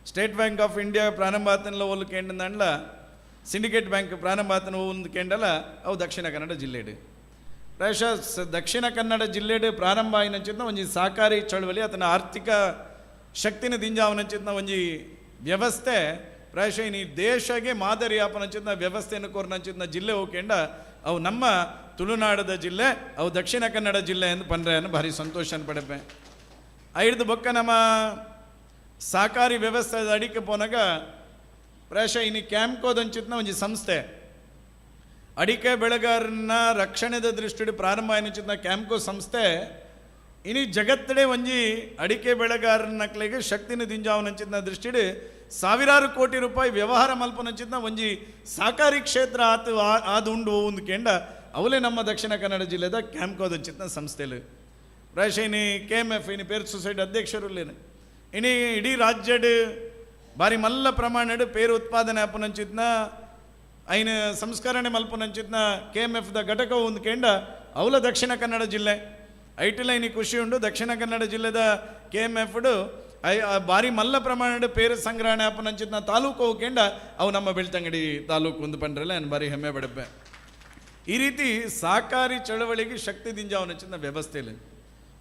ಸ್ಟೇಟ್ ಬ್ಯಾಂಕ್ ಆಫ್ ಇಂಡಿಯಾ ಪ್ರಾರಂಭ ಆತನೆಲ್ಲ ಓಲು ಕೆಂಡಂದಲ್ಲ ಸಿಂಡಿಕೇಟ್ ಬ್ಯಾಂಕ್ ಪ್ರಾರಂಭ ಆತನ ಓಲು ಕೆಂಡಲ್ಲ ಅವು ದಕ್ಷಿಣ ಕನ್ನಡ ಜಿಲ್ಲೆಡು ಪ್ರಾಯಶಃ ದಕ್ಷಿಣ ಕನ್ನಡ ಜಿಲ್ಲೆಡು ಪ್ರಾರಂಭ ಆಯ್ನಂಚಿನ ಒಂಜಿ ಸಹಕಾರಿ ಚಳವಳಿ ಆತನ ಆರ್ಥಿಕ ಶಕ್ತಿನ ದಿಂಜಾವನಂಚಿನ ಒಂಜಿ ವ್ಯವಸ್ಥೆ ಪ್ರಾಯಶಃ ಇನ್ನು ದೇಶಗೆ ಮಾದರಿ ಆಪನಂಚಿನ ವ್ಯವಸ್ಥೆಯನ್ನು ಕೋರ್ನಂಚಿನ ಜಿಲ್ಲೆ ಹೋಗ್ಕೆಂಡ ಅವು ನಮ್ಮ ತುಳುನಾಡದ ಜಿಲ್ಲೆ ಅವು ದಕ್ಷಿಣ ಕನ್ನಡ ಜಿಲ್ಲೆ ಎಂದು ಪಂಡ್ರೆಯನ್ನು ಭಾರಿ ಸಂತೋಷ ಪಡೆಪೆ ಐದು ಬೊಕ್ಕ ನಮ್ಮ ಸಹಕಾರಿ ವ್ಯವಸ್ಥೆ ಅಡಿಕೆ ಪೋನಾಗ ಪ್ರಾಯಶಃ ಇನ್ನು ಕ್ಯಾಂಪ್ಕೋದಂಚಿನ ಒಂಜಿ ಸಂಸ್ಥೆ ಅಡಿಕೆ ಬೆಳೆಗಾರನ ರಕ್ಷಣೆದ ದೃಷ್ಟಿ ಪ್ರಾರಂಭ ಆಯ್ನಚಿನ ಕ್ಯಾಂಪ್ಕೋ ಸಂಸ್ಥೆ ಇನ್ನು ಜಗತ್ತಡೆ ಒಂಜಿ ಅಡಿಕೆ ಬೆಳೆಗಾರನಕ್ಲೆಗೆ ಶಕ್ತಿನ ದಿಂಜಾವನಂಚಿನ ದೃಷ್ಟಿಡು ಸಾವಿರಾರು ಕೋಟಿ ರೂಪಾಯಿ ವ್ಯವಹಾರ ಮಲ್ಪನಂಚಿನ ಒಂಜಿ ಸಹಕಾರಿ ಕ್ಷೇತ್ರ ಆದು ಉಂಡು ಒಂದು ಕೆಂಡ ಅವಲೇ ನಮ್ಮ ದಕ್ಷಿಣ ಕನ್ನಡ ಜಿಲ್ಲೆದ ಕ್ಯಾಂಪ್ಕೋದಂಚಿನ ಸಂಸ್ಥೆಲು ಪ್ರಾಯಶಃ ಇನ್ನು KMF ಇನ್ನು ಪೇರು ಸೊಸೈಟಿ ಅಧ್ಯಕ್ಷರು ಇನ್ನು ಇಡೀ ರಾಜ್ಯಡ್ ಭಾರಿ ಮಲ್ಲ ಪ್ರಮಾಣಡ್ ಪೇರು ಉತ್ಪಾದನೆ ಆಪನಂಚಿನ ಐನ ಸಂಸ್ಕರಣೆ ಮಲ್ಪನಂಚಿನ KMFದ ಘಟಕ ಒಂದು ಕೆಂಡ ಅವಲ ದಕ್ಷಿಣ ಕನ್ನಡ ಜಿಲ್ಲೆ ಐಟಿಲ ಇನ್ನು ಖುಷಿ ಉಂಡು ದಕ್ಷಿಣ ಕನ್ನಡ ಜಿಲ್ಲೆದ KMFಡು ಭಾರಿ ಮಲ್ಲ ಪ್ರಮಾಣದ ಪೇರು ಸಂಗ್ರಹಣೆ ಆಪನಂಚಿನ ತಾಲೂಕು ಹೋಗ್ಕೆಂಡ ಅವು ನಮ್ಮ ಬೆಳ್ತಂಗಡಿ ತಾಲೂಕು ಒಂದು ಪಂಡ್ರಲ್ಲ ನಾನು ಭಾರಿ ಹೆಮ್ಮೆ ಪಡೆಪೆ ಈ ರೀತಿ ಸಹಕಾರಿ ಚಳವಳಿಗೆ ಶಕ್ತಿ ದಿಂಜಾವನಚಿನ ವ್ಯವಸ್ಥೆಯಲ್ಲಿ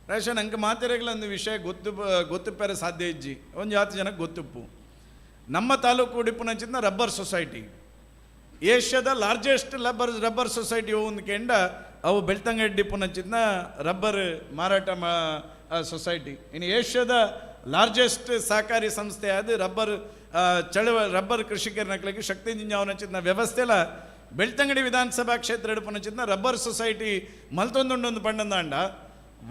ಪ್ರಾಯಶಃ ನಂಗೆ ಮಾತಿರಗಳ ಒಂದು ವಿಷಯ ಗೊತ್ತುಪ್ಪರೆ ಸಾಧ್ಯ ಇಜ್ಜಿ ಒಂದು ಜಾತಿ ಜನಕ್ಕೆ ಗೊತ್ತುಪ್ಪು ನಮ್ಮ ತಾಲೂಕು ಉಡಿಪುನಂಚಿನ ರಬ್ಬರ್ ಸೊಸೈಟಿ ಏಷ್ಯಾದ ಲಾರ್ಜೆಸ್ಟ್ ರಬ್ಬರ್ ಸೊಸೈಟಿ ಒಂದು ಕೆಂಡ ಅವು ಬೆಳ್ತಂಗಡಿ ಡಿಪುನಂಚಿನ ರಬ್ಬರ್ ಮಾರಾಟ ಸೊಸೈಟಿ ಇನ್ನು ಏಷ್ಯಾದ ಲಾರ್ಜೆಸ್ಟ್ ಸಹಕಾರಿ ಸಂಸ್ಥೆ ಆದ ರಬ್ಬರ್ ಕೃಷಿಕರನಕ್ಲಿಗೆ ಶಕ್ತಿ ದಿಂಜಾವನಚಿನ ವ್ಯವಸ್ಥೆಲ ಬೆಳ್ತಂಗಡಿ ವಿಧಾನಸಭಾ ಕ್ಷೇತ್ರ ಎಡುಪುನಚಿನ ರಬ್ಬರ್ ಸೊಸೈಟಿ ಮಲ್ತೊಂದೊಂದೊಂದು ಪಂಡಂದಾಂಡ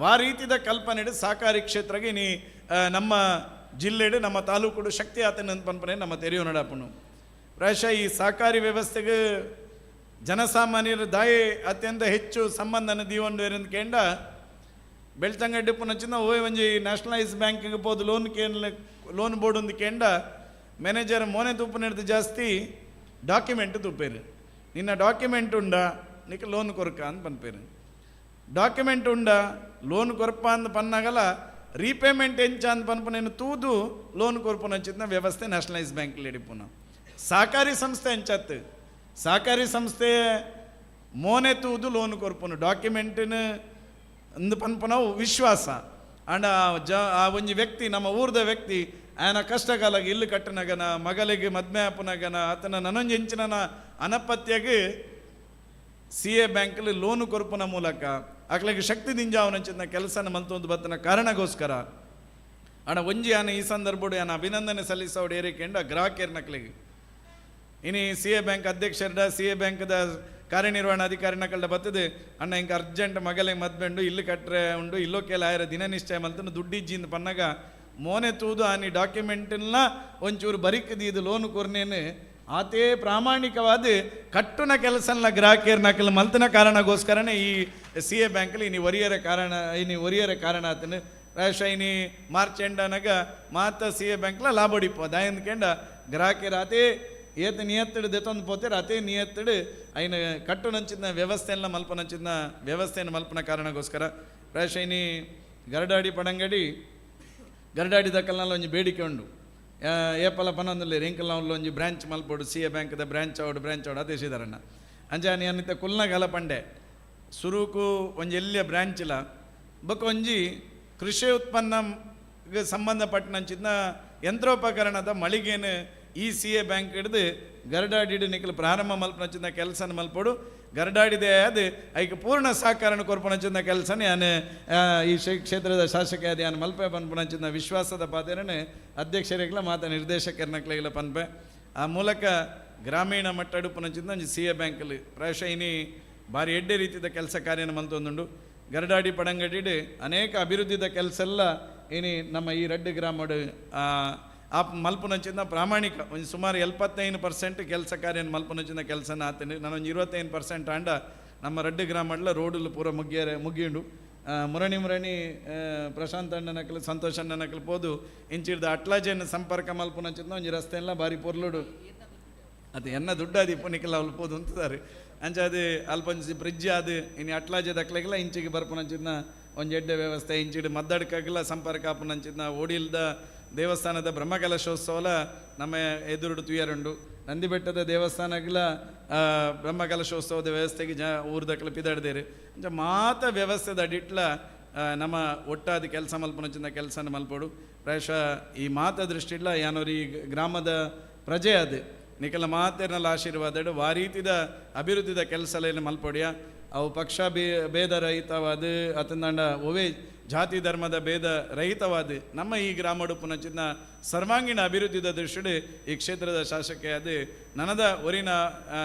ವಾ ರೀತಿದ ಕಲ್ಪನೆ ಸಹಕಾರಿ ಕ್ಷೇತ್ರಗೆ ನೀ ನಮ್ಮ ಜಿಲ್ಲೆಡು ನಮ್ಮ ತಾಲೂಕು ಶಕ್ತಿ ಆತನ ಪನ್ಪನೆ ನಮ್ಮ ತೆರೆಯೋ ನಡಪನು ಪ್ರಾಯಶಃ ಈ ಸಹಕಾರಿ ವ್ಯವಸ್ಥೆಗೆ ಜನಸಾಮಾನ್ಯರ ದಾಯಿ ಅತ್ಯಂತ ಹೆಚ್ಚು ಸಂಬಂಧನ ದೀವೊಂಡು ಇರಂದು ಕೇಂಡ ಬೆಳ್ತಂಗಡಿ ಪುನಚಿನ ಒಂಜಿ ನ್ಯಾಷನಲೈಸ್ ಬ್ಯಾಂಕಿಗೆ ಹೋದು ಲೋನ್ ಬೋರ್ಡ್ ಒಂದು ಕೇಂಡ ಮ್ಯಾನೇಜರ್ ಮೋನೆ ತುಪ್ಪು ನಡೆದು ಜಾಸ್ತಿ ಡಾಕ್ಯುಮೆಂಟ್ ತುಪ್ಪೇರು ನಿನ್ನ ಡಾಕ್ಯುಮೆಂಟ್ ಉಂಡ ನಿಕ್ಕೆ ಲೋನ್ ಕೊರಕ ಅಂತ ಪನ್ಪೇರು ಡಾಕ್ಯುಮೆಂಟ್ ಉಂಡ ಲೋನ್ ಕೊರಪ ಅಂತ ಪನ್ನಾಗಲ್ಲ ರೀಪೇಮೆಂಟ್ ಎಂಚ ಅಂತ ಪನ್ಪನೇನು ತೂದು ಲೋನ್ ಕೊರ್ಪುನಂಚಿನ ವ್ಯವಸ್ಥೆ ನ್ಯಾಷನಲೈಸ್ ಬ್ಯಾಂಕ್ಲಿ ಹಿಡಿಪುನ ಸಹಕಾರಿ ಸಂಸ್ಥೆ ಎಂಚತ್ತು ಸಹಕಾರಿ ಸಂಸ್ಥೆ ಮೋನೆ ತೂದು ಲೋನ್ ಕೊರ್ಪುನು ಡಾಕ್ಯುಮೆಂಟಿನ ಒಂದು ಪನ್ಪನವು ವಿಶ್ವಾಸ ಅಂಡ ಆ ಒಂಜಿ ವ್ಯಕ್ತಿ ನಮ್ಮ ಊರ್ದ ವ್ಯಕ್ತಿ ಆಯನ ಕಷ್ಟಕಾಲಾಗಿ ಇಲ್ಲು ಕಟ್ಟನಗನ ಮಗಳಿಗೆ ಮದ್ಮೆ ಆಪನಗನ ಆತನ ನನೊಂಜಿ ಹೆಂಚಿನ ಅನಪತ್ಯಗೆ CA ಬ್ಯಾಂಕಲ್ಲಿ ಲೋನು ಕೊರ್ಪುನ ಮೂಲಕ ಅಕ್ಲಿಗೆ ಶಕ್ತಿ ದಿಂಜಾವನಂಚಿನ ಕೆಲಸನ ಮಲ್ತೊಂದು ಬತ್ತನ ಕಾರಣಗೋಸ್ಕರ ಅಣ್ಣ ಒಂಜಿ ಆನ ಈ ಸಂದರ್ಭಡು ಆನ ಅಭಿನಂದನೆ ಸಲ್ಲಿಸೋಡು ಏರಿಕೆಂಡ ಗ್ರಾಹಕರ್ನಕ್ಲಿಗೆ ಇನ್ನು CA ಬ್ಯಾಂಕ್ ಅಧ್ಯಕ್ಷರ CA ಬ್ಯಾಂಕ್ದ ಕಾರ್ಯನಿರ್ವಹಣಾಧಿಕಾರಿನಕಲ್ಡ ಬರ್ತದೆ ಅಣ್ಣ ಹಿಂಗೆ ಅರ್ಜೆಂಟ್ ಮಗಳಿಗೆ ಮದ್ವೆ ಉಂಡು ಇಲ್ಲಿ ಕಟ್ಟರೆ ಉಂಡು ಇಲ್ಲೋ ಕೆಲ ಆಯ್ರ ದಿನ ನಿಶ್ಚಯ ಮಲ್ತನು ದುಡ್ಡಿಜ್ಜಿಂದ ಪನ್ನಾಗ ಮೋನೆ ತೂದು ಆನಿ ಡಾಕ್ಯುಮೆಂಟನ್ನ ಒಂಚೂರು ಬರಿಕದೀದು ಲೋನು ಕೊರ್ನೇನು ಆತೇ ಪ್ರಾಮಾಣಿಕವಾದ ಕಟ್ಟುನ ಕೆಲಸನ ಗ್ರಾಹಕರ್ನಕಲ್ ಮಲ್ತನ ಕಾರಣಗೋಸ್ಕರನೇ ಈ CA ಬ್ಯಾಂಕಲ್ಲಿ ಇನಿ ಒರಿಯರ ಕಾರಣ ಆತನು ಪ್ರಾಯಶಃ ಇನಿ ಮಾರ್ಚ್ ಎಂಡನಾಗ ಮಾತ CA ಬ್ಯಾಂಕ್ಲ ಲಾಭ ಹೊಡಿಪೋ ದಾಯಂದ್ಕೆಂಡ ಗ್ರಾಹಕರ ಆತೇ ಏತ ನಿಯತ್ತಡು ದೆತೊಂದು ಪೋತೇರು ಅತೇ ನಿಯತ್ತಡು ಐನ ಕಟ್ಟುನಂಚಿನ ವ್ಯವಸ್ಥೆಯನ್ನ ಮಲ್ಪನಂಚಿನ ವ್ಯವಸ್ಥೆಯನ್ನು ಮಲ್ಪನ ಕಾರಣಗೋಸ್ಕರ ಪ್ರಾಯಶಃ ಇನಿ ಗರಡಾಡಿ ಪಡಂಗಡಿ ಗರಡಾಡಿ ದಕ್ಕಲ್ನಲ್ಲಿ ಒಂಜಿ ಬೇಡಿಕೆ ಉಂಡು ಏಪಲ ಪನ್ನೊಂದಲ್ಲಿ ರಿಂಕಲ್ನಲ್ಲಿ ಒಂಜಿ ಬ್ರಾಂಚ್ ಮಲ್ಪೋಡು CA ಬ್ಯಾಂಕ್ದ ಬ್ರಾಂಚ್ ಅವಡು ಅದೇಶಿದಾರಣ್ಣ ಅಂಜಾನಿ ಅನ್ನಿತ ಕುಲ್ನಗಾಲ ಪಂಡೆ ಸುರುಕು ಒಂಜಿ ಎಲ್ಲಿಯ ಬ್ರಾಂಚ್ಲ ಬೊಕ್ಕ ಒಂಜಿ ಕೃಷಿ ಉತ್ಪನ್ನಗೆ ಸಂಬಂಧಪಟ್ಟನಂಚಿನ ಯಂತ್ರೋಪಕರಣದ ಮಳಿಗೆನು ಈ CA ಬ್ಯಾಂಕ್ ಹಿಡಿದು ಗರಡಾಡಿಡು ನಿಖಲು ಪ್ರಾರಂಭ ಮಲ್ಪನಂಚಿನ ಕೆಲಸನ ಮಲ್ಪೋಡು ಗರಡಾಡಿದೆ ಅದು ಐಕೆ ಪೂರ್ಣ ಸಹಕಾರನ ಕೊರ್ಪನಂಚಿನ ಕೆಲಸನೇ ನಾನು ಈ ಕ್ಷೇತ್ರದ ಶಾಸಕ ಅದು ನಾನು ಮಲ್ಪೆ ಪನ್ಪನಂಚಿನ ವಿಶ್ವಾಸದ ಪಾತ್ರನೇ ಅಧ್ಯಕ್ಷರಿಗೆಲ್ಲ ಮಾತ ನಿರ್ದೇಶಕರನಕ್ಲೆಲ್ಲ ಪನ್ಪೆ ಆ ಮೂಲಕ ಗ್ರಾಮೀಣ ಮಟ್ಟಡು ಪನಂಚಿನ CA ಬ್ಯಾಂಕಲ್ಲಿ ಪ್ರಾಯಶಃ ಇನಿ ಭಾರಿ ಎಡ್ಡೆ ರೀತಿಯ ಕೆಲಸ ಕಾರ್ಯನ ಮಲ್ತೊಂದುಂಡು ಗರಡಾಡಿ ಪಡಂಗಡಿ ಅನೇಕ ಅಭಿವೃದ್ಧಿದ ಕೆಲಸ ಎಲ್ಲ ಇನಿ ನಮ್ಮ ಈ ರೆಡ್ಡಿ ಗ್ರಾಮಡು ಆ ಮಲ್ಪುನಂಚಿಂದ ಪ್ರಾಮಾಣಿಕ ಒಂದು ಸುಮಾರು 75% ಕೆಲಸ ಕಾರ್ಯ ಮಲ್ಪುನಂಚಿಂದ ಕೆಲಸನ ಆತೇನೆ ನಾನೊಂದು 25% ಆಂಡ ನಮ್ಮ ರಡ್ಡು ಗ್ರಾಮಡ್ಲ ರೋಡುಲು ಪೂರ ಮುಗಿಯುಂಡು ಮುರಣಿ ಪ್ರಶಾಂತ್ ಅಣ್ಣನಕಲು ಸಂತೋಷ್ ಅಣ್ಣನಕಲು ಪೋದು ಇಂಚಿಡ್ದು ಅಟ್ಲಾಜೆಯನ್ನು ಸಂಪರ್ಕ ಮಲ್ಪುನಂಚಿಂದ ಒಂಜಿ ರಸ್ತೆ ಎಲ್ಲ ಬಾರಿ ಪೊರ್ಲುಡು ಅದು ಎನ್ನ ದುಡ್ಡು ಅದು ಇಪ್ಪನಿಕ್ಕೆಲ್ಲ ಅಲ್ಪೋದು ಅಂತಾರೆ ಅಂಚ ಅದು ಅಲ್ಪಂಚಿ ಬ್ರಿಡ್ಜ್ ಅದು ಇನ್ನು ಅಟ್ಲಾಜೆ ದಕ್ಲೆಗೆಲ್ಲ ಇಂಚಿಗೆ ಬರ್ಪುನಂಚಿದ್ನ ಒಂದು ಎಡ್ಡೆ ವ್ಯವಸ್ಥೆ ಇಂಚಿಡು ಮದ್ದಡ್ಕಾಗೆಲ್ಲ ಸಂಪರ್ಕ ಆಪುನಂಚಿದ್ನ ಓಡಿಲ್ದ ದೇವಸ್ಥಾನದ ಬ್ರಹ್ಮಕಲಶೋತ್ಸವಲ ನಮ್ಮ ಎದುರುಡು ತುಯರುಂಡು ನಂದಿಬೆಟ್ಟದ ದೇವಸ್ಥಾನಗಳ ಬ್ರಹ್ಮಕಲಶೋತ್ಸವದ ವ್ಯವಸ್ಥೆಗೆ ಊರ್ದಕ್ಲ ಪಿದಾಡ್ದೇರು ಅಂಚ ಮಾತ ವ್ಯವಸ್ಥೆದ ಅಡಿಟ್ಲ ನಮ್ಮ ಒಟ್ಟಾದ ಕೆಲಸ ಮಲ್ಪುನಂಚಿನ ಕೆಲಸನ ಮಲ್ಪೋಡು ಪ್ರಾಯಶಃ ಈ ಮಾತ ದೃಷ್ಟಿಡ್ಲ ಯಾನೋರು ಈ ಗ್ರಾಮದ ಪ್ರಜೆ ಅದು ನಿಖಲ ಮಾತೇರ್ನಲ್ಲ ಆಶೀರ್ವಾದ ಆ ರೀತಿದ ಅಭಿವೃದ್ಧಿದ ಕೆಲಸಲೇನು ಮಲ್ಪೊಡಿಯ ಅವು ಪಕ್ಷ ಭೇದ ರಹಿತವಾದ ಅತಂದಾಂಡ ಒವೇ ಜಾತಿ ಧರ್ಮದ ಭೇದ ರಹಿತವಾದ ನಮ್ಮ ಈ ಗ್ರಾಮಡು ಪುನಚಿನ ಸರ್ವಾಂಗೀಣ ಅಭಿವೃದ್ಧಿದ ದೃಷ್ಟಿ ಈ ಕ್ಷೇತ್ರದ ಶಾಸಕ ಅದು ನನದ ಒರಿನ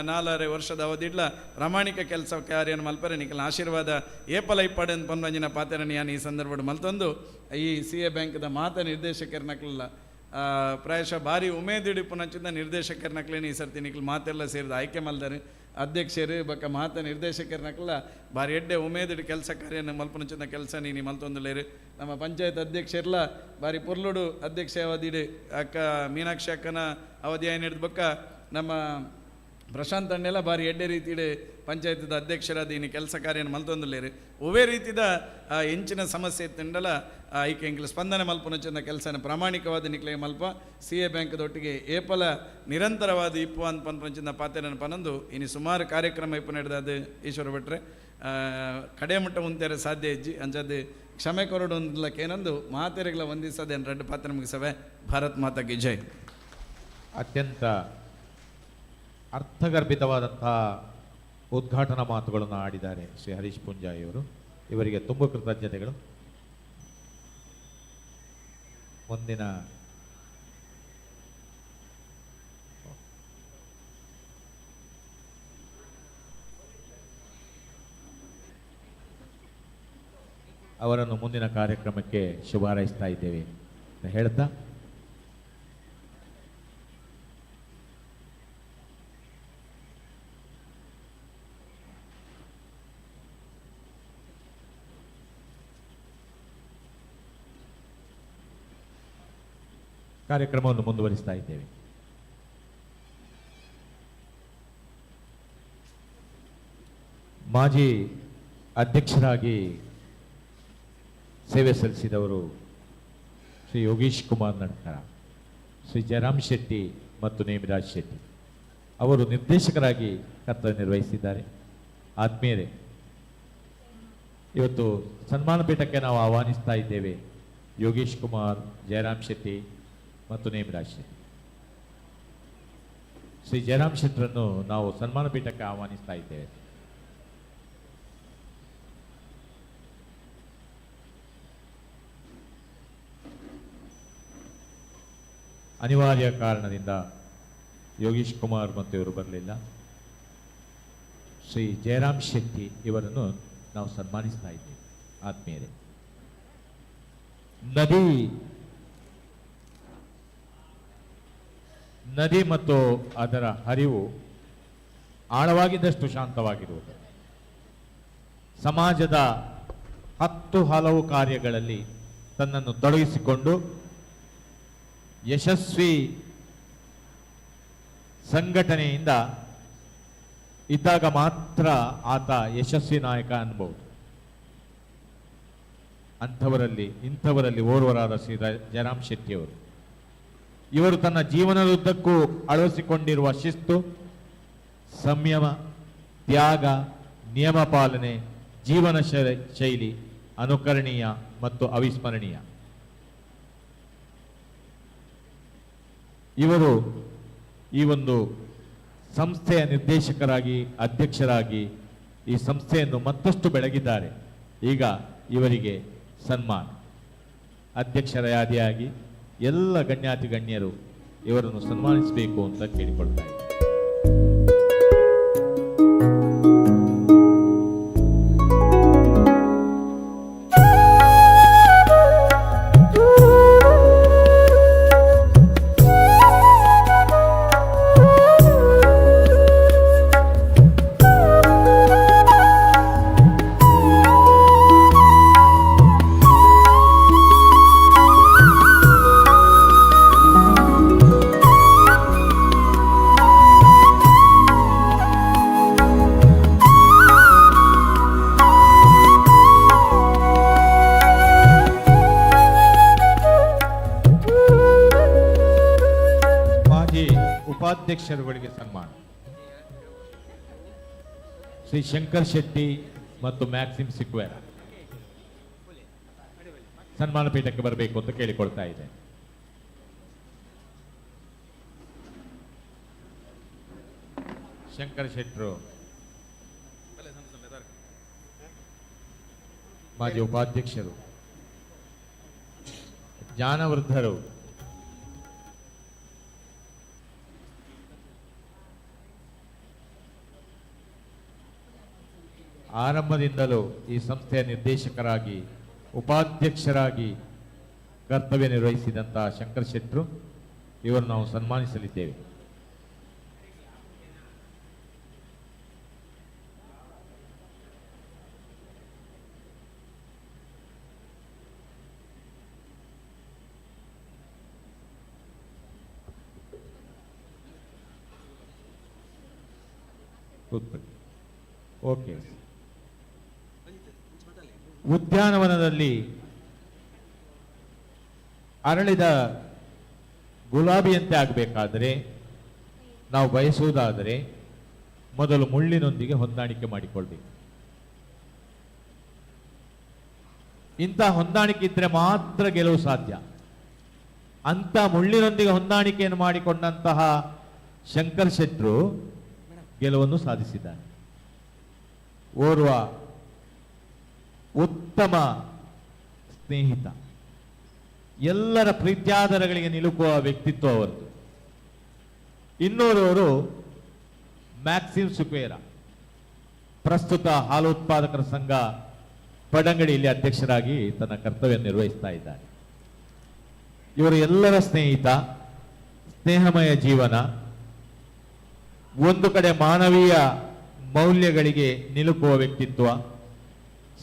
4 ವರ್ಷದ ಅವಧಿಡ್ಲ ಪ್ರಾಮಾಣಿಕ ಕೆಲಸ ಕಾರ್ಯನ ಮಲ್ಪರೆ ನಿಖಲ ಆಶೀರ್ವಾದ ಏಪಲ ಇಪ್ಪಡೆ ಅಂತ ಪನ್ವಂಜಿನ ಪಾತ್ರನ ನಾನು ಈ ಸಂದರ್ಭ ಮಲ್ತೊಂದು ಈ CA ಬ್ಯಾಂಕ್ದ ಮಾತ ನಿರ್ದೇಶಕರನಕ್ಲಿಲ್ಲ ಪ್ರಾಯಶಃ ಭಾರಿ ಉಮೇದಿಡಿ ಪುನಚಿಂದ ನಿರ್ದೇಶಕರನಕ್ಲೇನು ಈ ಸರ್ತಿ ನಿಖಲ್ ಮಾತೆಲ್ಲ ಸೇರಿದ ಆಯ್ಕೆ ಮಲ್ದಾರೆ ಅಧ್ಯಕ್ಷರು ಬಕ್ಕ ಮಾತ ನಿರ್ದೇಶಕರನಕ್ಲ ಭಾರಿ ಎಡ್ಡೆ ಉಮೇದಿಡಿ ಕೆಲಸ ಕಾರ್ಯನ ಮಲ್ಪುನಚಿಂದ ಕೆಲಸ ನೀನು ಮಲ್ತೊಂದುಲೇರು ನಮ್ಮ ಪಂಚಾಯತ್ ಅಧ್ಯಕ್ಷರೆಲ್ಲ ಭಾರಿ ಪೊರ್ಲುಡು ಅಧ್ಯಕ್ಷ ಅವಧಿಡು ಅಕ್ಕ ಮೀನಾಕ್ಷಿ ಅಕ್ಕನ ಅವಧಿ ಏನು ಹಿಡಿದು ಬಕ್ಕ ನಮ್ಮ ಪ್ರಶಾಂತ್ ಅಣ್ಣೆಲ್ಲ ಭಾರಿ ಎಡ್ಡೆ ರೀತಿಯ ಪಂಚಾಯತದ ಅಧ್ಯಕ್ಷರಾದ ಇನ್ನು ಕೆಲಸ ಕಾರ್ಯನ ಮಲ್ತೊಂದುಲೇರು ಒವೇ ರೀತಿದ ಹೆಂಚಿನ ಸಮಸ್ಯೆ ಇತ್ತಂಡಲ ಈಕೆ ಎಂಕ್ಲ ಸ್ಪಂದನೆ ಮಲ್ಪುನಚಿನ ಕೆಲಸನ ಪ್ರಾಮಾಣಿಕವಾದ ನಿಕ್ಲೆ ಮಲ್ಪ CA ಬ್ಯಾಂಕ್ದೊಟ್ಟಿಗೆ ಏಪಲ ನಿರಂತರವಾದ ಇಪ್ಪು ಅಂತ ಪನ್ಪಂಚಿನ ಪಾತೆರನ ಪನಂದು ಇನ್ನು ಸುಮಾರು ಕಾರ್ಯಕ್ರಮ ಇಪ್ಪು ನಡೆದಾದ ಈಶ್ವರ ಭಟ್ರೆ ಕಡೆ ಮುಟ್ಟ ಮುಂತೇರೆ ಸಾಧ್ಯ ಇಜ್ಜಿ ಅಂಚದ್ದು ಕ್ಷಮೆ ಕೊರಡೊಂದಲಕ್ಕೇನಂದು ಮಾತೆರೆಗಳ ವಂದಿಸದೆ ರಡ್ಡು ಪಾತ್ರ ಮುಗಿಸವೆ ಭಾರತ್ ಮಾತಾಗೆ ಜೈ. ಅತ್ಯಂತ ಅರ್ಥಗರ್ಭಿತವಾದಂತಹ ಉದ್ಘಾಟನಾ ಮಾತುಗಳನ್ನು ಆಡಿದ್ದಾರೆ ಶ್ರೀ ಹರೀಶ್ ಪುಂಜಾಯಿಯವರು. ಇವರಿಗೆ ತುಂಬ ಕೃತಜ್ಞತೆಗಳು. ಮುಂದಿನ ಅವರನ್ನು ಮುಂದಿನ ಕಾರ್ಯಕ್ರಮಕ್ಕೆ ಶುಭ ಹಾರೈಸ್ತಾ ಇದ್ದೇವೆ ಅಂತ ಹೇಳ್ತಾ ಕಾರ್ಯಕ್ರಮವನ್ನು ಮುಂದುವರಿಸ್ತಾ ಇದ್ದೇವೆ. ಮಾಜಿ ಅಧ್ಯಕ್ಷರಾಗಿ ಸೇವೆ ಸಲ್ಲಿಸಿದವರು ಶ್ರೀ ಯೋಗೀಶ್ ಕುಮಾರ್ ನಡ್ಕರ, ಶ್ರೀ ಜಯರಾಮ್ ಶೆಟ್ಟಿ ಮತ್ತು ನೇಮಿರಾಜ್ ಶೆಟ್ಟಿ ಅವರು ನಿರ್ದೇಶಕರಾಗಿ ಕರ್ತವ್ಯ ನಿರ್ವಹಿಸಿದ್ದಾರೆ. ಆತ್ಮೀಯರೇ, ಇವತ್ತು ಸನ್ಮಾನ ಪೀಠಕ್ಕೆ ನಾವು ಆಹ್ವಾನಿಸ್ತಾ ಇದ್ದೇವೆ ಯೋಗೀಶ್ ಕುಮಾರ್, ಜಯರಾಮ್ ಶೆಟ್ಟಿ ಮತ್ತು ನೇಮಿರಾಜ್ ಶೆಟ್ಟಿ. ಶ್ರೀ ಜಯರಾಮ್ ಶೆಟ್ಟರನ್ನು ನಾವು ಸನ್ಮಾನ ಪೀಠಕ್ಕೆ ಆಹ್ವಾನಿಸ್ತಾ ಇದ್ದೇವೆ. ಅನಿವಾರ್ಯ ಕಾರಣದಿಂದ ಯೋಗೀಶ್ ಕುಮಾರ್ ಮತ್ತು ಇವರು ಬರಲಿಲ್ಲ. ಶ್ರೀ ಜಯರಾಮ್ ಶೆಟ್ಟಿ ಇವರನ್ನು ನಾವು ಸನ್ಮಾನಿಸ್ತಾ ಇದ್ದೇವೆ. ಆತ್ಮೀಯರೇ, ನದಿ ಮತ್ತು ಅದರ ಹರಿವು ಆಳವಾಗಿದ್ದಷ್ಟು ಶಾಂತವಾಗಿರುವುದು. ಸಮಾಜದ 10 ಹಲವು ಕಾರ್ಯಗಳಲ್ಲಿ ತನ್ನನ್ನು ತೊಡಗಿಸಿಕೊಂಡು ಯಶಸ್ವಿ ಸಂಘಟನೆಯಿಂದ ಇದ್ದಾಗ ಮಾತ್ರ ಆತ ಯಶಸ್ವಿ ನಾಯಕ ಅನ್ಬಹುದು. ಇಂಥವರಲ್ಲಿ ಓರ್ವರಾದ ಶ್ರೀ ಜಯರಾಮ್ ಶೆಟ್ಟಿಯವರು. ಇವರು ತನ್ನ ಜೀವನದುದ್ದಕ್ಕೂ ಅಳವಡಿಸಿಕೊಂಡಿರುವ ಶಿಸ್ತು, ಸಂಯಮ, ತ್ಯಾಗ, ನಿಯಮ ಪಾಲನೆ, ಜೀವನ ಶೈಲಿ ಅನುಕರಣೀಯ ಮತ್ತು ಅವಿಸ್ಮರಣೀಯ. ಇವರು ಈ ಒಂದು ಸಂಸ್ಥೆಯ ನಿರ್ದೇಶಕರಾಗಿ, ಅಧ್ಯಕ್ಷರಾಗಿ ಈ ಸಂಸ್ಥೆಯನ್ನು ಮತ್ತಷ್ಟು ಬೆಳಗಿದ್ದಾರೆ. ಈಗ ಇವರಿಗೆ ಸನ್ಮಾನ. ಅಧ್ಯಕ್ಷರ ಯಾದಿಯಾಗಿ ಎಲ್ಲ ಗಣ್ಯಾತಿ ಗಣ್ಯರು ಇವರನ್ನು ಸನ್ಮಾನಿಸಬೇಕು ಅಂತ ಕೇಳಿಕೊಳ್ತಾ ಇದ್ದಾರೆ. ಉಪಾಧ್ಯಕ್ಷರುಗಳಿಗೆ ಸನ್ಮಾನ. ಶ್ರೀ ಶಂಕರ್ ಶೆಟ್ಟಿ ಮತ್ತು ಮ್ಯಾಕ್ಸಿಮ್ ಸಿಕ್ವೇರ ಸನ್ಮಾನ ಪೀಠಕ್ಕೆ ಬರಬೇಕು ಅಂತ ಕೇಳಿಕೊಳ್ತಾ ಇದೆ. ಶಂಕರ್ ಶೆಟ್ರು ಮಾಜಿ ಉಪಾಧ್ಯಕ್ಷರು, ಜ್ಞಾನವೃದ್ಧರು, ಆರಂಭದಿಂದಲೂ ಈ ಸಂಸ್ಥೆಯ ನಿರ್ದೇಶಕರಾಗಿ ಉಪಾಧ್ಯಕ್ಷರಾಗಿ ಕರ್ತವ್ಯ ನಿರ್ವಹಿಸಿದಂತಹ ಶಂಕರ್ ಶೆಟ್ರು ಇವರನ್ನು ನಾವು ಸನ್ಮಾನಿಸಲಿದ್ದೇವೆ. ಓಕೆ. ಉದ್ಯಾನವನದಲ್ಲಿ ಅರಳಿದ ಗುಲಾಬಿಯಂತೆ ಆಗಬೇಕಾದರೆ, ನಾವು ಬಯಸುವುದಾದರೆ ಮೊದಲು ಮುಳ್ಳಿನೊಂದಿಗೆ ಹೊಂದಾಣಿಕೆ ಮಾಡಿಕೊಳ್ಬೇಕು. ಇಂಥ ಹೊಂದಾಣಿಕೆ ಇದ್ರೆ ಮಾತ್ರ ಗೆಲುವು ಸಾಧ್ಯ. ಅಂತ ಮುಳ್ಳಿನೊಂದಿಗೆ ಹೊಂದಾಣಿಕೆಯನ್ನು ಮಾಡಿಕೊಂಡಂತಹ ಶಂಕರ್ ಶೆಟ್ರು ಗೆಲುವನ್ನು ಸಾಧಿಸಿದ್ದಾರೆ. ಓರ್ವ ಉತ್ತಮ ಸ್ನೇಹಿತ, ಎಲ್ಲರ ಪ್ರೀತ್ಯಾದರಗಳಿಗೆ ನಿಲುಕುವ ವ್ಯಕ್ತಿತ್ವ ಅವರದು. ಇನ್ನೋರವರು ಮ್ಯಾಕ್ಸಿಮ್ ಸಿಕ್ವೇರ, ಪ್ರಸ್ತುತ ಹಾಲು ಉತ್ಪಾದಕರ ಸಂಘ ಪಡಂಗಡಿಯಲ್ಲಿ ಅಧ್ಯಕ್ಷರಾಗಿ ತನ್ನ ಕರ್ತವ್ಯ ನಿರ್ವಹಿಸ್ತಾ ಇದ್ದಾರೆ. ಇವರು ಎಲ್ಲರ ಸ್ನೇಹಿತ, ಸ್ನೇಹಮಯ ಜೀವನ, ಒಂದು ಕಡೆ ಮಾನವೀಯ ಮೌಲ್ಯಗಳಿಗೆ ನಿಲುಕುವ ವ್ಯಕ್ತಿತ್ವ,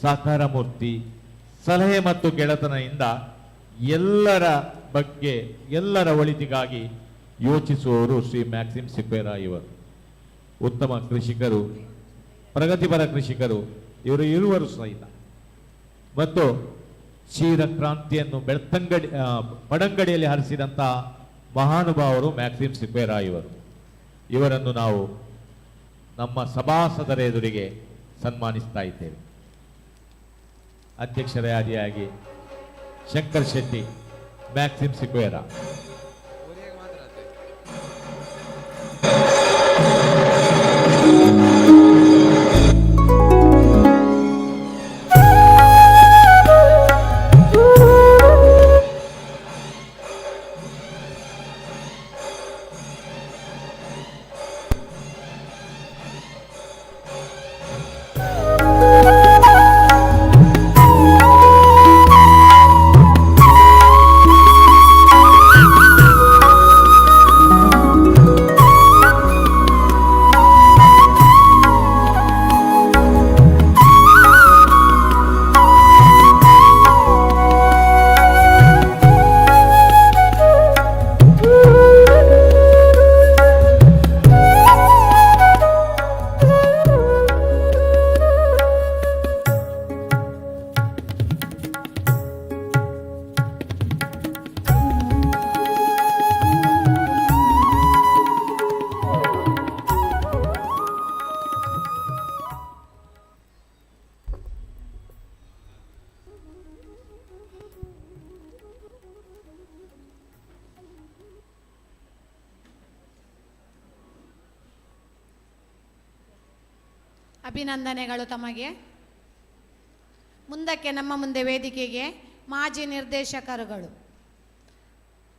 ಸಾಕಾರ ಮೂರ್ತಿ, ಸಲಹೆ ಮತ್ತು ಗೆಳೆತನದಿಂದ ಎಲ್ಲರ ಬಗ್ಗೆ, ಎಲ್ಲರ ಒಳಿತಿಗಾಗಿ ಯೋಚಿಸುವವರು ಶ್ರೀ ಮ್ಯಾಕ್ಸಿಮ್ ಸಿಕ್ವೇರ ಇವರು. ಉತ್ತಮ ಕೃಷಿಕರು, ಪ್ರಗತಿಪರ ಕೃಷಿಕರು ಇವರು ಇರುವರು ಸಹಿತ. ಮತ್ತು ಕ್ಷೀರ ಕ್ರಾಂತಿಯನ್ನು ಪಡಂಗಡಿಯಲ್ಲಿ ಹರಿಸಿದಂತಹ ಮಹಾನುಭಾವರು ಮ್ಯಾಕ್ಸಿಮ್ ಸಿಕ್ವೇರ ಇವರು. ಇವರನ್ನು ನಾವು ನಮ್ಮ ಸಭಾಸದರ ಎದುರಿಗೆ ಸನ್ಮಾನಿಸ್ತಾ ಇದ್ದೇವೆ. ಅಧ್ಯಕ್ಷರ ಆದಿಯಾಗಿ ಶಂಕರ್ ಶೆಟ್ಟಿ, ಮ್ಯಾಕ್ಸಿಮ್ ಸಿಕ್ವೇರ. ಅಭಿನಂದನೆಗಳು ತಮಗೆ. ಮುಂದಕ್ಕೆ ನಮ್ಮ ಮುಂದೆ ವೇದಿಕೆಗೆ ಮಾಜಿ ನಿರ್ದೇಶಕರುಗಳು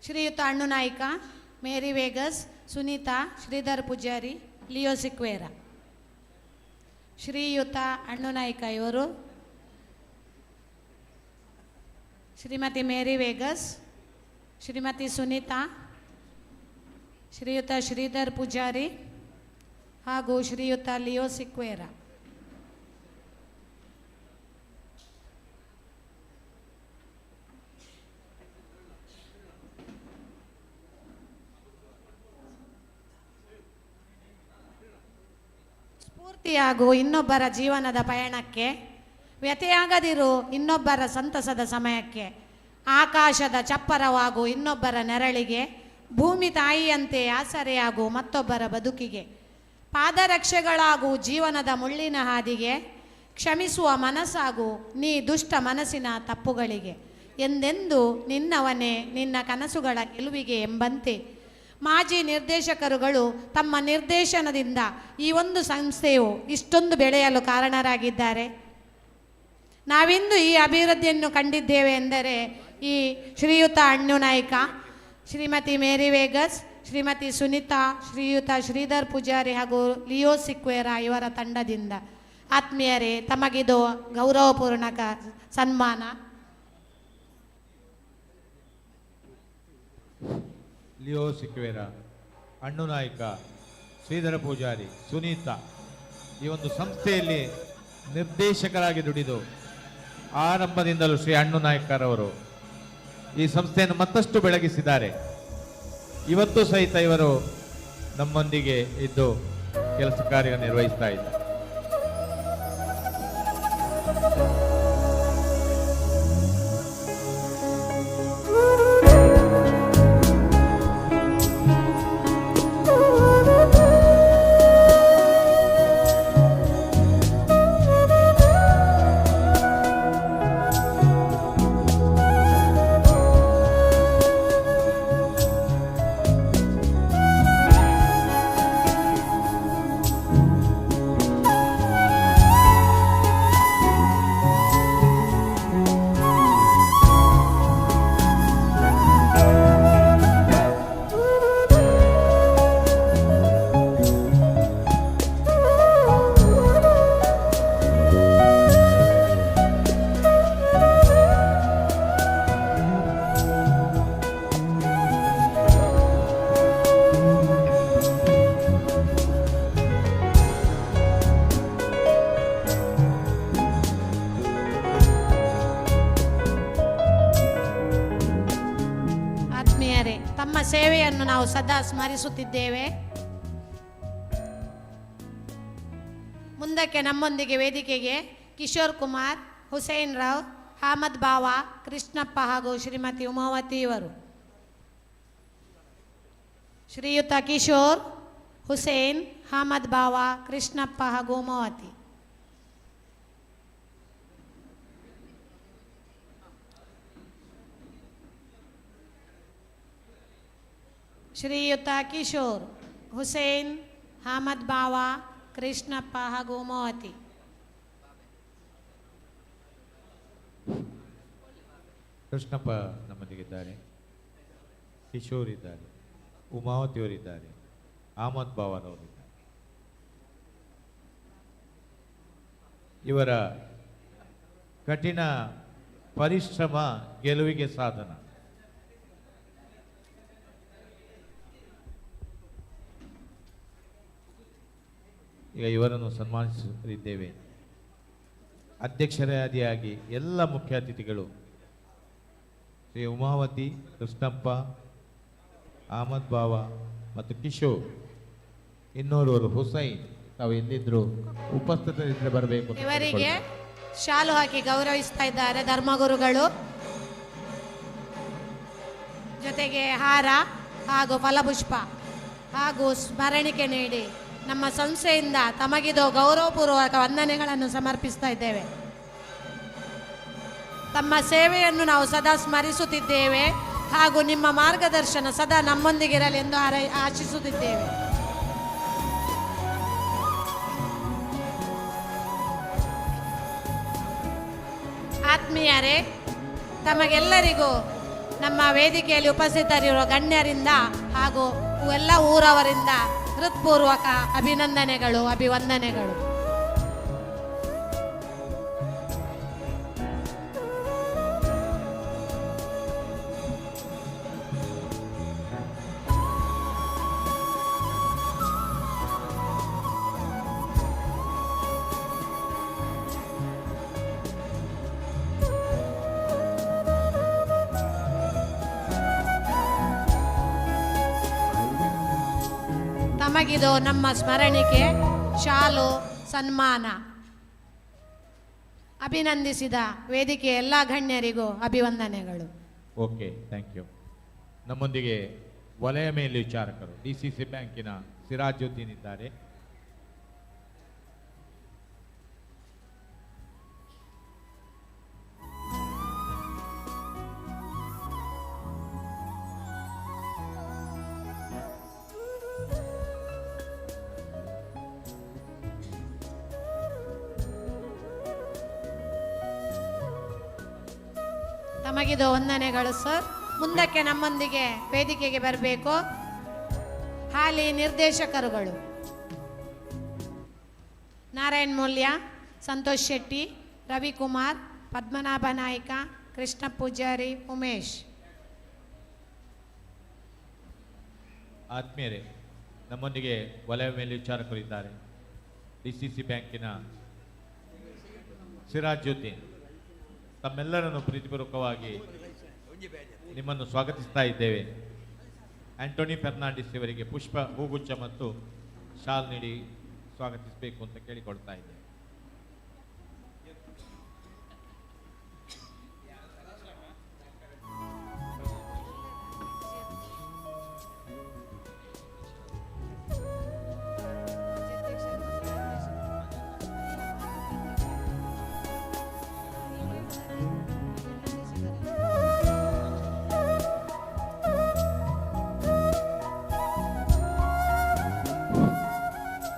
ಶ್ರೀಯುತ ಅಣ್ಣು ನಾಯ್ಕ, ಮೇರಿ ವೇಗಸ್, ಸುನೀತಾ, ಶ್ರೀಧರ್ ಪೂಜಾರಿ, ಲಿಯೋ ಸಿಕ್ವೇರ. ಶ್ರೀಯುತ ಅಣ್ಣು ನಾಯ್ಕ ಇವರು, ಶ್ರೀಮತಿ ಮೇರಿ ವೇಗಸ್, ಶ್ರೀಮತಿ ಸುನೀತಾ, ಶ್ರೀಯುತ ಶ್ರೀಧರ್ ಪೂಜಾರಿ ಹಾಗೂ ಶ್ರೀಯುತ ಲಿಯೋ ಸಿಕ್ವೇರ. ಸ್ಫೂರ್ತಿಯಾಗು ಇನ್ನೊಬ್ಬರ ಜೀವನದ ಪಯಣಕ್ಕೆ, ವ್ಯಥೆಯಾಗದಿರು ಇನ್ನೊಬ್ಬರ ಸಂತಸದ ಸಮಯಕ್ಕೆ, ಆಕಾಶದ ಚಪ್ಪರವಾಗು ಇನ್ನೊಬ್ಬರ ನೆರಳಿಗೆ, ಭೂಮಿ ತಾಯಿಯಂತೆ ಆಸರೆಯಾಗು ಮತ್ತೊಬ್ಬರ ಬದುಕಿಗೆ, ಪಾದರಕ್ಷೆಗಳಾಗು ಜೀವನದ ಮುಳ್ಳಿನ ಹಾದಿಗೆ, ಕ್ಷಮಿಸುವ ಮನಸ್ಸಾಗು ನೀ ದುಷ್ಟ ಮನಸ್ಸಿನ ತಪ್ಪುಗಳಿಗೆ, ಎಂದೆಂದು ನಿನ್ನವನೇ ನಿನ್ನ ಕನಸುಗಳ ಗೆಲುವಿಗೆ ಎಂಬಂತೆ ಮಾಜಿ ನಿರ್ದೇಶಕರುಗಳು ತಮ್ಮ ನಿರ್ದೇಶನದಿಂದ ಈ ಒಂದು ಸಂಸ್ಥೆಯು ಇಷ್ಟೊಂದು ಬೆಳೆಯಲು ಕಾರಣರಾಗಿದ್ದಾರೆ. ನಾವಿಂದು ಈ ಅಭಿವೃದ್ಧಿಯನ್ನು ಕಂಡಿದ್ದೇವೆ ಎಂದರೆ ಈ ಶ್ರೀಯುತ ಅಣ್ಣು ನಾಯ್ಕ, ಶ್ರೀಮತಿ ಮೇರಿ ವೇಗಸ್, ಶ್ರೀಮತಿ ಸುನೀತಾ, ಶ್ರೀಯುತ ಶ್ರೀಧರ್ ಪೂಜಾರಿ ಹಾಗೂ ಲಿಯೋ ಸಿಕ್ವೇರಾ ಇವರ ತಂಡದಿಂದ. ಆತ್ಮೀಯರೇ, ತಮಗಿದು ಗೌರವಪೂರ್ಣ ಸನ್ಮಾನ. ಲಿಯೋ ಸಿಕ್ವೇರ, ಅಣ್ಣು ನಾಯ್ಕ, ಶ್ರೀಧರ ಪೂಜಾರಿ, ಸುನೀತಾ ಈ ಒಂದು ಸಂಸ್ಥೆಯಲ್ಲಿ ನಿರ್ದೇಶಕರಾಗಿ ದುಡಿದು ಆರಂಭದಿಂದಲೂ ಶ್ರೀ ಅಣ್ಣು ನಾಯ್ಕರವರು ಈ ಸಂಸ್ಥೆಯನ್ನು ಮತ್ತಷ್ಟು ಬೆಳಗಿಸಿದ್ದಾರೆ. ಇವತ್ತು ಸಹಿತ ಇವರು ನಮ್ಮೊಂದಿಗೆ ಇದ್ದು ಕೆಲಸ ಕಾರ್ಯ ನಿರ್ವಹಿಸ್ತಾ ಇದ್ದಾರೆ. ತಮ್ಮ ಸೇವೆಯನ್ನು ನಾವು ಸದಾ ಸ್ಮರಿಸುತ್ತಿದ್ದೇವೆ. ಮುಂದಕ್ಕೆ ನಮ್ಮೊಂದಿಗೆ ವೇದಿಕೆಗೆ ಕಿಶೋರ್ ಕುಮಾರ್, ಹುಸೇನ್ ರಾವ್, ಅಹಮದ್ ಬಾವಾ, ಕೃಷ್ಣಪ್ಪ ಹಾಗೂ ಶ್ರೀಮತಿ ಉಮಾವತಿ ಇವರು. ಶ್ರೀಯುತ ಕಿಶೋರ್, ಹುಸೇನ್, ಅಹಮದ್ ಬಾವಾ, ಕೃಷ್ಣಪ್ಪ ಹಾಗೂ ಉಮಾವತಿ. ಶ್ರೀಯುತ ಕಿಶೋರ್, ಹುಸೇನ್, ಅಹಮದ್ ಬಾವಾ, ಕೃಷ್ಣಪ್ಪ ಹಾಗೂ ಉಮಾವತಿ. ಕೃಷ್ಣಪ್ಪ ನಮ್ಮೊಂದಿಗಿದ್ದಾರೆ, ಕಿಶೋರ್ ಇದ್ದಾರೆ, ಉಮಾವತಿಯವರಿದ್ದಾರೆ, ಅಹಮದ್ ಬಾವನವರಿದ್ದಾರೆ. ಇವರ ಕಠಿಣ ಪರಿಶ್ರಮ ಗೆಲುವಿಗೆ ಸಾಧನ. ಈಗ ಇವರನ್ನು ಸನ್ಮಾನಿಸಲಿದ್ದೇವೆ. ಅಧ್ಯಕ್ಷರಾದಿಯಾಗಿ ಎಲ್ಲ ಮುಖ್ಯ ಅತಿಥಿಗಳು ಶ್ರೀ ಉಮಾವತಿ, ಕೃಷ್ಣಪ್ಪ, ಅಹಮದ್ ಬಾವಾ ಮತ್ತು ಕಿಶೋರ್, ಇನ್ನೋರ್ವರು ಹುಸೈನ್ ತಾವು ಎಲ್ಲಿದ್ರು ಉಪಸ್ಥಿತರಿದ್ದರೆ ಬರಬೇಕು. ಇವರಿಗೆ ಶಾಲು ಹಾಕಿ ಗೌರವಿಸ್ತಾ ಇದ್ದಾರೆ ಧರ್ಮಗುರುಗಳು. ಜೊತೆಗೆ ಹಾರ ಹಾಗೂ ಫಲಪುಷ್ಪ ಹಾಗೂ ಸ್ಮರಣಿಕೆ ನೀಡಿ ನಮ್ಮ ಸಂಸ್ಥೆಯಿಂದ ತಮಗಿದು ಗೌರವಪೂರ್ವಕ ವಂದನೆಗಳನ್ನು ಸಮರ್ಪಿಸ್ತಾ ಇದ್ದೇವೆ. ತಮ್ಮ ಸೇವೆಯನ್ನು ನಾವು ಸದಾ ಸ್ಮರಿಸುತ್ತಿದ್ದೇವೆ ಹಾಗೂ ನಿಮ್ಮ ಮಾರ್ಗದರ್ಶನ ಸದಾ ನಮ್ಮೊಂದಿಗಿರಲಿ ಎಂದು ಆಶಿಸುತ್ತಿದ್ದೇವೆ. ಆತ್ಮೀಯರೇ, ತಮಗೆಲ್ಲರಿಗೂ ನಮ್ಮ ವೇದಿಕೆಯಲ್ಲಿ ಉಪಸ್ಥಿತರಿರುವ ಗಣ್ಯರಿಂದ ಹಾಗೂ ಎಲ್ಲ ಊರವರಿಂದ ಹೃತ್ಪೂರ್ವಕ ಅಭಿನಂದನೆಗಳು, ಅಭಿವಂದನೆಗಳು. ತಮಗಿದು ನಮ್ಮ ಸ್ಮರಣಿಕೆ, ಶಾಲು, ಸನ್ಮಾನ. ಅಭಿನಂದಿಸಿದ ವೇದಿಕೆ ಎಲ್ಲ ಗಣ್ಯರಿಗೂ ಅಭಿವಂದನೆಗಳು. Okay, thank you. ನಮ್ಮೊಂದಿಗೆ ವಲಯ ಮೇಲ್ವಿಚಾರಕರು DCC ಬ್ಯಾಂಕಿನ ಸಿರಾಜುದ್ದೀನ್ ಇದ್ದಾರೆ. ತಮಗಿದು ವಂದನೆಗಳು ಸರ್. ಮುಂದಕ್ಕೆ ನಮ್ಮೊಂದಿಗೆ ವೇದಿಕೆಗೆ ಬರಬೇಕು ಹಾಲಿ ನಿರ್ದೇಶಕರುಗಳು ನಾರಾಯಣ್ ಮೂಲ್ಯ, ಸಂತೋಷ್ ಶೆಟ್ಟಿ, ರವಿಕುಮಾರ್, ಪದ್ಮನಾಭ ನಾಯ್ಕ, ಕೃಷ್ಣ ಪೂಜಾರಿ, ಉಮೇಶ್. ಆತ್ಮೀಯರೇ, ನಮ್ಮೊಂದಿಗೆ ವಲಯ ಮೇಲ್ವಿಚಾರಕರು ಇದ್ದಾರೆ. DCC ಬ್ಯಾಂಕಿನ ಸಿರಾಜುದ್ದೀನ್. ತಮ್ಮೆಲ್ಲರನ್ನು ಪ್ರೀತಿಪೂರ್ವಕವಾಗಿ ನಿಮ್ಮನ್ನು ಸ್ವಾಗತಿಸ್ತಾ ಇದ್ದೇವೆ. ಆಂಟೋನಿ ಫೆರ್ನಾಂಡಿಸ್ ಇವರಿಗೆ ಪುಷ್ಪ, ಹೂಗುಚ್ಛ ಮತ್ತು ಶಾಲ್ ನೀಡಿ ಸ್ವಾಗತಿಸಬೇಕು ಅಂತ ಕೇಳಿಕೊಳ್ತಾ ಇದ್ದೇವೆ.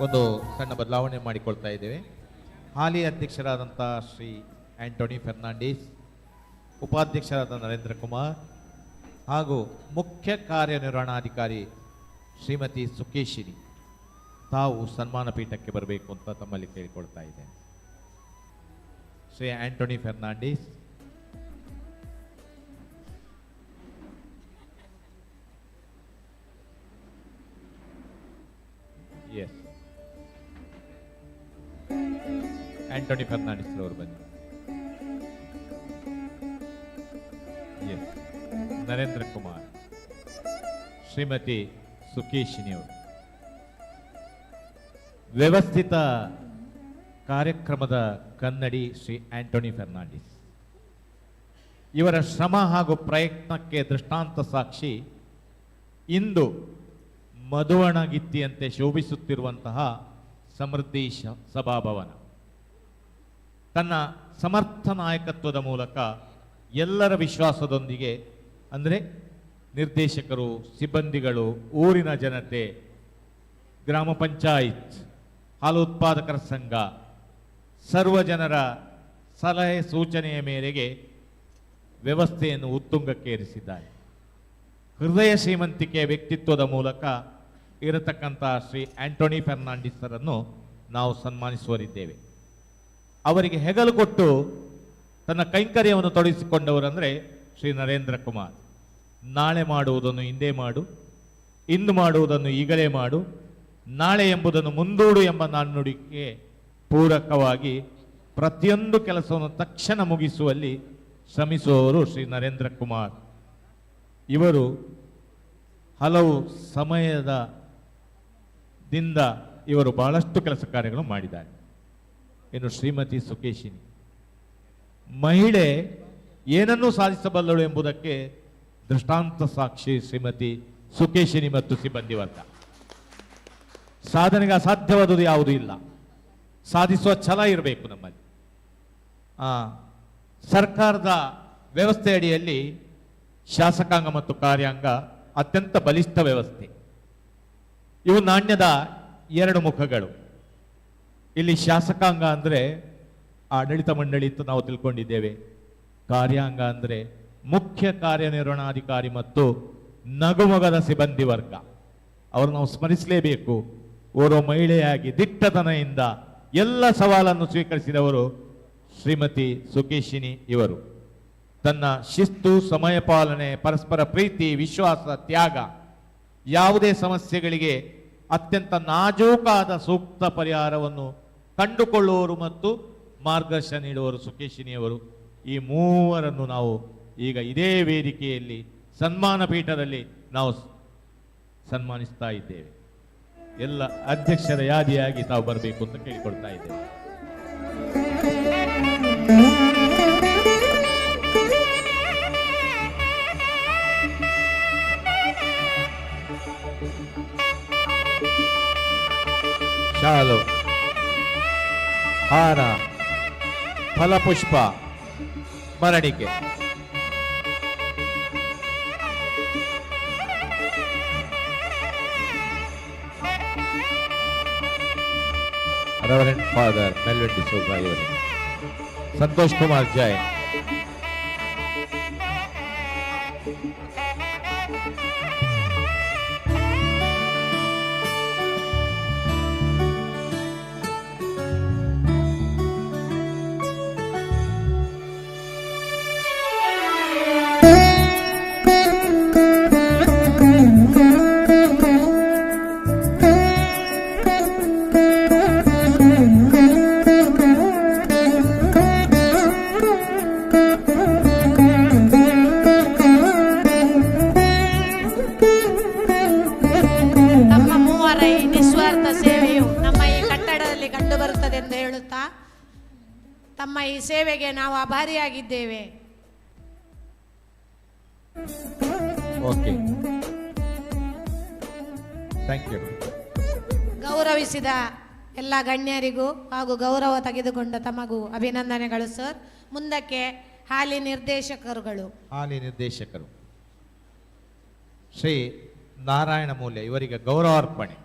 ಒಂದು ಸಣ್ಣ ಬದಲಾವಣೆ ಮಾಡಿಕೊಳ್ತಾ ಇದ್ದೇವೆ. ಹಾಲಿ ಅಧ್ಯಕ್ಷರಾದಂಥ ಶ್ರೀ ಆಂಟೋನಿ ಫೆರ್ನಾಂಡಿಸ್, ಉಪಾಧ್ಯಕ್ಷರಾದ ನರೇಂದ್ರ ಕುಮಾರ್ ಹಾಗೂ ಮುಖ್ಯ ಕಾರ್ಯನಿರ್ವಹಣಾಧಿಕಾರಿ ಶ್ರೀಮತಿ ಸುಕೇಶಿನಿ ತಾವು ಸನ್ಮಾನ ಪೀಠಕ್ಕೆ ಬರಬೇಕು ಅಂತ ತಮ್ಮಲ್ಲಿ ಕೇಳಿಕೊಳ್ತಾ ಇದ್ದೇನೆ. ಶ್ರೀ ಆಂಟೋನಿ ಫೆರ್ನಾಂಡಿಸ್. ಎಸ್, ಆಂಟೋನಿ ಫೆರ್ನಾಂಡಿಸ್ ಅವರು ಬನ್ನಿ. ಎಸ್, ನರೇಂದ್ರ ಕುಮಾರ್, ಶ್ರೀಮತಿ ಸುಕೇಶಿನಿ ಅವರು. ವ್ಯವಸ್ಥಿತ ಕಾರ್ಯಕ್ರಮದ ಕನ್ನಡಿ ಶ್ರೀ ಆಂಟೋನಿ ಫೆರ್ನಾಂಡಿಸ್. ಇವರ ಶ್ರಮ ಹಾಗೂ ಪ್ರಯತ್ನಕ್ಕೆ ದೃಷ್ಟಾಂತ ಸಾಕ್ಷಿ ಇಂದು ಮಧುವಣಗಿತ್ತಿಯಂತೆ ಶೋಭಿಸುತ್ತಿರುವಂತಹ ಸಮೃದ್ಧಿ ಸಭಾಭವನ. ತನ್ನ ಸಮರ್ಥ ನಾಯಕತ್ವದ ಮೂಲಕ ಎಲ್ಲರ ವಿಶ್ವಾಸದೊಂದಿಗೆ, ಅಂದರೆ ನಿರ್ದೇಶಕರು, ಸಿಬ್ಬಂದಿಗಳು, ಊರಿನ ಜನತೆ, ಗ್ರಾಮ ಪಂಚಾಯತ್, ಹಾಲು ಉತ್ಪಾದಕರ ಸಂಘ, ಸರ್ವ ಜನರ ಸಲಹೆ ಸೂಚನೆಯ ಮೇರೆಗೆ ವ್ಯವಸ್ಥೆಯನ್ನು ಉತ್ತುಂಗಕ್ಕೇರಿಸಿದ್ದಾರೆ. ಹೃದಯ ಶ್ರೀಮಂತಿಕೆಯ ವ್ಯಕ್ತಿತ್ವದ ಮೂಲಕ ಇರತಕ್ಕಂಥ ಶ್ರೀ ಆಂಟೋನಿ ಫೆರ್ನಾಂಡಿಸರನ್ನು ನಾವು ಸನ್ಮಾನಿಸುವರಿದ್ದೇವೆ. ಅವರಿಗೆ ಹೆಗಲು ಕೊಟ್ಟು ತನ್ನ ಕೈಂಕರ್ಯವನ್ನು ತೊಡಗಿಸಿಕೊಂಡವರಂದರೆ ಶ್ರೀ ನರೇಂದ್ರ ಕುಮಾರ್. ನಾಳೆ ಮಾಡುವುದನ್ನು ಇಂದೇ ಮಾಡು, ಇಂದು ಮಾಡುವುದನ್ನು ಈಗಲೇ ಮಾಡು, ನಾಳೆ ಎಂಬುದನ್ನು ಮುಂದೂಡು ಎಂಬ ನಾಣ್ಣುಡಿಗೆ ಪೂರಕವಾಗಿ ಪ್ರತಿಯೊಂದು ಕೆಲಸವನ್ನು ತಕ್ಷಣ ಮುಗಿಸುವಲ್ಲಿ ಶ್ರಮಿಸುವವರು ಶ್ರೀ ನರೇಂದ್ರ ಕುಮಾರ್. ಇವರು ಹಲವು ಸಮಯದಿಂದ ಇವರು ಬಹಳಷ್ಟು ಕೆಲಸ ಕಾರ್ಯಗಳು ಮಾಡಿದ್ದಾರೆ. ಇನ್ನು ಶ್ರೀಮತಿ ಸುಕೇಶಿನಿ, ಮಹಿಳೆ ಏನನ್ನೂ ಸಾಧಿಸಬಲ್ಲಳು ಎಂಬುದಕ್ಕೆ ದೃಷ್ಟಾಂತ ಸಾಕ್ಷಿ ಶ್ರೀಮತಿ ಸುಕೇಶಿನಿ ಮತ್ತು ಸಿಬ್ಬಂದಿ ವರ್ಗ. ಸಾಧನೆಗೆ ಅಸಾಧ್ಯವಾದುದು ಯಾವುದೂ ಇಲ್ಲ, ಸಾಧಿಸುವ ಛಲ ಇರಬೇಕು ನಮ್ಮಲ್ಲಿ. ಸರ್ಕಾರದ ವ್ಯವಸ್ಥೆ ಅಡಿಯಲ್ಲಿ ಶಾಸಕಾಂಗ ಮತ್ತು ಕಾರ್ಯಾಂಗ ಅತ್ಯಂತ ಬಲಿಷ್ಠ ವ್ಯವಸ್ಥೆ. ಇವು ನಾಣ್ಯದ ಎರಡು ಮುಖಗಳು. ಇಲ್ಲಿ ಶಾಸಕಾಂಗ ಅಂದರೆ ಆಡಳಿತ ಮಂಡಳಿ ಅಂತ ನಾವು ತಿಳ್ಕೊಂಡಿದ್ದೇವೆ. ಕಾರ್ಯಾಂಗ ಅಂದರೆ ಮುಖ್ಯ ಕಾರ್ಯನಿರ್ವಹಣಾಧಿಕಾರಿ ಮತ್ತು ನಗುಮೊಗದ ಸಿಬ್ಬಂದಿ ವರ್ಗ. ಅವರು ನಾವು ಸ್ಮರಿಸಲೇಬೇಕು. ಓರ್ವ ಮಹಿಳೆಯಾಗಿ ದಿಟ್ಟತನದಿಂದ ಎಲ್ಲ ಸವಾಲನ್ನು ಸ್ವೀಕರಿಸಿದವರು ಶ್ರೀಮತಿ ಸುಕೇಶಿನಿ ಇವರು. ತನ್ನ ಶಿಸ್ತು, ಸಮಯ ಪಾಲನೆ, ಪರಸ್ಪರ ಪ್ರೀತಿ, ವಿಶ್ವಾಸ, ತ್ಯಾಗ, ಯಾವುದೇ ಸಮಸ್ಯೆಗಳಿಗೆ ಅತ್ಯಂತ ನಾಜೂಕಾದ ಸೂಕ್ತ ಪರಿಹಾರವನ್ನು ಕಂಡುಕೊಳ್ಳುವವರು ಮತ್ತು ಮಾರ್ಗದರ್ಶನ ನೀಡುವರು ಸುಕೇಶಿನಿಯವರು. ಈ ಮೂವರನ್ನು ನಾವು ಈಗ ಇದೇ ವೇದಿಕೆಯಲ್ಲಿ ಸನ್ಮಾನ ಪೀಠದಲ್ಲಿ ನಾವು ಸನ್ಮಾನಿಸ್ತಾ ಇದ್ದೇವೆ. ಎಲ್ಲ ಅಧ್ಯಕ್ಷರ ಯಾದಿಯಾಗಿ ತಾವು ಬರಬೇಕು ಅಂತ ಕೇಳಿಕೊಳ್ತಾ ಇದ್ದೇವೆ. ಹಾರ ಫಲಪುಷ್ಪ ಮರಣಿಕೆ. ರೆವರೆಂಡ್ ಫಾದರ್ ಮೆಲ್ವಿನ್ ಡಿಸೋಜಾ ಇವರಿಗೆ. ಸಂತೋಷ್ ಕುಮಾರ್ ಜೈನ್. ನಮ್ಮ ಮೂವರ ಈ ನಿಸ್ವಾರ್ಥ ಸೇವೆಯು ನಮ್ಮ ಈ ಕಟ್ಟಡದಲ್ಲಿ ಕಂಡುಬರುತ್ತದೆ ಎಂದು ಹೇಳುತ್ತಾ ತಮ್ಮ ಈ ಸೇವೆಗೆ ನಾವು ಆಭಾರಿಯಾಗಿದ್ದೇವೆ. Okay, thank you. ಗೌರವಿಸಿದ ಎಲ್ಲ ಗಣ್ಯರಿಗೂ ಹಾಗೂ ಗೌರವ ತೆಗೆದುಕೊಂಡ ತಮಗೂ ಅಭಿನಂದನೆಗಳು ಸರ್. ಮುಂದಕ್ಕೆ ಹಾಲಿ ನಿರ್ದೇಶಕರುಗಳು. ಹಾಲಿ ನಿರ್ದೇಶಕರು ಶ್ರೀ ನಾರಾಯಣ ಮೂಲ್ಯ ಇವರಿಗೆ ಗೌರವಾರ್ಪಣೆ.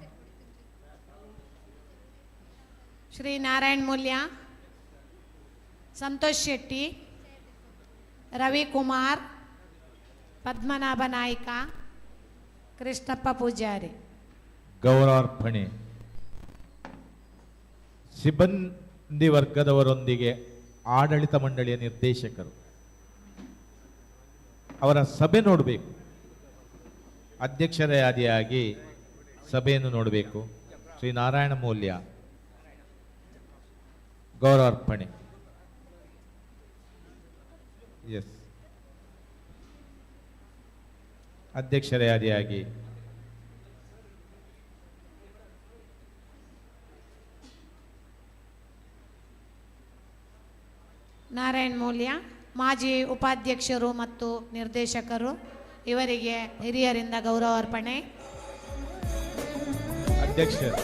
ಶ್ರೀ ನಾರಾಯಣ ಮೂಲ್ಯ, ಸಂತೋಷ್ ಶೆಟ್ಟಿ, ರವಿಕುಮಾರ್, ಪದ್ಮನಾಭ ನಾಯ್ಕ, ಕೃಷ್ಣಪ್ಪ ಪೂಜಾರಿ. ಗೌರವಾರ್ಪಣೆ. ಸಿಬ್ಬಂದಿ ವರ್ಗದವರೊಂದಿಗೆ ಆಡಳಿತ ಮಂಡಳಿಯ ನಿರ್ದೇಶಕರು ಅವರ ಸಭೆ ನೋಡಬೇಕು. ಅಧ್ಯಕ್ಷರ ಆದಿಯಾಗಿ ಸಭೆಯನ್ನು ನೋಡಬೇಕು. ಶ್ರೀ ನಾರಾಯಣ ಮೂಲ್ಯ ಗೌರವಾರ್ಪಣೆ. ಎಸ್, ಅಧ್ಯಕ್ಷರ ಆದಿಯಾಗಿ ನಾರಾಯಣ ಮೂಲ್ಯ, ಮಾಜಿ ಉಪಾಧ್ಯಕ್ಷರು ಮತ್ತು ನಿರ್ದೇಶಕರು, ಇವರಿಗೆ ಹಿರಿಯರಿಂದ ಗೌರವಾರ್ಪಣೆ. ಅಧ್ಯಕ್ಷರು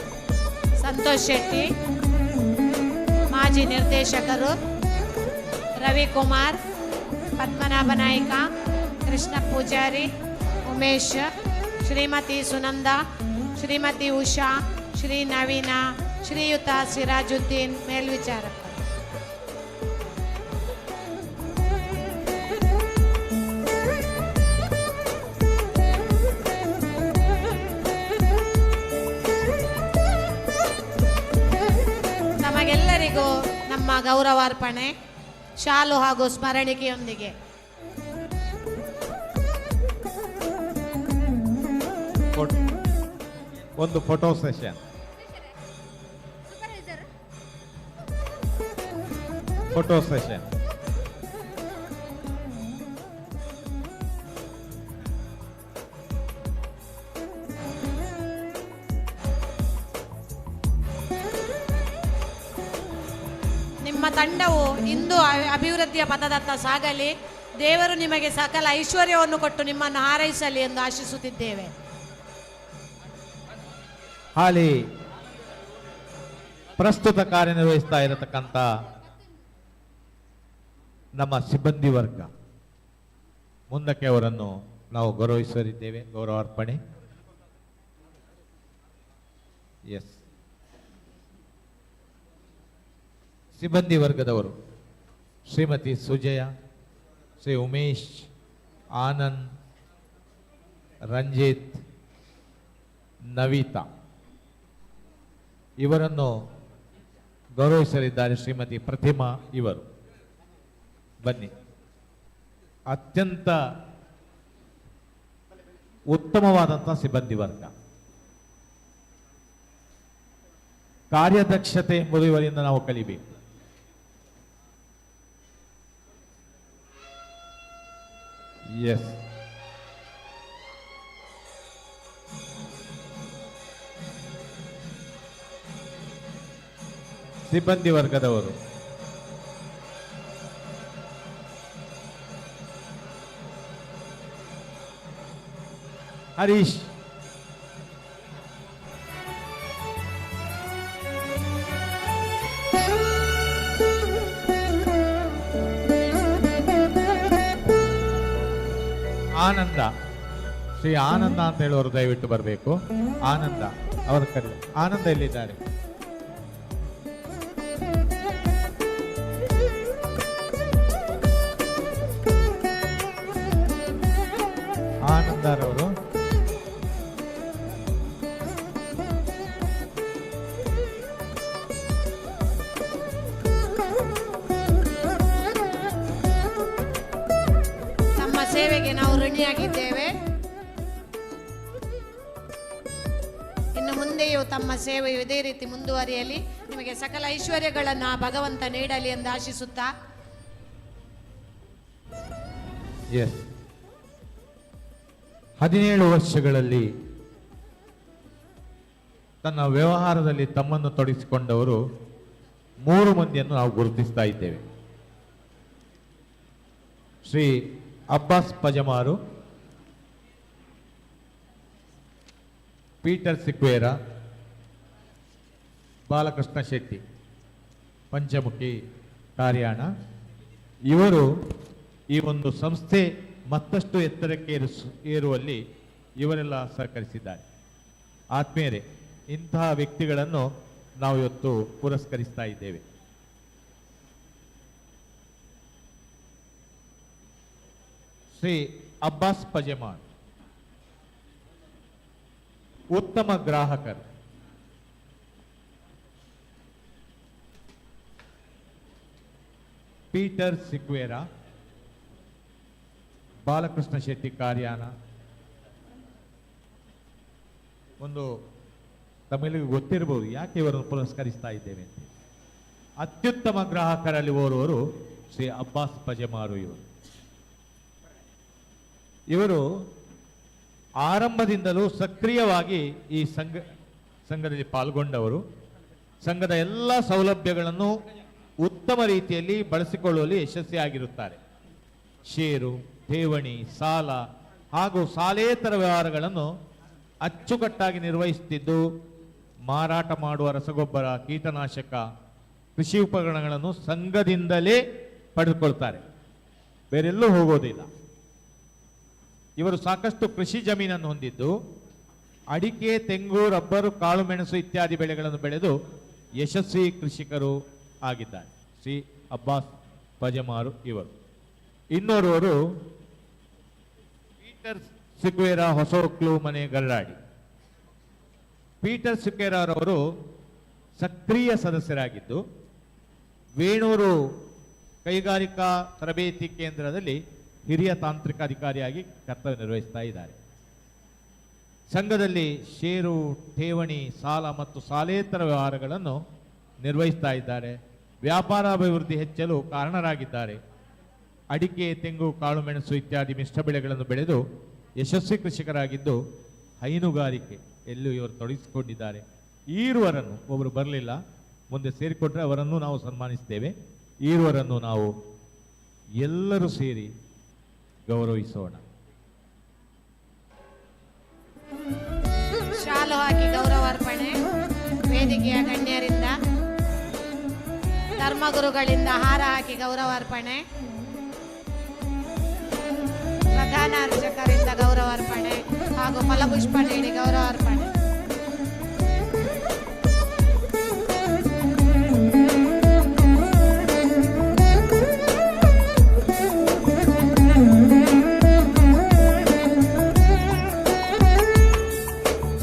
ಸಂತೋಷ್ ಶೆಟ್ಟಿ, ಮಾಜಿ ನಿರ್ದೇಶಕರು, ರವಿಕುಮಾರ್, ಪದ್ಮನಾಭ ನಾಯ್ಕ, ಕೃಷ್ಣ ಪೂಜಾರಿ, ಉಮೇಶ್, ಶ್ರೀಮತಿ ಸುನಂದ, ಶ್ರೀಮತಿ ಉಷಾ, ಶ್ರೀ ನವೀನ, ಶ್ರೀಯುತ ಸಿರಾಜುದ್ದೀನ್ ಮೇಲ್ವಿಚಾರಕ. ತಮಗೆಲ್ಲರಿಗೂ ನಮ್ಮ ಗೌರವಾರ್ಪಣೆ ಶಾಲು ಹಾಗೂ ಸ್ಮರಣಿಕೆಯೊಂದಿಗೆ. ಒಂದು ಫೋಟೋ ಸೆಷನ್. Photo session. ನಿಮ್ಮ ತಂಡವು ಇಂದು ಅಭಿವೃದ್ಧಿಯ ಪಥದತ್ತ ಸಾಗಲಿ. ದೇವರು ನಿಮಗೆ ಸಕಲ ಐಶ್ವರ್ಯವನ್ನು ಕೊಟ್ಟು ನಿಮ್ಮನ್ನು ಹಾರೈಸಲಿ ಎಂದು ಆಶಿಸುತ್ತಿದ್ದೇವೆ. ಹಾಲಿ ಪ್ರಸ್ತುತ ಕಾರ್ಯನಿರ್ವಹಿಸ್ತಾ ಇರತಕ್ಕಂಥ ನಮ್ಮ ಸಿಬ್ಬಂದಿ ವರ್ಗ ಮುಂದಕ್ಕೆ ಅವರನ್ನು ನಾವು ಗೌರವಿಸಲಿದ್ದೇವೆ. ಗೌರವಾರ್ಪಣೆ. ಎಸ್, ಸಿಬ್ಬಂದಿ ವರ್ಗದವರು ಶ್ರೀಮತಿ ಸುಜಯ, ಶ್ರೀ ಉಮೇಶ್, ಆನಂದ್, ರಂಜಿತ್, ನವಿತಾ ಇವರನ್ನು ಗೌರವಿಸಲಿದ್ದಾರೆ ಶ್ರೀಮತಿ ಪ್ರತಿಮಾ ಇವರು. ಬನ್ನಿ. ಅತ್ಯಂತ ಉತ್ತಮವಾದಂಥ ಸಿಬ್ಬಂದಿ ವರ್ಗ. ಕಾರ್ಯದಕ್ಷತೆ ಎಂಬುದು ಇವರಿಂದ ನಾವು ಕಲಿಬೇಕು. ಎಸ್, ಸಿಬ್ಬಂದಿ ವರ್ಗದವರು ಹರೀಶ್, ಆನಂದ, ಶ್ರೀ ಆನಂದ ಅಂತ ಹೇಳುವರು ದಯವಿಟ್ಟು ಬರಬೇಕು. ಆನಂದ ಅವರ ಕರೆ. ಆನಂದ ಎಲ್ಲಿದ್ದಾರೆ? ಆನಂದರವರು ತಮ್ಮ ಸೇವೆಗೆ ನಾವು ಋಣಿಯಾಗಿದ್ದೇವೆ. ಇನ್ನು ಮುಂದೆಯೂ ತಮ್ಮ ಸೇವೆಯು ಇದೇ ರೀತಿ ಮುಂದುವರಿಯಲಿ. ನಿಮಗೆ ಸಕಲ ಐಶ್ವರ್ಯಗಳನ್ನು ಆ ಭಗವಂತ ನೀಡಲಿ ಎಂದು ಆಶಿಸುತ್ತಾ, ಎಸ್ 17 ವರ್ಷಗಳಲ್ಲಿ ತನ್ನ ವ್ಯವಹಾರದಲ್ಲಿ ತಮ್ಮನ್ನು ತೊಡಗಿಸಿಕೊಂಡವರು 3 ಮಂದಿಯನ್ನು ನಾವು ಗುರುತಿಸ್ತಾ ಇದ್ದೇವೆ. ಶ್ರೀ ಅಬ್ಬಾಸ್ ಪಜಮಾರು, ಪೀಟರ್ ಸಿಕ್ವೇರಾ, ಬಾಲಕೃಷ್ಣ ಶೆಟ್ಟಿ, ಪಂಚಮುಖಿ ಕಾರ್ಯಾಣ. ಇವರು ಈ ಒಂದು ಸಂಸ್ಥೆ ಮತ್ತಷ್ಟು ಎತ್ತರಕ್ಕೆ ಏರುವಲ್ಲಿ ಇವರೆಲ್ಲ ಸಹಕರಿಸಿದ್ದಾರೆ. ಆತ್ಮೀಯರೇ, ಇಂತಹ ವ್ಯಕ್ತಿಗಳನ್ನು ನಾವು ಇವತ್ತು ಪುರಸ್ಕರಿಸ್ತಾ ಇದ್ದೇವೆ. ಶ್ರೀ ಅಬ್ಬಾಸ್ ಪಜಮಾನ್ ಉತ್ತಮ ಗ್ರಾಹಕರು. ಪೀಟರ್ ಸಿಕ್ವೇರಾ, ಬಾಲಕೃಷ್ಣ ಶೆಟ್ಟಿ ಕಾರ್ಯಾನ. ಒಂದು ತಮಿಳಿಗೆ ಗೊತ್ತಿರಬಹುದು ಯಾಕೆ ಇವರನ್ನು ಪುರಸ್ಕರಿಸ್ತಾ ಇದ್ದೇವೆ ಅಂತ. ಅತ್ಯುತ್ತಮ ಗ್ರಾಹಕರಲ್ಲಿ ಓರ್ವರು ಶ್ರೀ ಅಬ್ಬಾಸ್ ಪಜಮಾರು. ಇವರು ಆರಂಭದಿಂದಲೂ ಸಕ್ರಿಯವಾಗಿ ಈ ಸಂಘದಲ್ಲಿ ಪಾಲ್ಗೊಂಡವರು. ಸಂಘದ ಎಲ್ಲ ಸೌಲಭ್ಯಗಳನ್ನು ಉತ್ತಮ ರೀತಿಯಲ್ಲಿ ಬಳಸಿಕೊಳ್ಳುವಲ್ಲಿ ಯಶಸ್ವಿಯಾಗಿರುತ್ತಾರೆ. ಷೇರು, ಠೇವಣಿ, ಸಾಲ ಹಾಗೂ ಸಾಲೇತರ ವ್ಯವಹಾರಗಳನ್ನು ಅಚ್ಚುಕಟ್ಟಾಗಿ ನಿರ್ವಹಿಸುತ್ತಿದ್ದು, ಮಾರಾಟ ಮಾಡುವ ರಸಗೊಬ್ಬರ, ಕೀಟನಾಶಕ, ಕೃಷಿ ಉಪಕರಣಗಳನ್ನು ಸಂಘದಿಂದಲೇ ಪಡೆದುಕೊಳ್ತಾರೆ, ಬೇರೆಲ್ಲೂ ಹೋಗೋದಿಲ್ಲ. ಇವರು ಸಾಕಷ್ಟು ಕೃಷಿ ಜಮೀನನ್ನು ಹೊಂದಿದ್ದು ಅಡಿಕೆ, ತೆಂಗು, ರಬ್ಬರು, ಕಾಳು ಮೆಣಸು ಇತ್ಯಾದಿ ಬೆಳೆಗಳನ್ನು ಬೆಳೆದು ಯಶಸ್ವಿ ಕೃಷಿಕರು ಆಗಿದ್ದಾರೆ. ಶ್ರೀ ಅಬ್ಬಾಸ್ ಪಜಮಾರು ಇವರು. ಇನ್ನೋರ್ವರು ಪೀಟರ್ ಸಿಕ್ವೇರಾ, ಹೊಸೊಕ್ಲು ಮನೆ, ಗಲ್ಲಾಡಿ. ಪೀಟರ್ ಸಿಕ್ವೇರಾರವರು ಸಕ್ರಿಯ ಸದಸ್ಯರಾಗಿದ್ದು ವೇಣೂರು ಕೈಗಾರಿಕಾ ತರಬೇತಿ ಕೇಂದ್ರದಲ್ಲಿ ಹಿರಿಯ ತಾಂತ್ರಿಕ ಅಧಿಕಾರಿಯಾಗಿ ಕರ್ತವ್ಯ ನಿರ್ವಹಿಸ್ತಾ ಇದ್ದಾರೆ. ಸಂಘದಲ್ಲಿ ಷೇರು, ಠೇವಣಿ, ಸಾಲ ಮತ್ತು ಸಾಲೇತರ ವ್ಯವಹಾರಗಳನ್ನು ನಿರ್ವಹಿಸ್ತಾ ಇದ್ದಾರೆ. ವ್ಯಾಪಾರಾಭಿವೃದ್ಧಿ ಹೆಚ್ಚಲು ಕಾರಣರಾಗಿದ್ದಾರೆ. ಅಡಿಕೆ, ತೆಂಗು, ಕಾಳು ಮೆಣಸು ಇತ್ಯಾದಿ ಮಿಶ್ರ ಬೆಳೆಗಳನ್ನು ಬೆಳೆದು ಯಶಸ್ವಿ ಕೃಷಿಕರಾಗಿದ್ದು ಹೈನುಗಾರಿಕೆ ಎಲ್ಲೂ ಇವರು ತೊಡಗಿಸಿಕೊಂಡಿದ್ದಾರೆ. ಈರುವರನ್ನು, ಒಬ್ಬರು ಬರಲಿಲ್ಲ, ಮುಂದೆ ಸೇರಿಕೊಂಡ್ರೆ ಅವರನ್ನು ನಾವು ಸನ್ಮಾನಿಸ್ತೇವೆ. ಈರುವರನ್ನು ನಾವು ಎಲ್ಲರೂ ಸೇರಿ ಗೌರವಿಸೋಣ. ಶಾಲು ಹಾಕಿ ಗೌರವಾರ್ಪಣೆ ವೇದಿಕೆಯ ಗಣ್ಯರಿಂದ, ಧರ್ಮಗುರುಗಳಿಂದ ಹಾರ ಹಾಕಿ ಗೌರವಾರ್ಪಣೆ, ಪ್ರಧಾನ ಅರ್ಚಕರಿಂದ ಗೌರವಾರ್ಪಣೆ ಹಾಗೂ ಫಲಪುಷ್ಪ ನೀಡಿ ಗೌರವಾರ್ಪಣೆ.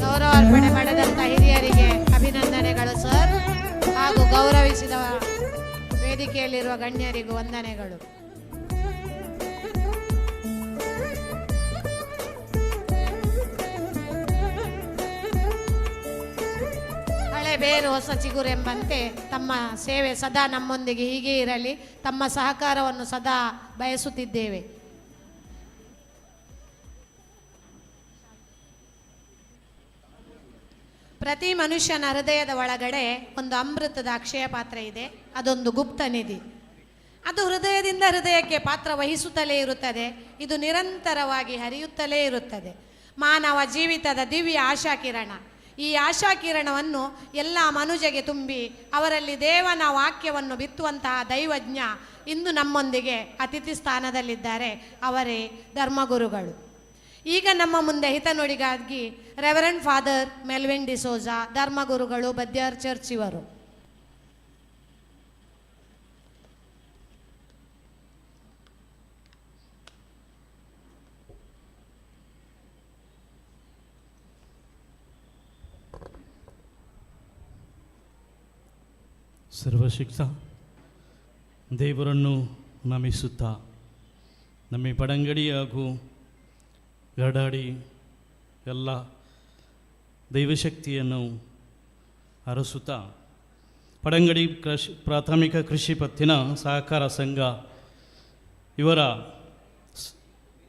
ಗೌರವಾರ್ಪಣೆ ಪಡೆದಂತ ಹಿರಿಯರಿಗೆ ಅಭಿನಂದನೆಗಳು ಸರ್, ಹಾಗೂ ಗೌರವಿಸಿದ ವೇದಿಕೆಯಲ್ಲಿರುವ ಗಣ್ಯರಿಗೂ ವಂದನೆಗಳು. ಹಳೆ ಬೇರು ಹೊಸ ಚಿಗುರು ಎಂಬಂತೆ ತಮ್ಮ ಸೇವೆ ಸದಾ ನಮ್ಮೊಂದಿಗೆ ಹೀಗೆ ಇರಲಿ. ತಮ್ಮ ಸಹಕಾರವನ್ನು ಸದಾ ಬಯಸುತ್ತಿದ್ದೇವೆ. ಪ್ರತಿ ಮನುಷ್ಯನ ಹೃದಯದ ಒಳಗಡೆ ಒಂದು ಅಮೃತದ ಅಕ್ಷಯ ಪಾತ್ರ ಇದೆ. ಅದೊಂದು ಗುಪ್ತ ನಿಧಿ. ಅದು ಹೃದಯದಿಂದ ಹೃದಯಕ್ಕೆ ಪಾತ್ರ ವಹಿಸುತ್ತಲೇ ಇರುತ್ತದೆ. ಇದು ನಿರಂತರವಾಗಿ ಹರಿಯುತ್ತಲೇ ಇರುತ್ತದೆ. ಮಾನವ ಜೀವಿತದ ದಿವ್ಯ ಆಶಾಕಿರಣ. ಈ ಆಶಾಕಿರಣವನ್ನು ಎಲ್ಲ ಮನುಜಗೆ ತುಂಬಿ ಅವರಲ್ಲಿ ದೇವನ ವಾಕ್ಯವನ್ನು ಬಿತ್ತುವಂತಹ ದೈವಜ್ಞ ಇಂದು ನಮ್ಮೊಂದಿಗೆ ಅತಿಥಿ ಸ್ಥಾನದಲ್ಲಿದ್ದಾರೆ. ಅವರೇ ಧರ್ಮಗುರುಗಳು. ಈಗ ನಮ್ಮ ಮುಂದೆ ಹಿತನುಡಿಗಾಗಿ ರೆವರೆಂಡ್ ಫಾದರ್ ಮೆಲ್ವಿನ್ ಡಿಸೋಜಾ, ಧರ್ಮಗುರುಗಳು, ಬದ್ಯಾರ್ ಚರ್ಚ್ ಇವರು. ಸರ್ವಶಕ್ತ ದೇವರನ್ನು ನಮಿಸುತ್ತಾ ನಮ್ಮ ಪಡಂಗಡಿ ಹಾಗೂ ಗರಡಾಡಿ ಎಲ್ಲ ದೈವಶಕ್ತಿಯನ್ನು ಅರಸುತ್ತಾ ಪಡಂಗಡಿ ಪ್ರಾಥಮಿಕ ಕೃಷಿ ಪತ್ತಿನ ಸಹಕಾರ ಸಂಘ ಇವರ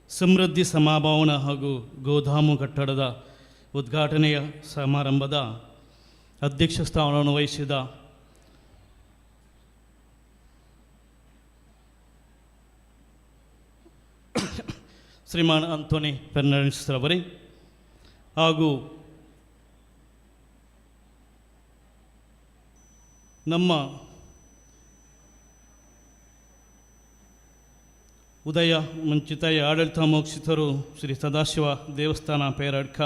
ಸಮೃದ್ಧಿ ಸಮಾಭವನ ಹಾಗೂ ಗೋದಾಮು ಕಟ್ಟಡದ ಉದ್ಘಾಟನೆಯ ಸಮಾರಂಭದ ಅಧ್ಯಕ್ಷ ಸ್ಥಾನವನ್ನು ವಹಿಸಿದ ಶ್ರೀಮಾನ್ ಆಂಟೋನಿ ಫೆರ್ನಾಂಡಿಸ್ ರವರೇ ಹಾಗೂ ನಮ್ಮ ಉದಯ ಮುಂಚಿತಾಯ ಆಡಳಿತ ಮೋಕ್ಷಿತರು ಶ್ರೀ ಸದಾಶಿವ ದೇವಸ್ಥಾನ ಪೇರಡ್ಕ,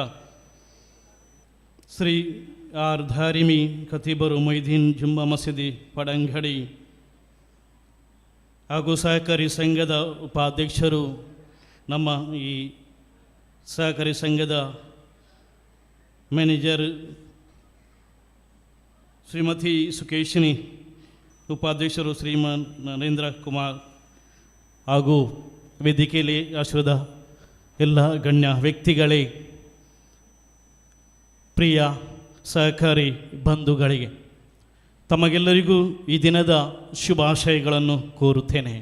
ಶ್ರೀ ಆರ್ ಧಾರಿಮಿ ಖತೀಬರು ಮೊಯ್ದೀನ್ ಜುಂಬಾ ಮಸೀದಿ ಪಡಂಗಡಿ ಹಾಗೂ ಸಹಕಾರಿ ಸಂಘದ ಉಪಾಧ್ಯಕ್ಷರು, ನಮ್ಮ ಈ ಸಹಕಾರಿ ಸಂಘದ ಮ್ಯಾನೇಜರ್ ಶ್ರೀಮತಿ ಸುಕೇಶಿನಿ, ಉಪಾಧ್ಯಕ್ಷರು ಶ್ರೀಮಾನ್ ನರೇಂದ್ರ ಕುಮಾರ್ ಹಾಗೂ ವೇದಿಕೆಯಲ್ಲಿ ಆಶ್ರದ ಎಲ್ಲ ಗಣ್ಯ ವ್ಯಕ್ತಿಗಳೇ, ಪ್ರಿಯ ಸಹಕಾರಿ ಬಂಧುಗಳಿಗೆ ತಮಗೆಲ್ಲರಿಗೂ ಈ ದಿನದ ಶುಭಾಶಯಗಳನ್ನು ಕೋರುತ್ತೇನೆ.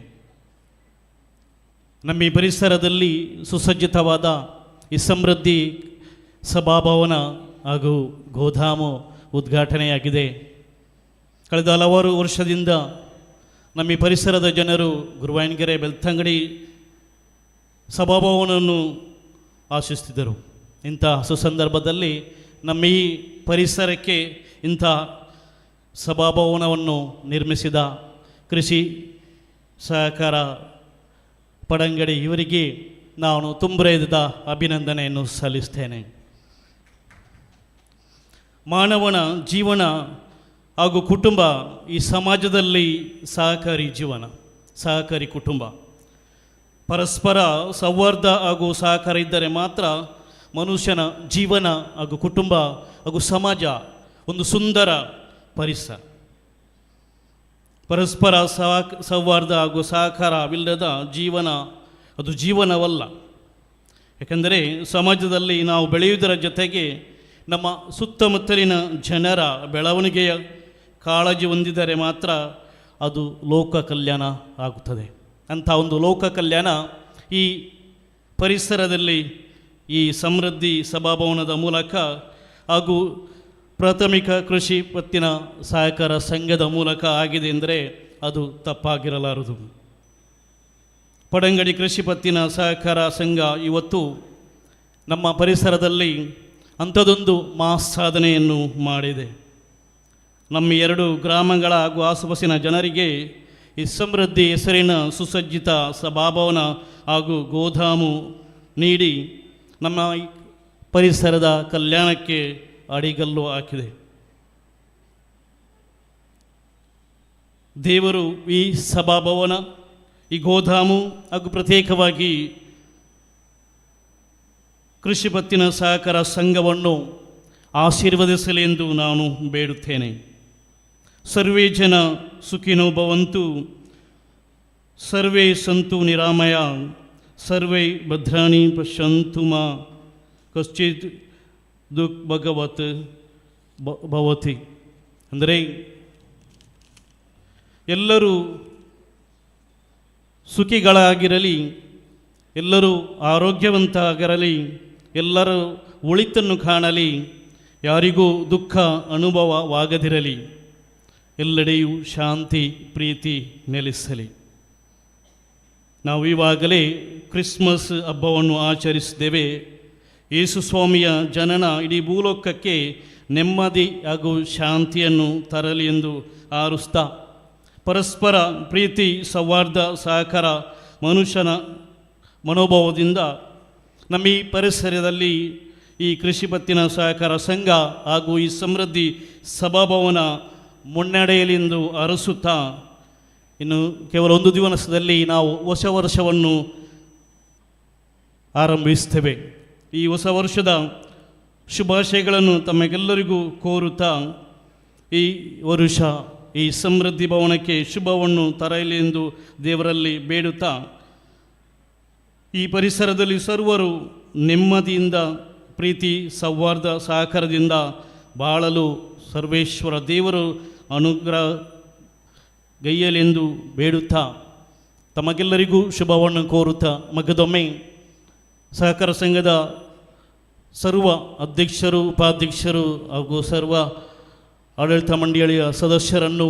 ನಮ್ಮ ಈ ಪರಿಸರದಲ್ಲಿ ಸುಸಜ್ಜಿತವಾದ ಈ ಸಮೃದ್ಧಿ ಸಭಾಭವನ ಹಾಗೂ ಗೋದಾಮು ಉದ್ಘಾಟನೆಯಾಗಿದೆ. ಕಳೆದ ಹಲವಾರು ವರ್ಷದಿಂದ ನಮ್ಮ ಈ ಪರಿಸರದ ಜನರು ಗುರುವಾಯನಗೆರೆ ಬೆಳ್ತಂಗಡಿ ಸಭಾಭವನವನ್ನು ಆಶಿಸ್ತಿದ್ದರು. ಇಂಥ ಸುಸಂದರ್ಭದಲ್ಲಿ ನಮ್ಮ ಈ ಪರಿಸರಕ್ಕೆ ಇಂಥ ಸಭಾಭವನವನ್ನು ನಿರ್ಮಿಸಿದ ಕೃಷಿ ಸಹಕಾರ ಪಡಂಗಡಿ ಇವರಿಗೆ ನಾನು ತುಂಬುಹೃದಯದ ಅಭಿನಂದನೆಯನ್ನು ಸಲ್ಲಿಸ್ತೇನೆ. ಮಾನವನ ಜೀವನ ಹಾಗೂ ಕುಟುಂಬ ಈ ಸಮಾಜದಲ್ಲಿ ಸಹಕಾರಿ ಜೀವನ, ಸಹಕಾರಿ ಕುಟುಂಬ, ಪರಸ್ಪರ ಸೌಹಾರ್ದ ಹಾಗೂ ಸಹಕಾರ ಇದ್ದರೆ ಮಾತ್ರ ಮನುಷ್ಯನ ಜೀವನ ಹಾಗೂ ಕುಟುಂಬ ಹಾಗೂ ಸಮಾಜ ಒಂದು ಸುಂದರ ಪರಿಸರ. ಪರಸ್ಪರ ಸೌಹಾರ್ದ ಹಾಗೂ ಸಹಕಾರವಿಲ್ಲದ ಜೀವನ ಅದು ಜೀವನವಲ್ಲ. ಯಾಕೆಂದರೆ ಸಮಾಜದಲ್ಲಿ ನಾವು ಬೆಳೆಯುವುದರ ಜೊತೆಗೆ ನಮ್ಮ ಸುತ್ತಮುತ್ತಲಿನ ಜನರ ಬೆಳವಣಿಗೆಯ ಕಾಳಜಿ ಹೊಂದಿದರೆ ಮಾತ್ರ ಅದು ಲೋಕ ಕಲ್ಯಾಣ ಆಗುತ್ತದೆ. ಅಂಥ ಒಂದು ಲೋಕ ಕಲ್ಯಾಣ ಈ ಪರಿಸರದಲ್ಲಿ ಈ ಸಮೃದ್ಧಿ ಸಭಾಭವನದ ಮೂಲಕ ಹಾಗೂ ಪ್ರಾಥಮಿಕ ಕೃಷಿ ಪತ್ತಿನ ಸಹಕಾರ ಸಂಘದ ಮೂಲಕ ಆಗಿದೆ ಎಂದರೆ ಅದು ತಪ್ಪಾಗಿರಲಾರದು. ಪಡಂಗಡಿ ಕೃಷಿ ಪತ್ತಿನ ಸಹಕಾರ ಸಂಘ ಇವತ್ತು ನಮ್ಮ ಪರಿಸರದಲ್ಲಿ ಅಂಥದೊಂದು ಸಾಧನೆಯನ್ನು ಮಾಡಿದೆ. ನಮ್ಮ 2 ಗ್ರಾಮಗಳ ಹಾಗೂ ಆಸುಪಾಸಿನ ಜನರಿಗೆ ಈ ಸಮೃದ್ಧಿ ಹೆಸರಿನ ಸುಸಜ್ಜಿತ ಸಭಾಭವನ ಹಾಗೂ ಗೋದಾಮು ನೀಡಿ ನಮ್ಮ ಪರಿಸರದ ಕಲ್ಯಾಣಕ್ಕೆ ಅಡಿಗಲ್ಲು ಹಾಕಿದೆ. ದೇವರು ಈ ಸಭಾಭವನ, ಈ ಗೋದಾಮು ಹಾಗೂ ಪ್ರತ್ಯೇಕವಾಗಿ ಕೃಷಿ ಪತ್ತಿನ ಸಹಕಾರ ಸಂಘವನ್ನು ಆಶೀರ್ವದಿಸಲಿ ಎಂದು ನಾನು ಬೇಡುತ್ತೇನೆ. ಸರ್ವೇ ಜನ ಸುಖಿನೋ ಭವಂತು, ಸರ್ವೇ ಸಂತು ನಿರಾಮಯ, ಸರ್ವೇ ಭದ್ರಾಣಿ ಪಶ್ಯಂತು ಮಾ ಕಶ್ಚಿತ್ ದುಃಖ ಭಗವತ್ ಭವತಿ. ಅಂದರೆ ಎಲ್ಲರೂ ಸುಖಿಗಳಾಗಿರಲಿ, ಎಲ್ಲರೂ ಆರೋಗ್ಯವಂತರಾಗಿರಲಿ, ಎಲ್ಲರೂ ಒಳಿತನ್ನು ಕಾಣಲಿ, ಯಾರಿಗೂ ದುಃಖ ಅನುಭವವಾಗದಿರಲಿ, ಎಲ್ಲೆಡೆಯೂ ಶಾಂತಿ ಪ್ರೀತಿ ನೆಲೆಸಲಿ. ನಾವು ಇವಾಗಲೇ ಕ್ರಿಸ್ಮಸ್ ಹಬ್ಬವನ್ನು ಆಚರಿಸಿದ್ದೇವೆ. ಯೇಸು ಸ್ವಾಮಿಯ ಜನನ ಇಡೀ ಭೂಲೋಕಕ್ಕೆ ನೆಮ್ಮದಿ ಹಾಗೂ ಶಾಂತಿಯನ್ನು ತರಲಿ ಎಂದು ಹಾರೈಸ್ತಾ, ಪರಸ್ಪರ ಪ್ರೀತಿ ಸೌಹಾರ್ದ ಸಹಕಾರ ಮನುಷ್ಯನ ಮನೋಭಾವದಿಂದ ನಮ್ಮ ಈ ಪರಿಸರದಲ್ಲಿ ಈ ಕೃಷಿ ಪತ್ತಿನ ಸಹಕಾರ ಸಂಘ ಹಾಗೂ ಈ ಸಮೃದ್ಧಿ ಸಭಾಭವನ ಮುನ್ನಡೆಯಲೆಂದು ಅರಸುತ್ತಾ ಇನ್ನು ಕೇವಲ ಒಂದು ದಿವಸದಲ್ಲಿ ನಾವು ಹೊಸ ವರ್ಷವನ್ನು ಆರಂಭಿಸ್ತೇವೆ. ಈ ಹೊಸ ವರ್ಷದ ಶುಭಾಶಯಗಳನ್ನು ತಮಗೆಲ್ಲರಿಗೂ ಕೋರುತ್ತಾ ಈ ವರುಷ ಈ ಸಮೃದ್ಧಿ ಭವನಕ್ಕೆ ಶುಭವನ್ನು ತರಲಿ ಎಂದು ದೇವರಲ್ಲಿ ಬೇಡುತ್ತಾ ಈ ಪರಿಸರದಲ್ಲಿ ಸರ್ವರು ನೆಮ್ಮದಿಯಿಂದ ಪ್ರೀತಿ ಸೌಹಾರ್ದ ಸಹಕಾರದಿಂದ ಬಾಳಲು ಸರ್ವೇಶ್ವರ ದೇವರು ಅನುಗ್ರಹ ಗೈಯಲೆಂದು ಬೇಡುತ್ತಾ ತಮಗೆಲ್ಲರಿಗೂ ಶುಭವನ್ನು ಕೋರುತ್ತಾ ಮಗದೊಮ್ಮೆ ಸಹಕಾರ ಸಂಘದ ಸರ್ವ ಅಧ್ಯಕ್ಷರು ಉಪಾಧ್ಯಕ್ಷರು ಹಾಗೂ ಸರ್ವ ಆಡಳಿತ ಮಂಡಳಿಯ ಸದಸ್ಯರನ್ನು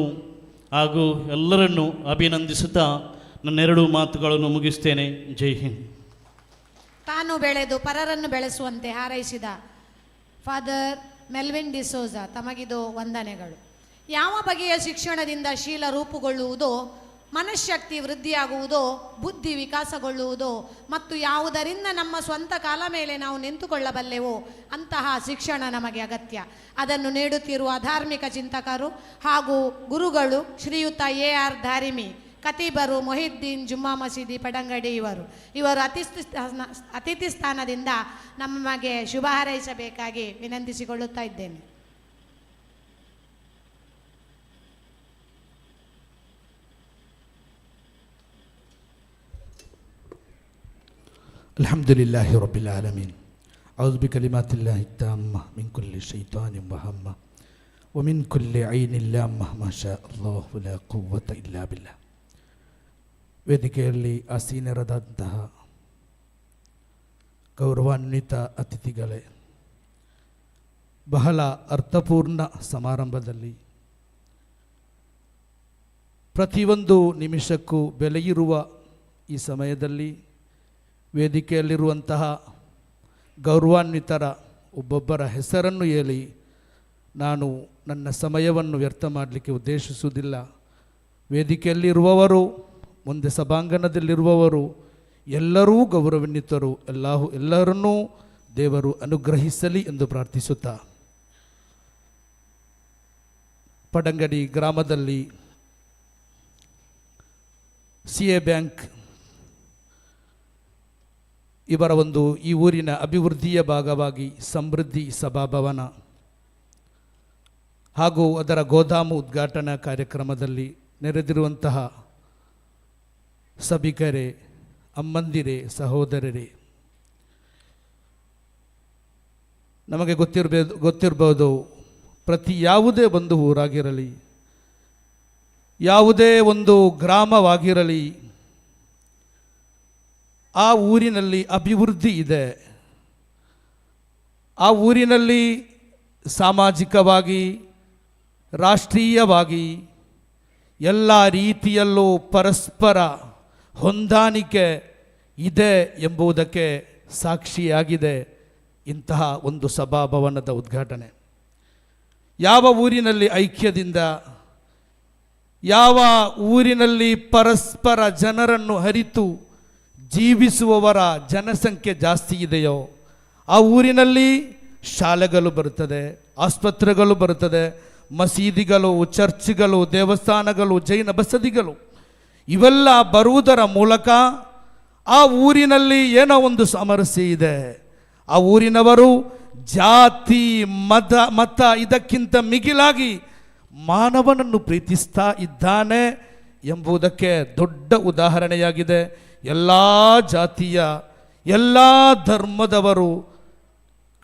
ಹಾಗೂ ಎಲ್ಲರನ್ನೂ ಅಭಿನಂದಿಸುತ್ತಾ ನನ್ನೆರಡು ಮಾತುಗಳನ್ನು ಮುಗಿಸ್ತೇನೆ. ಜೈ ಹಿಂದ್. ತಾನು ಬೆಳೆದು ಪರರನ್ನು ಬೆಳೆಸುವಂತೆ ಹಾರೈಸಿದ ಫಾದರ್ ಮೆಲ್ವಿನ್ ಡಿಸೋಜ ತಮಗಿದು ವಂದನೆಗಳು. ಯಾವ ಬಗೆಯ ಶಿಕ್ಷಣದಿಂದ ಶೀಲ ರೂಪುಗೊಳ್ಳುವುದೋ, ಮನಃಶಕ್ತಿ ವೃದ್ಧಿಯಾಗುವುದೋ, ಬುದ್ಧಿ ವಿಕಾಸಗೊಳ್ಳುವುದೋ ಮತ್ತು ಯಾವುದರಿಂದ ನಮ್ಮ ಸ್ವಂತ ಕಾಲ ಮೇಲೆ ನಾವು ನಿಂತುಕೊಳ್ಳಬಲ್ಲೆವೋ ಅಂತಹ ಶಿಕ್ಷಣ ನಮಗೆ ಅಗತ್ಯ. ಅದನ್ನು ನೀಡುತ್ತಿರುವ ಧಾರ್ಮಿಕ ಚಿಂತಕರು ಹಾಗೂ ಗುರುಗಳು ಶ್ರೀಯುತ AR ಧಾರಿಮಿ, ಖತೀಬರು ಮೊಹಿದ್ದೀನ್ ಜುಮ್ಮಾ ಮಸೀದಿ ಪಡಂಗಡಿ ಇವರು ಅತಿಥಿ ಸ್ಥಾನದಿಂದ ನಮಗೆ ಶುಭ ಹಾರೈಸಬೇಕಾಗಿ ವಿನಂತಿಸಿಕೊಳ್ಳುತ್ತಾ ಇದ್ದೇನೆ. ಅಲ್ಹಮ್ದುಲಿಲ್ಲಾಹಿ ರಬ್ಬಿಲ್ ಆಲಮೀನ್. ಅೌಜು ಬಿಕಲಿಮಾತಿಲ್ಲಾಹಿ ತಾಮ್ಮ ಮಿನ್ ಕುಲ್ಲಿ ಶೈತಾನಿನ್ ವಹಮ್ಮ ವ ಮಿನ್ ಕುಲ್ಲಿ ಐನಿನ್ ಲಾಮ್ಮ ಮಾ ಶಾ ಅಲ್ಲಾಹು ಲಾ ಕುವ್ವತ ಇಲ್ಲಾ ಬಿಲ್ಲಾ. ವೇದಿಕೆಯಲ್ಲಿ ಆಸೀನರಾದಂತಹ ಗೌರವಾನ್ವಿತ ಅತಿಥಿಗಳೇ, ಬಹಳ ಅರ್ಥಪೂರ್ಣ ಸಮಾರಂಭದಲ್ಲಿ ಪ್ರತಿಯೊಂದು ನಿಮಿಷಕ್ಕೂ ಬೆಲೆಯಿರುವ ಈ ಸಮಯದಲ್ಲಿ ವೇದಿಕೆಯಲ್ಲಿರುವಂತಹ ಗೌರವಾನ್ವಿತರ ಒಬ್ಬೊಬ್ಬರ ಹೆಸರನ್ನು ಹೇಳಿ ನಾನು ನನ್ನ ಸಮಯವನ್ನು ವ್ಯರ್ಥ ಮಾಡಲಿಕ್ಕೆ ಉದ್ದೇಶಿಸುವುದಿಲ್ಲ. ವೇದಿಕೆಯಲ್ಲಿರುವವರು, ಮುಂದೆ ಸಭಾಂಗಣದಲ್ಲಿರುವವರು ಎಲ್ಲರೂ ಗೌರವಾನ್ವಿತರು. ಎಲ್ಲರನ್ನೂ ದೇವರು ಅನುಗ್ರಹಿಸಲಿ ಎಂದು ಪ್ರಾರ್ಥಿಸುತ್ತಾ, ಪಡಂಗಡಿ ಗ್ರಾಮದಲ್ಲಿ CA ಬ್ಯಾಂಕ್ ಇವರ ಈ ಊರಿನ ಅಭಿವೃದ್ಧಿಯ ಭಾಗವಾಗಿ ಸಮೃದ್ಧಿ ಸಭಾಭವನ ಹಾಗೂ ಅದರ ಗೋದಾಮು ಉದ್ಘಾಟನಾ ಕಾರ್ಯಕ್ರಮದಲ್ಲಿ ನೆರೆದಿರುವಂತಹ ಸಭಿಕರೇ, ಅಮ್ಮಂದಿರೇ, ಸಹೋದರರೇ, ನಮಗೆ ಗೊತ್ತಿರಬಹುದು ಪ್ರತಿ ಯಾವುದೇ ಒಂದು ಊರಾಗಿರಲಿ, ಯಾವುದೇ ಒಂದು ಗ್ರಾಮವಾಗಿರಲಿ, ಆ ಊರಿನಲ್ಲಿ ಅಭಿವೃದ್ಧಿ ಇದೆ. ಆ ಊರಿನಲ್ಲಿ ಸಾಮಾಜಿಕವಾಗಿ, ರಾಷ್ಟ್ರೀಯವಾಗಿ ಎಲ್ಲ ರೀತಿಯಲ್ಲೂ ಪರಸ್ಪರ ಹೊಂದಾಣಿಕೆ ಇದೆ ಎಂಬುದಕ್ಕೆ ಸಾಕ್ಷಿಯಾಗಿದೆ ಇಂತಹ ಒಂದು ಸಭಾಭವನದ ಉದ್ಘಾಟನೆ. ಯಾವ ಊರಿನಲ್ಲಿ ಐಕ್ಯದಿಂದ, ಯಾವ ಊರಿನಲ್ಲಿ ಪರಸ್ಪರ ಜನರನ್ನು ಅರಿತು ಜೀವಿಸುವವರ ಜನಸಂಖ್ಯೆ ಜಾಸ್ತಿ ಇದೆಯೋ ಆ ಊರಿನಲ್ಲಿ ಶಾಲೆಗಳು ಬರುತ್ತದೆ, ಆಸ್ಪತ್ರೆಗಳು ಬರುತ್ತದೆ, ಮಸೀದಿಗಳು, ಚರ್ಚ್ಗಳು, ದೇವಸ್ಥಾನಗಳು, ಜೈನ ಬಸದಿಗಳು ಇವೆಲ್ಲ ಬರುವುದರ ಮೂಲಕ ಆ ಊರಿನಲ್ಲಿ ಏನೋ ಒಂದು ಸಾಮರಸ್ಯ ಇದೆ. ಆ ಊರಿನವರು ಜಾತಿ ಮತ ಇದಕ್ಕಿಂತ ಮಿಗಿಲಾಗಿ ಮಾನವನನ್ನು ಪ್ರೀತಿಸ್ತಾ ಇದ್ದಾನೆ ಎಂಬುದಕ್ಕೆ ದೊಡ್ಡ ಉದಾಹರಣೆಯಾಗಿದೆ. ಎಲ್ಲ ಜಾತಿಯ, ಎಲ್ಲ ಧರ್ಮದವರು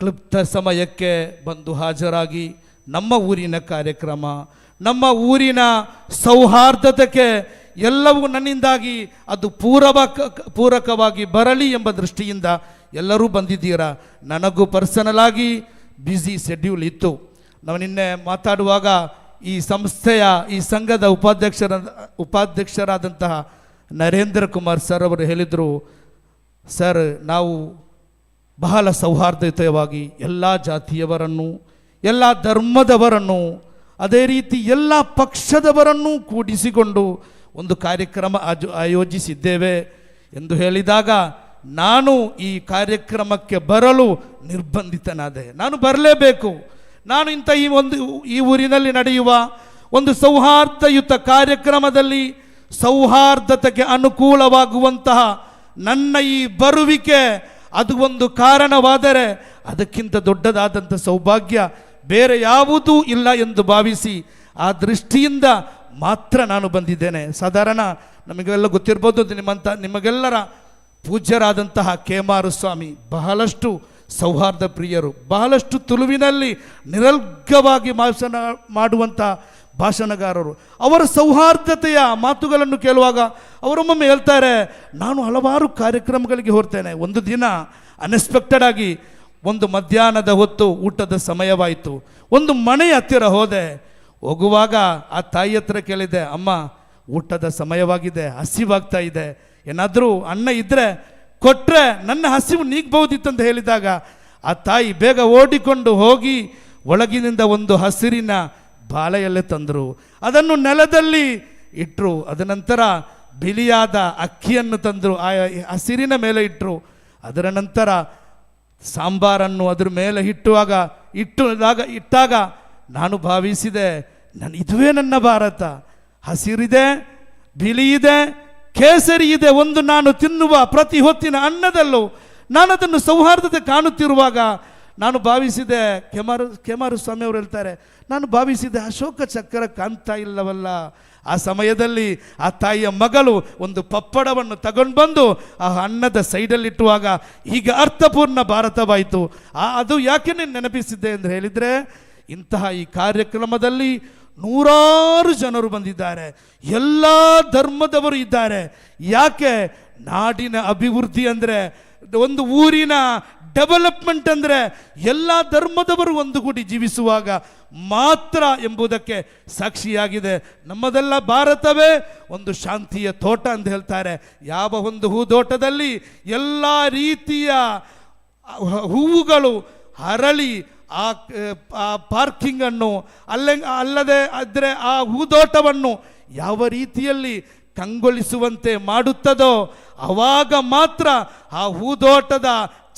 ಕ್ಲುಪ್ತ ಸಮಯಕ್ಕೆ ಬಂದು ಹಾಜರಾಗಿ ನಮ್ಮ ಊರಿನ ಕಾರ್ಯಕ್ರಮ, ನಮ್ಮ ಊರಿನ ಸೌಹಾರ್ದತೆಗೆ ಎಲ್ಲವೂ ನನ್ನಿಂದಾಗಿ ಅದು ಪೂರಕವಾಗಿ ಬರಲಿ ಎಂಬ ದೃಷ್ಟಿಯಿಂದ ಎಲ್ಲರೂ ಬಂದಿದ್ದೀರಾ. ನನಗೂ ಪರ್ಸನಲ್ ಆಗಿ ಬ್ಯುಸಿ ಶೆಡ್ಯೂಲ್ ಇತ್ತು. ನಾವು ನಿನ್ನೆ ಮಾತಾಡುವಾಗ ಈ ಸಂಸ್ಥೆಯ, ಈ ಸಂಘದ ಉಪಾಧ್ಯಕ್ಷರಾದಂತಹ ನರೇಂದ್ರ ಕುಮಾರ್ ಸರ್ ಅವರು ಹೇಳಿದರು, ಸರ್ ನಾವು ಬಹಳ ಸೌಹಾರ್ದಯುತವಾಗಿ ಎಲ್ಲ ಜಾತಿಯವರನ್ನು, ಎಲ್ಲ ಧರ್ಮದವರನ್ನು, ಅದೇ ರೀತಿ ಎಲ್ಲ ಪಕ್ಷದವರನ್ನು ಕೂಡಿಸಿಕೊಂಡು ಒಂದು ಕಾರ್ಯಕ್ರಮ ಆಯೋಜಿಸಿದ್ದೇವೆ ಎಂದು ಹೇಳಿದಾಗ ನಾನು ಈ ಕಾರ್ಯಕ್ರಮಕ್ಕೆ ಬರಲು ನಿರ್ಬಂಧಿತನಾದೆ. ನಾನು ಬರಲೇಬೇಕು. ನಾನು ಇಂಥ ಈ ಊರಿನಲ್ಲಿ ನಡೆಯುವ ಒಂದು ಸೌಹಾರ್ದಯುತ ಕಾರ್ಯಕ್ರಮದಲ್ಲಿ ಸೌಹಾರ್ದತೆಗೆ ಅನುಕೂಲವಾಗುವಂತಹ ನನ್ನ ಈ ಬರುವಿಕೆ ಅದು ಒಂದು ಕಾರಣವಾದರೆ ಅದಕ್ಕಿಂತ ದೊಡ್ಡದಾದಂಥ ಸೌಭಾಗ್ಯ ಬೇರೆ ಯಾವುದೂ ಇಲ್ಲ ಎಂದು ಭಾವಿಸಿ ಆ ದೃಷ್ಟಿಯಿಂದ ಮಾತ್ರ ನಾನು ಬಂದಿದ್ದೇನೆ. ಸಾಧಾರಣ ನಮಗೆಲ್ಲ ಗೊತ್ತಿರ್ಬೋದು, ನಿಮಗೆಲ್ಲರ ಪೂಜ್ಯರಾದಂತಹ ಕೇಮಾರು ಸ್ವಾಮಿ ಬಹಳಷ್ಟು ಸೌಹಾರ್ದ ಪ್ರಿಯರು, ಬಹಳಷ್ಟು ತುಳುವಿನಲ್ಲಿ ನಿರರ್ಘವಾಗಿ ಭಾಷಣ ಮಾಡುವಂಥ ಭಾಷಣಗಾರರು. ಅವರ ಸೌಹಾರ್ದತೆಯ ಮಾತುಗಳನ್ನು ಕೇಳುವಾಗ ಅವರೊಮ್ಮೊಮ್ಮೆ ಹೇಳ್ತಾರೆ, ನಾನು ಹಲವಾರು ಕಾರ್ಯಕ್ರಮಗಳಿಗೆ ಹೋಗ್ತೇನೆ. ಒಂದು ದಿನ ಅನ್ಎಕ್ಸ್ಪೆಕ್ಟೆಡ್ ಆಗಿ ಒಂದು ಮಧ್ಯಾಹ್ನದ ಹೊತ್ತು ಊಟದ ಸಮಯವಾಯಿತು. ಒಂದು ಮನೆಯ ಹತ್ತಿರ ಹೋಗುವಾಗ ಆ ತಾಯಿ ಹತ್ರ ಕೇಳಿದೆ, ಅಮ್ಮ ಊಟದ ಸಮಯವಾಗಿದೆ, ಹಸಿವಾಗ್ತಾ ಇದೆ, ಏನಾದರೂ ಅನ್ನ ಇದ್ದರೆ ಕೊಟ್ಟರೆ ನನ್ನ ಹಸಿವು ನೀಗಬಹುದಿತ್ತಂತ ಹೇಳಿದಾಗ ಆ ತಾಯಿ ಬೇಗ ಓಡಿಕೊಂಡು ಹೋಗಿ ಒಳಗಿನಿಂದ ಒಂದು ಹಸಿರಿನ ಬಾಳೆಯಲ್ಲೇ ತಂದರು. ಅದನ್ನು ನೆಲದಲ್ಲಿ ಇಟ್ಟರು. ಅದ ನಂತರ ಬಿಳಿಯಾದ ಅಕ್ಕಿಯನ್ನು ತಂದರು, ಆ ಹಸಿರಿನ ಮೇಲೆ ಇಟ್ಟರು. ಅದರ ನಂತರ ಸಾಂಬಾರನ್ನು ಅದ್ರ ಮೇಲೆ ಇಟ್ಟಾಗ ನಾನು ಭಾವಿಸಿದೆ, ಇದುವೇ ನನ್ನ ಭಾರತ. ಹಸಿರಿದೆ, ಬಿಳಿ ಇದೆ, ಕೇಸರಿ ಇದೆ. ಒಂದು ನಾನು ತಿನ್ನುವ ಪ್ರತಿ ಹೊತ್ತಿನ ಅನ್ನದಲ್ಲೂ ನಾನು ಅದನ್ನು ಸೌಹಾರ್ದತೆ ಕಾಣುತ್ತಿರುವಾಗ ನಾನು ಭಾವಿಸಿದೆ, ಕೇಮಾರು ಸ್ವಾಮಿ ಅವರು ಹೇಳ್ತಾರೆ, ನಾನು ಭಾವಿಸಿದೆ ಅಶೋಕ ಚಕ್ರ ಕಾಣ್ತಾ ಇಲ್ಲವಲ್ಲ. ಆ ಸಮಯದಲ್ಲಿ ಆ ತಾಯಿಯ ಮಗಳು ಒಂದು ಪಪ್ಪಡವನ್ನು ತಗೊಂಡು ಬಂದು ಆ ಅನ್ನದ ಸೈಡಲ್ಲಿಟ್ಟುವಾಗ ಈಗ ಅರ್ಥಪೂರ್ಣ ಭಾರತವಾಯಿತು. ಅದು ಯಾಕೆ ನೆನಪಿಸಿದ್ದೆ ಎಂದು ಹೇಳಿದರೆ, ಇಂತಹ ಈ ಕಾರ್ಯಕ್ರಮದಲ್ಲಿ ನೂರಾರು ಜನರು ಬಂದಿದ್ದಾರೆ, ಎಲ್ಲ ಧರ್ಮದವರು ಇದ್ದಾರೆ. ಯಾಕೆ? ನಾಡಿನ ಅಭಿವೃದ್ಧಿ ಅಂದರೆ, ಒಂದು ಊರಿನ ಡೆವಲಪ್ಮೆಂಟ್ ಅಂದರೆ ಎಲ್ಲ ಧರ್ಮದವರು ಒಂದುಗೂಡಿ ಜೀವಿಸುವಾಗ ಮಾತ್ರ ಎಂಬುದಕ್ಕೆ ಸಾಕ್ಷಿಯಾಗಿದೆ. ನಮ್ಮದೆಲ್ಲ ಭಾರತವೇ ಒಂದು ಶಾಂತಿಯ ತೋಟ ಅಂತ ಹೇಳ್ತಾರೆ. ಯಾವ ಒಂದು ಹೂದೋಟದಲ್ಲಿ ಎಲ್ಲ ರೀತಿಯ ಹೂವುಗಳು ಅರಳಿ ಆ ಪಾರ್ಕಿಂಗನ್ನು ಅಲ್ಲದೆ ಆದರೆ ಆ ಹೂದೋಟವನ್ನು ಯಾವ ರೀತಿಯಲ್ಲಿ ಕಂಗೊಳಿಸುವಂತೆ ಮಾಡುತ್ತದೋ ಆವಾಗ ಮಾತ್ರ ಆ ಹೂದೋಟದ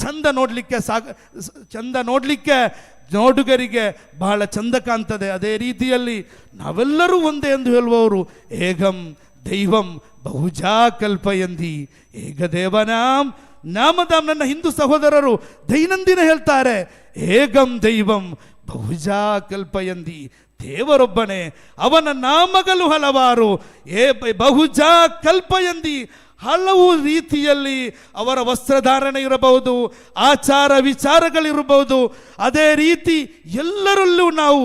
ಚಂದ ನೋಡಲಿಕ್ಕೆ ನೋಡುಗರಿಗೆ ಬಹಳ ಚಂದ ಕಾಣ್ತದೆ. ಅದೇ ರೀತಿಯಲ್ಲಿ ನಾವೆಲ್ಲರೂ ಒಂದೇ ಎಂದು ಹೇಳುವವರು, ಏಕಂ ದೈವಂ ಬಹುಜಾ ಕಲ್ಪಯಂದಿ ಏಕದೇವನಾಂ ನಾಮದಾಂ. ನನ್ನ ಹಿಂದೂ ಸಹೋದರರು ದೈನಂದಿನ ಹೇಳ್ತಾರೆ, ಏಕಂ ದೈವಂ ಬಹುಜಾ ಕಲ್ಪಯಂದಿ, ದೇವರೊಬ್ಬನೇ, ಅವನ ನಾಮಗಳು ಹಲವಾರು. ಬಹುಜಾ ಕಲ್ಪಯಂದಿ, ಹಲವು ರೀತಿಯಲ್ಲಿ ಅವರ ವಸ್ತ್ರಧಾರಣೆ ಇರಬಹುದು, ಆಚಾರ ವಿಚಾರಗಳಿರಬಹುದು. ಅದೇ ರೀತಿ ಎಲ್ಲರಲ್ಲೂ ನಾವು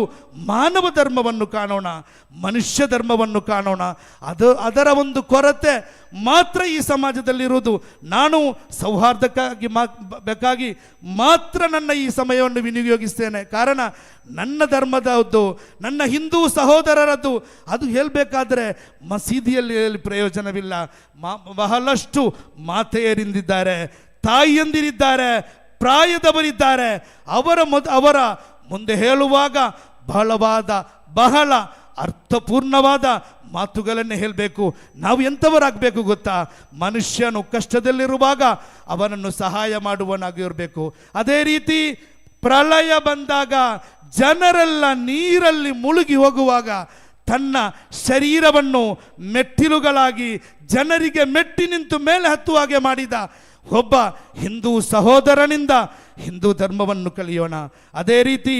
ಮಾನವ ಧರ್ಮವನ್ನು ಕಾಣೋಣ, ಮನುಷ್ಯ ಧರ್ಮವನ್ನು ಕಾಣೋಣ. ಅದರ ಒಂದು ಕೊರತೆ ಮಾತ್ರ ಈ ಸಮಾಜದಲ್ಲಿರುವುದು. ನಾನು ಸೌಹಾರ್ದಕ್ಕಾಗಿ ಬೇಕಾಗಿ ಮಾತ್ರ ನನ್ನ ಈ ಸಮಯವನ್ನು ವಿನಿಯೋಗಿಸ್ತೇನೆ. ಕಾರಣ ನನ್ನ ಧರ್ಮದದ್ದು, ನನ್ನ ಹಿಂದೂ ಸಹೋದರರದ್ದು. ಅದು ಹೇಳಬೇಕಾದ್ರೆ ಮಸೀದಿಯಲ್ಲಿ ಪ್ರಯೋಜನವಿಲ್ಲ. ಬಹಳಷ್ಟು ಮಾತೆಯರಿಂದಿದ್ದಾರೆ, ತಾಯಿಯಂದಿರಿದ್ದಾರೆ, ಪ್ರಾಯದವರಿದ್ದಾರೆ. ಅವರ ಮುಂದೆ ಹೇಳುವಾಗ ಬಹಳ ಅರ್ಥಪೂರ್ಣವಾದ ಮಾತುಗಳನ್ನೇ ಹೇಳಬೇಕು. ನಾವು ಎಂಥವರಾಗಬೇಕು ಗೊತ್ತಾ? ಮನುಷ್ಯನು ಕಷ್ಟದಲ್ಲಿರುವಾಗ ಅವನನ್ನು ಸಹಾಯ ಮಾಡುವನಾಗಿರಬೇಕು. ಅದೇ ರೀತಿ ಪ್ರಳಯ ಬಂದಾಗ ಜನರೆಲ್ಲ ನೀರಲ್ಲಿ ಮುಳುಗಿ ಹೋಗುವಾಗ ತನ್ನ ಶರೀರವನ್ನು ಮೆಟ್ಟಿಲುಗಳಾಗಿ ಜನರಿಗೆ ಮೆಟ್ಟಿ ನಿಂತು ಮೇಲೆ ಹತ್ತುವ ಹಾಗೆ ಮಾಡಿದ ಒಬ್ಬ ಹಿಂದೂ ಸಹೋದರನಿಂದ ಹಿಂದೂ ಧರ್ಮವನ್ನು ಕಲಿಯೋಣ. ಅದೇ ರೀತಿ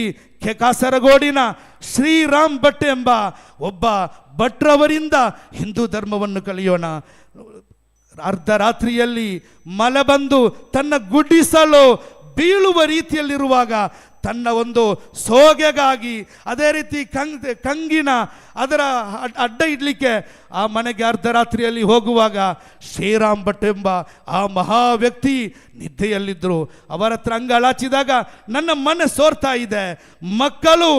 ಕಾಸರಗೋಡಿನ ಶ್ರೀರಾಮ್ ಭಟ್ ಎಂಬ ಒಬ್ಬ ಭಟ್ರವರಿಂದ ಹಿಂದೂ ಧರ್ಮವನ್ನು ಕಲಿಯೋಣ. ಅರ್ಧರಾತ್ರಿಯಲ್ಲಿ ಮಳೆ ಬಂದು ತನ್ನ ಗುಡಿಸಲು ಬೀಳುವ ರೀತಿಯಲ್ಲಿರುವಾಗ ತನ್ನ ಒಂದು ಸೋಗೆಗಾಗಿ, ಅದೇ ರೀತಿ ಕಂಗಿನ ಅದರ ಅಡ್ಡ ಇಡಲಿಕ್ಕೆ ಆ ಮನೆಗೆ ಅರ್ಧರಾತ್ರಿಯಲ್ಲಿ ಹೋಗುವಾಗ ಶ್ರೀರಾಮ್ ಭಟ್ ಎಂಬ ಆ ಮಹಾ ವ್ಯಕ್ತಿ ನಿದ್ದೆಯಲ್ಲಿದ್ದರು. ಅವರ ಹತ್ರ ಅಂಗಳಾಚಿದಾಗ ನನ್ನ ಮನೆ ಸೋರ್ತಾ ಇದೆ, ಮಕ್ಕಳು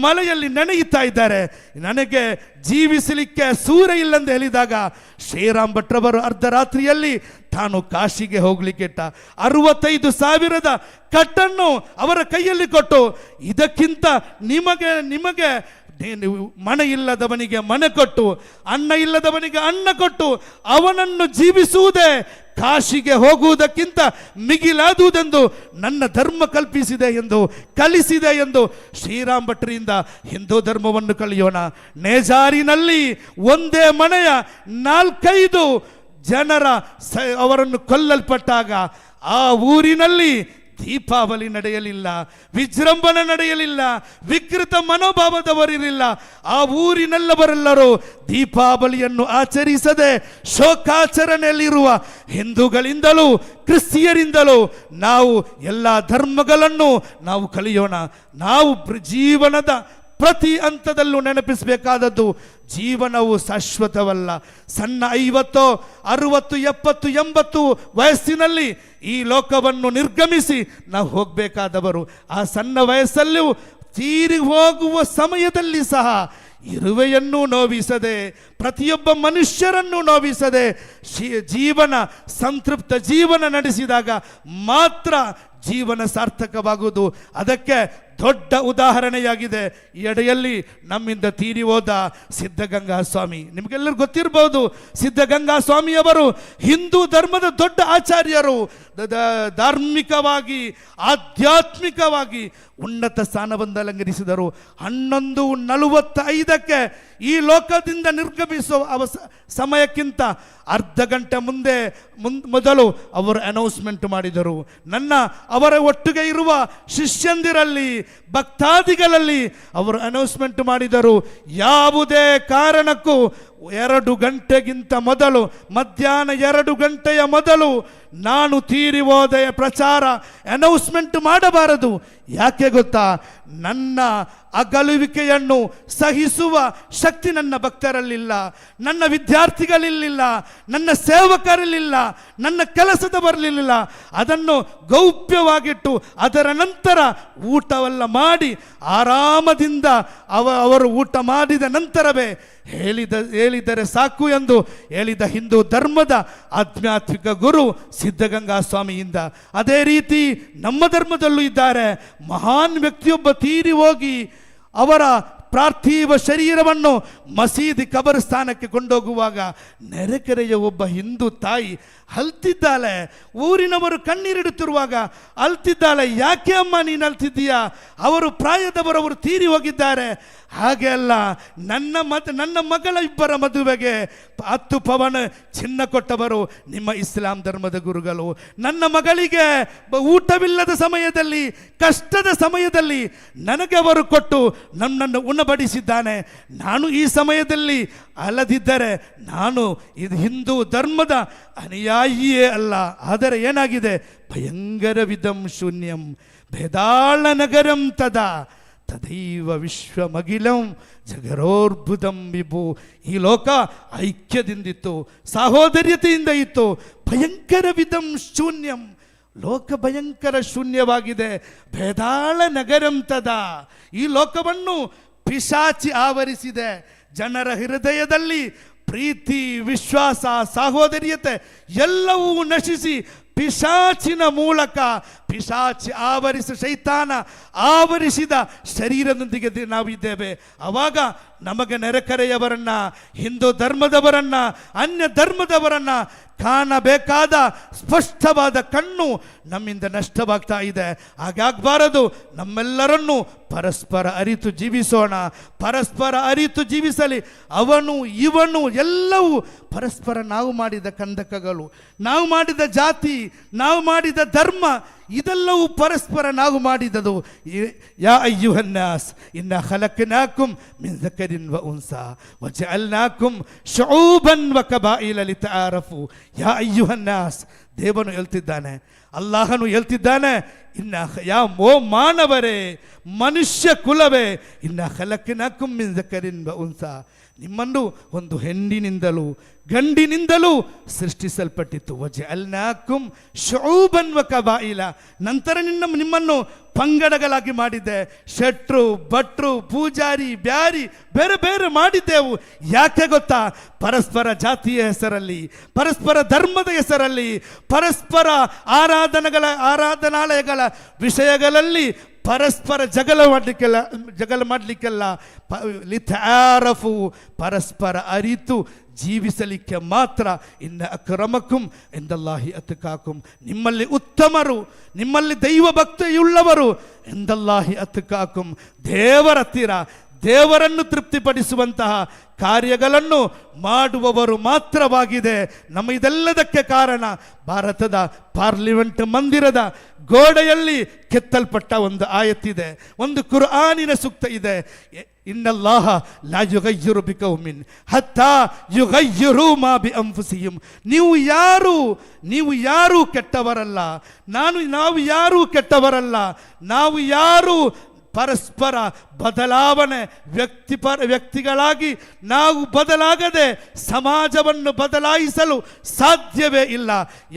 ಮಳೆಯಲ್ಲಿ ನೆನೆಯುತ್ತಾ ಇದ್ದಾರೆ, ನನಗೆ ಜೀವಿಸಲಿಕ್ಕೆ ಸೂರ್ಯ ಇಲ್ಲಂದು ಹೇಳಿದಾಗ ಶ್ರೀರಾಮ್ ಭಟ್ರವರು ಅರ್ಧರಾತ್ರಿಯಲ್ಲಿ ತಾನು ಕಾಶಿಗೆ ಹೋಗ್ಲಿಕ್ಕೆ 65,000 ಕಟ್ಟನ್ನು ಅವರ ಕೈಯಲ್ಲಿ ಕೊಟ್ಟು, ಇದಕ್ಕಿಂತ ನಿಮಗೆ ಮನೆ ಇಲ್ಲದವನಿಗೆ ಮನೆ ಕೊಟ್ಟು, ಅನ್ನ ಇಲ್ಲದವನಿಗೆ ಅನ್ನ ಕೊಟ್ಟು ಅವನನ್ನು ಜೀವಿಸುವುದೇ ಕಾಶಿಗೆ ಹೋಗುವುದಕ್ಕಿಂತ ಮಿಗಿಲಾದುದೆಂದು ನನ್ನ ಧರ್ಮ ಕಲ್ಪಿಸಿದೆ ಎಂದು ಕಲಿಸಿದೆ ಎಂದು ಶ್ರೀರಾಮ್ ಭಟ್ರಿಂದ ಹಿಂದೂ ಧರ್ಮವನ್ನು ಕಲಿಯೋಣ. ನೇಜಾರಿನಲ್ಲಿ ಒಂದೇ ಮನೆಯ 4-5 ಜನರ ಅವರನ್ನು ಕೊಲ್ಲಲ್ಪಟ್ಟಾಗ ಆ ಊರಿನಲ್ಲಿ ದೀಪಾವಳಿ ನಡೆಯಲಿಲ್ಲ, ವಿಜೃಂಭಣೆ ನಡೆಯಲಿಲ್ಲ, ವಿಕೃತ ಮನೋಭಾವದವರಿರಲಿಲ್ಲ. ಆ ಊರಿನೆಲ್ಲವರೆಲ್ಲರೂ ದೀಪಾವಳಿಯನ್ನು ಆಚರಿಸದೆ ಶೋಕಾಚರಣೆಯಲ್ಲಿರುವ ಹಿಂದೂಗಳಿಂದಲೂ ಕ್ರಿಸ್ತಿಯರಿಂದಲೂ ನಾವು ಎಲ್ಲ ಧರ್ಮಗಳನ್ನು ನಾವು ಕಲಿಯೋಣ. ನಾವು ಜೀವನದ ಪ್ರತಿ ಹಂತದಲ್ಲೂ ನೆನಪಿಸಬೇಕಾದದ್ದು, ಜೀವನವು ಶಾಶ್ವತವಲ್ಲ. ಸಣ್ಣ 50, 60, 70, 80 ವಯಸ್ಸಿನಲ್ಲಿ ಈ ಲೋಕವನ್ನು ನಿರ್ಗಮಿಸಿ ನಾವು ಹೋಗಬೇಕಾದವರು. ಆ ಸಣ್ಣ ವಯಸ್ಸಲ್ಲೂ ತೀರಿ ಹೋಗುವ ಸಮಯದಲ್ಲಿ ಸಹ ಇರುವೆಯನ್ನು ನೋವಿಸದೆ, ಪ್ರತಿಯೊಬ್ಬ ಮನುಷ್ಯರನ್ನು ನೋವಿಸದೆ ಜೀವನ ಸಂತೃಪ್ತ ಜೀವನ ನಡೆಸಿದಾಗ ಮಾತ್ರ ಜೀವನ ಸಾರ್ಥಕವಾಗುವುದು. ಅದಕ್ಕೆ ದೊಡ್ಡ ಉದಾಹರಣೆಯಾಗಿದೆ ಈ ಎಡೆಯಲ್ಲಿ ನಮ್ಮಿಂದ ತೀರಿ ಹೋದ ಸಿದ್ಧಗಂಗಾ ಸ್ವಾಮಿ. ನಿಮಗೆಲ್ಲರೂ ಗೊತ್ತಿರಬಹುದು, ಸಿದ್ಧಗಂಗಾ ಸ್ವಾಮಿಯವರು ಹಿಂದೂ ಧರ್ಮದ ದೊಡ್ಡ ಆಚಾರ್ಯರು. ಧಾರ್ಮಿಕವಾಗಿ ಆಧ್ಯಾತ್ಮಿಕವಾಗಿ ಉನ್ನತ ಸ್ಥಾನವನ್ನು ಅಲಂಕರಿಸಿದರು. 11:45 ಈ ಲೋಕದಿಂದ ನಿರ್ಗಮಿಸುವ ಸಮಯಕ್ಕಿಂತ ಅರ್ಧ ಗಂಟೆ ಮೊದಲು ಅವರು ಅನೌನ್ಸ್ಮೆಂಟ್ ಮಾಡಿದರು. ಅವರ ಒಟ್ಟಿಗೆ ಇರುವ ಶಿಷ್ಯಂದಿರಲ್ಲಿ, ಭಕ್ತಾದಿಗಳಲ್ಲಿ ಅವರು ಅನೌನ್ಸ್ಮೆಂಟ್ ಮಾಡಿದರು, ಯಾವುದೇ ಕಾರಣಕ್ಕೂ 2 ಗಂಟೆಗಿಂತ ಮೊದಲು, ಮಧ್ಯಾಹ್ನ 2 ಗಂಟೆಯ ಮೊದಲು ನಾನು ತೀರಿ ಹೋದ ಪ್ರಚಾರ ಅನೌನ್ಸ್ಮೆಂಟ್ ಮಾಡಬಾರದು. ಯಾಕೆ ಗೊತ್ತಾ? ನನ್ನ ಅಗಲುವಿಕೆಯನ್ನು ಸಹಿಸುವ ಶಕ್ತಿ ನನ್ನ ಭಕ್ತರಲ್ಲಿಲ್ಲ, ನನ್ನ ವಿದ್ಯಾರ್ಥಿಗಳಲ್ಲಿಲ್ಲ, ನನ್ನ ಸೇವಕರಲ್ಲಿಲ್ಲ, ನನ್ನ ಕೆಲಸದವರಲಿಲ್ಲ. ಅದನ್ನು ಗೌಪ್ಯವಾಗಿಟ್ಟು ಅದರ ನಂತರ ಊಟವೆಲ್ಲ ಮಾಡಿ ಆರಾಮದಿಂದ ಅವರು ಊಟ ಮಾಡಿದ ನಂತರವೇ ಹೇಳಿದರೆ ಸಾಕು ಎಂದು ಹೇಳಿದ ಹಿಂದೂ ಧರ್ಮದ ಆಧ್ಯಾತ್ಮಿಕ ಗುರು ಸಿದ್ಧಗಂಗಾ ಸ್ವಾಮಿಯಿಂದ. ಅದೇ ರೀತಿ ನಮ್ಮ ಧರ್ಮದಲ್ಲೂ ಇದ್ದಾರೆ. ಮಹಾನ್ ವ್ಯಕ್ತಿಯೊಬ್ಬ ತೀರಿ ಹೋಗಿ ಅವರ ಪಾರ್ಥಿವ ಶರೀರವನ್ನು ಮಸೀದಿ ಕಬರಸ್ಥಾನಕ್ಕೆ ಕೊಂಡೋಗುವಾಗ ನೆರೆಕೆರೆಯ ಒಬ್ಬ ಹಿಂದೂ ತಾಯಿ ಅಳ್ತಿದ್ದಾಳೆ. ಊರಿನವರು ಕಣ್ಣೀರಿಡುತ್ತಿರುವಾಗ ಅಳ್ತಿದ್ದಾಳೆ. ಯಾಕೆ ಅಮ್ಮ ನೀನು ಅಳ್ತಿದ್ದೀಯಾ? ಅವರು ಪ್ರಾಯದವರವರು ತೀರಿ ಹೋಗಿದ್ದಾರೆ. ಹಾಗೆ ಅಲ್ಲ, ನನ್ನ ಮಗಳ 2 ಮದುವೆಗೆ 10 ಪವನ ಚಿನ್ನ ಕೊಟ್ಟವರು ನಿಮ್ಮ ಇಸ್ಲಾಂ ಧರ್ಮದ ಗುರುಗಳು. ನನ್ನ ಮಗಳಿಗೆ ಊಟವಿಲ್ಲದ ಸಮಯದಲ್ಲಿ, ಕಷ್ಟದ ಸಮಯದಲ್ಲಿ ನನಗೆ ಅವರು ಕೊಟ್ಟು ನನ್ನನ್ನು ಉಣಬಡಿಸಿದ್ದಾನೆ. ನಾನು ಈ ಸಮಯದಲ್ಲಿ ಅಲ್ಲದಿದ್ದರೆ ನಾನು ಇದು ಹಿಂದೂ ಧರ್ಮದ ಅನುಯಾಯಿಯೇ ಅಲ್ಲ. ಆದರೆ ಏನಾಗಿದೆ? ಭಯಂಕರವಿದಂ ಶೂನ್ಯಂ ಭೇದಾಳ ನಗರಂ ತದಾ ತದೈವ ವಿಶ್ವಮಗಿಲಂ ಜಗರೋರ್ಬುದಂ ವಿಭು. ಈ ಲೋಕ ಐಕ್ಯದಿಂದಿತ್ತು, ಸಹೋದರ್ಯತೆಯಿಂದ ಇತ್ತು. ಭಯಂಕರವಿದಂ ಶೂನ್ಯಂ, ಲೋಕ ಭಯಂಕರ ಶೂನ್ಯವಾಗಿದೆ. ಭೇದಾಳ ನಗರಂ ತದಾ, ಈ ಲೋಕವನ್ನು ಪಿಶಾಚಿ ಆವರಿಸಿದೆ. ಜನರ ಹೃದಯದಲ್ಲಿ ಪ್ರೀತಿ, ವಿಶ್ವಾಸ, ಸಹೋದರ್ಯತೆ ಎಲ್ಲವೂ ನಶಿಸಿ ಪಿಶಾಚಿನ ಮೂಲಕ ಪಿಶಾಚಿ ಶೈತಾನ ಆವರಿಸಿದ ಶರೀರದೊಂದಿಗೆ ನಾವಿದ್ದೇವೆ. ಆವಾಗ ನಮಗೆ ನೆರೆಕರೆಯವರನ್ನ, ಹಿಂದೂ ಧರ್ಮದವರನ್ನ, ಅನ್ಯ ಧರ್ಮದವರನ್ನ ಕಾಣಬೇಕಾದ ಸ್ಪಷ್ಟವಾದ ಕಣ್ಣು ನಮ್ಮಿಂದ ನಷ್ಟವಾಗ್ತಾ ಇದೆ. ಹಾಗಾಗಬಾರದು. ನಮ್ಮೆಲ್ಲರನ್ನು ಪರಸ್ಪರ ಅರಿತು ಜೀವಿಸೋಣ. ಪರಸ್ಪರ ಅರಿತು ಜೀವಿಸಲಿ. ಅವನು ಇವನು ಎಲ್ಲವೂ ಪರಸ್ಪರ ನಾವು ಮಾಡಿದ ಕಂದಕಗಳು, ನಾವು ಮಾಡಿದ ಜಾತಿ, ನಾವು ಮಾಡಿದ ಧರ್ಮ, ಇದೆಲ್ಲವೂ ಪರಸ್ಪರ ನಾವು ಮಾಡಿದದು. ಯಾ ಅಯ್ಯುಹನ್ನಾಸ್ ಇನ್ನ ಖಲಕ್ನಾಕುಂ ಮಿನ್ ذಕರಿನ್ ವ ಉನ್ಸಾ ವಜಅಲ್ನಾಕುಂ ಶುಊಬನ್ ವ ಕಬಾಯಿಲ ಲಿತಆರಫು. ಯಾ ಅಯ್ಯುಹನ್ನಾಸ್, ದೇವನು ಹೇಳ್ತಿದ್ದಾನೆ, ಅಲ್ಲಾಹನು ಹೇಳ್ತಿದ್ದಾನೆ, ಓ ಮಾನವರೇ, ಮನುಷ್ಯ ಕುಲವೇ, ಇನ್ನ ಖಲಕ್ನಾಕುಂ ಮಿನ್ ذಕರಿನ್ ವ ಉನ್ಸಾ, ನಿಮ್ಮನ್ನು ಒಂದು ಹೆಣ್ಣಿನಿಂದಲೂ ಗಂಡಿನಿಂದಲೂ ಸೃಷ್ಟಿಸಲ್ಪಟ್ಟಿತ್ತು. ವಜಅಲ್ನಾಕುಂ ಶುಊಬನ್ ವ ಕಬಾಯಿಲ, ನಂತರ ನಿಮ್ಮನ್ನು ಪಂಗಡಗಳಾಗಿ ಮಾಡಿದ್ದೆ. ಶೆಟ್ರು, ಭಟ್ರು, ಪೂಜಾರಿ, ಬ್ಯಾರಿ, ಬೇರೆ ಬೇರೆ ಮಾಡಿದ್ದೆವು. ಯಾಕೆ ಗೊತ್ತಾ? ಪರಸ್ಪರ ಜಾತಿಯ ಹೆಸರಲ್ಲಿ, ಪರಸ್ಪರ ಧರ್ಮದ ಹೆಸರಲ್ಲಿ, ಪರಸ್ಪರ ಆರಾಧನಾಲಯಗಳ ವಿಷಯಗಳಲ್ಲಿ ಪರಸ್ಪರ ಜಗಳ ಮಾಡಲಿಕ್ಕೆಲ್ಲ ಲಿತಾರಫು, ಪರಸ್ಪರ ಅರಿತು ಜೀವಿಸಲಿಕ್ಕೆ ಮಾತ್ರ. ಇನ್ನ ಅಕ್ರಮಕುಂ ಎಂದಲ್ಲಾಹಿ ಅತ್ಕಾಕುಂ, ನಿಮ್ಮಲ್ಲಿ ಉತ್ತಮರು, ನಿಮ್ಮಲ್ಲಿ ದೈವ ಭಕ್ತಿಯುಳ್ಳವರು, ಎಂದಲ್ಲಾಹಿ ಅತ್ಕಾಕುಂ, ದೇವರ ಹತ್ತಿರ ದೇವರನ್ನು ತೃಪ್ತಿಪಡಿಸುವಂತಹ ಕಾರ್ಯಗಳನ್ನು ಮಾಡುವವರು ಮಾತ್ರವಾಗಿದೆ. ನಮ್ಮ ಇದೆಲ್ಲದಕ್ಕೆ ಕಾರಣ ಭಾರತದ ಪಾರ್ಲಿಮೆಂಟ್ ಮಂದಿರದ ಗೋಡೆಯಲ್ಲಿ ಕೆತ್ತಲ್ಪಟ್ಟ ಒಂದು ಆಯತ್ತಿದೆ, ಒಂದು ಕುರ್ಆನಿನ ಸೂಕ್ತ ಇದೆ. ಇನ್ನಲ್ಲಾಹ ಲಾ ಯುಗಯ್ಯಿರು ಬಿಕೌಮಿನ್ ಹತ್ತಾ ಯುಗಯ್ಯಿರು ಮಾ ಬಿ ಅಂಫುಸಿಹಿಂ. ನೀವು ಯಾರು ಕೆಟ್ಟವರಲ್ಲ, ನಾವು ಯಾರು ಕೆಟ್ಟವರಲ್ಲ, ನಾವು ಯಾರು ಪರಸ್ಪರ ಬದಲಾವಣೆ ವ್ಯಕ್ತಿಗಳಾಗಿ ನಾವು ಬದಲಾಗದೆ ಸಮಾಜವನ್ನು ಬದಲಾಯಿಸಲು ಸಾಧ್ಯವೇ ಇಲ್ಲ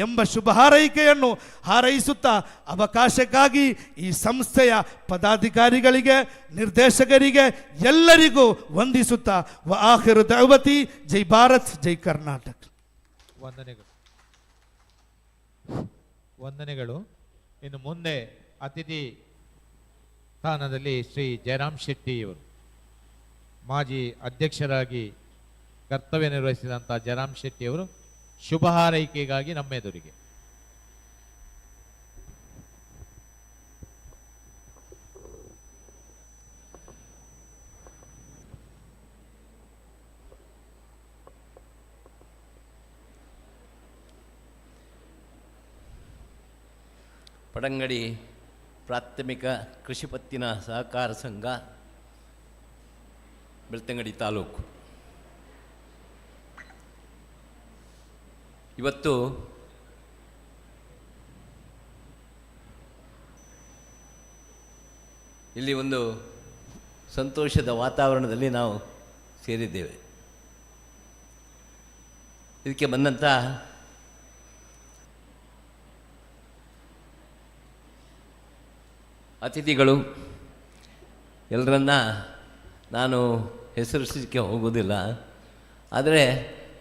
ಎಂಬ ಶುಭ ಹಾರೈಕೆಯನ್ನು ಹಾರೈಸುತ್ತಾ ಅವಕಾಶಕ್ಕಾಗಿ ಈ ಸಂಸ್ಥೆಯ ಪದಾಧಿಕಾರಿಗಳಿಗೆ, ನಿರ್ದೇಶಕರಿಗೆ ಎಲ್ಲರಿಗೂ ವಂದಿಸುತ್ತಾ ವ ಆಖಿರು ದಅವತಿ ಜೈ ಭಾರತ್ ಜೈ ಕರ್ನಾಟಕ. ವಂದನೆಗಳು. ಇನ್ನು ಮುಂದೆ ಅತಿಥಿ ಸ್ಥಾನದಲ್ಲಿ ಶ್ರೀ ಜಯರಾಮ್ ಶೆಟ್ಟಿಯವರು, ಮಾಜಿ ಅಧ್ಯಕ್ಷರಾಗಿ ಕರ್ತವ್ಯ ನಿರ್ವಹಿಸಿದಂಥ ಜಯರಾಮ್ ಶೆಟ್ಟಿಯವರು ಶುಭ ಹಾರೈಕೆಗಾಗಿ ನಮ್ಮೆದುರಿಗೆ. ಪಡಂಗಡಿ ಪ್ರಾಥಮಿಕ ಕೃಷಿ ಪತ್ತಿನ ಸಹಕಾರ ಸಂಘ, ಬೆಳ್ತಂಗಡಿ ತಾಲೂಕು. ಇವತ್ತು ಇಲ್ಲಿ ಒಂದು ಸಂತೋಷದ ವಾತಾವರಣದಲ್ಲಿ ನಾವು ಸೇರಿದ್ದೇವೆ. ಇದಕ್ಕೆ ಬಂದಂಥ ಅತಿಥಿಗಳು ಎಲ್ಲರನ್ನ ನಾನು ಹೆಸರಿಸಲಿಕ್ಕೆ ಹೋಗೋದಿಲ್ಲ, ಆದರೆ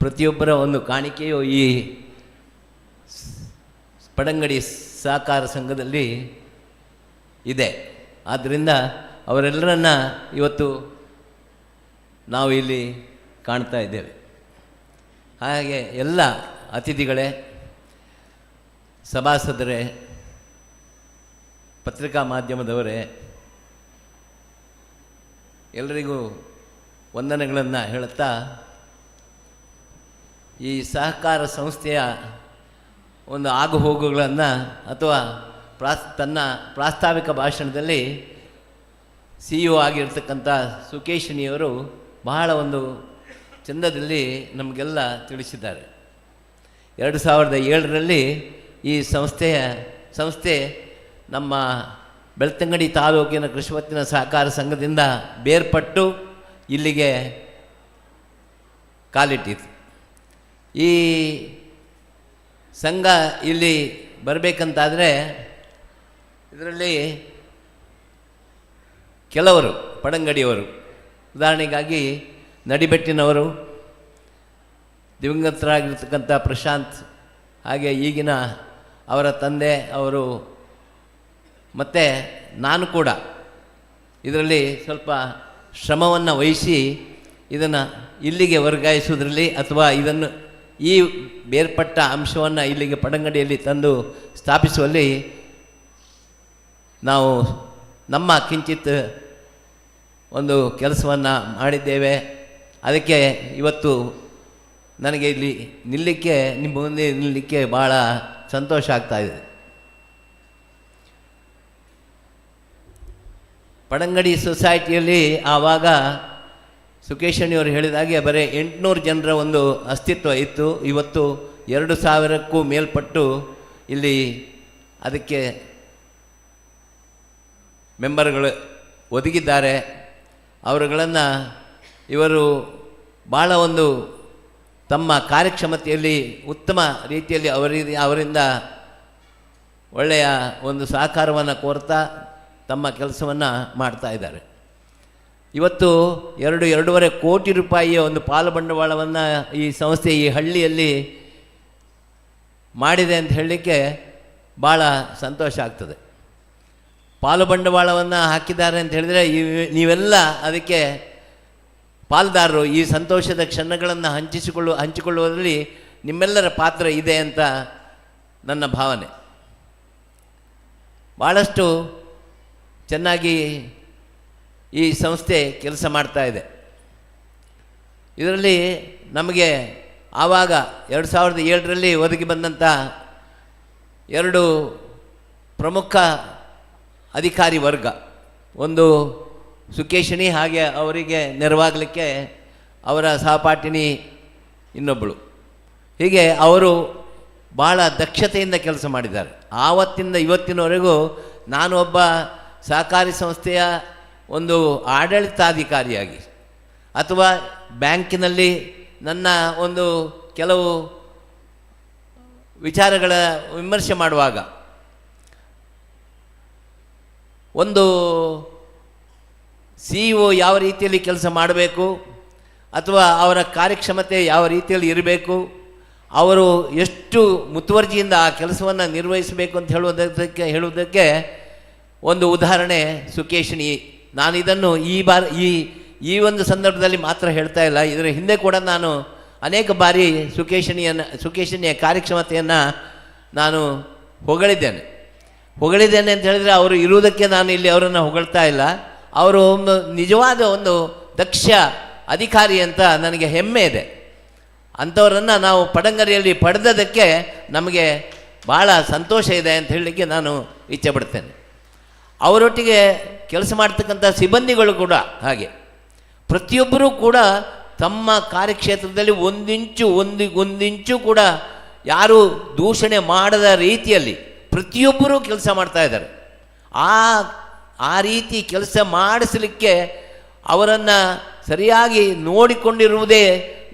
ಪ್ರತಿಯೊಬ್ಬರ ಒಂದು ಕಾಣಿಕೆಯು ಈ ಪಡಂಗಡಿ ಸಹಕಾರ ಸಂಘದಲ್ಲಿ ಇದೆ. ಆದ್ದರಿಂದ ಅವರೆಲ್ಲರನ್ನ ಇವತ್ತು ನಾವು ಇಲ್ಲಿ ಕಾಣ್ತಾ ಇದ್ದೇವೆ. ಹಾಗೆ ಎಲ್ಲ ಅತಿಥಿಗಳೇ, ಸಭಾಸದರೇ, ಪತ್ರಿಕಾ ಮಾಧ್ಯಮದವರೇ, ಎಲ್ಲರಿಗೂ ವಂದನೆಗಳನ್ನು ಹೇಳುತ್ತಾ, ಈ ಸಹಕಾರ ಸಂಸ್ಥೆಯ ಒಂದು ಆಗುಹೋಗುಗಳನ್ನು ಅಥವಾ ತನ್ನ ಪ್ರಾಸ್ತಾವಿಕ ಭಾಷಣದಲ್ಲಿ CEO ಆಗಿರ್ತಕ್ಕಂಥ ಸುಕೇಶಿನಿಯವರು ಬಹಳ ಒಂದು ಚಂದದಲ್ಲಿ ನಮಗೆಲ್ಲ ತಿಳಿಸಿದ್ದಾರೆ. 2007ರಲ್ಲಿ ಈ ಸಂಸ್ಥೆ ನಮ್ಮ ಬೆಳ್ತಂಗಡಿ ತಾಲೂಕಿನ ಕೃಷಿ ಪತ್ತಿನ ಸಹಕಾರ ಸಂಘದಿಂದ ಬೇರ್ಪಟ್ಟು ಇಲ್ಲಿಗೆ ಕಾಲಿಟ್ಟಿತು. ಈ ಸಂಘ ಇಲ್ಲಿ ಬರಬೇಕಂತಾದರೆ ಇದರಲ್ಲಿ ಕೆಲವರು ಪಡಂಗಡಿಯವರು, ಉದಾಹರಣೆಗಾಗಿ ನಡಿಬೆಟ್ಟಿನವರು, ದಿವಂಗತರಾಗಿರ್ತಕ್ಕಂಥ ಪ್ರಶಾಂತ್, ಹಾಗೆ ಈಗಿನ ಅವರ ತಂದೆ ಅವರು, ಮತ್ತು ನಾನು ಕೂಡ ಇದರಲ್ಲಿ ಸ್ವಲ್ಪ ಶ್ರಮವನ್ನು ವಹಿಸಿ ಇದನ್ನು ಇಲ್ಲಿಗೆ ವರ್ಗಾಯಿಸೋದ್ರಲ್ಲಿ ಅಥವಾ ಇದನ್ನು ಈ ಬೇರ್ಪಟ್ಟ ಅಂಶವನ್ನು ಇಲ್ಲಿಗೆ ಪಡಂಗಡಿಯಲ್ಲಿ ತಂದು ಸ್ಥಾಪಿಸುವಲ್ಲಿ ನಾವು ನಮ್ಮ ಕಿಂಚಿತ್ ಒಂದು ಕೆಲಸವನ್ನು ಮಾಡಿದ್ದೇವೆ. ಅದಕ್ಕೆ ಇವತ್ತು ನನಗೆ ಇಲ್ಲಿ ನಿಲ್ಲಲಿಕ್ಕೆ, ನಿಮ್ಮ ಮುಂದೆ ನಿಲ್ಲಲಿಕ್ಕೆ ಭಾಳ ಸಂತೋಷ ಆಗ್ತಾಯಿದೆ. ಪಡಂಗಡಿ ಸೊಸೈಟಿಯಲ್ಲಿ ಆವಾಗ ಸುಕೇಶಣಿಯವರು ಹೇಳಿದಾಗೆ ಬರೀ 800 ಜನರ ಒಂದು ಅಸ್ತಿತ್ವ ಇತ್ತು. ಇವತ್ತು 2000ಕ್ಕೂ ಮೇಲ್ಪಟ್ಟು ಇಲ್ಲಿ ಅದಕ್ಕೆ ಮೆಂಬರ್ಗಳು ಒದಗಿದ್ದಾರೆ. ಅವರುಗಳನ್ನು ಇವರು ಭಾಳ ಒಂದು ತಮ್ಮ ಕಾರ್ಯಕ್ಷಮತೆಯಲ್ಲಿ ಉತ್ತಮ ರೀತಿಯಲ್ಲಿ ಅವರಿಂದ ಒಳ್ಳೆಯ ಒಂದು ಸಹಕಾರವನ್ನು ಕೋರ್ತಾ ತಮ್ಮ ಕೆಲಸವನ್ನು ಮಾಡ್ತಾ ಇದ್ದಾರೆ. ಇವತ್ತು 2-2.5 ಕೋಟಿ ರೂಪಾಯಿಯ ಒಂದು ಪಾಲು ಬಂಡವಾಳವನ್ನು ಈ ಸಂಸ್ಥೆ ಈ ಹಳ್ಳಿಯಲ್ಲಿ ಮಾಡಿದೆ ಅಂತ ಹೇಳಲಿಕ್ಕೆ ಭಾಳ ಸಂತೋಷ ಆಗ್ತದೆ. ಪಾಲು ಬಂಡವಾಳವನ್ನು ಹಾಕಿದ್ದಾರೆ ಅಂತ ಹೇಳಿದರೆ ನೀವೆಲ್ಲ ಅದಕ್ಕೆ ಪಾಲ್ದಾರರು. ಈ ಸಂತೋಷದ ಕ್ಷಣಗಳನ್ನು ಹಂಚಿಕೊಳ್ಳುವುದರಲ್ಲಿ ನಿಮ್ಮೆಲ್ಲರ ಪಾತ್ರ ಇದೆ ಅಂತ ನನ್ನ ಭಾವನೆ. ಭಾಳಷ್ಟು ಚೆನ್ನಾಗಿ ಈ ಸಂಸ್ಥೆ ಕೆಲಸ ಮಾಡ್ತಾ ಇದೆ. ಇದರಲ್ಲಿ ನಮಗೆ ಆವಾಗ 2007ರಲ್ಲಿ ಒದಗಿ ಬಂದಂಥ 2 ಪ್ರಮುಖ ಅಧಿಕಾರಿ ವರ್ಗ, ಒಂದು ಸುಕೇಶಿನಿ, ಹಾಗೆ ಅವರಿಗೆ ನೆರವಾಗಲಿಕ್ಕೆ ಅವರ ಸಹಪಾಠಿನಿ ಇನ್ನೊಬ್ಬಳು. ಹೀಗೆ ಅವರು ಭಾಳ ದಕ್ಷತೆಯಿಂದ ಕೆಲಸ ಮಾಡಿದ್ದಾರೆ. ಆವತ್ತಿಂದ ಇವತ್ತಿನವರೆಗೂ ನಾನು ಒಬ್ಬ ಸಹಕಾರಿ ಸಂಸ್ಥೆಯ ಒಂದು ಆಡಳಿತಾಧಿಕಾರಿಯಾಗಿ ಅಥವಾ ಬ್ಯಾಂಕಿನಲ್ಲಿ ನನ್ನ ಒಂದು ಕೆಲವು ವಿಚಾರಗಳ ವಿಮರ್ಶೆ ಮಾಡುವಾಗ ಒಂದು CEO ಯಾವ ರೀತಿಯಲ್ಲಿ ಕೆಲಸ ಮಾಡಬೇಕು ಅಥವಾ ಅವರ ಕಾರ್ಯಕ್ಷಮತೆ ಯಾವ ರೀತಿಯಲ್ಲಿ ಇರಬೇಕು, ಅವರು ಎಷ್ಟು ಮುತುವರ್ಜಿಯಿಂದ ಆ ಕೆಲಸವನ್ನು ನಿರ್ವಹಿಸಬೇಕು ಅಂತ ಹೇಳುವುದಕ್ಕೆ ಒಂದು ಉದಾಹರಣೆ ಸುಕೇಶಿನಿ. ನಾನು ಇದನ್ನು ಈ ಒಂದು ಸಂದರ್ಭದಲ್ಲಿ ಮಾತ್ರ ಹೇಳ್ತಾ ಇಲ್ಲ, ಇದರ ಹಿಂದೆ ಕೂಡ ನಾನು ಅನೇಕ ಬಾರಿ ಸುಕೇಶಿನಿಯ ಕಾರ್ಯಕ್ಷಮತೆಯನ್ನು ನಾನು ಹೊಗಳಿದ್ದೇನೆ ಅಂತ ಹೇಳಿದರೆ ಅವರು ಇರುವುದಕ್ಕೆ ನಾನು ಇಲ್ಲಿ ಅವರನ್ನು ಹೊಗಳ್ತಾ ಇಲ್ಲ. ಅವರು ಒಂದು ನಿಜವಾದ ಒಂದು ದಕ್ಷ ಅಧಿಕಾರಿ ಅಂತ ನನಗೆ ಹೆಮ್ಮೆ ಇದೆ. ಅಂಥವರನ್ನು ನಾವು ಪಡಂಗರಿಯಲ್ಲಿ ಪಡೆದದಕ್ಕೆ ನಮಗೆ ಭಾಳ ಸಂತೋಷ ಇದೆ ಅಂತ ಹೇಳಲಿಕ್ಕೆ ನಾನು ಇಚ್ಛೆ ಪಡ್ತೇನೆ. ಅವರೊಟ್ಟಿಗೆ ಕೆಲಸ ಮಾಡ್ತಕ್ಕಂಥ ಸಿಬ್ಬಂದಿಗಳು ಕೂಡ ಹಾಗೆ, ಪ್ರತಿಯೊಬ್ಬರೂ ಕೂಡ ತಮ್ಮ ಕಾರ್ಯಕ್ಷೇತ್ರದಲ್ಲಿ ಒಂದಿಂಚು ಕೂಡ ಯಾರೂ ದೂಷಣೆ ಮಾಡದ ರೀತಿಯಲ್ಲಿ ಪ್ರತಿಯೊಬ್ಬರೂ ಕೆಲಸ ಮಾಡ್ತಾ ಇದ್ದಾರೆ. ಆ ರೀತಿ ಕೆಲಸ ಮಾಡಿಸಲಿಕ್ಕೆ ಅವರನ್ನು ಸರಿಯಾಗಿ ನೋಡಿಕೊಂಡಿರುವುದೇ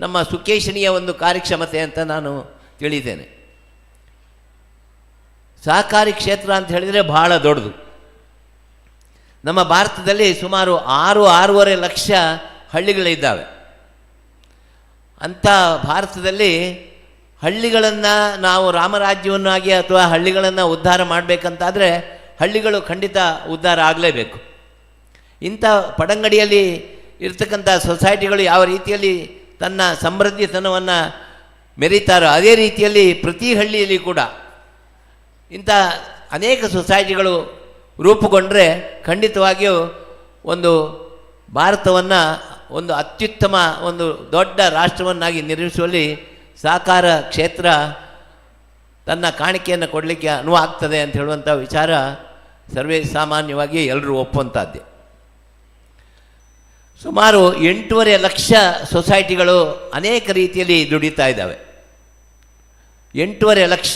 ನಮ್ಮ ಸುಕೇಶಿನಿಯ ಒಂದು ಕಾರ್ಯಕ್ಷಮತೆ ಅಂತ ನಾನು ತಿಳಿದ್ದೇನೆ. ಸಹಕಾರಿ ಕ್ಷೇತ್ರ ಅಂತ ಹೇಳಿದರೆ ಬಹಳ ದೊಡ್ಡದು. ನಮ್ಮ ಭಾರತದಲ್ಲಿ ಸುಮಾರು 6-6.5 ಲಕ್ಷ ಹಳ್ಳಿಗಳಿದ್ದಾವೆ. ಅಂಥ ಭಾರತದಲ್ಲಿ ಹಳ್ಳಿಗಳನ್ನು ನಾವು ರಾಮರಾಜ್ಯವನ್ನಾಗಿ ಅಥವಾ ಹಳ್ಳಿಗಳನ್ನು ಉದ್ಧಾರ ಮಾಡಬೇಕಂತಾದರೆ ಹಳ್ಳಿಗಳು ಖಂಡಿತ ಉದ್ಧಾರ ಆಗಲೇಬೇಕು. ಇಂಥ ಪಡಂಗಡಿಯಲ್ಲಿ ಇರ್ತಕ್ಕಂಥ ಸೊಸೈಟಿಗಳು ಯಾವ ರೀತಿಯಲ್ಲಿ ತನ್ನ ಸಮೃದ್ಧಿತನವನ್ನು ಮೆರೀತಾರೋ ಅದೇ ರೀತಿಯಲ್ಲಿ ಪ್ರತಿ ಹಳ್ಳಿಯಲ್ಲಿ ಕೂಡ ಇಂಥ ಅನೇಕ ಸೊಸೈಟಿಗಳು ರೂಪುಗೊಂಡರೆ ಖಂಡಿತವಾಗಿಯೂ ಒಂದು ಭಾರತವನ್ನು ಒಂದು ಅತ್ಯುತ್ತಮ ಒಂದು ದೊಡ್ಡ ರಾಷ್ಟ್ರವನ್ನಾಗಿ ನಿರ್ಮಿಸುವಲ್ಲಿ ಸಹಕಾರ ಕ್ಷೇತ್ರ ತನ್ನ ಕಾಣಿಕೆಯನ್ನು ಕೊಡಲಿಕ್ಕೆ ಅನುವು ಆಗ್ತದೆ ಅಂತ ಹೇಳುವಂಥ ವಿಚಾರ ಸರ್ವೇ ಸಾಮಾನ್ಯವಾಗಿ ಎಲ್ಲರೂ ಒಪ್ಪುವಂಥದ್ದೇ. ಸುಮಾರು 8.5 ಲಕ್ಷ ಸೊಸೈಟಿಗಳು ಅನೇಕ ರೀತಿಯಲ್ಲಿ ದುಡಿತಾ ಇದ್ದಾವೆ. 8.5 ಲಕ್ಷ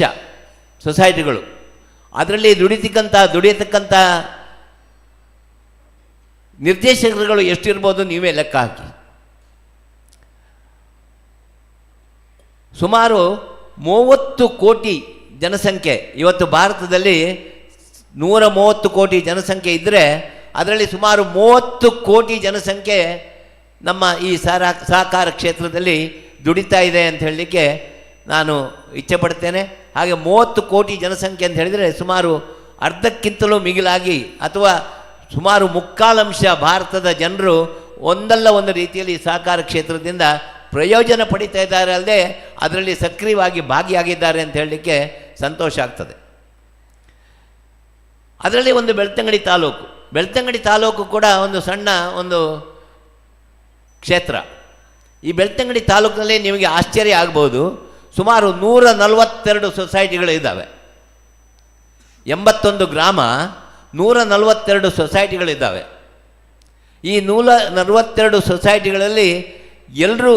ಸೊಸೈಟಿಗಳು, ಅದರಲ್ಲಿ ದುಡಿಯತಕ್ಕಂಥ ನಿರ್ದೇಶಕರುಗಳು ಎಷ್ಟಿರ್ಬೋದು ನೀವೇ ಲೆಕ್ಕ ಹಾಕಿ. ಸುಮಾರು 30 ಕೋಟಿ ಜನಸಂಖ್ಯೆ, ಇವತ್ತು ಭಾರತದಲ್ಲಿ 130 ಕೋಟಿ ಜನಸಂಖ್ಯೆ ಇದ್ದರೆ ಅದರಲ್ಲಿ ಸುಮಾರು 30 ಕೋಟಿ ಜನಸಂಖ್ಯೆ ನಮ್ಮ ಈ ಸಹಕಾರ ಕ್ಷೇತ್ರದಲ್ಲಿ ದುಡಿತಾ ಇದೆ ಅಂತ ಹೇಳಲಿಕ್ಕೆ ನಾನು ಇಚ್ಛೆ ಪಡ್ತೇನೆ. ಹಾಗೆ 30 ಕೋಟಿ ಜನಸಂಖ್ಯೆ ಅಂತ ಹೇಳಿದರೆ ಸುಮಾರು ಅರ್ಧಕ್ಕಿಂತಲೂ ಮಿಗಿಲಾಗಿ ಅಥವಾ ಸುಮಾರು 3/4 ಭಾರತದ ಜನರು ಒಂದಲ್ಲ ಒಂದು ರೀತಿಯಲ್ಲಿ ಸಹಕಾರ ಕ್ಷೇತ್ರದಿಂದ ಪ್ರಯೋಜನ ಪಡಿತಾ ಇದ್ದಾರೆ, ಅಲ್ಲದೆ ಅದರಲ್ಲಿ ಸಕ್ರಿಯವಾಗಿ ಭಾಗಿಯಾಗಿದ್ದಾರೆ ಅಂತ ಹೇಳಲಿಕ್ಕೆ ಸಂತೋಷ ಆಗ್ತದೆ. ಅದರಲ್ಲಿ ಒಂದು ಬೆಳ್ತಂಗಡಿ ತಾಲೂಕು ಕೂಡ ಒಂದು ಸಣ್ಣ ಒಂದು ಕ್ಷೇತ್ರ. ಈ ಬೆಳ್ತಂಗಡಿ ತಾಲೂಕಿನಲ್ಲಿ ನಿಮಗೆ ಆಶ್ಚರ್ಯ ಆಗ್ಬೋದು, ಸುಮಾರು 142 ಸೊಸೈಟಿಗಳು ಇದ್ದಾವೆ. 81 ಗ್ರಾಮ, 142 ಸೊಸೈಟಿಗಳಿದ್ದಾವೆ. ಈ 142 ಸೊಸೈಟಿಗಳಲ್ಲಿ ಎಲ್ಲರೂ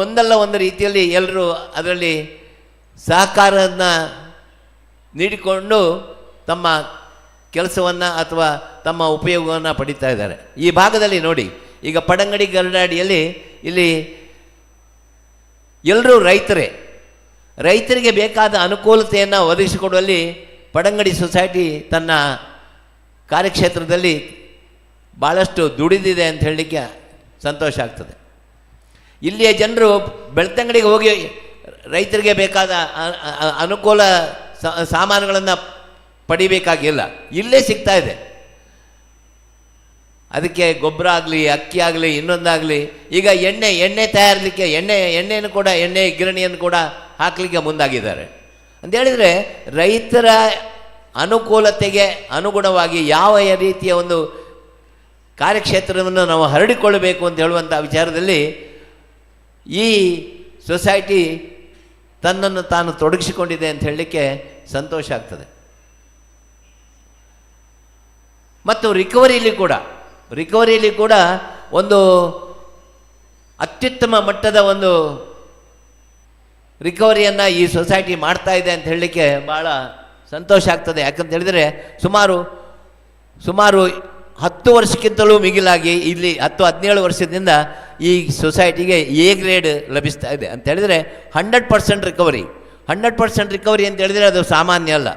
ಒಂದಲ್ಲ ಒಂದು ರೀತಿಯಲ್ಲಿ ಎಲ್ಲರೂ ಅದರಲ್ಲಿ ಸಹಕಾರವನ್ನು ನೀಡಿಕೊಂಡು ತಮ್ಮ ಕೆಲಸವನ್ನು ಅಥವಾ ತಮ್ಮ ಉಪಯೋಗವನ್ನು ಪಡಿತಾ ಇದ್ದಾರೆ. ಈ ಭಾಗದಲ್ಲಿ ನೋಡಿ, ಈಗ ಪಡಂಗಡಿ ಗರಡಾಡಿಯಲ್ಲಿ ಇಲ್ಲಿ ಎಲ್ಲರೂ ರೈತರಿಗೆ ಬೇಕಾದ ಅನುಕೂಲತೆಯನ್ನು ಒದಗಿಸಿಕೊಡುವಲ್ಲಿ ಪಡಂಗಡಿ ಸೊಸೈಟಿ ತನ್ನ ಕಾರ್ಯಕ್ಷೇತ್ರದಲ್ಲಿ ಭಾಳಷ್ಟು ದುಡಿದಿದೆ ಅಂತ ಹೇಳಲಿಕ್ಕೆ ಸಂತೋಷ ಆಗ್ತದೆ. ಇಲ್ಲಿಯ ಜನರು ಬೆಳ್ತಂಗಡಿಗೆ ಹೋಗಿ ರೈತರಿಗೆ ಬೇಕಾದ ಅನುಕೂಲ ಸಾಮಾನುಗಳನ್ನು ಪಡಿಬೇಕಾಗಿಲ್ಲ, ಇಲ್ಲೇ ಸಿಗ್ತಾ ಇದೆ. ಅದಕ್ಕೆ ಗೊಬ್ಬರ ಆಗಲಿ, ಅಕ್ಕಿ ಆಗಲಿ, ಇನ್ನೊಂದಾಗಲಿ. ಈಗ ಎಣ್ಣೆ ತಯಾರಲಿಕ್ಕೆ ಎಣ್ಣೆಯನ್ನು ಕೂಡ, ಎಣ್ಣೆ ಗಿರಣಿಯನ್ನು ಕೂಡ ಹಾಕಲಿಕ್ಕೆ ಮುಂದಾಗಿದ್ದಾರೆ. ಅಂತೇಳಿದರೆ ರೈತರ ಅನುಕೂಲತೆಗೆ ಅನುಗುಣವಾಗಿ ಯಾವ ರೀತಿಯ ಒಂದು ಕಾರ್ಯಕ್ಷೇತ್ರವನ್ನು ನಾವು ಹರಡಿಕೊಳ್ಳಬೇಕು ಅಂತ ಹೇಳುವಂಥ ವಿಚಾರದಲ್ಲಿ ಈ ಸೊಸೈಟಿ ತನ್ನನ್ನು ತಾನು ತೊಡಗಿಸಿಕೊಂಡಿದೆ ಅಂತ ಹೇಳಲಿಕ್ಕೆ ಸಂತೋಷ ಆಗ್ತದೆ. ಮತ್ತು ರಿಕವರಿಯಲ್ಲಿ ಕೂಡ ಒಂದು ಅತ್ಯುತ್ತಮ ಮಟ್ಟದ ಒಂದು ರಿಕವರಿಯನ್ನು ಈ ಸೊಸೈಟಿ ಮಾಡ್ತಾ ಇದೆ ಅಂತ ಹೇಳಲಿಕ್ಕೆ ಭಾಳ ಸಂತೋಷ ಆಗ್ತದೆ. ಯಾಕಂತ ಹೇಳಿದರೆ ಸುಮಾರು 10 ವರ್ಷಕ್ಕಿಂತಲೂ ಮಿಗಿಲಾಗಿ ಇಲ್ಲಿ 10-17 ವರ್ಷದಿಂದ ಈ ಸೊಸೈಟಿಗೆ ಎ ಗ್ರೇಡ್ ಲಭಿಸ್ತಾ ಇದೆ. ಅಂತ ಹೇಳಿದರೆ 100% ರಿಕವರಿ. 100% ರಿಕವರಿ ಅಂತ ಹೇಳಿದರೆ ಅದು ಸಾಮಾನ್ಯ ಅಲ್ಲ.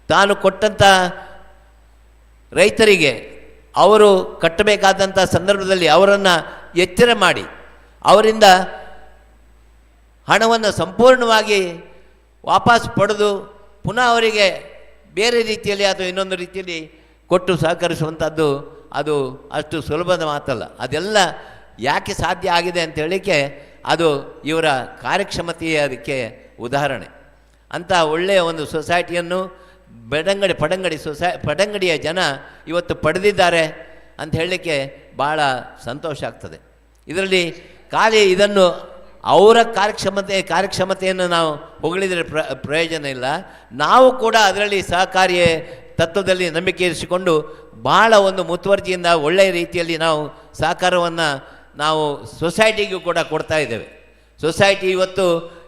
ತಾನು ಕೊಟ್ಟಂಥ ರೈತರಿಗೆ ಅವರು ಕಟ್ಟಬೇಕಾದಂಥ ಸಂದರ್ಭದಲ್ಲಿ ಅವರನ್ನು ಎಚ್ಚರ ಮಾಡಿ ಅವರಿಂದ ಹಣವನ್ನು ಸಂಪೂರ್ಣವಾಗಿ ವಾಪಸ್ ಪಡೆದು ಪುನಃ ಅವರಿಗೆ ಬೇರೆ ರೀತಿಯಲ್ಲಿ ಅಥವಾ ಇನ್ನೊಂದು ರೀತಿಯಲ್ಲಿ ಕೊಟ್ಟು ಸಹಕರಿಸುವಂಥದ್ದು ಅದು ಅಷ್ಟು ಸುಲಭದ ಮಾತಲ್ಲ. ಅದೆಲ್ಲ ಯಾಕೆ ಸಾಧ್ಯ ಆಗಿದೆ ಅಂತ ಹೇಳಲಿಕ್ಕೆ ಅದು ಇವರ ಕಾರ್ಯಕ್ಷಮತೆಯೇ ಅದಕ್ಕೆ ಉದಾಹರಣೆ. ಅಂಥ ಒಳ್ಳೆಯ ಒಂದು ಸೊಸೈಟಿಯನ್ನು ಪಡಂಗಡಿಯ ಜನ ಇವತ್ತು ಪಡೆದಿದ್ದಾರೆ ಅಂತ ಹೇಳಲಿಕ್ಕೆ ಭಾಳ ಸಂತೋಷ ಆಗ್ತದೆ. ಇದರಲ್ಲಿ ಖಾಲಿ ಇದನ್ನು ಅವರ ಕಾರ್ಯಕ್ಷಮತೆಯನ್ನು ನಾವು ಹೊಗಳಿದರೆ ಪ್ರಯೋಜನ ಇಲ್ಲ. ನಾವು ಕೂಡ ಅದರಲ್ಲಿ ಸಹಕಾರಿ ತತ್ವದಲ್ಲಿ ನಂಬಿಕೆ ಇರಿಸಿಕೊಂಡು ಭಾಳ ಒಂದು ಮುತುವರ್ಜಿಯಿಂದ ಒಳ್ಳೆಯ ರೀತಿಯಲ್ಲಿ ನಾವು ಸಹಕಾರವನ್ನು ನಾವು ಸೊಸೈಟಿಗೂ ಕೂಡ ಕೊಡ್ತಾ ಇದ್ದೇವೆ. ಸೊಸೈಟಿ ಇವತ್ತು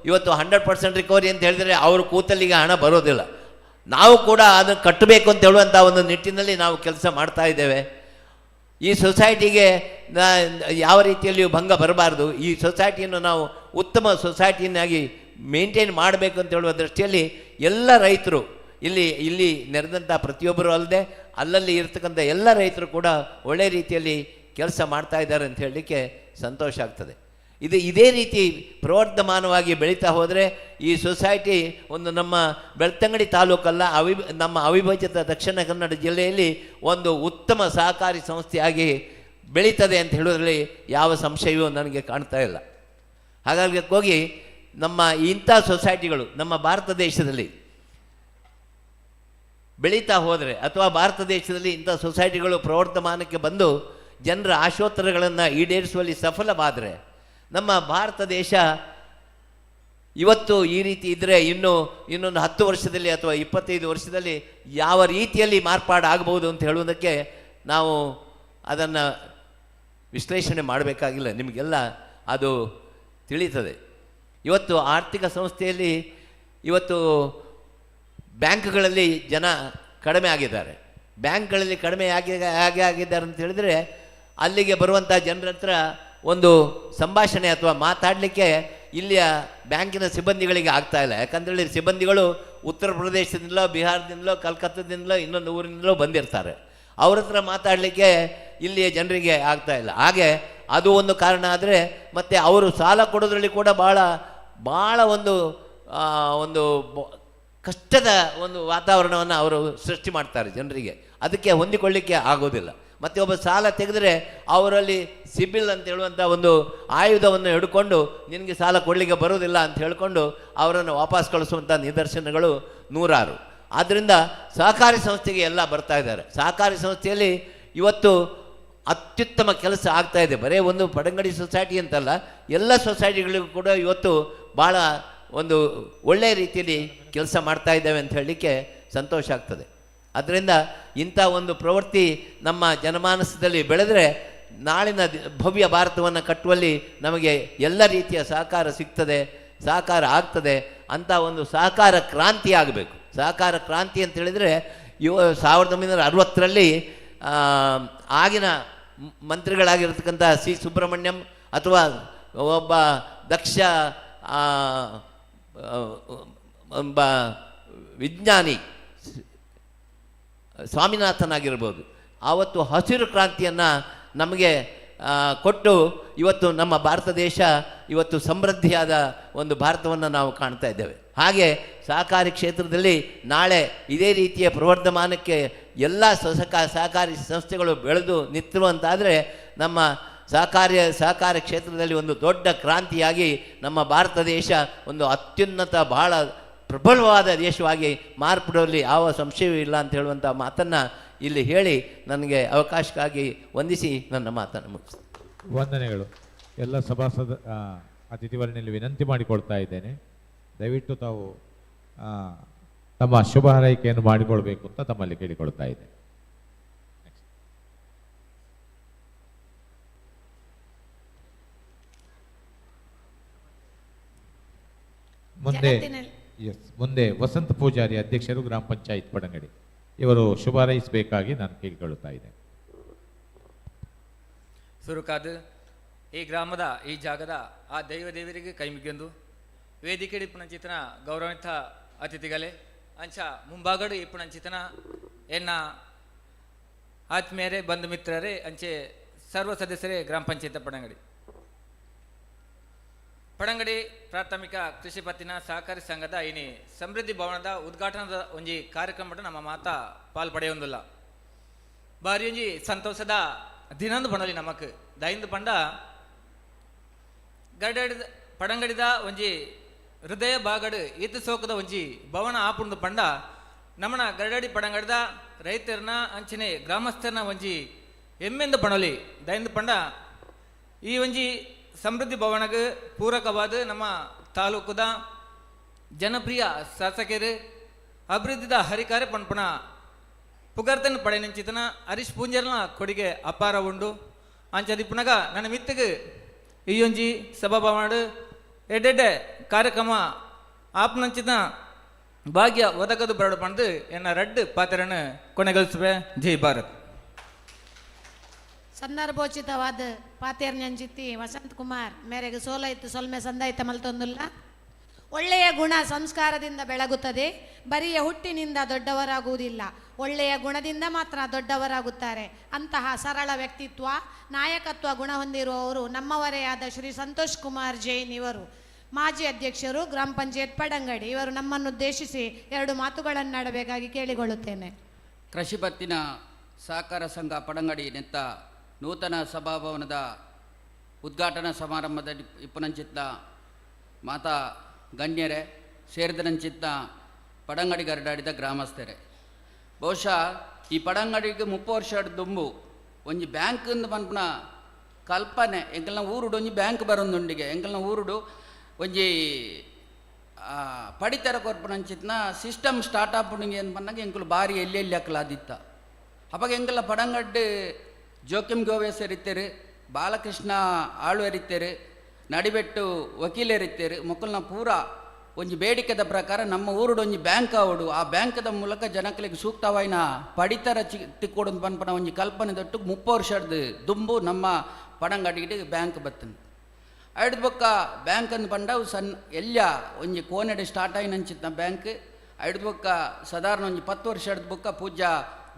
100% ರಿಕವರಿ ಅಂತ ಹೇಳಿದರೆ ಅವರು ಕೂತಲ್ಲಿಗೆ ಹಣ ಬರೋದಿಲ್ಲ. ನಾವು ಕೂಡ ಅದನ್ನು ಕಟ್ಟಬೇಕು ಅಂತ ಹೇಳುವಂಥ ಒಂದು ನಿಟ್ಟಿನಲ್ಲಿ ನಾವು ಕೆಲಸ ಮಾಡ್ತಾ ಇದ್ದೇವೆ. ಈ ಸೊಸೈಟಿಗೆ ಯಾವ ರೀತಿಯಲ್ಲಿಯೂ ಭಂಗ ಬರಬಾರ್ದು. ಈ ಸೊಸೈಟಿಯನ್ನು ನಾವು ಉತ್ತಮ ಸೊಸೈಟಿಯನ್ನಾಗಿ ಮೇಂಟೈನ್ ಮಾಡಬೇಕು ಅಂತ ಹೇಳುವ ದೃಷ್ಟಿಯಲ್ಲಿ ಎಲ್ಲ ರೈತರು ಇಲ್ಲಿ ನೆರೆದಂಥ ಪ್ರತಿಯೊಬ್ಬರು ಅಲ್ಲದೆ ಅಲ್ಲಲ್ಲಿ ಇರ್ತಕ್ಕಂಥ ಎಲ್ಲ ರೈತರು ಕೂಡ ಒಳ್ಳೆಯ ರೀತಿಯಲ್ಲಿ ಕೆಲಸ ಮಾಡ್ತಾ ಇದ್ದಾರೆ ಅಂತ ಹೇಳಲಿಕ್ಕೆ ಸಂತೋಷ ಆಗ್ತದೆ. ಇದೇ ರೀತಿ ಪ್ರವರ್ಧಮಾನವಾಗಿ ಬೆಳೀತಾ ಹೋದರೆ ಈ ಸೊಸೈಟಿ ಒಂದು ನಮ್ಮ ಬೆಳ್ತಂಗಡಿ ತಾಲೂಕಲ್ಲ, ನಮ್ಮ ಅವಿಭಜಿತ ದಕ್ಷಿಣ ಕನ್ನಡ ಜಿಲ್ಲೆಯಲ್ಲಿ ಒಂದು ಉತ್ತಮ ಸಹಕಾರಿ ಸಂಸ್ಥೆಯಾಗಿ ಬೆಳೀತದೆ ಅಂತ ಹೇಳೋದ್ರಲ್ಲಿ ಯಾವ ಸಂಶಯವೂ ನನಗೆ ಕಾಣ್ತಾ ಇಲ್ಲ. ಹಾಗಾಗಿ ಹೋಗಿ ನಮ್ಮ ಇಂಥ ಸೊಸೈಟಿಗಳು ನಮ್ಮ ಭಾರತ ದೇಶದಲ್ಲಿ ಬೆಳೀತಾ ಹೋದರೆ ಅಥವಾ ಭಾರತ ದೇಶದಲ್ಲಿ ಇಂಥ ಸೊಸೈಟಿಗಳು ಪ್ರವರ್ಧಮಾನಕ್ಕೆ ಬಂದು ಜನರ ಆಶೋತ್ತರಗಳನ್ನು ಈಡೇರಿಸುವಲ್ಲಿ ಸಫಲವಾದರೆ ನಮ್ಮ ಭಾರತ ದೇಶ ಇವತ್ತು ಈ ರೀತಿ ಇದ್ದರೆ ಇನ್ನೊಂದು 10 ವರ್ಷದಲ್ಲಿ ಅಥವಾ 25 ವರ್ಷದಲ್ಲಿ ಯಾವ ರೀತಿಯಲ್ಲಿ ಮಾರ್ಪಾಡಾಗಬಹುದು ಅಂತ ಹೇಳುವುದಕ್ಕೆ ನಾವು ಅದನ್ನು ವಿಶ್ಲೇಷಣೆ ಮಾಡಬೇಕಾಗಿಲ್ಲ, ನಿಮಗೆಲ್ಲ ಅದು ತಿಳಿತದೆ. ಇವತ್ತು ಆರ್ಥಿಕ ಸಂಸ್ಥೆಯಲ್ಲಿ ಇವತ್ತು ಬ್ಯಾಂಕ್ಗಳಲ್ಲಿ ಜನ ಕಡಿಮೆ ಆಗಿದ್ದಾರೆ. ಬ್ಯಾಂಕ್ಗಳಲ್ಲಿ ಕಡಿಮೆ ಆಗಿದ್ದಾರೆ ಅಂತ ಹೇಳಿದರೆ ಅಲ್ಲಿಗೆ ಬರುವಂಥ ಜನರ ಹತ್ರ ಒಂದು ಸಂಭಾಷಣೆ ಅಥವಾ ಮಾತಾಡಲಿಕ್ಕೆ ಇಲ್ಲಿಯ ಬ್ಯಾಂಕಿನ ಸಿಬ್ಬಂದಿಗಳಿಗೆ ಆಗ್ತಾ ಇಲ್ಲ. ಯಾಕಂತೇಳಿ ಸಿಬ್ಬಂದಿಗಳು ಉತ್ತರ ಪ್ರದೇಶದಿಂದಲೋ, ಬಿಹಾರದಿಂದಲೋ, ಕಲ್ಕತ್ತಾದಿಂದಲೋ, ಇನ್ನೊಂದು ಊರಿನಿಂದಲೋ ಬಂದಿರ್ತಾರೆ. ಅವ್ರ ಹತ್ರ ಮಾತಾಡಲಿಕ್ಕೆ ಇಲ್ಲಿಯ ಜನರಿಗೆ ಆಗ್ತಾ ಇಲ್ಲ. ಹಾಗೆ ಅದು ಒಂದು ಕಾರಣ. ಆದರೆ ಮತ್ತು ಅವರು ಸಾಲ ಕೊಡೋದ್ರಲ್ಲಿ ಕೂಡ ಭಾಳ ಒಂದು ಕಷ್ಟದ ಒಂದು ವಾತಾವರಣವನ್ನು ಅವರು ಸೃಷ್ಟಿ ಮಾಡ್ತಾರೆ ಜನರಿಗೆ. ಅದಕ್ಕೆ ಹೊಂದಿಕೊಳ್ಳಿಕ್ಕೆ ಆಗೋದಿಲ್ಲ. ಮತ್ತು ಒಬ್ಬ ಸಾಲ ತೆಗೆದರೆ ಅವರಲ್ಲಿ ಸಿಬಿಲ್ ಅಂತ ಹೇಳುವಂಥ ಒಂದು ಆಯುಧವನ್ನು ಹಿಡ್ಕೊಂಡು ನಿನಗೆ ಸಾಲ ಕೊಡಲಿಕ್ಕೆ ಬರೋದಿಲ್ಲ ಅಂತ ಹೇಳಿಕೊಂಡು ಅವರನ್ನು ವಾಪಸ್ ಕಳಿಸುವಂಥ ನಿದರ್ಶನಗಳು ನೂರಾರು. ಆದ್ದರಿಂದ ಸಹಕಾರಿ ಸಂಸ್ಥೆಗೆ ಎಲ್ಲ ಬರ್ತಾ ಇದ್ದಾರೆ. ಸಹಕಾರಿ ಸಂಸ್ಥೆಯಲ್ಲಿ ಇವತ್ತು ಅತ್ಯುತ್ತಮ ಕೆಲಸ ಆಗ್ತಾ ಇದೆ. ಬರೀ ಒಂದು ಪಡಂಗಡಿ ಸೊಸೈಟಿ ಅಂತಲ್ಲ, ಎಲ್ಲ ಸೊಸೈಟಿಗಳಿಗೂ ಕೂಡ ಇವತ್ತು ಭಾಳ ಒಂದು ಒಳ್ಳೆಯ ರೀತಿಯಲ್ಲಿ ಕೆಲಸ ಮಾಡ್ತಾ ಇದ್ದೇವೆ ಅಂತ ಹೇಳಲಿಕ್ಕೆ ಸಂತೋಷ ಆಗ್ತದೆ. ಅದರಿಂದ ಇಂಥ ಒಂದು ಪ್ರವೃತ್ತಿ ನಮ್ಮ ಜನಮಾನಸದಲ್ಲಿ ಬೆಳೆದರೆ ನಾಳಿನ ಭವ್ಯ ಭಾರತವನ್ನು ಕಟ್ಟುವಲ್ಲಿ ನಮಗೆ ಎಲ್ಲ ರೀತಿಯ ಸಹಕಾರ ಸಿಗ್ತದೆ, ಸಹಕಾರ ಆಗ್ತದೆ. ಅಂಥ ಒಂದು ಸಹಕಾರ ಕ್ರಾಂತಿ ಆಗಬೇಕು. ಸಹಕಾರ ಕ್ರಾಂತಿ ಅಂತ ಹೇಳಿದರೆ 1960ರಲ್ಲಿ ಆಗಿನ ಮಂತ್ರಿಗಳಾಗಿರ್ತಕ್ಕಂಥ ಸಿ ಸುಬ್ರಹ್ಮಣ್ಯಂ ಅಥವಾ ಒಬ್ಬ ದಕ್ಷ ಒಬ್ಬ ವಿಜ್ಞಾನಿ ಸ್ವಾಮಿನಾಥನ್ ಆಗಿರ್ಬೋದು, ಆವತ್ತು ಹಸಿರು ಕ್ರಾಂತಿಯನ್ನು ನಮಗೆ ಕೊಟ್ಟು ಇವತ್ತು ನಮ್ಮ ಭಾರತ ದೇಶ ಇವತ್ತು ಸಮೃದ್ಧಿಯಾದ ಒಂದು ಭಾರತವನ್ನು ನಾವು ಕಾಣ್ತಾ ಇದ್ದೇವೆ. ಹಾಗೆ ಸಹಕಾರಿ ಕ್ಷೇತ್ರದಲ್ಲಿ ನಾಳೆ ಇದೇ ರೀತಿಯ ಪ್ರವರ್ಧಮಾನಕ್ಕೆ ಎಲ್ಲ ಸಹಕಾರಿ ಸಂಸ್ಥೆಗಳು ಬೆಳೆದು ನಿಂತಿರುವಂತಾದರೆ ನಮ್ಮ ಸಹಕಾರ ಕ್ಷೇತ್ರದಲ್ಲಿ ಒಂದು ದೊಡ್ಡ ಕ್ರಾಂತಿಯಾಗಿ ನಮ್ಮ ಭಾರತ ದೇಶ ಒಂದು ಅತ್ಯುನ್ನತ ಬಹಳ ಪ್ರಬಲವಾದ ದೇಶವಾಗಿ ಮಾರ್ಪಡುವಲ್ಲಿ ಯಾವ ಸಂಶಯವೂ ಇಲ್ಲ ಅಂತ ಹೇಳುವಂಥ ಮಾತನ್ನು ಇಲ್ಲಿ ಹೇಳಿ ನನಗೆ ಅವಕಾಶಕ್ಕಾಗಿ ವಂದಿಸಿ ನನ್ನ ಮಾತನ್ನು ಮುಗಿಸ್ತೀನಿ. ವಂದನೆಗಳು. ಎಲ್ಲ ಸಭಾಸದ ಅತಿಥಿವರನಲ್ಲಿ ವಿನಂತಿ ಮಾಡಿಕೊಳ್ತಾ ಇದ್ದೇನೆ, ದಯವಿಟ್ಟು ತಾವು ತಮ್ಮ ಶುಭ ಹಾರೈಕೆಯನ್ನು ಮಾಡಿಕೊಳ್ಬೇಕು ಅಂತ ತಮ್ಮಲ್ಲಿ ಕೇಳಿಕೊಳ್ತಾ ಇದ್ದೇನೆ. ಮುಂದೆ ವಸಂತ ಪೂಜಾರಿ ಅಧ್ಯಕ್ಷರು ಗ್ರಾಮ ಪಂಚಾಯತ್ ಪಡಂಗಡಿ ಇವರು ಶುಭ ಹಾರೈಸಬೇಕಾಗಿ ನಾನು ಕೇಳಿಕೊಳ್ಳುತ್ತಾ ಇದ್ದೇನೆ. ಸುರುಕಾದ ಈ ಗ್ರಾಮದ ಈ ಜಾಗದ ಆ ದೇವರಿಗೆ ಕೈ ಮುಗಿಯೊಂದು ವೇದಿಕೆ ಇಪ್ಪುನಂಚಿತನ ಗೌರವಿತ ಅತಿಥಿಗಳೇ ಅಂಚ ಮುಂಭಾಗಡು ಇಪ್ಪುನಂಚಿತನ ಎನ್ನ ಆತ್ಮೀಯರೇ ಬಂಧು ಮಿತ್ರರೇ ಅಂಚೆ ಸರ್ವ ಸದಸ್ಯರೇ ಗ್ರಾಮ ಪಂಚಾಯತ್ ಪಡಂಗಡಿ ಪ್ರಾಥಮಿಕ ಕೃಷಿ ಪತ್ತಿನ ಸಹಕಾರಿ ಸಂಘದ ಇನಿ ಸಮೃದ್ಧಿ ಭವನದ ಉದ್ಘಾಟನದ ಒಂಜಿ ಕಾರ್ಯಕ್ರಮ ನಮ್ಮ ಮಾತಾ ಪಾಲ್ಪಡೆಯೊಂದಿಲ್ಲ ಬಾರಿ ಒಂಜಿ ಸಂತೋಷದ ದಿನಂದು ಬಣಲಿ ನಮಕ್ ದೈಂದು ಪಂಡ ಗರಡಾಡಿದ ಪಡಂಗಡಿದ ಒಂಜಿ ಹೃದಯ ಬಾಗಡು ಈತ ಸೋಕದ ಒಂಜಿ ಭವನ ಆಪುಂಡು ಪಂಡ ನಮ್ಮನ ಗರಡಾಡಿ ಪಡಂಗಡಿದ ರೈತರನ್ನ ಅಂಚನೆ ಗ್ರಾಮಸ್ಥರನ್ನ ಒಂಜಿ ಎಮ್ಮೆಂದು ಪಣಲಿ ದೈಂದು ಪಂಡ ಈ ಒಂಜಿ ಸಮೃದ್ಧಿ ಭವನಗೆ ಪೂರಕವಾದ ನಮ್ಮ ತಾಲೂಕುದ ಜನಪ್ರಿಯ ಶಾಸಕರು ಅಭಿವೃದ್ಧಿದ ಹರಿಕಾರ್ಯ ಪಂಪಣ ಪುಗರ್ತನ ಪಡೆಯಂಚಿತನ ಹರೀಶ್ ಪೂಂಜರ್ನ ಕೊಡುಗೆ ಅಪಾರ ಉಂಡು ಅಂಚದಿಪ್ಪುನಗ ನನ್ನ ಮಿತ್ತಿಗೆ ಈ ಒಂಜಿ ಸಭಾಭವನ ಎಡ್ಡೆಡ್ಡೆ ಕಾರ್ಯಕ್ರಮ ಆಪ್ನಂಚಿನ ಭಾಗ್ಯ ಒದಗದು ಬರಡು ಪಂದು ಎನ್ನ ರಡ್ಡು ಪಾತ್ರನ ಕೊನೆಗೊಳಿಸುವೆ. ಜೈ ಭಾರತ್. ಸಂದರ್ಭೋಚಿತವಾದ ಪಾತೇರ್ನಂಚಿತ್ತಿ ವಸಂತ್ ಕುಮಾರ್ ಮೇರೆಗೆ ಸೋಲಾಯ್ತು ಸೊಲ್ಮೆ ಸಂದಾಯ್ತ ಮಲ್ತೊಂದುಲ್ಲ. ಒಳ್ಳೆಯ ಗುಣ ಸಂಸ್ಕಾರದಿಂದ ಬೆಳಗುತ್ತದೆ. ಬರಿಯ ಹುಟ್ಟಿನಿಂದ ದೊಡ್ಡವರಾಗುವುದಿಲ್ಲ, ಒಳ್ಳೆಯ ಗುಣದಿಂದ ಮಾತ್ರ ದೊಡ್ಡವರಾಗುತ್ತಾರೆ. ಅಂತಹ ಸರಳ ವ್ಯಕ್ತಿತ್ವ, ನಾಯಕತ್ವ ಗುಣ ಹೊಂದಿರುವವರು ನಮ್ಮವರೇ ಆದ ಶ್ರೀ ಸಂತೋಷ್ ಕುಮಾರ್ ಜೈನ್ ಇವರು ಮಾಜಿ ಅಧ್ಯಕ್ಷರು ಗ್ರಾಮ ಪಂಚಾಯತ್ ಪಡಂಗಡಿ. ಇವರು ನಮ್ಮನ್ನು ಉದ್ದೇಶಿಸಿ 2 ಮಾತುಗಳನ್ನಾಡಬೇಕಾಗಿ ಕೇಳಿಕೊಳ್ಳುತ್ತೇನೆ. ಕೃಷಿ ಪತ್ತಿನ ಸಹಕಾರ ಸಂಘ ಪಡಂಗಡಿ ನೆತ್ತ ನೂತನ ಸಭಾಭವನದ ಉದ್ಘಾಟನಾ ಸಮಾರಂಭದ ಇಪ್ಪನಂಚಿತ್ತ ಮಾತಾ ಗಣ್ಯರೇ ಸೇರಿದನಂಚಿತ್ತ ಪಡಂಗಡಿ ಗರಡಾಡಿದ ಗ್ರಾಮಸ್ಥರೇ, ಬಹುಶಃ ಈ ಪಡಂಗಡಿಗೆ 30 ವರ್ಷ ದುಂಬು ಒಂಜಿ ಬ್ಯಾಂಕ್ ಪನ್ಪನ ಕಲ್ಪನೆ ಎಂಕಲ್ನ ಊರುಡು ಒಂಜಿ ಬ್ಯಾಂಕ್ ಬರೋಂದುಂಡಿಗೆ ಎಂಕಲ್ನ ಊರುಡು ಒಂಜಿ ಪಡಿತರ ಕೊರ್ಪನಂಚಿತ್ನ ಸಿಸ್ಟಮ್ ಸ್ಟಾರ್ಟಪ್ ಉಂಡಿಗೆ ಏನು ಪನ್ನಾಗ ಎಂಕಲು ಬಾರಿ ಎಲ್ಲೆಲ್ಲಿ ಹಾಕಲಾದಿತ್ತ ಅವಾಗ ಎಂಕಲ್ಲ ಪಡಂಗಡ್ಡು ಜೋಕಿಮ್ ಗೋವೇಸರಿತ್ತೇರು, ಬಾಲಕೃಷ್ಣ ಆಳ್ವರಿತ್ತೇರು, ನಡಿಬೆಟ್ಟು ವಕೀಲರಿತ್ತೇರು ಮೊಕ್ಕಲ್ನ ಪೂರ ಒಂಜಿ ಬೇಡಿಕೆದ ಪ್ರಕಾರ ನಮ್ಮ ಊರುಡು ಒಂಜಿ ಬ್ಯಾಂಕ್ ಆವಡು ಆ ಬ್ಯಾಂಕದ ಮೂಲಕ ಜನಗಳಿಗೆ ಸೂಕ್ತವಾಯಿನ ಪಡಿತರ ತಿಕ್ಕೊಡು ಪನ್ಪನ ಒಂಜಿ ಕಲ್ಪನೆ ದೊಟ್ಟು 30 ವರ್ಷದ ದುಂಬು ನಮ್ಮ ಪಡಂಗಡಿಗೆ ಬ್ಯಾಂಕ್ ಬತ್ತನು. ಐದು ಬೊಕ್ಕ ಬ್ಯಾಂಕ್ ಅಂದು ಪಂಡವು ಎಲ್ಲ ಒಂಜಿ ಕೋನೆಡೆ ಸ್ಟಾರ್ಟ್ ಆಯ್ನಂಚಿತ್ನ ಬ್ಯಾಂಕ್ ಐದು ಬೊಕ್ಕ ಸಾಧಾರಣ ಒಂಜಿ 10 ವರ್ಷದ ಬೊಕ್ಕ ಪೂಜ್ಯ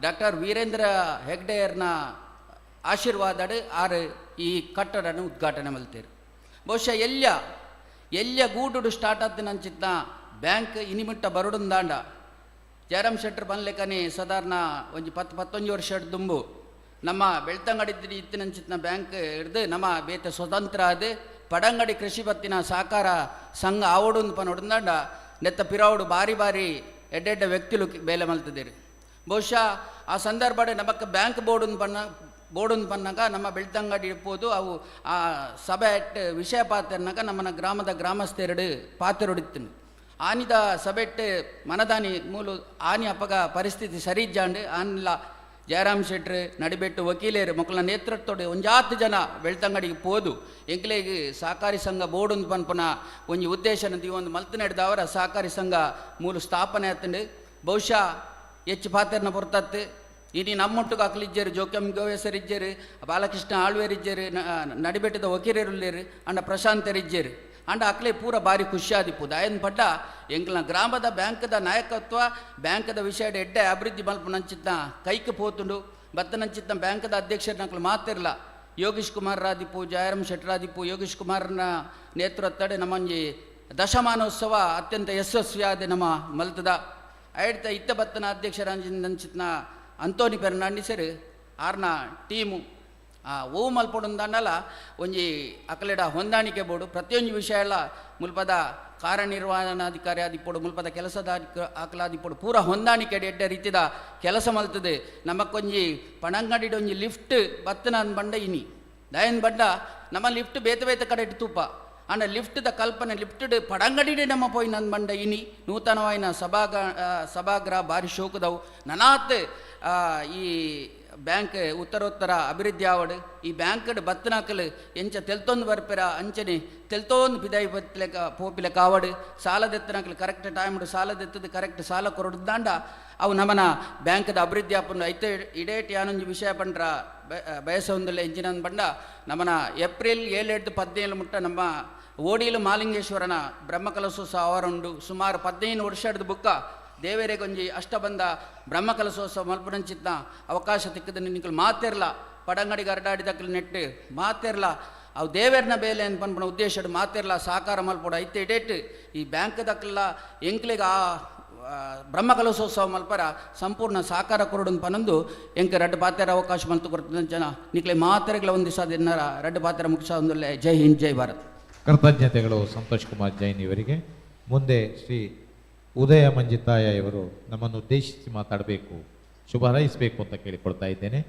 ಡಾಕ್ಟರ್ ವೀರೇಂದ್ರ ಹೆಗ್ಡೆಯರ್ನ ಆಶೀರ್ವಾದಡು ಆರು ಈ ಕಟ್ಟಡನ ಉದ್ಘಾಟನೆ ಮಲ್ತೇರು. ಬಹುಶಃ ಎಲ್ಲ ಗೂಡುಡು ಸ್ಟಾರ್ಟ್ ಆತನಂಚಿತ್ನ ಬ್ಯಾಂಕ್ ಇನಿಮಿಟ್ಟ ಬರುಡುಂದಾಂಡ ಜಯರಾಮ್ ಶೆಟ್ಟರ್ ಪನ್ಲೆಕ್ಕನೆ ಸಾಧಾರಣ ಒಂಜಿ 10-11 ವರ್ಷದ ದುಂಬು ನಮ್ಮ ಬೆಳ್ತಂಗಡಿ ಇತ್ತಿನಂಚಿತ್ನ ಬ್ಯಾಂಕ್ ಹಿಡ್ದು ನಮ್ಮ ಬೇತೆ ಸ್ವತಂತ್ರ ಅದು ಪಡಂಗಡಿ ಕೃಷಿ ಪತ್ತಿನ ಸಹಕಾರ ಸಂಘ ಆವಡುಂದು ಪನ್ನೊಡುಂದಾಂಡ ನೆತ್ತ ಪಿರಾವುಡು ಬಾರಿ ಎಡ್ಡೆಡ್ಡ ವ್ಯಕ್ತಿಲು ಬೇಲೆ ಮಲ್ತದೇರು. ಬಹುಶಃ ಆ ಸಂದರ್ಭ ನಮಕ್ಕೆ ಬ್ಯಾಂಕ್ ಬೋರ್ಡುಂದು ಪನ್ನಾಗ ನಮ್ಮ ಬೆಳ್ತಂಗಡಿ ಇರ್ಬೋದು ಅವು ಆ ಸಭೆ ವಿಷಯ ಪಾತ್ರನಾಗ ನಮ್ಮನ ಗ್ರಾಮದ ಗ್ರಾಮಸ್ಥೆರಡು ಪಾತ್ರೊಡಿತ್ತು ಆನಿದ ಸಭೆಟ್ಟು ಮನದಾನಿ ಮೂಲು ಆನಿ ಅಪ್ಪಗ ಪರಿಸ್ಥಿತಿ ಸರಿ ಇಜ್ಜಾಂಡು ಆನಿಲ್ಲ ಜಯರಾಮ್ ಶೆಟ್ರು ನಡಿಬೆಟ್ಟು ವಕೀಲರು ಮಕ್ಕಳ ನೇತೃತ್ವಡು 10 ಜನ ಬೆಳ್ತಂಗಡಿಗೆ ಪೋದು ಎಂಕ್ಲೆಗೆ ಸಹಕಾರಿ ಸಂಘ ಬೋರ್ಡುಂದು ಪನ್ಪನ ಒಂಜಿ ಉದ್ದೇಶನ ಒಂದು ಮಲ್ತು ನಡೆದವರ ಸಹಕಾರಿ ಸಂಘ ಮೂಲು ಸ್ಥಾಪನೆ ಆತಂಡು ಬಹುಶಃ ಹೆಚ್ಚು ಪಾತ್ರನ ಹೊರತತ್ತು ಇನ್ನು ನಮ್ಮೊಟ್ಟಿಗೆ ಹಾಕಲಿಜ್ಜರು ಜೋಕ್ಯಮ್ ಗೋವೇಸರಿಜ್ಜರು ಬಾಲಕೃಷ್ಣ ಆಳ್ವೇರಿಜ್ಜರು ನಡಿಬೆಟ್ಟದ ವಕೀಲರುಲ್ಲೇರು ಅಂಡ ಪ್ರಶಾಂತರಿಜ್ಜರು ಅಂಡ ಅಕ್ಲೆ ಪೂರ ಬಾರಿ ಖುಷಿಯಾದಿಪ್ಪು ದಾಯನ್ ಪಡ್ಡ ಎಂಕ್ಲ ಗ್ರಾಮದ ಬ್ಯಾಂಕದ ನಾಯಕತ್ವ ಬ್ಯಾಂಕದ ವಿಷಯ ಎಡ್ಡೆ ಅಭಿವೃದ್ಧಿ ಮಲ್ಪನಂಚಿತ್ನ ಕೈಗೆ ಪೋತುಂಡು ಬತ್ತನಂಚಿತ್ನ ಬ್ಯಾಂಕದ ಅಧ್ಯಕ್ಷರು ನಕ್ಲು ಮಾತಿರಲ್ಲ ಯೋಗೀಶ್ ಕುಮಾರ್ ರಾದಿಪ್ಪು ಜಯರಾಮ್ ಶೆಟ್ಟರಾದಿಪ್ಪು ಯೋಗೀಶ್ ಕುಮಾರ್ನ ನೇತೃತ್ವಡೆ ನಮ್ಮಂಜಿ ದಶಮಾನೋತ್ಸವ ಅತ್ಯಂತ ಯಶಸ್ವಿಯಾದ ನಮ್ಮ ಮಲ್ತದ ಐಡ್ತ ಇತ್ತ ಬತ್ತನ ಅಧ್ಯಕ್ಷರಂಚಿನ ಅಂತೋನಿ ಫೆರ್ನಾಂಡಿಸರು ಆರ್ನ ಟೀಮು ಓವು ಮಲ್ಪೊಡುಂದನ್ನಲ ಒಂಜಿ ಅಕಲೆಡ ಹೊಂದಾಣಿಕೆ ಬೋಡು ಪ್ರತಿಯೊಂದು ವಿಷಯ ಎಲ್ಲ ಮುಲ್ಪದ ಕಾರ್ಯನಿರ್ವಹಣಾಧಿಕಾರಿ ಆದಿಪ್ಪಡು ಮುಲ್ಪದ ಕೆಲಸದ ಆಕಲಾದಿಪ್ಪಡು ಪೂರ ಹೊಂದಾಣಿಕೆ ಎಡ್ಡ ರೀತಿದ ಕೆಲಸ ಮಲ್ತದೆ ನಮಕೊಂಜಿ ಪಣಂಗಡಿಡ ಒಂಜಿ ಲಿಫ್ಟ್ ಬತ್ತನ ಅಂದ್ ಬಂಡ ಇನಿ ದಯನ್ ಬಂಡ ನಮ್ಮ ಲಿಫ್ಟ್ ಬೇತೆ ಬೇತೆ ಕಡೆ ತೂಪ ಆಂಡ ಲಿಫ್ಟ್ದ ಕಲ್ಪನೆ ಲಿಫ್ಟ್ ಪಡಂಗಡಿಡೆ ನಮ್ಮ ಪೋಯಿ ನನ್ನ ಬಂಡ ಇನಿ ನೂತನವಾಯಿನ ಸಭಾಗೃಹ ಭಾರಿ ಶೋಕದವು ನನಾತ್ ಈ ಬ್ಯಾಂಕ್ ಉತ್ತರೋತ್ತರ ಅಭಿವೃದ್ಧಿ ಆವಡು ಈ ಬ್ಯಾಂಕ್ ಬತ್ತನಾಕಲು ಎಂಚ ತೆಲ್ತೊಂದು ಬರ್ಪೆರ ಅಂಚನೆ ತೆಲ್ತೊಂದು ಪಿದಾಯಿ ಬತ್ತಲೆಕ ಪೋಪಿಲೆ ಕಾವಡು ಸಾಲದೆತ್ತನಾಕಲು ಕರೆಕ್ಟ್ ಟೈಮ್ ಸಾಲದೆತ್ತದು ಕರೆಕ್ಟ್ ಸಾಲ ಕೊರಡ್ದಾಂಡ ಅವು ನಮ್ಮನ ಬ್ಯಾಂಕ್ದ ಅಭಿವೃದ್ಧಿ ಆಪನ್ನು ಐತೆ ಇಡೇಟ್ ಯಾನೊಂದು ವಿಷಯ ಪಂಡ್ರ ಬಯಸೊಂದಿಲ್ಲ ಎಂಜಿನ ಬಂಡ ನಮ್ಮನ ಏಪ್ರಿಲ್ 7-17 ಮುಟ್ಟ ನಮ್ಮ ಓಡಿಲು ಮಾಲಿಂಗೇಶ್ವರನ ಬ್ರಹ್ಮಕಲಶೋತ್ಸವ ಅವರುಂಡು ಸುಮಾರು 15 ವರ್ಷದ ಬುಕ್ಕ ದೇವೇರೆಗೊಂಜಿ ಅಷ್ಟಬಂಧ ಬ್ರಹ್ಮಕಲಶೋತ್ಸವ ಮಲ್ಪನಂಚಿತ್ನ ಅವಕಾಶ ತಿಕ್ಕದ ನಿಂಕಲು ಮಾತಿರ್ಲ ಪಡಂಗಡಿಗೆ ಅರಡಾಡಿದಕ್ಕಲು ನೆಟ್ಟು ಮಾತಿರ್ಲ ಅವು ದೇವೇರ್ನ ಬೇಲೆ ಅಂತ ಪನ್ಪಣ ಉದ್ದೇಶ ಮಾತಿರ್ಲ ಸಾಕಾರ ಮಲ್ಪಡ ಐತೆ ಇಡೇಟ್ ಈ ಬ್ಯಾಂಕ್ದಕ್ಕೆಲ್ಲ ಎಂಕ್ಲಿಗೆ ಆ ಬ್ರಹ್ಮಕಲಶೋತ್ಸವ ಮಲ್ಪರ ಸಂಪೂರ್ಣ ಸಾಕಾರ ಕೊರಡು ಪನೊಂದು ಎಂಕ ರಡ್ಡು ಪಾತ್ರ ಅವಕಾಶ ಮಲ್ತು ಕೊಡ್ತದೆ ಜನ ನಿಕ್ಲೆ ಮಾತ್ರೆಗಳ ಒಂದು ದಿವಸ ದಿನ ರಡ್ಡು ಪಾತ್ರ ಮುಗಿಸ ಒಂದೊಳ್ಳೆ ಜೈ ಹಿಂದ್ ಜೈ ಭಾರತ್. ಕೃತಜ್ಞತೆಗಳು ಸಂತೋಷ್ ಕುಮಾರ್ ಜೈನ್ ಇವರಿಗೆ. ಮುಂದೆ ಶ್ರೀ ಉದಯ ಮಂಜಿತಾಯ ಇವರು ನಮ್ಮನ್ನು ಉದ್ದೇಶಿಸಿ ಮಾತಾಡಬೇಕು, ಶುಭ ಹಾರೈಸಬೇಕು ಅಂತ ಕೇಳಿಕೊಳ್ತಾ ಇದ್ದೇನೆ.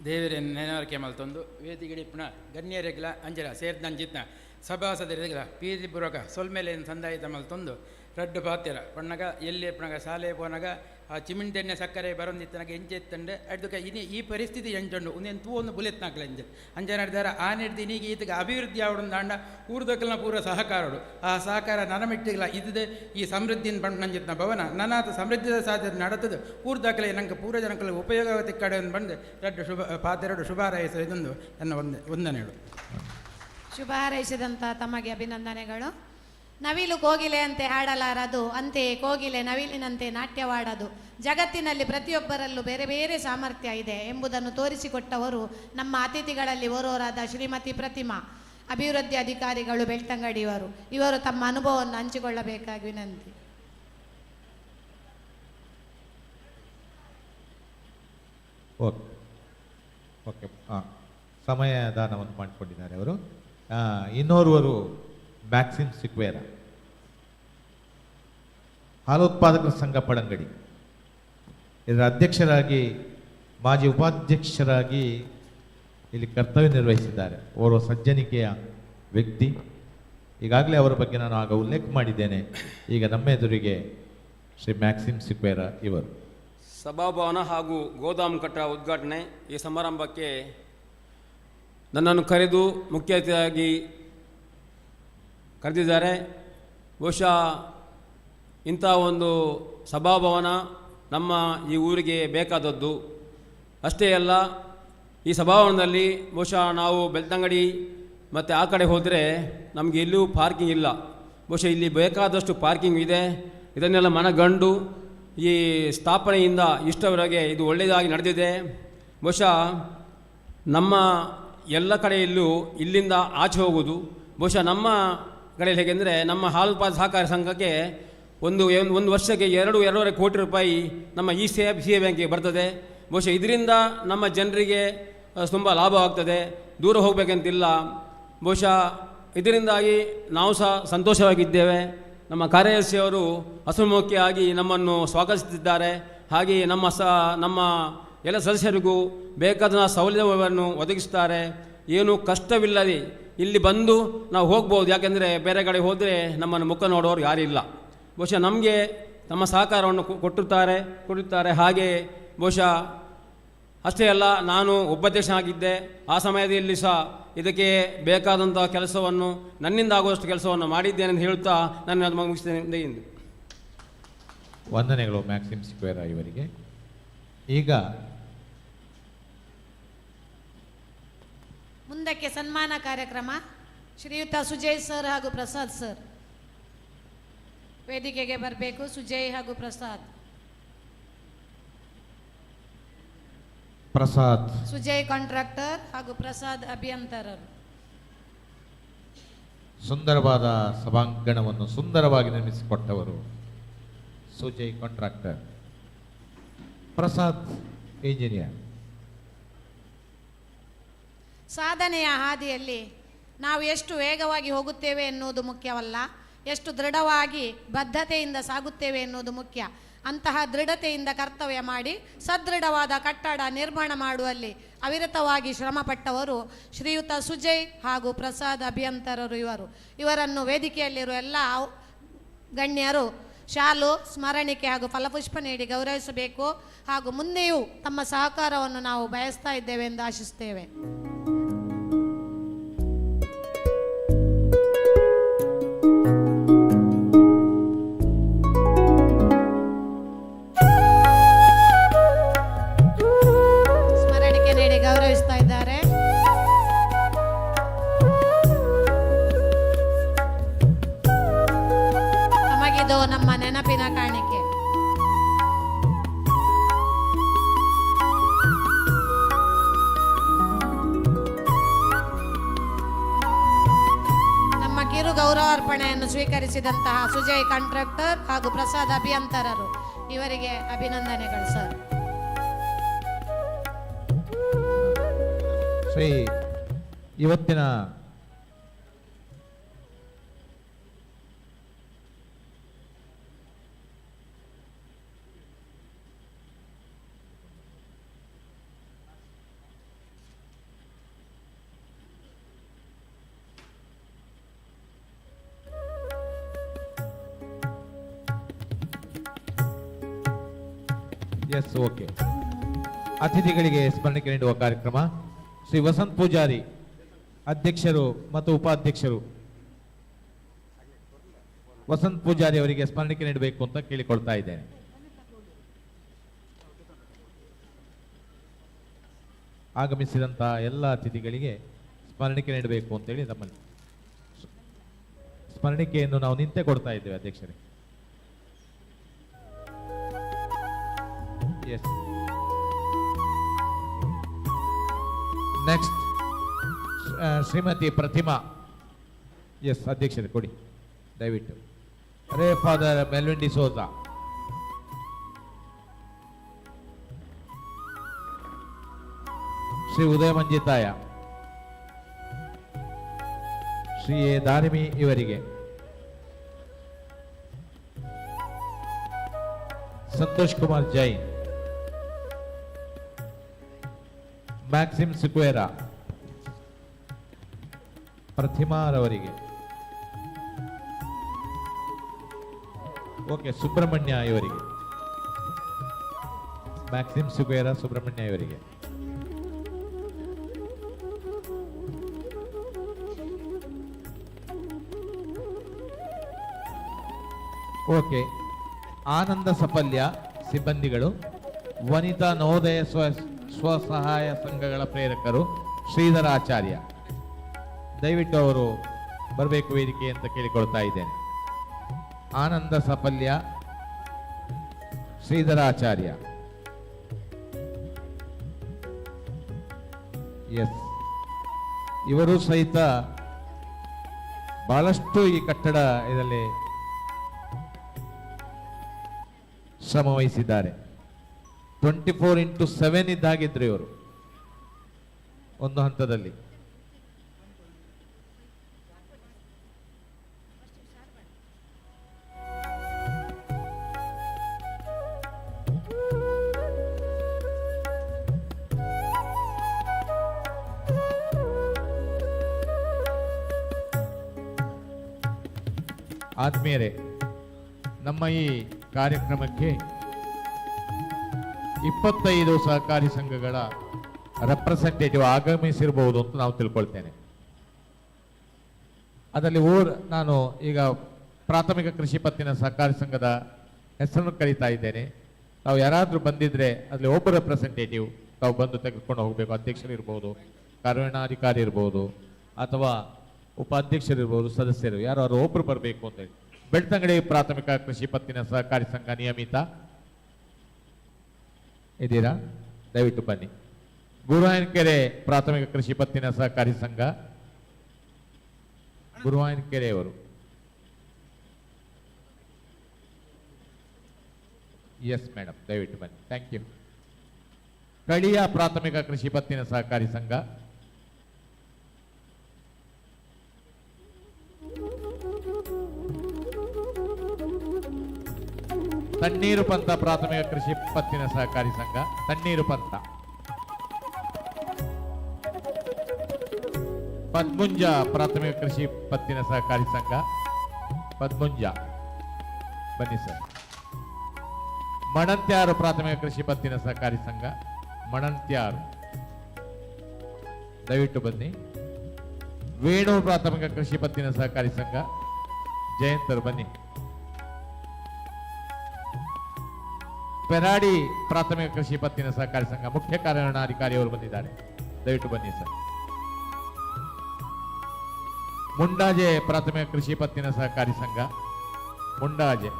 ದೇವರನ್ನು ನೆನವರಿಕೆ ಮಲ್ತೊಂದು ವೇದಿಕೆ ಪುನಃ ಗಣ್ಯರೆಗ್ಲ ಅಂಜಲ ಸೇರ್ದಂಜಿತ್ನ ಸಭಾಸದರಿಗಳ ಪೀತಿಪೂರ್ವಕ ಸೊಲ್ಮೇಲೆಯನ್ನು ಸಂದಾಯಿತ ಮಲ್ತೊಂದು ರಡ್ಡು ಪಾತಿರ ಪಣ್ಣಗ ಎಲ್ಲಿ ಪಣಗ ಶಾಲೆ ಪೋನಗ ಆ ಚಿಮಿಂಟೆಣ್ಣೆ ಸಕ್ಕರೆ ಬರೋಂದಿತ್ತನಗ ಎಂಚೆತ್ತಂಡೆ ಅಡ್ದುಕ ಇನಿ ಈ ಪರಿಸ್ಥಿತಿ ಎಂಚಂಡು ಒಂದೇನು ತೂ ಒಂದು ಬುಲೆತ್ನಾಕ್ಲ ಅಂಜ ನಡೆದಾರ ಆ ನಡೆದು ಇನ್ನೀಗ ಈತಗೆ ಅಭಿವೃದ್ಧಿ ಆವಡೊಂದು ದಾಂಡ ಊರ್ದಕ್ಕಲ್ನ ಪೂರ ಸಹಕಾರಡು ಆ ಸಹಕಾರ ನನಮಿಟ್ಟಿಲ್ಲ ಇದ್ದೆ ಈ ಸಮೃದ್ಧಿನ ಬಂಡು ನಂಜಿತ್ನ ಭವನ ನನಾತ ಸಮೃದ್ಧಿದ ಸಾಧ್ಯತೆ ನಡೆತದು ಊರ್ದಕ್ಕಲೆ ನಂಗೆ ಪೂರ ಜನಕ್ಕಲ್ಲ ಉಪಯೋಗವತಿ ಕಡೆ ಬಂದು ರಡ್ಡು ಪಾತೆರಡು ಶುಭ ಹಾರೈಸ ಇದೊಂದು ನನ್ನ ವಂದನೆಗಳು. ಶುಭ ಹಾರೈಸಿದಂಥ ತಮಗೆ ಅಭಿನಂದನೆಗಳು. ನವಿಲು ಕೋಗಿಲೆ ಅಂತೆ ಹಾಡಲಾರದು, ಅಂತೆಯೇ ಕೋಗಿಲೆ ನವಿಲಿನಂತೆ ನಾಟ್ಯವಾಡದು. ಜಗತ್ತಿನಲ್ಲಿ ಪ್ರತಿಯೊಬ್ಬರಲ್ಲೂ ಬೇರೆ ಬೇರೆ ಸಾಮರ್ಥ್ಯ ಇದೆ ಎಂಬುದನ್ನು ತೋರಿಸಿಕೊಟ್ಟವರು ನಮ್ಮ ಅತಿಥಿಗಳಲ್ಲಿ ಓರ್ವರಾದ ಶ್ರೀಮತಿ ಪ್ರತಿಮಾ, ಅಭಿವೃದ್ಧಿ ಅಧಿಕಾರಿಗಳು ಬೆಳ್ತಂಗಡಿಯವರು. ಇವರು ತಮ್ಮ ಅನುಭವವನ್ನು ಹಂಚಿಕೊಳ್ಳಬೇಕಾಗಿ ವಿನಂತಿ. ಓಕೆ ಓಕೆ ಹಾಂ, ಸಮಯ ದಾನವನ್ನು ಮಾಡಿಕೊಂಡಿದ್ದಾರೆ ಅವರು. ಇನ್ನೋರ್ವರು ಮ್ಯಾಕ್ಸಿಮ್ ಸಿಕ್ವೇರ, ಹಾಲೋತ್ಪಾದಕರ ಸಂಘ ಪಡಂಗಡಿ, ಇದರ ಅಧ್ಯಕ್ಷರಾಗಿ ಮಾಜಿ ಉಪಾಧ್ಯಕ್ಷರಾಗಿ ಇಲ್ಲಿ ಕರ್ತವ್ಯ ನಿರ್ವಹಿಸಿದ್ದಾರೆ. ಓರ್ವ ಸಜ್ಜನಿಕೆಯ ವ್ಯಕ್ತಿ. ಈಗಾಗಲೇ ಅವರ ಬಗ್ಗೆ ನಾನು ಆಗ ಉಲ್ಲೇಖ ಮಾಡಿದ್ದೇನೆ. ಈಗ ನಮ್ಮ ಎದುರಿಗೆ ಶ್ರೀ ಮ್ಯಾಕ್ಸಿಮ್ ಸಿಕ್ವೇರ ಇವರು. ಸಭಾಭವನ ಹಾಗೂ ಗೋದಾಮು ಕಟ್ಟಡ ಉದ್ಘಾಟನೆ ಈ ಸಮಾರಂಭಕ್ಕೆ ನನ್ನನ್ನು ಕರೆದು ಮುಖ್ಯ ಅತಿಥಿಯಾಗಿ ಕರೆದಿದ್ದಾರೆ. ಬಹುಶಃ ಇಂಥ ಒಂದು ಸಭಾಭವನ ನಮ್ಮ ಈ ಊರಿಗೆ ಬೇಕಾದದ್ದು. ಅಷ್ಟೇ ಅಲ್ಲ, ಈ ಸಭಾಭವನದಲ್ಲಿ ಬಹುಶಃ ನಾವು ಬೆಳ್ತಂಗಡಿ ಮತ್ತು ಆ ಕಡೆ ಹೋದರೆ ನಮಗೆ ಎಲ್ಲೂ ಪಾರ್ಕಿಂಗ್ ಇಲ್ಲ. ಬಹುಶಃ ಇಲ್ಲಿ ಬೇಕಾದಷ್ಟು ಪಾರ್ಕಿಂಗ್ ಇದೆ. ಇದನ್ನೆಲ್ಲ ಮನಗಂಡು ಈ ಸ್ಥಾಪನೆಯಿಂದ ಇಷ್ಟವರೆಗೆ ಇದು ಒಳ್ಳೆಯದಾಗಿ ನಡೆದಿದೆ. ಬಹುಶಃ ನಮ್ಮ ಎಲ್ಲ ಕಡೆಯಲ್ಲೂ ಇಲ್ಲಿಂದ ಆಚೆ ಹೋಗುವುದು. ಬಹುಶಃ ನಮ್ಮ ಕಡೆಯಲ್ಲಿ ಹೇಗೆಂದರೆ ನಮ್ಮ ಹಾಲು ಉತ್ಪಾದಕ ಸಹಕಾರ ಸಂಘಕ್ಕೆ ಒಂದು ವರ್ಷಕ್ಕೆ 2-2.5 ಕೋಟಿ ರೂಪಾಯಿ ನಮ್ಮ ಈ ಸಿ ಎ ಬ್ಯಾಂಕಿಗೆ ಬರ್ತದೆ. ಬಹುಶಃ ಇದರಿಂದ ನಮ್ಮ ಜನರಿಗೆ ತುಂಬ ಲಾಭವಾಗ್ತದೆ, ದೂರ ಹೋಗಬೇಕಂತಿಲ್ಲ. ಬಹುಶಃ ಇದರಿಂದಾಗಿ ನಾವು ಸಹ ಸಂತೋಷವಾಗಿದ್ದೇವೆ. ನಮ್ಮ ಕಾರ್ಯದರ್ಶಿಯವರು ಹಸನ್ಮುಖಿಯಾಗಿ ನಮ್ಮನ್ನು ಸ್ವಾಗತಿಸುತ್ತಿದ್ದಾರೆ. ಹಾಗೆಯೇ ನಮ್ಮ ಎಲ್ಲ ಸದಸ್ಯರಿಗೂ ಬೇಕಾದ ಸೌಲಭ್ಯವನ್ನು ಒದಗಿಸುತ್ತಾರೆ. ಏನೂ ಕಷ್ಟವಿಲ್ಲದೆ ಇಲ್ಲಿ ಬಂದು ನಾವು ಹೋಗ್ಬೋದು. ಯಾಕೆಂದರೆ ಬೇರೆ ಕಡೆ ಹೋದರೆ ನಮ್ಮನ್ನು ಮುಖ ನೋಡೋರು ಯಾರಿಲ್ಲ. ಬಹುಶಃ ನಮಗೆ ನಮ್ಮ ಸಹಕಾರವನ್ನು ಕೊಡುತ್ತಾರೆ. ಹಾಗೆ ಬಹುಶಃ ಅಷ್ಟೇ ಅಲ್ಲ, ನಾನು ಉಪಾಧ್ಯಕ್ಷನಾಗಿದ್ದೆ. ಆ ಸಮಯದಲ್ಲಿ ಸಹ ಇದಕ್ಕೆ ಬೇಕಾದಂಥ ಕೆಲಸವನ್ನು ನನ್ನಿಂದ ಆಗುವಷ್ಟು ಕೆಲಸವನ್ನು ಮಾಡಿದ್ದೇನೆ ಅಂತ ಹೇಳುತ್ತಾ ನಾನು ಮುಗಿಸ್ತೇನೆ. ವಂದನೆಗಳು ಮ್ಯಾಕ್ಸಿಮ್ ಸಿಕ್ವೇರ ಇವರಿಗೆ. ಈಗ ಮುಂದಕ್ಕೆ ಸನ್ಮಾನ ಕಾರ್ಯಕ್ರಮ. ಶ್ರೀಯುತ ಸುಜಯ್ ಸರ್ ಹಾಗೂ ಪ್ರಸಾದ್ ಸರ್ ವೇದಿಕೆಗೆ ಬರಬೇಕು. ಸುಜಯ್ ಹಾಗೂ ಪ್ರಸಾದ್. ಪ್ರಸಾದ್ ಸುಜಯ್ ಕಾಂಟ್ರಾಕ್ಟರ್ ಹಾಗೂ ಪ್ರಸಾದ್ ಅಭಿಯಂತರರು. ಸುಂದರವಾದ ಸಭಾಂಗಣವನ್ನು ಸುಂದರವಾಗಿ ನಿರ್ಮಿಸಿಕೊಟ್ಟವರು ಸುಜಯ್ ಕಾಂಟ್ರಾಕ್ಟರ್, ಪ್ರಸಾದ್ ಇಂಜಿನಿಯರ್. ಸಾಧನೆಯ ಹಾದಿಯಲ್ಲಿ ನಾವು ಎಷ್ಟು ವೇಗವಾಗಿ ಹೋಗುತ್ತೇವೆ ಎನ್ನುವುದು ಮುಖ್ಯವಲ್ಲ, ಎಷ್ಟು ದೃಢವಾಗಿ ಬದ್ಧತೆಯಿಂದ ಸಾಗುತ್ತೇವೆ ಎನ್ನುವುದು ಮುಖ್ಯ. ಅಂತಹ ದೃಢತೆಯಿಂದ ಕರ್ತವ್ಯ ಮಾಡಿ ಸದೃಢವಾದ ಕಟ್ಟಡ ನಿರ್ಮಾಣ ಮಾಡುವಲ್ಲಿ ಅವಿರತವಾಗಿ ಶ್ರಮಪಟ್ಟವರು ಶ್ರೀಯುತ ಸುಜಯ್ ಹಾಗೂ ಪ್ರಸಾದ್ ಅಭಿಯಂತರರು. ಇವರನ್ನು ವೇದಿಕೆಯಲ್ಲಿರುವ ಎಲ್ಲ ಗಣ್ಯರು ಶಾಲು, ಸ್ಮರಣಿಕೆ ಹಾಗೂ ಫಲಪುಷ್ಪ ನೀಡಿ ಗೌರವಿಸಬೇಕು. ಹಾಗೂ ಮುಂದೆಯೂ ತಮ್ಮ ಸಹಕಾರವನ್ನು ನಾವು ಬಯಸ್ತಾ ಇದ್ದೇವೆ ಎಂದು ಆಶಿಸ್ತೇವೆ. ಸ್ಮರಣಿಕೆ ನೀಡಿ ಗೌರವಿಸ್ತಾ ಇದ್ದಾರೆ. ನಮಗಿದು ನಮ್ಮ ನೆನಪಿನ ಕಾಣಿಕೆ. ನಮ್ಮ ಕಿರು ಗೌರವಾರ್ಪಣೆಯನ್ನು ಸ್ವೀಕರಿಸಿದಂತಹ ಸುಜಯ್ ಕಾಂಟ್ರಾಕ್ಟರ್ ಹಾಗೂ ಪ್ರಸಾದ್ ಅಭಿಯಂತರರು ಇವರಿಗೆ ಅಭಿನಂದನೆಗಳು ಸರ್. ಶ್ರೀ ಇವತ್ತಿನ ಎಸ್ ಓಕೆ ಅತಿಥಿಗಳಿಗೆ ಸ್ಮರಣಿಕೆ ನೀಡುವ ಕಾರ್ಯಕ್ರಮ. ಶ್ರೀ ವಸಂತ್ ಪೂಜಾರಿ ಅಧ್ಯಕ್ಷರು ಮತ್ತು ಉಪಾಧ್ಯಕ್ಷರು ವಸಂತ್ ಪೂಜಾರಿ ಅವರಿಗೆ ಸ್ಮರಣಿಕೆ ನೀಡಬೇಕು ಅಂತ ಕೇಳಿಕೊಳ್ತಾ ಇದ್ದೇನೆ. ಆಗಮಿಸಿದಂತಹ ಎಲ್ಲ ಅತಿಥಿಗಳಿಗೆ ಸ್ಮರಣಿಕೆ ನೀಡಬೇಕು ಅಂತೇಳಿ ನಮ್ಮಲ್ಲಿ ಸ್ಮರಣಿಕೆಯನ್ನು ನಾವು ನಿಂತೆ ಕೊಡ್ತಾ ಇದ್ದೇವೆ ಅಧ್ಯಕ್ಷರೇ. Yes next Shrimati Prathima. Yes ಅಧ್ಯಕ್ಷರೇ ಕೊಡಿ ದಯವಿಟ್ಟು. Rev father Melvin D'Souza. Shri Udaya Manjithaya, Shri A Darimi ಇವರಿಗೆ, ಸಂತೋಷ್ ಕುಮಾರ್ ಜೈನ್, ಮ್ಯಾಕ್ಸಿಮ್ ಸಿಕ್ವೇರಾ, ಪ್ರತಿಮಾರವರಿಗೆ, ಓಕೆ ಸುಬ್ರಹ್ಮಣ್ಯ ಇವರಿಗೆ, ಮ್ಯಾಕ್ಸಿಮ್ ಸಿಕ್ವೇರಾ ಸುಬ್ರಹ್ಮಣ್ಯ ಇವರಿಗೆ, ಓಕೆ ಆನಂದ ಸಫಲ್ಯ ಸಿಬ್ಬಂದಿಗಳು, ವನಿತಾ ನವೋದಯ ಸ್ವಸಹಾಯ ಸಂಘಗಳ ಪ್ರೇರಕರು ಶ್ರೀಧರ ಆಚಾರ್ಯ, ದಯವಿಟ್ಟು ಅವರು ಬರಬೇಕು ವೇದಿಕೆ ಅಂತ ಕೇಳಿಕೊಳ್ತಾ ಇದ್ದೇನೆ. ಆನಂದ ಸಫಲ್ಯ ಶ್ರೀಧರ ಆಚಾರ್ಯ. ಎಸ್ ಇವರು ಸಹಿತ ಬಹಳಷ್ಟು ಈ ಕಟ್ಟಡ ಇದರಲ್ಲಿ ಶ್ರಮ ವಹಿಸಿದ್ದಾರೆ. 24x7 ಇದ್ದಾಗಿದ್ರು ಇವರು ಒಂದು ಹಂತದಲ್ಲಿ. ಆತ್ಮೀಯರೇ, ನಮ್ಮ ಈ ಕಾರ್ಯಕ್ರಮಕ್ಕೆ 25 ಸಹಕಾರಿ ಸಂಘಗಳ ರೆಪ್ರೆಸೆಂಟೇಟಿವ್ ಆಗಮಿಸಿರಬಹುದು ಅಂತ ನಾವು ತಿಳ್ಕೊಳ್ತೇನೆ. ಅದರಲ್ಲಿ ನಾನು ಈಗ ಪ್ರಾಥಮಿಕ ಕೃಷಿ ಪತ್ತಿನ ಸಹಕಾರಿ ಸಂಘದ ಹೆಸರನ್ನು ಕರೀತಾ ಇದ್ದೇನೆ. ತಾವು ಯಾರಾದರೂ ಬಂದಿದ್ರೆ ಅದರಲ್ಲಿ ಒಬ್ಬ ರೆಪ್ರೆಸೆಂಟೇಟಿವ್ ತಾವು ಬಂದು ತೆಗೆದುಕೊಂಡು ಹೋಗಬೇಕು. ಅಧ್ಯಕ್ಷರು ಇರ್ಬೋದು, ಕಾರ್ಯನಿರ್ವಹಣಾಧಿಕಾರಿ ಇರ್ಬೋದು, ಅಥವಾ ಉಪಾಧ್ಯಕ್ಷರಿರ್ಬೋದು, ಸದಸ್ಯರು ಯಾರು ಒಬ್ಬರು ಬರಬೇಕು ಅಂತೇಳಿ. ಬೆಳ್ತಂಗಡಿ ಪ್ರಾಥಮಿಕ ಕೃಷಿ ಪತ್ತಿನ ಸಹಕಾರಿ ಸಂಘ ನಿಯಮಿತ ಇದ್ದೀರಾ? ದಯವಿಟ್ಟು ಬನ್ನಿ. ಗುರುವಾಯನಕೆರೆ ಪ್ರಾಥಮಿಕ ಕೃಷಿ ಪತ್ತಿನ ಸಹಕಾರಿ ಸಂಘ ಗುರುವಾಯನಕೆರೆಯವರು. ಎಸ್ ಮೇಡಮ್, ದಯವಿಟ್ಟು ಬನ್ನಿ. Thank you. ಕಳಿಯ ಪ್ರಾಥಮಿಕ ಕೃಷಿ ಪತ್ತಿನ ಸಹಕಾರಿ ಸಂಘ, ತಣ್ಣೀರು ಪಂಥ ಪ್ರಾಥಮಿಕ ಕೃಷಿ ಪತ್ತಿನ ಸಹಕಾರಿ ಸಂಘ, ತಣ್ಣೀರು ಪಂಥ. ಪದ್ಮುಂಜ ಪ್ರಾಥಮಿಕ ಕೃಷಿ ಪತ್ತಿನ ಸಹಕಾರಿ ಸಂಘ, ಪದ್ಮುಂಜ ಬನ್ನಿ ಸರ್. ಮಣಂತ್ಯಾರು ಪ್ರಾಥಮಿಕ ಕೃಷಿ ಪತ್ತಿನ ಸಹಕಾರಿ ಸಂಘ, ಮಣಂತ್ಯಾರು ದಯವಿಟ್ಟು ಬನ್ನಿ. ವೇಣು ಪ್ರಾಥಮಿಕ ಕೃಷಿ ಪತ್ತಿನ ಸಹಕಾರಿ ಸಂಘ, ಜಯಂತರು ಬನ್ನಿ. ಪೆರಾಡಿ ಪ್ರಾಥಮಿಕ ಕೃಷಿ ಪತ್ತಿನ ಸಹಕಾರಿ ಸಂಘ, ಮುಖ್ಯ ಕಾರ್ಯನಿರ್ವಹಣಾಧಿಕಾರಿ ಅವರು ಬಂದಿದ್ದಾರೆ, ದಯವಿಟ್ಟು ಬನ್ನಿ ಸರ್. ಮುಂಡಾಜೆ ಪ್ರಾಥಮಿಕ ಕೃಷಿ ಪತ್ತಿನ ಸಹಕಾರಿ ಸಂಘ, ಮುಂಡಾಜೆ.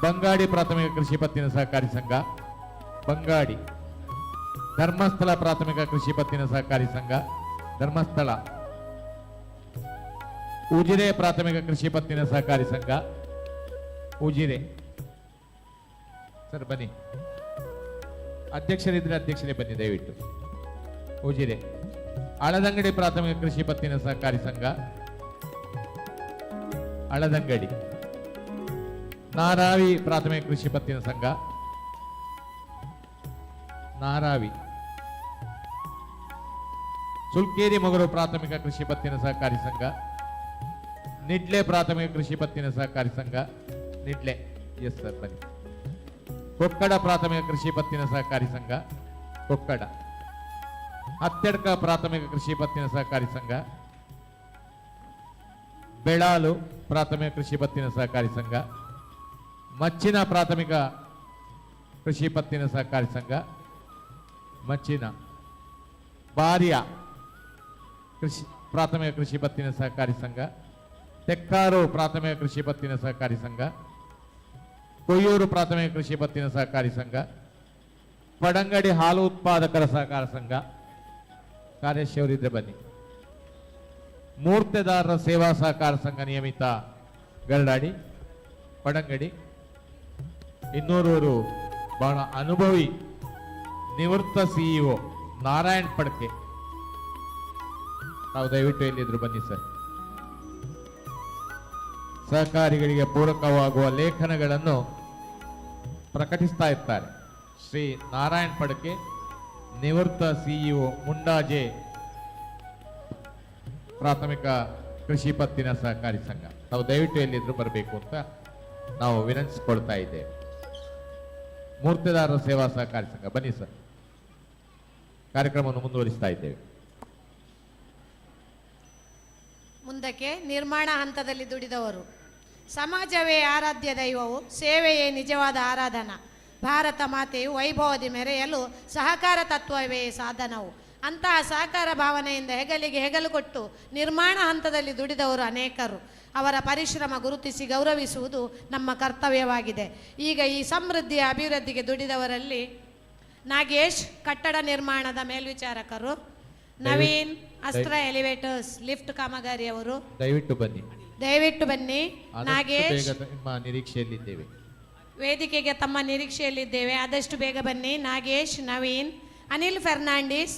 ಬಂಗಾಡಿ ಪ್ರಾಥಮಿಕ ಕೃಷಿ ಪತ್ತಿನ ಸಹಕಾರಿ ಸಂಘ, ಬಂಗಾಡಿ. ಧರ್ಮಸ್ಥಳ ಪ್ರಾಥಮಿಕ ಕೃಷಿ ಪತ್ತಿನ ಸಹಕಾರಿ ಸಂಘ, ಧರ್ಮಸ್ಥಳ. ಉಜಿರೆ ಪ್ರಾಥಮಿಕ ಕೃಷಿ ಪತ್ತಿನ ಸಹಕಾರಿ ಸಂಘ, ಉಜಿರೆ. ಸರ್ ಬನ್ನಿ, ಅಧ್ಯಕ್ಷರಿದ್ರೆ ಅಧ್ಯಕ್ಷರೇ ಬನ್ನಿ ದಯವಿಟ್ಟು. ಉಜಿರೆ. ಅಳದಂಗಡಿ ಪ್ರಾಥಮಿಕ ಕೃಷಿ ಪತ್ತಿನ ಸಹಕಾರಿ ಸಂಘ, ಅಳದಂಗಡಿ. ನಾರಾವಿ ಪ್ರಾಥಮಿಕ ಕೃಷಿ ಪತ್ತಿನ ಸಂಘ, ನಾರಾವಿ. ಸುಲ್ಕೇರಿ ಮೊಗರು ಪ್ರಾಥಮಿಕ ಕೃಷಿ ಪತ್ತಿನ ಸಹಕಾರಿ ಸಂಘ, ನಿಡ್ಲೆ ಪ್ರಾಥಮಿಕ ಕೃಷಿ ಪತ್ತಿನ ಸಹಕಾರಿ ಸಂಘ, ನಿಡ್ಲೆ. ಎಸ್ ಸರ್ ಬನ್ನಿ. ಕೊಕ್ಕಡ ಪ್ರಾಥಮಿಕ ಕೃಷಿ ಪತ್ತಿನ ಸಹಕಾರಿ ಸಂಘ, ಕೊಕ್ಕಡ. ಹತ್ತೆಡ್ಕ ಪ್ರಾಥಮಿಕ ಕೃಷಿ ಪತ್ತಿನ ಸಹಕಾರಿ ಸಂಘ, ಬೆಳಾಲು ಪ್ರಾಥಮಿಕ ಕೃಷಿ ಪತ್ತಿನ ಸಹಕಾರಿ ಸಂಘ, ಮಚ್ಚಿನ ಪ್ರಾಥಮಿಕ ಕೃಷಿ ಪತ್ತಿನ ಸಹಕಾರಿ ಸಂಘ, ಮಚ್ಚಿನ. ಬಾರಿಯ ಕೃಷಿ ಪ್ರಾಥಮಿಕ ಕೃಷಿ ಪತ್ತಿನ ಸಹಕಾರಿ ಸಂಘ, ತೆಕ್ಕಾರು ಪ್ರಾಥಮಿಕ ಕೃಷಿ ಪತ್ತಿನ ಸಹಕಾರಿ ಸಂಘ, ಕೊಯ್ಯೂರು ಪ್ರಾಥಮಿಕ ಕೃಷಿ ಪತ್ತಿನ ಸಹಕಾರಿ ಸಂಘ, ಪಡಂಗಡಿ ಹಾಲು ಉತ್ಪಾದಕರ ಸಹಕಾರ ಸಂಘ, ಕಾರ್ಯಶಿವರಿದ್ರೆ ಬನ್ನಿ. ಮೂರ್ತೆದಾರರ ಸೇವಾ ಸಹಕಾರ ಸಂಘ ನಿಯಮಿತ, ಗರಡಾಡಿ, ಪಡಂಗಡಿ. ಇನ್ನೋರ್ವರು ಬಹಳ ಅನುಭವಿ ನಿವೃತ್ತ ಸಿಇಒ ನಾರಾಯಣ್ ಪಡ್ಕೆ, ನಾವು ದಯವಿಟ್ಟು ಎಲ್ಲಿದ್ರು ಬನ್ನಿ ಸರ್. ಸಹಕಾರಿಗಳಿಗೆ ಪೂರಕವಾಗುವ ಲೇಖನಗಳನ್ನು ಪ್ರಕಟಿಸ್ತಾ ಇರ್ತಾರೆ. ಶ್ರೀ ನಾರಾಯಣ್ ಪಡ್ಕೆ, ನಿವೃತ್ತ ಸಿಇಒ, ಮುಂಡಾಜೆ ಪ್ರಾಥಮಿಕ ಕೃಷಿ ಪತ್ತಿನ ಸಹಕಾರಿ ಸಂಘ. ನಾವು ದಯವಿಟ್ಟು ಎಲ್ಲಿದ್ರು ಬರಬೇಕು ಅಂತ ನಾವು ವಿನಂತಿಸಿಕೊಳ್ತಾ ಇದ್ದೇವೆ. ಮೂರ್ತಿದಾರರ ಸೇವಾ ಸಹಕಾರಿ ಸಂಘ ಬನ್ನಿ ಸರ್. ಕಾರ್ಯಕ್ರಮವನ್ನು ಮುಂದುವರಿಸ್ತಾ ಇದ್ದೇವೆ. ಮುಂದಕ್ಕೆ ನಿರ್ಮಾಣ ಹಂತದಲ್ಲಿ ದುಡಿದವರು. ಸಮಾಜವೇ ಆರಾಧ್ಯ ದೈವವು, ಸೇವೆಯೇ ನಿಜವಾದ ಆರಾಧನಾ. ಭಾರತ ಮಾತೆಯು ವೈಭವದಿ ಮೆರೆಯಲು ಸಹಕಾರ ತತ್ವವೇ ಸಾಧನವು. ಅಂತಹ ಸಹಕಾರ ಭಾವನೆಯಿಂದ ಹೆಗಲಿಗೆ ಹೆಗಲು ಕೊಟ್ಟು ನಿರ್ಮಾಣ ಹಂತದಲ್ಲಿ ದುಡಿದವರು ಅನೇಕರು. ಅವರ ಪರಿಶ್ರಮ ಗುರುತಿಸಿ ಗೌರವಿಸುವುದು ನಮ್ಮ ಕರ್ತವ್ಯವಾಗಿದೆ. ಈಗ ಈ ಸಮೃದ್ಧಿಯ ಅಭಿವೃದ್ಧಿಗೆ ದುಡಿದವರಲ್ಲಿ ನಾಗೇಶ್ ಕಟ್ಟಡ ನಿರ್ಮಾಣದ ಮೇಲ್ವಿಚಾರಕರು, ನವೀನ್ ಅಸ್ತ್ರ ಎಲಿವೇಟರ್ಸ್ ಲಿಫ್ಟ್ ಕಾಮಗಾರಿಯವರು, ದಯವಿಟ್ಟು ಬನ್ನಿ. ದಯವಿಟ್ಟು ಬನ್ನಿ. ನಾಗೇಶ್, ನಿಮ್ಮ ನಿರೀಕ್ಷೆಯಲ್ಲಿದ್ದೇವೆ. ವೇದಿಕೆಗೆ ತಮ್ಮ ನಿರೀಕ್ಷೆಯಲ್ಲಿದ್ದೇವೆ, ಆದಷ್ಟು ಬೇಗ ಬನ್ನಿ. ನಾಗೇಶ್, ನವೀನ್, ಅನಿಲ್ ಫೆರ್ನಾಂಡಿಸ್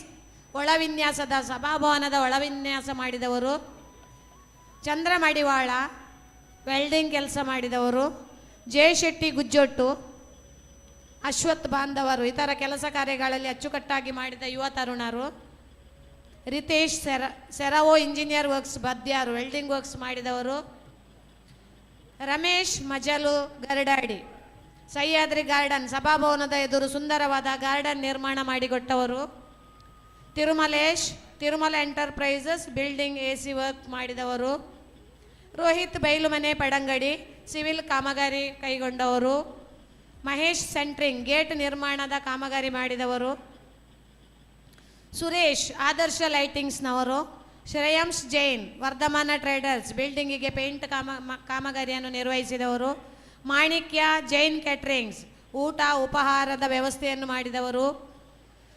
ಒಳವಿನ್ಯಾಸದ ಸಭಾಭವನದ ಒಳವಿನ್ಯಾಸ ಮಾಡಿದವರು, ಚಂದ್ರ ಮಡಿವಾಳ ವೆಲ್ಡಿಂಗ್ ಕೆಲಸ ಮಾಡಿದವರು, ಜೆ ಶೆಟ್ಟಿ ಗುಜ್ಜೊಟ್ಟು, ಅಶ್ವಥ್ ಬಾಂಧವರು ಇತರ ಕೆಲಸ ಕಾರ್ಯಗಳಲ್ಲಿ ಅಚ್ಚುಕಟ್ಟಾಗಿ ಮಾಡಿದ ಯುವ ತರುಣರು, Ritesh Serrao engineer works Badyar welding works ಮಾಡಿದವರು, ರಮೇಶ್ ಮಜಲು ಗರಡಾಡಿ ಸಹ್ಯಾದ್ರಿ ಗಾರ್ಡನ್ ಸಭಾಭವನದ ಎದುರು ಸುಂದರವಾದ ಗಾರ್ಡನ್ ನಿರ್ಮಾಣ ಮಾಡಿಕೊಟ್ಟವರು, Thirumalesh Thirumala enterprises building AC work ಮಾಡಿದವರು, ರೋಹಿತ್ ಬೈಲುಮನೆ ಪಡಂಗಡಿ ಸಿವಿಲ್ ಕಾಮಗಾರಿ ಕೈಗೊಂಡವರು, ಮಹೇಶ್ ಸೆಂಟ್ರಿಂಗ್ ಗೇಟ್ ನಿರ್ಮಾಣದ ಕಾಮಗಾರಿ ಮಾಡಿದವರು, ಸುರೇಶ್ ಆದರ್ಶ ಲೈಟಿಂಗ್ಸ್ನವರು, ಶ್ರೇಯಾಂಶ್ ಜೈನ್ ವರ್ಧಮಾನ ಟ್ರೇಡರ್ಸ್ ಬಿಲ್ಡಿಂಗಿಗೆ ಪೇಂಟ್ ಕಾಮಗಾರಿಯನ್ನು ನಿರ್ವಹಿಸಿದವರು, ಮಾಣಿಕ್ಯ ಜೈನ್ ಕ್ಯಾಟ್ರಿಂಗ್ಸ್ ಊಟ ಉಪಹಾರದ ವ್ಯವಸ್ಥೆಯನ್ನು ಮಾಡಿದವರು,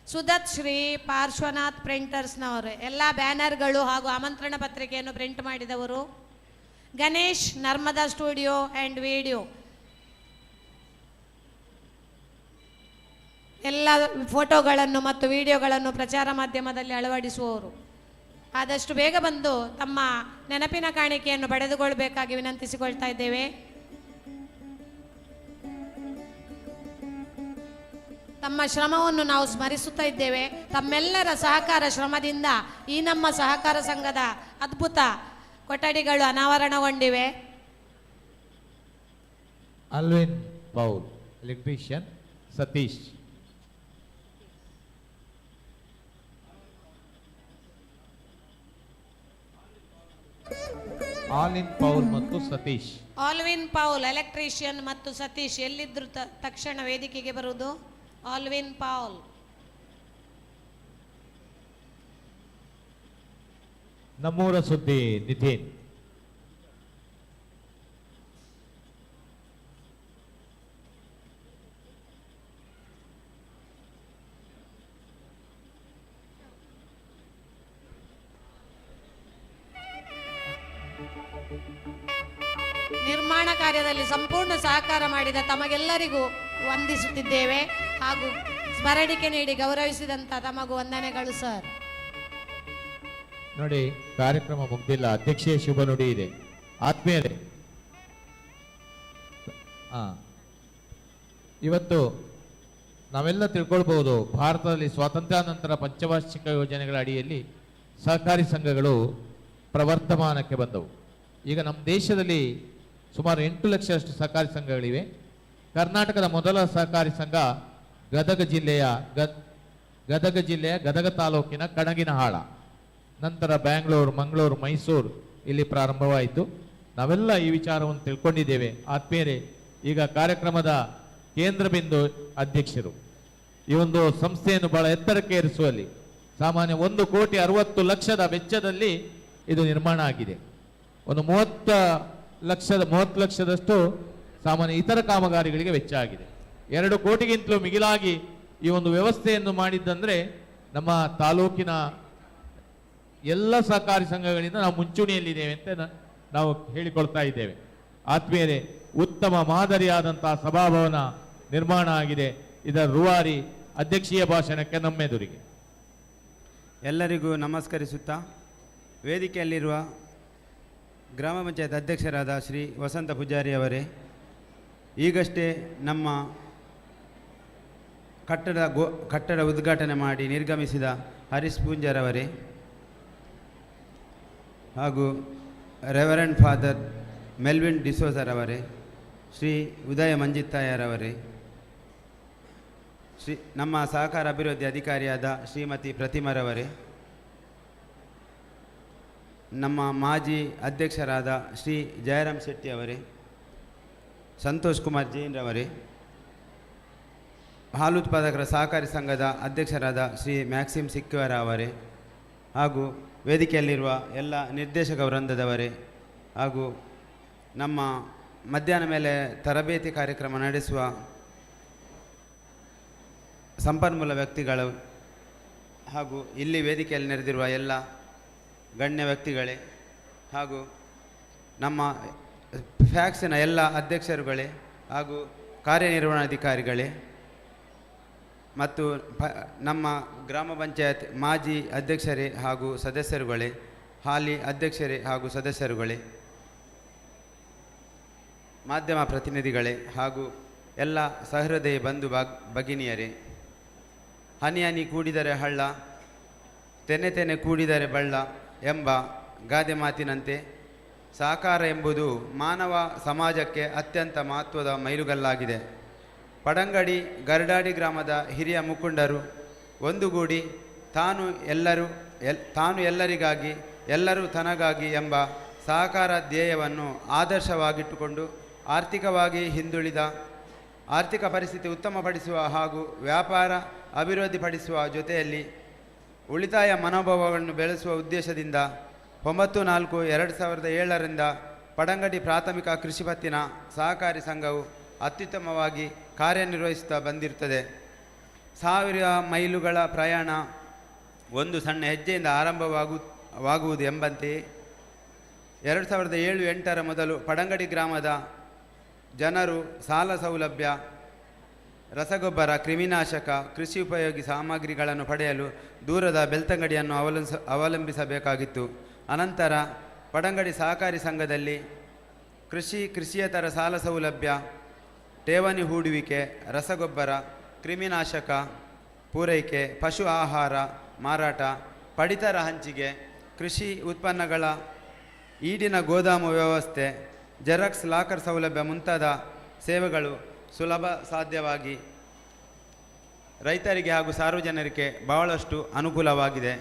ಸುದತ್ ಶ್ರೀ ಪಾರ್ಶ್ವನಾಥ್ ಪ್ರಿಂಟರ್ಸ್ನವರು, ಎಲ್ಲ ಬ್ಯಾನರ್ಗಳು ಹಾಗೂ ಆಮಂತ್ರಣ ಪತ್ರಿಕೆಯನ್ನು ಪ್ರಿಂಟ್ ಮಾಡಿದವರು. Ganesh Narmada studio and video, ಎಲ್ಲ ಫೋಟೋಗಳನ್ನು ಮತ್ತು ವಿಡಿಯೋಗಳನ್ನು ಪ್ರಚಾರ ಮಾಧ್ಯಮದಲ್ಲಿ ಅಳವಡಿಸುವವರು. ಆದಷ್ಟು ಬೇಗ ಬಂದು ತಮ್ಮ ನೆನಪಿನ ಕಾಣಿಕೆಯನ್ನು ಪಡೆದುಕೊಳ್ಳಬೇಕಾಗಿ ವಿನಂತಿಸಿಕೊಳ್ತಾ ಇದ್ದೇವೆ. ತಮ್ಮ ಶ್ರಮವನ್ನು ನಾವು ಸ್ಮರಿಸುತ್ತಾ ಇದ್ದೇವೆ. ತಮ್ಮೆಲ್ಲರ ಸಹಕಾರ ಶ್ರಮದಿಂದ ಈ ನಮ್ಮ ಸಹಕಾರ ಸಂಘದ ಅದ್ಭುತ ಕೊಠಡಿಗಳು ಅನಾವರಣಗೊಂಡಿವೆ. ಅಲ್ವಿನ್ ಪೌಲ್, ಎಲೆಕ್ಟ್ರಿಷಿಯನ್ ಸತೀಶ್. ಆಲ್ವಿನ್ ಪೌಲ್ ಮತ್ತು ಸತೀಶ್. ಆಲ್ವಿನ್ ಪೌಲ್ ಎಲೆಕ್ಟ್ರಿಷಿಯನ್ ಮತ್ತು ಸತೀಶ್ ಎಲ್ಲಿದ್ರು ತಕ್ಷಣ ವೇದಿಕೆಗೆ ಬರುವುದು. ಆಲ್ವಿನ್ ಪೌಲ್. ನಮ್ಮೂರ ಸುದ್ದಿ ನಿತಿನ್. ನಿರ್ಮಾಣ ಕಾರ್ಯದಲ್ಲಿ ಸಂಪೂರ್ಣ ಸಹಕಾರ ಮಾಡಿದ ತಮಗೆಲ್ಲರಿಗೂ ವಂದಿಸುತ್ತಿದ್ದೇವೆ ಹಾಗೂ ಸ್ಮರಣಿಕೆ ನೀಡಿ ಗೌರವಿಸಿದಂತ ತಮಗೂ ವಂದನೆಗಳು ಸರ್. ನೋಡಿ, ಕಾರ್ಯಕ್ರಮ ಮುಗ್ದಿಲ್ಲ. ಅಧ್ಯಕ್ಷೀಯ ಶುಭ ನುಡಿ ಇದೆ. ಆತ್ಮೀಯರೇ, ಇವತ್ತು ನಾವೆಲ್ಲ ತಿಳ್ಕೊಳ್ಬಹುದು, ಭಾರತದಲ್ಲಿ ಸ್ವಾತಂತ್ರ್ಯಾನಂತರ ಪಂಚವಾರ್ಷಿಕ ಯೋಜನೆಗಳ ಅಡಿಯಲ್ಲಿ ಸಹಕಾರಿ ಸಂಘಗಳು ಪ್ರವರ್ಧಮಾನಕ್ಕೆ ಬಂದವು. ಈಗ ನಮ್ಮ ದೇಶದಲ್ಲಿ ಸುಮಾರು 8 ಲಕ್ಷದಷ್ಟು ಸಹಕಾರಿ ಸಂಘಗಳಿವೆ. ಕರ್ನಾಟಕದ ಮೊದಲ ಸಹಕಾರಿ ಸಂಘ ಗದಗ ಜಿಲ್ಲೆಯ ಗದಗ ತಾಲೂಕಿನ ಕಣಗಿನಹಾಳ, ನಂತರ ಬ್ಯಾಂಗ್ಳೂರು, ಮಂಗಳೂರು, ಮೈಸೂರು ಇಲ್ಲಿ ಪ್ರಾರಂಭವಾಯಿತು. ನಾವೆಲ್ಲ ಈ ವಿಚಾರವನ್ನು ತಿಳ್ಕೊಂಡಿದ್ದೇವೆ. ಆತ್ಮೀಯರೇ, ಈಗ ಕಾರ್ಯಕ್ರಮದ ಕೇಂದ್ರ ಬಿಂದು ಅಧ್ಯಕ್ಷರು ಈ ಒಂದು ಸಂಸ್ಥೆಯನ್ನು ಬಹಳ ಎತ್ತರಕ್ಕೆ ಏರಿಸುವಲ್ಲಿ ಸಾಮಾನ್ಯ 1,60,00,000 ವೆಚ್ಚದಲ್ಲಿ ಇದು ನಿರ್ಮಾಣ ಆಗಿದೆ. ಒಂದು 30 ಲಕ್ಷದಷ್ಟು ಸಾಮಾನ್ಯ ಇತರ ಕಾಮಗಾರಿಗಳಿಗೆ ವೆಚ್ಚ ಆಗಿದೆ. 2 ಕೋಟಿಗಿಂತಲೂ ಮಿಗಿಲಾಗಿ ಈ ಒಂದು ವ್ಯವಸ್ಥೆಯನ್ನು ಮಾಡಿದ್ದಂದ್ರೆ ನಮ್ಮ ತಾಲೂಕಿನ ಎಲ್ಲ ಸಹಕಾರಿ ಸಂಘಗಳಿಂದ ನಾವು ಮುಂಚೂಣಿಯಲ್ಲಿದ್ದೇವೆ ಅಂತ ನಾವು ಹೇಳಿಕೊಳ್ತಾ ಇದ್ದೇವೆ. ಆತ್ಮೀಯರೇ, ಉತ್ತಮ ಮಾದರಿಯಾದಂತಹ ಸಭಾಭವನ ನಿರ್ಮಾಣ ಆಗಿದೆ. ಇದರ ರೂವಾರಿ ಅಧ್ಯಕ್ಷೀಯ ಭಾಷಣಕ್ಕೆ ನಮ್ಮೆದುರಿಗೆ. ಎಲ್ಲರಿಗೂ ನಮಸ್ಕರಿಸುತ್ತಾ, ವೇದಿಕೆಯಲ್ಲಿರುವ ಗ್ರಾಮ ಪಂಚಾಯತ್ ಅಧ್ಯಕ್ಷರಾದ ಶ್ರೀ ವಸಂತ ಪೂಜಾರಿ ಅವರೇ, ಈಗಷ್ಟೇ ನಮ್ಮ ಕಟ್ಟಡ ಉದ್ಘಾಟನೆ ಮಾಡಿ ನಿರ್ಗಮಿಸಿದ ಹರೀಶ್ ಪೂಂಜಾರವರೇ ಹಾಗೂ ರೆವರೆಂಡ್ ಫಾದರ್ ಮೆಲ್ವಿನ್ ಡಿಸೋಜರವರೇ, ಶ್ರೀ ಉದಯ ಮಂಜಿತ್ತಾಯರವರೇ, ನಮ್ಮ ಸಹಕಾರ ಅಭಿವೃದ್ಧಿ ಅಧಿಕಾರಿಯಾದ ಶ್ರೀಮತಿ ಪ್ರತಿಮರವರೇ, ನಮ್ಮ ಮಾಜಿ ಅಧ್ಯಕ್ಷರಾದ ಶ್ರೀ ಜಯರಾಮ್ ಶೆಟ್ಟಿ ಅವರೇ, ಸಂತೋಷ್ ಕುಮಾರ್ ಜೈನ್ರವರೇ, ಹಾಲು ಉತ್ಪಾದಕರ ಸಹಕಾರಿ ಸಂಘದ ಅಧ್ಯಕ್ಷರಾದ ಶ್ರೀ ಮ್ಯಾಕ್ಸಿಮ್ ಸಿಕ್ಕಿವರ ಅವರೇ, ಹಾಗೂ ವೇದಿಕೆಯಲ್ಲಿರುವ ಎಲ್ಲ ನಿರ್ದೇಶಕ ವೃಂದದವರೇ, ಹಾಗೂ ನಮ್ಮ ಮಧ್ಯಾಹ್ನ ಮೇಲೆ ತರಬೇತಿ ಕಾರ್ಯಕ್ರಮ ನಡೆಸುವ ಸಂಪನ್ಮೂಲ ವ್ಯಕ್ತಿಗಳು ಹಾಗೂ ಇಲ್ಲಿ ವೇದಿಕೆಯಲ್ಲಿ ನೆರೆದಿರುವ ಎಲ್ಲ ಗಣ್ಯ ವ್ಯಕ್ತಿಗಳೇ, ಹಾಗೂ ನಮ್ಮ ಫ್ಯಾಕ್ಸಿನ ಎಲ್ಲ ಅಧ್ಯಕ್ಷರುಗಳೇ ಹಾಗೂ ಕಾರ್ಯನಿರ್ವಹಣಾಧಿಕಾರಿಗಳೇ, ಮತ್ತು ನಮ್ಮ ಗ್ರಾಮ ಪಂಚಾಯತ್ ಮಾಜಿ ಅಧ್ಯಕ್ಷರೇ ಹಾಗೂ ಸದಸ್ಯರುಗಳೇ, ಹಾಲಿ ಅಧ್ಯಕ್ಷರೇ ಹಾಗೂ ಸದಸ್ಯರುಗಳೇ, ಮಾಧ್ಯಮ ಪ್ರತಿನಿಧಿಗಳೇ ಹಾಗೂ ಎಲ್ಲ ಸಹೃದಯ ಬಂಧು ಭಗಿನಿಯರೇ, ಹನಿ ಹನಿ ಕೂಡಿದರೆ ಹಳ್ಳ, ತೆನೆ ತೆನೆ ಕೂಡಿದರೆ ಬಳ್ಳ ಎಂಬ ಗಾದೆ ಮಾತಿನಂತೆ ಸಹಕಾರ ಎಂಬುದು ಮಾನವ ಸಮಾಜಕ್ಕೆ ಅತ್ಯಂತ ಮಹತ್ವದ ಮೈಲುಗಲ್ಲಾಗಿದೆ. ಪಡಂಗಡಿ ಗರಡಾಡಿ ಗ್ರಾಮದ ಹಿರಿಯ ಮುಖಂಡರು ಒಂದುಗೂಡಿ ತಾನು ಎಲ್ಲರಿಗಾಗಿ ಎಲ್ಲರೂ ತನಗಾಗಿ ಎಂಬ ಸಹಕಾರ ಧ್ಯೇಯವನ್ನು ಆದರ್ಶವಾಗಿಟ್ಟುಕೊಂಡು ಆರ್ಥಿಕವಾಗಿ ಹಿಂದುಳಿದ ಆರ್ಥಿಕ ಪರಿಸ್ಥಿತಿ ಉತ್ತಮಪಡಿಸುವ ಹಾಗೂ ವ್ಯಾಪಾರ ಅಭಿವೃದ್ಧಿಪಡಿಸುವ ಜೊತೆಯಲ್ಲಿ ಉಳಿತಾಯ ಮನೋಭಾವಗಳನ್ನು ಬೆಳೆಸುವ ಉದ್ದೇಶದಿಂದ 9/4/2007 ಪಡಂಗಡಿ ಪ್ರಾಥಮಿಕ ಕೃಷಿ ಪತ್ತಿನ ಸಹಕಾರಿ ಸಂಘವು ಅತ್ಯುತ್ತಮವಾಗಿ ಕಾರ್ಯನಿರ್ವಹಿಸುತ್ತಾ ಬಂದಿರುತ್ತದೆ. 1000 ಮೈಲುಗಳ ಪ್ರಯಾಣ ಒಂದು ಸಣ್ಣ ಹೆಜ್ಜೆಯಿಂದ ಆರಂಭವಾಗುವುದು ಎಂಬಂತೆ 2007-8 ಮೊದಲು ಪಡಂಗಡಿ ಗ್ರಾಮದ ಜನರು ಸಾಲ ಸೌಲಭ್ಯ, ರಸಗೊಬ್ಬರ, ಕ್ರಿಮಿನಾಶಕ, ಕೃಷಿ ಉಪಯೋಗಿ ಸಾಮಗ್ರಿಗಳನ್ನು ಪಡೆಯಲು ದೂರದ ಬೆಳ್ತಂಗಡಿಯನ್ನು ಅವಲಂಬಿಸಬೇಕಾಗಿತ್ತು. ಅನಂತರ ಪಡಂಗಡಿ ಸಹಕಾರಿ ಸಂಘದಲ್ಲಿ ಕೃಷಿಯೇತರ ಸಾಲ ಸೌಲಭ್ಯ, ಠೇವಣಿ ಹೂಡುವಿಕೆ, ರಸಗೊಬ್ಬರ, ಕ್ರಿಮಿನಾಶಕ ಪೂರೈಕೆ, ಪಶು ಆಹಾರ ಮಾರಾಟ, ಪಡಿತರ ಹಂಚಿಕೆ, ಕೃಷಿ ಉತ್ಪನ್ನಗಳ ಈಡಿನ ಗೋದಾಮು ವ್ಯವಸ್ಥೆ, ಜೆರಾಕ್ಸ್ ಲಾಕರ್ ಸೌಲಭ್ಯ ಮುಂತಾದ ಸೇವೆಗಳು ಸುಲಭ ಸಾಧ್ಯವಾಗಿ ರೈತರಿಗೆ ಹಾಗೂ ಸಾರ್ವಜನಿಕರಿಗೆ ಬಹಳಷ್ಟು ಅನುಕೂಲವಾಗಿದೆ.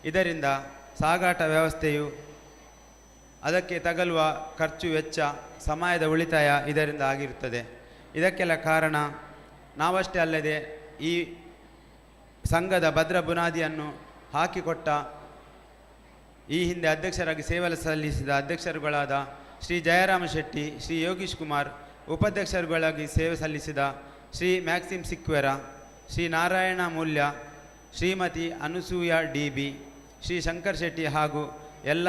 ಇದರಿಂದ ಸಾಗಾಟ ವ್ಯವಸ್ಥೆಯು, ಅದಕ್ಕೆ ತಗಲುವ ಖರ್ಚು ವೆಚ್ಚ, ಸಮಯದ ಉಳಿತಾಯ ಇದರಿಂದ ಆಗಿರುತ್ತದೆ. ಇದಕ್ಕೆಲ್ಲ ಕಾರಣ ನಾವಷ್ಟೇ ಅಲ್ಲದೆ ಈ ಸಂಘದ ಭದ್ರ ಬುನಾದಿಯನ್ನು ಹಾಕಿಕೊಟ್ಟ, ಈ ಹಿಂದೆ ಅಧ್ಯಕ್ಷರಾಗಿ ಸೇವೆ ಸಲ್ಲಿಸಿದ ಅಧ್ಯಕ್ಷರುಗಳಾದ ಶ್ರೀ ಜಯರಾಮ ಶೆಟ್ಟಿ, ಶ್ರೀ ಯೋಗೀಶ್ ಕುಮಾರ್, ಉಪಾಧ್ಯಕ್ಷರುಗಳಾಗಿ ಸೇವೆ ಸಲ್ಲಿಸಿದ ಶ್ರೀ ಮ್ಯಾಕ್ಸಿಮ್ ಸಿಕ್ವೆರ, ಶ್ರೀ ನಾರಾಯಣ ಮೂಲ್ಯ, ಶ್ರೀಮತಿ ಅನುಸೂಯ DB, ಶ್ರೀ ಶಂಕರ್ ಶೆಟ್ಟಿ ಹಾಗೂ ಎಲ್ಲ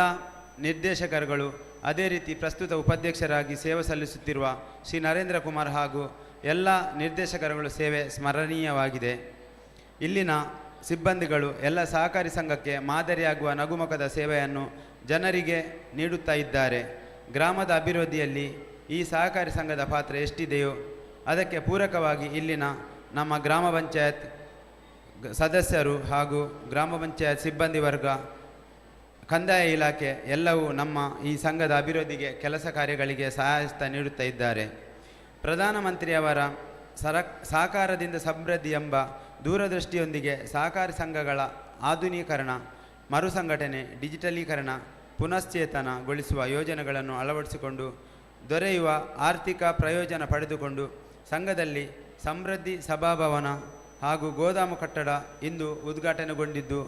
ನಿರ್ದೇಶಕರುಗಳು, ಅದೇ ರೀತಿ ಪ್ರಸ್ತುತ ಉಪಾಧ್ಯಕ್ಷರಾಗಿ ಸೇವೆ ಸಲ್ಲಿಸುತ್ತಿರುವ ಶ್ರೀ ನರೇಂದ್ರ ಕುಮಾರ್ ಹಾಗೂ ಎಲ್ಲ ನಿರ್ದೇಶಕರುಗಳ ಸೇವೆ ಸ್ಮರಣೀಯವಾಗಿದೆ. ಇಲ್ಲಿನ ಸಿಬ್ಬಂದಿಗಳು ಎಲ್ಲ ಸಹಕಾರಿ ಸಂಘಕ್ಕೆ ಮಾದರಿಯಾಗುವ ನಗುಮುಖದ ಸೇವೆಯನ್ನು ಜನರಿಗೆ ನೀಡುತ್ತಾ ಇದ್ದಾರೆ. ಗ್ರಾಮದ ಅಭಿವೃದ್ಧಿಯಲ್ಲಿ ಈ ಸಹಕಾರಿ ಸಂಘದ ಪಾತ್ರ ಎಷ್ಟಿದೆಯೋ ಅದಕ್ಕೆ ಪೂರಕವಾಗಿ ಇಲ್ಲಿನ ನಮ್ಮ ಗ್ರಾಮ ಪಂಚಾಯತ್ ಸದಸ್ಯರು ಹಾಗೂ ಗ್ರಾಮ ಪಂಚಾಯತ್ ಸಿಬ್ಬಂದಿ ವರ್ಗ, ಕಂದಾಯ ಇಲಾಖೆ ಎಲ್ಲವೂ ನಮ್ಮ ಈ ಸಂಘದ ಅಭಿವೃದ್ಧಿಗೆ ಕೆಲಸ ಕಾರ್ಯಗಳಿಗೆ ಸಹಾಯಸ್ತ ನೀಡುತ್ತಾ ಇದ್ದಾರೆ. ಪ್ರಧಾನಮಂತ್ರಿಯವರ ಸಹಕಾರದಿಂದ ಸಮೃದ್ಧಿ ಎಂಬ ದೂರದೃಷ್ಟಿಯೊಂದಿಗೆ ಸಹಕಾರಿ ಸಂಘಗಳ ಆಧುನೀಕರಣ, ಮರುಸಂಘಟನೆ, ಡಿಜಿಟಲೀಕರಣ, ಪುನಶ್ಚೇತನಗೊಳಿಸುವ ಯೋಜನೆಗಳನ್ನು ಅಳವಡಿಸಿಕೊಂಡು ದೊರೆಯುವ ಆರ್ಥಿಕ ಪ್ರಯೋಜನ ಪಡೆದುಕೊಂಡು ಸಂಘದಲ್ಲಿ ಸಮೃದ್ಧಿ ಸಭಾಭವನ ಹಾಗೂ ಗೋದಾಮು ಕಟ್ಟಡ ಇಂದು ಉದ್ಘಾಟನೆಗೊಂಡಿದ್ದು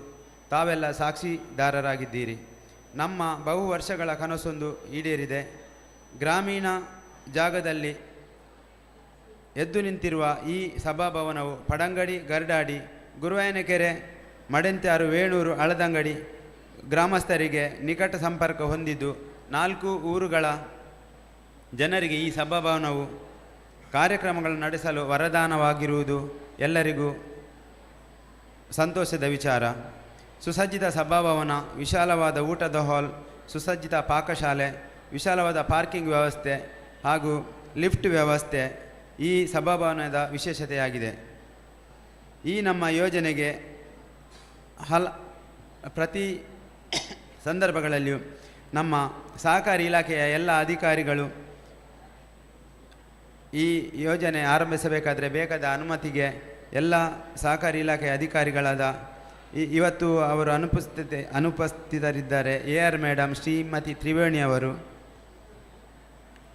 ತಾವೆಲ್ಲ ಸಾಕ್ಷಿದಾರರಾಗಿದ್ದೀರಿ. ನಮ್ಮ ಬಹು ವರ್ಷಗಳ ಕನಸೊಂದು ಈಡೇರಿದೆ. ಗ್ರಾಮೀಣ ಜಾಗದಲ್ಲಿ ಎದ್ದು ನಿಂತಿರುವ ಈ ಸಭಾಭವನವು ಪಡಂಗಡಿ, ಗರ್ಡಾಡಿ, ಗುರುವಾಯನಕೆರೆ, ಮಡೆಂತ್ಯಾರು, ವೇಣೂರು, ಹಳದಂಗಡಿ ಗ್ರಾಮಸ್ಥರಿಗೆ ನಿಕಟ ಸಂಪರ್ಕ ಹೊಂದಿದ್ದು 4 ಊರುಗಳ ಜನರಿಗೆ ಈ ಸಭಾಭವನವು ಕಾರ್ಯಕ್ರಮಗಳನ್ನು ನಡೆಸಲು ವರದಾನವಾಗಿರುವುದು ಎಲ್ಲರಿಗೂ ಸಂತೋಷದ ವಿಚಾರ. ಸುಸಜ್ಜಿತ ಸಭಾಭವನ, ವಿಶಾಲವಾದ ಊಟದ ಹಾಲ್, ಸುಸಜ್ಜಿತ ಪಾಕಶಾಲೆ, ವಿಶಾಲವಾದ ಪಾರ್ಕಿಂಗ್ ವ್ಯವಸ್ಥೆ ಹಾಗೂ ಲಿಫ್ಟ್ ವ್ಯವಸ್ಥೆ ಈ ಸಭಾಭವನದ ವಿಶೇಷತೆಯಾಗಿದೆ. ಈ ನಮ್ಮ ಯೋಜನೆಗೆ ಪ್ರತಿ ಸಂದರ್ಭಗಳಲ್ಲಿಯೂ ನಮ್ಮ ಸಹಕಾರಿ ಇಲಾಖೆಯ ಎಲ್ಲ ಅಧಿಕಾರಿಗಳು ಈ ಯೋಜನೆ ಆರಂಭಿಸಬೇಕಾದರೆ ಬೇಕಾದ ಅನುಮತಿಗೆ ಎಲ್ಲ ಸಹಕಾರಿ ಇಲಾಖೆಯ ಅಧಿಕಾರಿಗಳಾದ ಇವತ್ತು ಅವರು ಅನುಪಸ್ಥಿತರಿದ್ದಾರೆ. AR ಮೇಡಮ್, ಶ್ರೀಮತಿ ತ್ರಿವೇಣಿ ಅವರು,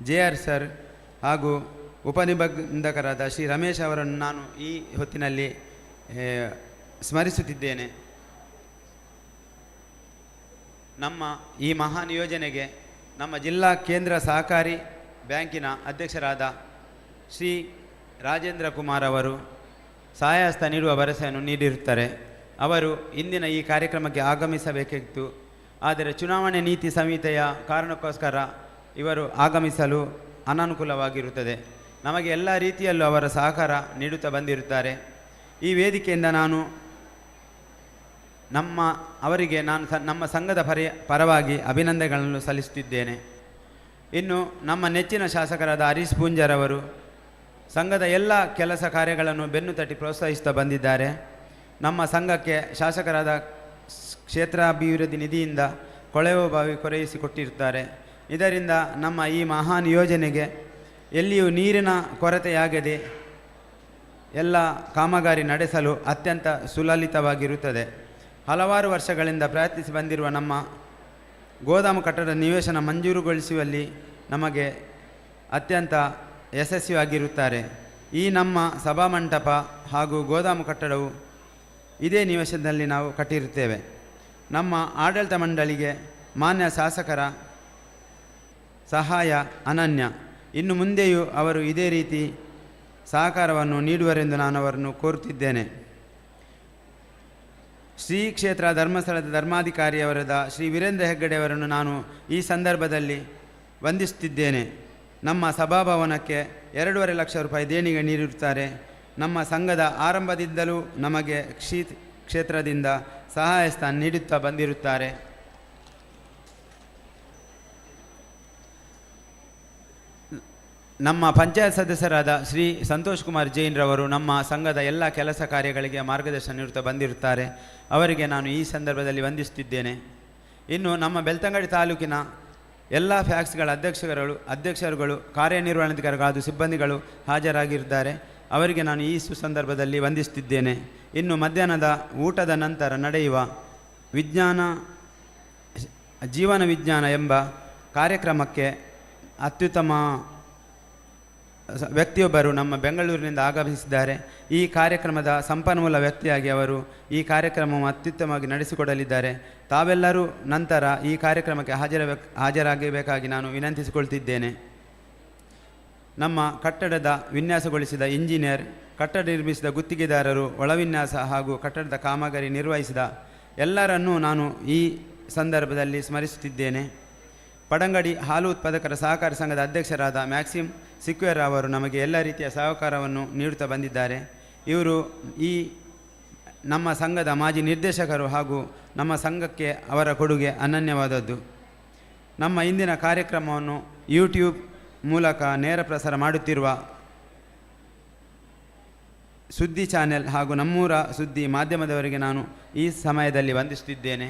JR ಸರ್ ಹಾಗೂ ಉಪನಿಬಂಧಕರಾದ ಶ್ರೀ ರಮೇಶ್ ಅವರನ್ನು ನಾನು ಈ ಹೊತ್ತಿನಲ್ಲಿ ಸ್ಮರಿಸುತ್ತಿದ್ದೇನೆ. ನಮ್ಮ ಈ ಮಹಾನ್ ಯೋಜನೆಗೆ ನಮ್ಮ ಜಿಲ್ಲಾ ಕೇಂದ್ರ ಸಹಕಾರಿ ಬ್ಯಾಂಕಿನ ಅಧ್ಯಕ್ಷರಾದ ಶ್ರೀ ರಾಜೇಂದ್ರ ಕುಮಾರ್ ಅವರು ಸಹಾಯಹಸ್ತ ನೀಡುವ ಭರವಸೆಯನ್ನು ನೀಡಿರುತ್ತಾರೆ. ಅವರು ಇಂದಿನ ಈ ಕಾರ್ಯಕ್ರಮಕ್ಕೆ ಆಗಮಿಸಬೇಕಿತ್ತು, ಆದರೆ ಚುನಾವಣೆ ನೀತಿ ಸಂಹಿತೆಯ ಕಾರಣಕ್ಕೋಸ್ಕರ ಇವರು ಆಗಮಿಸಲು ಅನಾನುಕೂಲವಾಗಿರುತ್ತದೆ. ನಮಗೆ ಎಲ್ಲ ರೀತಿಯಲ್ಲೂ ಅವರ ಸಹಕಾರ ನೀಡುತ್ತಾ ಬಂದಿರುತ್ತಾರೆ. ಈ ವೇದಿಕೆಯಿಂದ ನಾನು ಅವರಿಗೆ ನಮ್ಮ ಸಂಘದ ಪರವಾಗಿ ಅಭಿನಂದನೆಗಳನ್ನು ಸಲ್ಲಿಸುತ್ತಿದ್ದೇನೆ. ಇನ್ನು ನಮ್ಮ ನೆಚ್ಚಿನ ಶಾಸಕರಾದ ಹರೀಶ್ ಪೂಂಜರ್ ಅವರು ಸಂಘದ ಎಲ್ಲ ಕೆಲಸ ಕಾರ್ಯಗಳನ್ನು ಬೆನ್ನು ತಟ್ಟಿ ಪ್ರೋತ್ಸಾಹಿಸುತ್ತಾ ಬಂದಿದ್ದಾರೆ. ನಮ್ಮ ಸಂಘಕ್ಕೆ ಶಾಸಕರಾದ ಕ್ಷೇತ್ರಾಭಿವೃದ್ಧಿ ನಿಧಿಯಿಂದ ಕೊಳವೆ ಬಾವಿ ಕೊರೆಯಿಸಿಕೊಟ್ಟಿರುತ್ತಾರೆ. ಇದರಿಂದ ನಮ್ಮ ಈ ಮಹಾನ್ ಯೋಜನೆಗೆ ಎಲ್ಲಿಯೂ ನೀರಿನ ಕೊರತೆಯಾಗದೆ ಎಲ್ಲ ಕಾಮಗಾರಿ ನಡೆಸಲು ಅತ್ಯಂತ ಸುಲಲಿತವಾಗಿರುತ್ತದೆ. ಹಲವಾರು ವರ್ಷಗಳಿಂದ ಪ್ರಯತ್ನಿಸಿ ಬಂದಿರುವ ನಮ್ಮ ಗೋದಾಮು ಕಟ್ಟಡ ನಿವೇಶನ ಮಂಜೂರುಗೊಳಿಸುವಲ್ಲಿ ನಮಗೆ ಅತ್ಯಂತ ಯಶಸ್ವಿಯಾಗಿರುತ್ತಾರೆ. ಈ ನಮ್ಮ ಸಭಾಮಂಟಪ ಹಾಗೂ ಗೋದಾಮು ಕಟ್ಟಡವು ಇದೇ ನಿವೇಶನದಲ್ಲಿ ನಾವು ಕಟ್ಟಿರುತ್ತೇವೆ. ನಮ್ಮ ಆಡಳಿತ ಮಂಡಳಿಗೆ ಮಾನ್ಯ ಶಾಸಕರ ಸಹಾಯ ಅನನ್ಯ. ಇನ್ನು ಮುಂದೆಯೂ ಅವರು ಇದೇ ರೀತಿ ಸಹಕಾರವನ್ನು ನೀಡುವರೆಂದು ನಾನು ಅವರನ್ನು ಕೋರುತ್ತಿದ್ದೇನೆ. ಶ್ರೀ ಕ್ಷೇತ್ರ ಧರ್ಮಸ್ಥಳದ ಧರ್ಮಾಧಿಕಾರಿಯವರಾದ ಶ್ರೀ ವೀರೇಂದ್ರ ಹೆಗ್ಗಡೆಯವರನ್ನು ನಾನು ಈ ಸಂದರ್ಭದಲ್ಲಿ ವಂದಿಸುತ್ತಿದ್ದೇನೆ. ನಮ್ಮ ಸಭಾಭವನಕ್ಕೆ 2.5 ಲಕ್ಷ ರೂಪಾಯಿ ದೇಣಿಗೆ ನೀಡಿರುತ್ತಾರೆ. ನಮ್ಮ ಸಂಘದ ಆರಂಭದಿಂದಲೂ ನಮಗೆ ಕ್ಷೇತ್ರದಿಂದ ಸಹಾಯ ಸ್ಥಾನ ನೀಡುತ್ತಾ ಬಂದಿರುತ್ತಾರೆ. ನಮ್ಮ ಪಂಚಾಯತ್ ಸದಸ್ಯರಾದ ಶ್ರೀ ಸಂತೋಷ್ ಕುಮಾರ್ ಜೈನ್ರವರು ನಮ್ಮ ಸಂಘದ ಎಲ್ಲ ಕೆಲಸ ಕಾರ್ಯಗಳಿಗೆ ಮಾರ್ಗದರ್ಶನ ನೀಡುತ್ತಾ ಬಂದಿರುತ್ತಾರೆ. ಅವರಿಗೆ ನಾನು ಈ ಸಂದರ್ಭದಲ್ಲಿ ವಂದಿಸುತ್ತಿದ್ದೇನೆ. ಇನ್ನು ನಮ್ಮ ಬೆಳ್ತಂಗಡಿ ತಾಲೂಕಿನ ಎಲ್ಲ ಫ್ಯಾಕ್ಸ್ಗಳ ಅಧ್ಯಕ್ಷರುಗಳು ಕಾರ್ಯನಿರ್ವಹಣಾಧಿಕಾರಿಗಳು ಸಿಬ್ಬಂದಿಗಳು ಹಾಜರಾಗಿದ್ದಾರೆ. ಅವರಿಗೆ ನಾನು ಈ ಸುಸಂದರ್ಭದಲ್ಲಿ ವಂದಿಸುತ್ತಿದ್ದೇನೆ. ಇನ್ನು ಮಧ್ಯಾಹ್ನದ ಊಟದ ನಂತರ ನಡೆಯುವ ಜೀವನ ವಿಜ್ಞಾನ ಎಂಬ ಕಾರ್ಯಕ್ರಮಕ್ಕೆ ಅತ್ಯುತ್ತಮ ವ್ಯಕ್ತಿಯೊಬ್ಬರು ನಮ್ಮ ಬೆಂಗಳೂರಿನಿಂದ ಆಗಮಿಸಿದ್ದಾರೆ. ಈ ಕಾರ್ಯಕ್ರಮದ ಸಂಪನ್ಮೂಲ ವ್ಯಕ್ತಿಯಾಗಿ ಅವರು ಈ ಕಾರ್ಯಕ್ರಮವನ್ನು ಅತ್ಯುತ್ತಮವಾಗಿ ನಡೆಸಿಕೊಡಲಿದ್ದಾರೆ. ತಾವೆಲ್ಲರೂ ನಂತರ ಈ ಕಾರ್ಯಕ್ರಮಕ್ಕೆ ಹಾಜರಾಗಬೇಕಾಗಿ ನಾನು ವಿನಂತಿಸಿಕೊಳ್ತಿದ್ದೇನೆ. ನಮ್ಮ ಕಟ್ಟಡದ ವಿನ್ಯಾಸಗೊಳಿಸಿದ ಇಂಜಿನಿಯರ್, ಕಟ್ಟಡ ನಿರ್ಮಿಸಿದ ಗುತ್ತಿಗೆದಾರರು, ಒಳವಿನ್ಯಾಸ ಹಾಗೂ ಕಟ್ಟಡದ ಕಾಮಗಾರಿ ನಿರ್ವಹಿಸಿದ ಎಲ್ಲರನ್ನೂ ನಾನು ಈ ಸಂದರ್ಭದಲ್ಲಿ ಸ್ಮರಿಸುತ್ತಿದ್ದೇನೆ. ಪಡಂಗಡಿ ಹಾಲು ಉತ್ಪಾದಕರ ಸಹಕಾರಿ ಸಂಘದ ಅಧ್ಯಕ್ಷರಾದ ಮ್ಯಾಕ್ಸಿಮ್ ಸಿಕ್ವೇರ್ ಅವರು ನಮಗೆ ಎಲ್ಲ ರೀತಿಯ ಸಹಕಾರವನ್ನು ನೀಡುತ್ತಾ ಬಂದಿದ್ದಾರೆ. ಇವರು ಈ ನಮ್ಮ ಸಂಘದ ಮಾಜಿ ನಿರ್ದೇಶಕರು ಹಾಗೂ ನಮ್ಮ ಸಂಘಕ್ಕೆ ಅವರ ಕೊಡುಗೆ ಅನನ್ಯವಾದದ್ದು. ನಮ್ಮ ಇಂದಿನ ಕಾರ್ಯಕ್ರಮವನ್ನು ಯೂಟ್ಯೂಬ್ ಮೂಲಕ ನೇರ ಪ್ರಸಾರ ಮಾಡುತ್ತಿರುವ ಸುದ್ದಿ ಚಾನೆಲ್ ಹಾಗೂ ನಮ್ಮೂರ ಸುದ್ದಿ ಮಾಧ್ಯಮದವರಿಗೆ ನಾನು ಈ ಸಮಯದಲ್ಲಿ ವಂದಿಸುತ್ತಿದ್ದೇನೆ.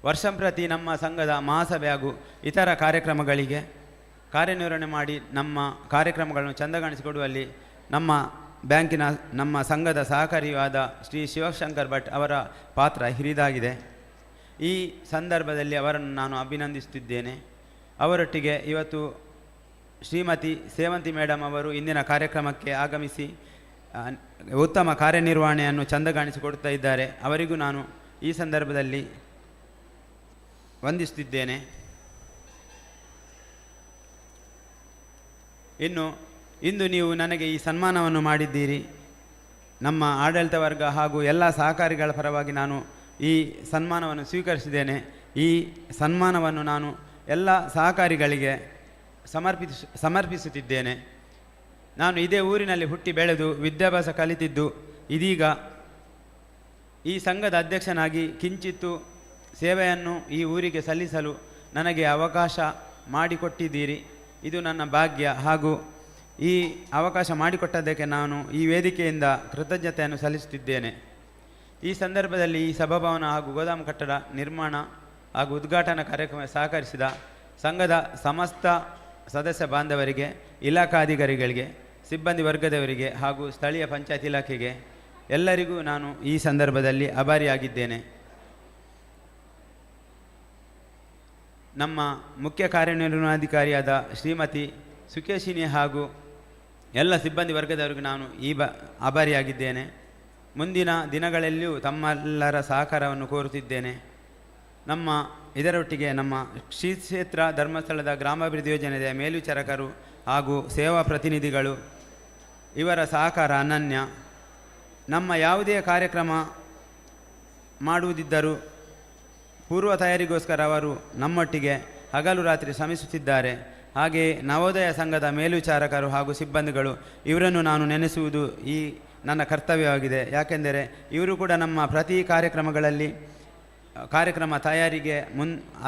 ವರ್ಷಂಪ್ರತಿ ನಮ್ಮ ಸಂಘದ ಮಹಾಸಭೆ ಹಾಗೂ ಇತರ ಕಾರ್ಯಕ್ರಮಗಳಿಗೆ ಕಾರ್ಯನಿರ್ವಹಣೆ ಮಾಡಿ ನಮ್ಮ ಕಾರ್ಯಕ್ರಮಗಳನ್ನು ಚಂದಗಾಣಿಸಿಕೊಡುವಲ್ಲಿ ನಮ್ಮ ಸಂಘದ ಸಹಕಾರಿಯಾದ ಶ್ರೀ ಶಿವಶಂಕರ್ ಭಟ್ ಅವರ ಪಾತ್ರ ಹಿರಿದಾಗಿದೆ. ಈ ಸಂದರ್ಭದಲ್ಲಿ ಅವರನ್ನು ನಾನು ಅಭಿನಂದಿಸುತ್ತಿದ್ದೇನೆ. ಅವರೊಟ್ಟಿಗೆ ಇವತ್ತು ಶ್ರೀಮತಿ ಸೇವಂತಿ ಮೇಡಮ್ ಅವರು ಇಂದಿನ ಕಾರ್ಯಕ್ರಮಕ್ಕೆ ಆಗಮಿಸಿ ಉತ್ತಮ ಕಾರ್ಯನಿರ್ವಹಣೆಯನ್ನು ಚಂದಗಾಣಿಸಿಕೊಡುತ್ತಾ ಇದ್ದಾರೆ. ಅವರಿಗೂ ನಾನು ಈ ಸಂದರ್ಭದಲ್ಲಿ ವಂದಿಸುತ್ತಿದ್ದೇನೆ. ಇಂದು ನೀವು ನನಗೆ ಈ ಸನ್ಮಾನವನ್ನು ಮಾಡಿದ್ದೀರಿ. ನಮ್ಮ ಆಡಳಿತ ವರ್ಗ ಹಾಗೂ ಎಲ್ಲ ಸಹಕಾರಿಗಳ ಪರವಾಗಿ ನಾನು ಈ ಸನ್ಮಾನವನ್ನು ಸ್ವೀಕರಿಸಿದ್ದೇನೆ. ಈ ಸನ್ಮಾನವನ್ನು ನಾನು ಎಲ್ಲ ಸಹಕಾರಿಗಳಿಗೆ ಸಮರ್ಪಿಸುತ್ತಿದ್ದೇನೆ. ನಾನು ಇದೇ ಊರಿನಲ್ಲಿ ಹುಟ್ಟಿ ಬೆಳೆದು ವಿದ್ಯಾಭ್ಯಾಸ ಕಲಿತಿದ್ದು ಇದೀಗ ಈ ಸಂಘದ ಅಧ್ಯಕ್ಷನಾಗಿ ಕಿಂಚಿತ್ತು ಸೇವೆಯನ್ನು ಈ ಊರಿಗೆ ಸಲ್ಲಿಸಲು ನನಗೆ ಅವಕಾಶ ಮಾಡಿಕೊಟ್ಟಿದ್ದೀರಿ. ಇದು ನನ್ನ ಭಾಗ್ಯ ಹಾಗೂ ಈ ಅವಕಾಶ ಮಾಡಿಕೊಟ್ಟದ್ದಕ್ಕೆ ನಾನು ಈ ವೇದಿಕೆಯಿಂದ ಕೃತಜ್ಞತೆಯನ್ನು ಸಲ್ಲಿಸುತ್ತಿದ್ದೇನೆ. ಈ ಸಂದರ್ಭದಲ್ಲಿ ಈ ಸಭಾಭವನ ಹಾಗೂ ಗೋದಾಮು ಕಟ್ಟಡ ನಿರ್ಮಾಣ ಹಾಗೂ ಉದ್ಘಾಟನಾ ಕಾರ್ಯಕ್ರಮ ಸಹಕರಿಸಿದ ಸಂಘದ ಸಮಸ್ತ ಸದಸ್ಯ ಬಾಂಧವರಿಗೆ, ಇಲಾಖಾಧಿಕಾರಿಗಳಿಗೆ, ಸಿಬ್ಬಂದಿ ವರ್ಗದವರಿಗೆ ಹಾಗೂ ಸ್ಥಳೀಯ ಪಂಚಾಯತ್ ಇಲಾಖೆಗೆ ಎಲ್ಲರಿಗೂ ನಾನು ಈ ಸಂದರ್ಭದಲ್ಲಿ ಆಭಾರಿಯಾಗಿದ್ದೇನೆ. ನಮ್ಮ ಮುಖ್ಯ ಕಾರ್ಯನಿರ್ವಹಣಾಧಿಕಾರಿಯಾದ ಶ್ರೀಮತಿ ಸುಕೇಶಿನಿ ಹಾಗೂ ಎಲ್ಲ ಸಿಬ್ಬಂದಿ ವರ್ಗದವರಿಗೂ ನಾನು ಆಭಾರಿಯಾಗಿದ್ದೇನೆ. ಮುಂದಿನ ದಿನಗಳಲ್ಲಿಯೂ ತಮ್ಮೆಲ್ಲರ ಸಹಕಾರವನ್ನು ಕೋರುತ್ತಿದ್ದೇನೆ. ಇದರೊಟ್ಟಿಗೆ ನಮ್ಮ ಶ್ರೀ ಕ್ಷೇತ್ರ ಧರ್ಮಸ್ಥಳದ ಗ್ರಾಮಾಭಿವೃದ್ಧಿ ಯೋಜನೆಯ ಮೇಲ್ವಿಚಾರಕರು ಹಾಗೂ ಸೇವಾ ಪ್ರತಿನಿಧಿಗಳು ಇವರ ಸಹಕಾರ ಅನನ್ಯ. ನಮ್ಮ ಯಾವುದೇ ಕಾರ್ಯಕ್ರಮ ಮಾಡುವುದಿದ್ದರೂ ಪೂರ್ವ ತಯಾರಿಗೋಸ್ಕರ ಅವರು ನಮ್ಮೊಟ್ಟಿಗೆ ಹಗಲು ರಾತ್ರಿ ಶ್ರಮಿಸುತ್ತಿದ್ದಾರೆ. ಹಾಗೆಯೇ ನವೋದಯ ಸಂಘದ ಮೇಲ್ವಿಚಾರಕರು ಹಾಗೂ ಸಿಬ್ಬಂದಿಗಳು ಇವರನ್ನು ನಾನು ನೆನೆಸುವುದು ಈ ನನ್ನ ಕರ್ತವ್ಯವಾಗಿದೆ. ಯಾಕೆಂದರೆ ಇವರು ಕೂಡ ನಮ್ಮ ಪ್ರತಿ ಕಾರ್ಯಕ್ರಮ ತಯಾರಿಗೆ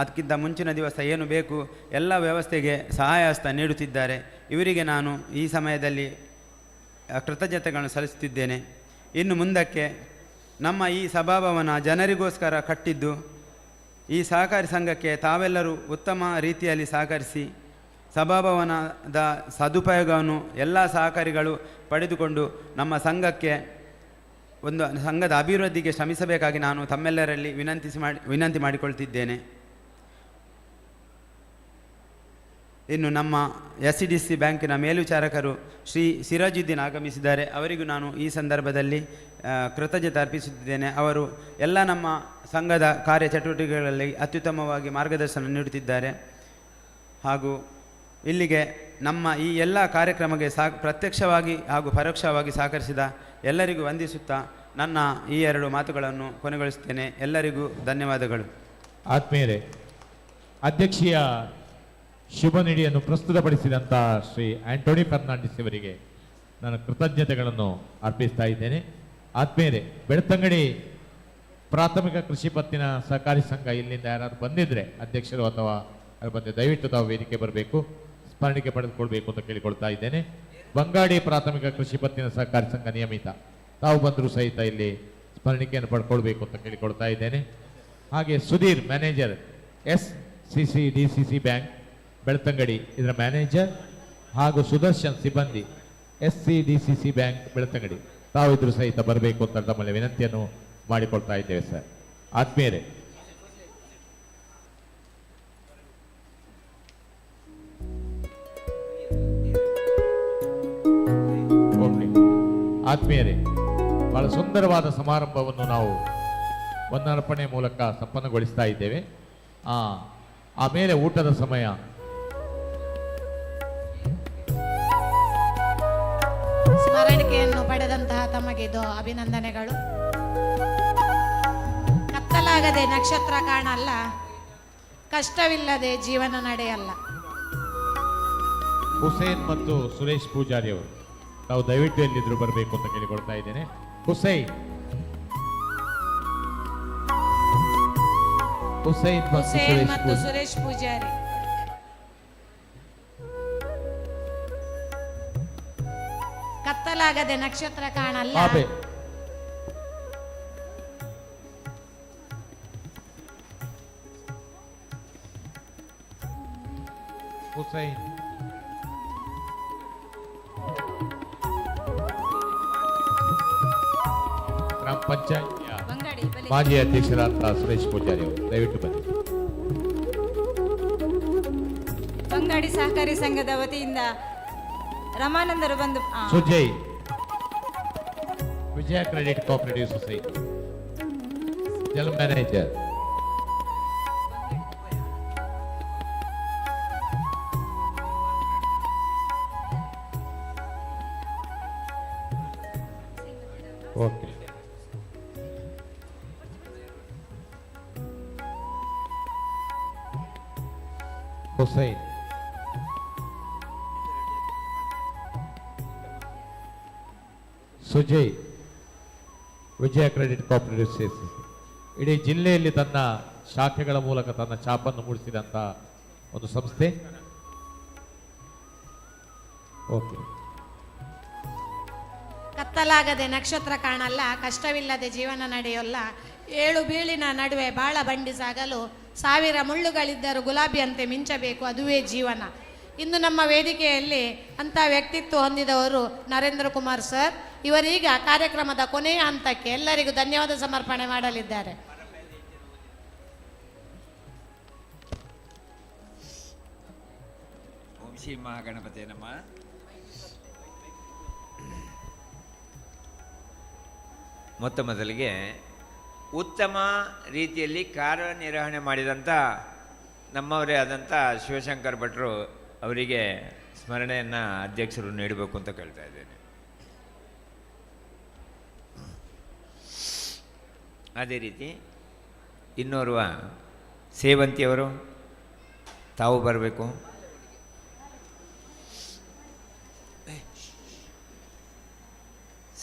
ಅದಕ್ಕಿಂತ ಮುಂಚಿನ ದಿವಸ ಏನು ಬೇಕು ಎಲ್ಲ ವ್ಯವಸ್ಥೆಗೆ ಸಹಾಯ ಹಸ್ತ ನೀಡುತ್ತಿದ್ದಾರೆ. ಇವರಿಗೆ ನಾನು ಈ ಸಮಯದಲ್ಲಿ ಕೃತಜ್ಞತೆಗಳನ್ನು ಸಲ್ಲಿಸುತ್ತಿದ್ದೇನೆ. ಇನ್ನು ಮುಂದಕ್ಕೆ ನಮ್ಮ ಈ ಸಭಾಭವನ ಜನರಿಗೋಸ್ಕರ ಕಟ್ಟಿದ್ದು ಈ ಸಹಕಾರಿ ಸಂಘಕ್ಕೆ ತಾವೆಲ್ಲರೂ ಉತ್ತಮ ರೀತಿಯಲ್ಲಿ ಸಹಕರಿಸಿ ಸಭಾಭವನದ ಸದುಪಯೋಗವನ್ನು ಎಲ್ಲ ಸಹಕಾರಿಗಳು ಪಡೆದುಕೊಂಡು ನಮ್ಮ ಸಂಘದ ಅಭಿವೃದ್ಧಿಗೆ ಶ್ರಮಿಸಬೇಕಾಗಿ ನಾನು ತಮ್ಮೆಲ್ಲರಲ್ಲಿ ವಿನಂತಿ ಮಾಡಿಕೊಳ್ತಿದ್ದೇನೆ. ಇನ್ನು ನಮ್ಮ SCDC ಬ್ಯಾಂಕಿನ ಮೇಲ್ವಿಚಾರಕರು ಶ್ರೀ ಸಿರಾಜುದ್ದೀನ್ ಆಗಮಿಸಿದ್ದಾರೆ. ಅವರಿಗೂ ನಾನು ಈ ಸಂದರ್ಭದಲ್ಲಿ ಕೃತಜ್ಞತೆ ಅರ್ಪಿಸುತ್ತಿದ್ದೇನೆ. ಅವರು ಎಲ್ಲ ನಮ್ಮ ಸಂಘದ ಕಾರ್ಯಚಟುವಟಿಕೆಗಳಲ್ಲಿ ಅತ್ಯುತ್ತಮವಾಗಿ ಮಾರ್ಗದರ್ಶನ ನೀಡುತ್ತಿದ್ದಾರೆ. ಹಾಗೂ ಇಲ್ಲಿಗೆ ನಮ್ಮ ಈ ಎಲ್ಲ ಕಾರ್ಯಕ್ರಮಕ್ಕೆ ಪ್ರತ್ಯಕ್ಷವಾಗಿ ಹಾಗೂ ಪರೋಕ್ಷವಾಗಿ ಸಹಕರಿಸಿದ ಎಲ್ಲರಿಗೂ ವಂದಿಸುತ್ತಾ ನನ್ನ ಈ 2 ಮಾತುಗಳನ್ನು ಕೊನೆಗೊಳಿಸುತ್ತೇನೆ. ಎಲ್ಲರಿಗೂ ಧನ್ಯವಾದಗಳು. ಆತ್ಮೀಯರೇ, ಅಧ್ಯಕ್ಷೀಯ ಶುಭ ನುಡಿಯನ್ನು ಪ್ರಸ್ತುತಪಡಿಸಿದಂಥ ಶ್ರೀ ಆಂಟೋನಿ ಫರ್ನಾಂಡಿಸ್ ಅವರಿಗೆ ನಾನು ಕೃತಜ್ಞತೆಗಳನ್ನು ಅರ್ಪಿಸ್ತಾ ಇದ್ದೇನೆ. ಆತ್ಮೀಯರೇ, ಬೆಳ್ತಂಗಡಿ ಪ್ರಾಥಮಿಕ ಕೃಷಿ ಪತ್ತಿನ ಸಹಕಾರಿ ಸಂಘ ಇಲ್ಲಿಂದ ಯಾರಾದ್ರು ಬಂದಿದ್ರೆ ಅಧ್ಯಕ್ಷರು ಅಥವಾ ಅದ್ರ ಬಂದು ದಯವಿಟ್ಟು ತಾವು ವೇದಿಕೆ ಬರಬೇಕು, ಸ್ಮರಣಿಕೆ ಪಡೆದುಕೊಳ್ಬೇಕು ಅಂತ ಕೇಳಿಕೊಳ್ತಾ ಇದ್ದೇನೆ. ಬಂಗಾಡಿ ಪ್ರಾಥಮಿಕ ಕೃಷಿ ಪತ್ತಿನ ಸಹಕಾರಿ ಸಂಘ ನಿಯಮಿತ ತಾವು ಬಂದರೂ ಸಹಿತ ಇಲ್ಲಿ ಸ್ಮರಣಿಕೆಯನ್ನು ಪಡ್ಕೊಳ್ಬೇಕು ಅಂತ ಕೇಳಿಕೊಳ್ತಾ ಇದ್ದೇನೆ. ಹಾಗೆ Sudhir, manager SCCDCC bank Belthangady, ಇದರ ಮ್ಯಾನೇಜರ್, ಹಾಗೂ ಸುದರ್ಶನ್, ಸಿಬ್ಬಂದಿ SCDCC ಬ್ಯಾಂಕ್ ಬೆಳ್ತಂಗಡಿ, ತಾವಿದ್ರು ಸಹಿತ ಬರಬೇಕು ಅಂತ ತಮ್ಮಲ್ಲಿ ವಿನಂತಿಯನ್ನು ಮಾಡಿಕೊಳ್ತಾ ಇದ್ದೇವೆ ಸರ್. ಆತ್ಮೀಯರೇ, ಆತ್ಮೀಯರೇ, ಬಹಳ ಸುಂದರವಾದ ಸಮಾರಂಭವನ್ನು ನಾವು ವಂದನಾರ್ಪಣೆ ಮೂಲಕ ಸಂಪನ್ನಗೊಳಿಸ್ತಾ ಇದ್ದೇವೆ. ಆಮೇಲೆ ಊಟದ ಸಮಯ. ಸ್ಮರಣಿಕೆಯನ್ನು ಪಡೆದಂತಹ ತಮಗೆ ಅಭಿನಂದನೆಗಳು. ಕತ್ತಲಾಗದೆ ನಕ್ಷತ್ರ ಕಾಣಲ್ಲ, ಕಷ್ಟವಿಲ್ಲದೆ ಜೀವನ ನಡೆಯಲ್ಲ. ಹುಸೇನ್ ಮತ್ತು ಸುರೇಶ್ ಪೂಜಾರಿ ಅವರು ತಾವು ದಯವಿಟ್ಟು ಎಲ್ಲಿದ್ರು ಬರಬೇಕು ಅಂತ ಕೇಳಿಕೊಳ್ತಾ ಇದ್ದೇನೆ. ಹುಸೇನ್ ಮತ್ತು ಸುರೇಶ್ ಪೂಜಾರಿ. ಕತ್ತಲಾಗದೆ ನಕ್ಷತ್ರ ಕಾಣಲ್ಲ, ಹುಸೈನ್ ಗ್ರಾಮ ಪಂಚಾಯತ್ ಮಾಜಿ ಅಧ್ಯಕ್ಷರಾದ ಸುರೇಶ್ ಪೂಜಾರಿ ಅವರು ದಯವಿಟ್ಟು ಬನ್ನಿ. ಬಂಗಾಡಿ ಸಹಕಾರಿ ಸಂಘದ ವತಿಯಿಂದ ರಮಾನಂದರು ಬಂದು Sujay, Vijaya credit cooperative society general manager. Okay, Hussain Sujay, Vijaya credit cooperative society ಇಡೀ ಜಿಲ್ಲೆಯಲ್ಲಿ ತನ್ನ ಶಾಖೆಗಳ ಮೂಲಕ ತನ್ನ ಛಾಪನ್ನು ಮೂಡಿಸಿದಂಥ ಒಂದು ಸಂಸ್ಥೆ. ಓಕೆ. ಕತ್ತಲಾಗದೆ ನಕ್ಷತ್ರ ಕಾಣಲ್ಲ, ಕಷ್ಟವಿಲ್ಲದೆ ಜೀವನ ನಡೆಯೋಲ್ಲ. 7 ಬೀಳಿನ ನಡುವೆ ಬಾಳ ಬಂಡಿ ಸಾಗಲು 1000 ಮುಳ್ಳುಗಳಿದ್ದರೂ ಗುಲಾಬಿಯಂತೆ ಮಿಂಚಬೇಕು, ಅದುವೇ ಜೀವನ. ಇಂದು ನಮ್ಮ ವೇದಿಕೆಯಲ್ಲಿ ಅಂಥ ವ್ಯಕ್ತಿತ್ವ ಹೊಂದಿದವರು ನರೇಂದ್ರ ಕುಮಾರ್ ಸರ್. ಇವರೀಗ ಕಾರ್ಯಕ್ರಮದ ಕೊನೆಯ ಹಂತಕ್ಕೆ ಎಲ್ಲರಿಗೂ ಧನ್ಯವಾದ ಸಮರ್ಪಣೆ ಮಾಡಲಿದ್ದಾರೆ. ಓಂ ಶ್ರೀ ಮಹಾಗಣಪತಿ ನಮಃ. ಮೊದಲಿಗೆ ಉತ್ತಮ ರೀತಿಯಲ್ಲಿ ಕಾರ್ಯನಿರ್ವಹಣೆ ಮಾಡಿದಂಥ ನಮ್ಮವರೇ ಆದಂಥ ಶಿವಶಂಕರ್ ಭಟ್ರು ಅವರಿಗೆ ಸ್ಮರಣೆಯನ್ನು ಅಧ್ಯಕ್ಷರು ನೀಡಬೇಕು ಅಂತ ಕೇಳ್ತಾ ಇದ್ದೇನೆ. ಅದೇ ರೀತಿ ಇನ್ನೋರ್ವ ಸೇವಂತಿಯವರು ತಾವು ಬರಬೇಕು.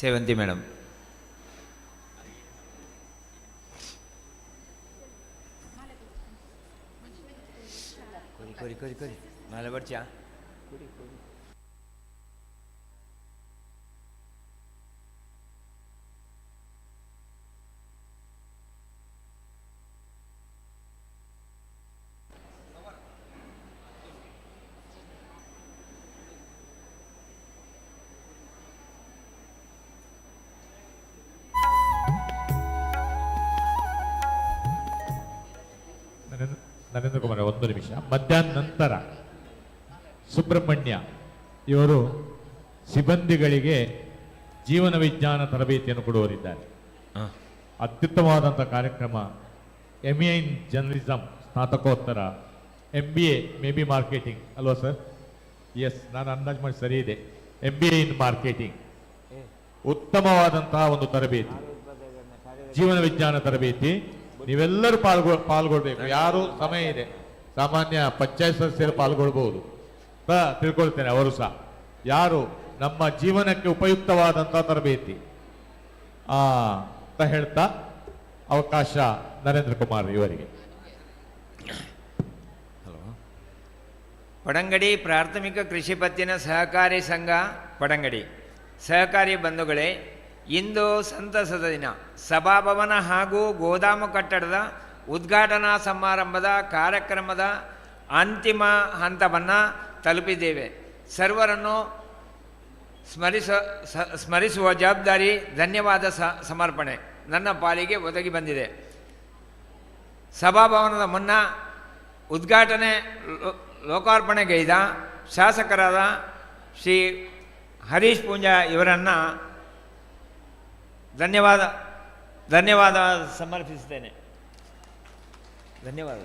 ಸೇವಂತಿ ಮೇಡಮ್, ಕೊರಿ ನಾಳೆ ಬರ್ಚಾ? ನರೇಂದ್ರ ಕುಮಾರ್, ಒಂದು ನಿಮಿಷ. ಮಧ್ಯಾಹ್ನ ನಂತರ ಸುಬ್ರಹ್ಮಣ್ಯ ಇವರು ಸಿಬ್ಬಂದಿಗಳಿಗೆ ಜೀವನ ವಿಜ್ಞಾನ ತರಬೇತಿಯನ್ನು ಕೊಡುವರಿದ್ದಾರೆ. ಅತ್ಯುತ್ತಮವಾದಂಥ ಕಾರ್ಯಕ್ರಮ. MA ಇನ್ ಜರ್ನಲಿಸಮ್ ಸ್ನಾತಕೋತ್ತರ, MBA ಮೇ ಬಿ ಮಾರ್ಕೆಟಿಂಗ್ ಅಲ್ವಾ ಸರ್? ಎಸ್, ನಾನು ಅಂದಾಜು ಮಾಡಿ ಸರಿ ಇದೆ. MBA ಇನ್ ಮಾರ್ಕೆಟಿಂಗ್, ಉತ್ತಮವಾದಂತಹ ಒಂದು ತರಬೇತಿ, ಜೀವನ ವಿಜ್ಞಾನ ತರಬೇತಿ. ನೀವೆಲ್ಲರೂ ಪಾಲ್ಗೊಳ್ಬೇಕು. ಯಾರು ಸಮಯ ಇದೆ, ಸಾಮಾನ್ಯ ಪಂಚಾಯತ್ ಸದಸ್ಯರು ಪಾಲ್ಗೊಳ್ಬಹುದು. ತಿಳ್ಕೊಳ್ತೇನೆ ಅವರು ಸಹ ಯಾರು ನಮ್ಮ ಜೀವನಕ್ಕೆ ಉಪಯುಕ್ತವಾದಂತಹ ತರಬೇತಿ ಅಂತ ಹೇಳ್ತಾ ಅವಕಾಶ ನರೇಂದ್ರ ಕುಮಾರ್ ಇವರಿಗೆ. ಪಡಂಗಡಿ ಪ್ರಾಥಮಿಕ ಕೃಷಿ ಪತ್ತಿನ ಸಹಕಾರಿ ಸಂಘ ಪಡಂಗಡಿ ಸಹಕಾರಿ ಬಂಧುಗಳೇ, ಇಂದು ಸಂತಸದ ದಿನ. ಸಭಾಭವನ ಹಾಗೂ ಗೋದಾಮು ಕಟ್ಟಡದ ಉದ್ಘಾಟನಾ ಸಮಾರಂಭದ ಕಾರ್ಯಕ್ರಮದ ಅಂತಿಮ ಹಂತವನ್ನು ತಲುಪಿದ್ದೇವೆ. ಸರ್ವರನ್ನು ಸ್ಮರಿಸುವ ಜವಾಬ್ದಾರಿ, ಧನ್ಯವಾದ ಸಮರ್ಪಣೆ ನನ್ನ ಪಾಲಿಗೆ ಒದಗಿ ಬಂದಿದೆ. ಸಭಾಭವನದ ಮುನ್ನ ಉದ್ಘಾಟನೆ ಲೋಕಾರ್ಪಣೆಗೈದ ಶಾಸಕರಾದ ಶ್ರೀ ಹರೀಶ್ ಪೂಂಜಾ ಇವರನ್ನು ಧನ್ಯವಾದ ಸಮರ್ಪಿಸುತ್ತೇನೆ. ಧನ್ಯವಾದ.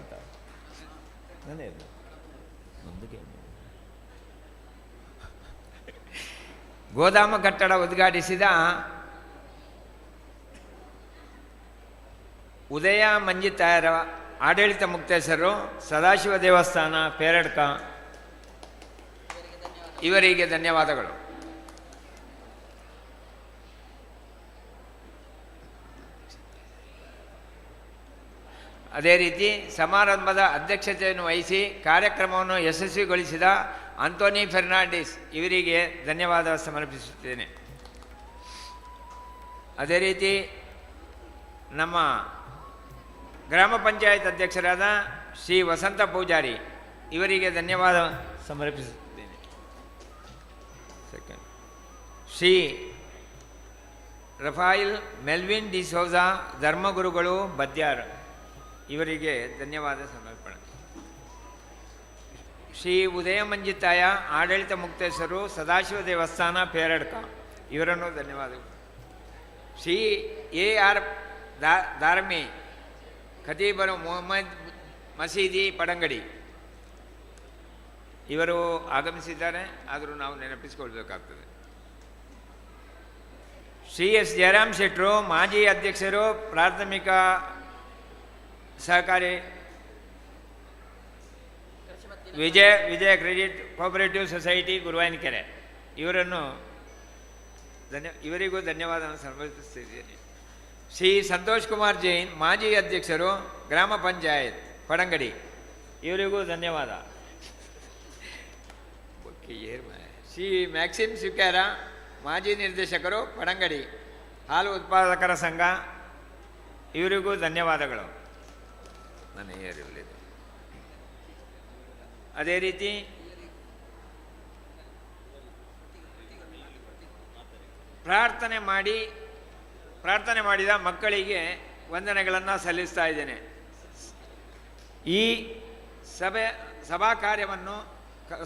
ಗೋದಾಮು ಕಟ್ಟಡ ಉದ್ಘಾಟಿಸಿದ ಉದಯ ಮಂಜಿತಾಯರ ಆಡಳಿತ ಮುಕ್ತೇಶ್ವರು, ಸದಾಶಿವ ದೇವಸ್ಥಾನ ಪೇರಡ್ಕ ಇವರಿಗೆ ಧನ್ಯವಾದಗಳು. ಅದೇ ರೀತಿ ಸಮಾರಂಭದ ಅಧ್ಯಕ್ಷತೆಯನ್ನು ವಹಿಸಿ ಕಾರ್ಯಕ್ರಮವನ್ನು ಯಶಸ್ವಿಗೊಳಿಸಿದ ಆಂಟೋನಿ ಫೆರ್ನಾಂಡಿಸ್ ಇವರಿಗೆ ಧನ್ಯವಾದ ಸಮರ್ಪಿಸುತ್ತೇನೆ. ಅದೇ ರೀತಿ ನಮ್ಮ ಗ್ರಾಮ ಪಂಚಾಯತ್ ಅಧ್ಯಕ್ಷರಾದ ಶ್ರೀ ವಸಂತ ಪೂಜಾರಿ ಇವರಿಗೆ ಧನ್ಯವಾದ ಸಮರ್ಪಿಸುತ್ತೇನೆ. ಶ್ರೀ ರಫಾಯಿಲ್ ಮೆಲ್ವಿನ್ ಡಿಸೋಜಾ ಧರ್ಮಗುರುಗಳು ಬದ್ಯಾರ್ ಇವರಿಗೆ ಧನ್ಯವಾದ ಸಮರ್ಪಣೆ. ಶ್ರೀ ಉದಯ ಮಂಜಿತಾಯ ಆಡಳಿತ ಮುಕ್ತೇಶ್ವರು, ಸದಾಶಿವ ದೇವಸ್ಥಾನ ಪೇರಡ್ಕ ಇವರನ್ನು ಧನ್ಯವಾದಗಳು. ಶ್ರೀ AR ದಾರ್ಮಿ ಖತೀಬರು ಮೊಹಮ್ಮದ್ ಮಸೀದಿ ಪಡಂಗಡಿ ಇವರು ಆಗಮಿಸಿದ್ದಾರೆ, ಆದರೂ ನಾವು ನೆನಪಿಸಿಕೊಳ್ಬೇಕಾಗ್ತದೆ. ಶ್ರೀ S ಜಯರಾಮ್ ಶೆಟ್ಟರು ಮಾಜಿ ಅಧ್ಯಕ್ಷರು, ಪ್ರಾಥಮಿಕ ಸಹಕಾರಿ ವಿಜಯ ಕ್ರೆಡಿಟ್ ಕೋಆಪರೇಟಿವ್ ಸೊಸೈಟಿ ಗುರುವಾಯಿನಕೆರೆ ಇವರಿಗೂ ಧನ್ಯವಾದ ಸಮರ್ಪಿಸುತ್ತಿದ್ದೇನೆ. ಶ್ರೀ ಸಂತೋಷ್ ಕುಮಾರ್ ಜೈನ್ ಮಾಜಿ ಅಧ್ಯಕ್ಷರು, ಗ್ರಾಮ ಪಂಚಾಯತ್ ಪಡಂಗಡಿ ಇವರಿಗೂ ಧನ್ಯವಾದ. ಶ್ರೀ ಮ್ಯಾಕ್ಸಿಮ್ ಸ್ವಿಕ್ಯಾರ ಮಾಜಿ ನಿರ್ದೇಶಕರು ಪಡಂಗಡಿ ಹಾಲು ಉತ್ಪಾದಕರ ಸಂಘ ಇವರಿಗೂ ಧನ್ಯವಾದಗಳು. ನನ್ನ ಏರಿರಲಿದೆ. ಅದೇ ರೀತಿ ಪ್ರಾರ್ಥನೆ ಮಾಡಿದ ಮಕ್ಕಳಿಗೆ ವಂದನೆಗಳನ್ನು ಸಲ್ಲಿಸ್ತಾ ಇದ್ದೇನೆ. ಈ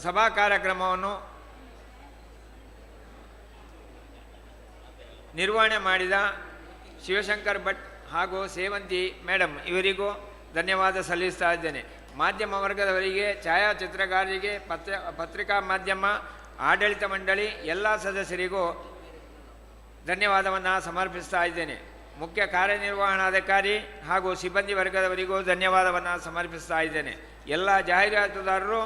ಸಭಾ ಕಾರ್ಯಕ್ರಮವನ್ನು ನಿರ್ವಹಣೆ ಮಾಡಿದ ಶಿವಶಂಕರ್ ಭಟ್ ಹಾಗೂ ಸೇವಂತಿ ಮೇಡಮ್ ಇವರಿಗೂ ಧನ್ಯವಾದ ಸಲ್ಲಿಸ್ತಾ ಇದ್ದೇನೆ. ಮಾಧ್ಯಮ ವರ್ಗದವರಿಗೆ, ಛಾಯಾಚಿತ್ರಗಾರರಿಗೆ, ಪತ್ರಿಕಾ ಮಾಧ್ಯಮ ಆಡಳಿತ ಮಂಡಳಿ ಎಲ್ಲ ಸದಸ್ಯರಿಗೂ ಧನ್ಯವಾದವನ್ನು ಸಮರ್ಪಿಸ್ತಾ ಇದ್ದೇನೆ. ಮುಖ್ಯ ಕಾರ್ಯನಿರ್ವಹಣಾಧಿಕಾರಿ ಹಾಗೂ ಸಿಬ್ಬಂದಿ ವರ್ಗದವರಿಗೂ ಧನ್ಯವಾದವನ್ನು ಸಮರ್ಪಿಸ್ತಾ ಇದ್ದೇನೆ. ಎಲ್ಲ ಜಾಹೀರಾತುದಾರರು,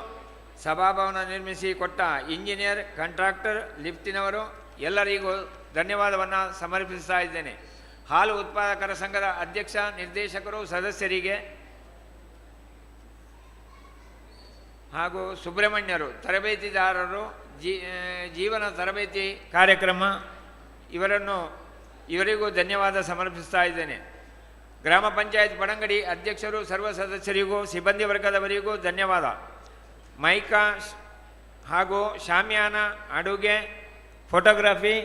ಸಭಾಭವನ ನಿರ್ಮಿಸಿ ಕೊಟ್ಟ ಇಂಜಿನಿಯರ್, ಕಾಂಟ್ರಾಕ್ಟರ್, ಲಿಫ್ಟಿನವರು ಎಲ್ಲರಿಗೂ ಧನ್ಯವಾದವನ್ನು ಸಮರ್ಪಿಸ್ತಾ ಇದ್ದೇನೆ. ಹಾಲು ಉತ್ಪಾದಕರ ಸಂಘದ ಅಧ್ಯಕ್ಷ, ನಿರ್ದೇಶಕರು, ಸದಸ್ಯರಿಗೆ ಹಾಗೂ ಸುಬ್ರಹ್ಮಣ್ಯರು, ತರಬೇತಿದಾರರು, ಜೀವನ ತರಬೇತಿ ಕಾರ್ಯಕ್ರಮ ಇವರಿಗೂ ಧನ್ಯವಾದ ಸಮರ್ಪಿಸ್ತಾ ಇದ್ದೇನೆ. ಗ್ರಾಮ ಪಂಚಾಯತ್ ಪಡಂಗಡಿ ಅಧ್ಯಕ್ಷರು, ಸರ್ವ ಸದಸ್ಯರಿಗೂ, ಸಿಬ್ಬಂದಿ ವರ್ಗದವರಿಗೂ ಧನ್ಯವಾದ. ಮೈಕಾ ಹಾಗೂ ಶಾಮಿಯಾನ, ಅಡುಗೆ, ಫೋಟೋಗ್ರಫಿ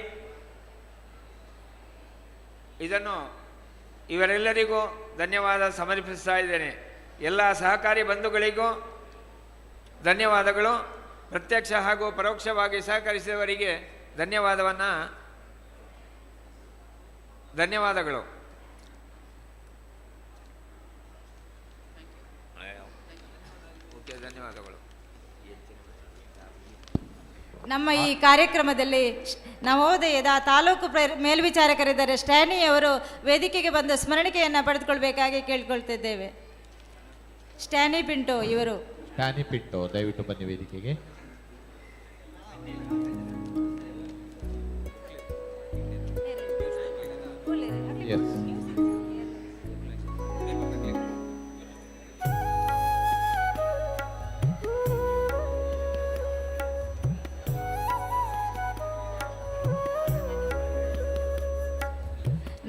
ಇವರೆಲ್ಲರಿಗೂ ಧನ್ಯವಾದ ಸಮರ್ಪಿಸ್ತಾ ಇದ್ದೇನೆ. ಎಲ್ಲ ಸಹಕಾರಿ ಬಂಧುಗಳಿಗೂ ಧನ್ಯವಾದಗಳು. ಪ್ರತ್ಯಕ್ಷ ಹಾಗೂ ಪರೋಕ್ಷವಾಗಿ ಸಹಕರಿಸಿದವರಿಗೆ ಧನ್ಯವಾದಗಳು. ಧನ್ಯವಾದಗಳು. ನಮ್ಮ ಈ ಕಾರ್ಯಕ್ರಮದಲ್ಲಿ ನವೋದಯದ ತಾಲೂಕು ಮೇಲ್ವಿಚಾರಕರಿದ್ದಾರೆ ಸ್ಟ್ಯಾನಿ ಅವರು ವೇದಿಕೆಗೆ ಬಂದು ಸ್ಮರಣಿಕೆಯನ್ನು ಪಡೆದುಕೊಳ್ಬೇಕಾಗಿ ಕೇಳಿಕೊಳ್ತಿದ್ದೇವೆ. ಸ್ಟ್ಯಾನಿ ಪಿಂಟೋ ಇವರು. ಸ್ಟ್ಯಾನಿ ಪಿಂಟೋ ದಯವಿಟ್ಟು ಬನ್ನಿ ವೇದಿಕೆಗೆ. ಎಸ್.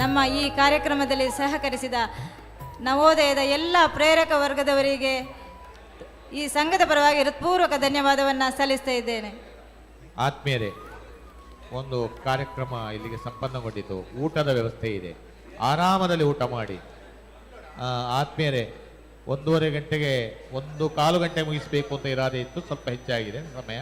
ನಮ್ಮ ಈ ಕಾರ್ಯಕ್ರಮದಲ್ಲಿ ಸಹಕರಿಸಿದ ನವೋದಯದ ಎಲ್ಲ ಪ್ರೇರಕ ವರ್ಗದವರಿಗೆ ಈ ಸಂಘದ ಪರವಾಗಿ ಹೃತ್ಪೂರ್ವಕ ಧನ್ಯವಾದವನ್ನು ಸಲ್ಲಿಸ್ತಾ ಇದ್ದೇನೆ. ಆತ್ಮೀಯರೇ, ಒಂದು ಕಾರ್ಯಕ್ರಮ ಇಲ್ಲಿಗೆ ಸಂಪನ್ನಗೊಂಡಿತು. ಊಟದ ವ್ಯವಸ್ಥೆ ಇದೆ, ಆರಾಮದಲ್ಲಿ ಊಟ ಮಾಡಿ. ಆತ್ಮೀಯರೇ, 1:15 ಗಂಟೆಗೆ 1 ಕಾಲು ಗಂಟೆ ಮುಗಿಸಬೇಕು ಅಂತ ಇರಾದೆ ಇತ್ತು, ಸ್ವಲ್ಪ ಹೆಚ್ಚಾಗಿದೆ ಸಮಯ.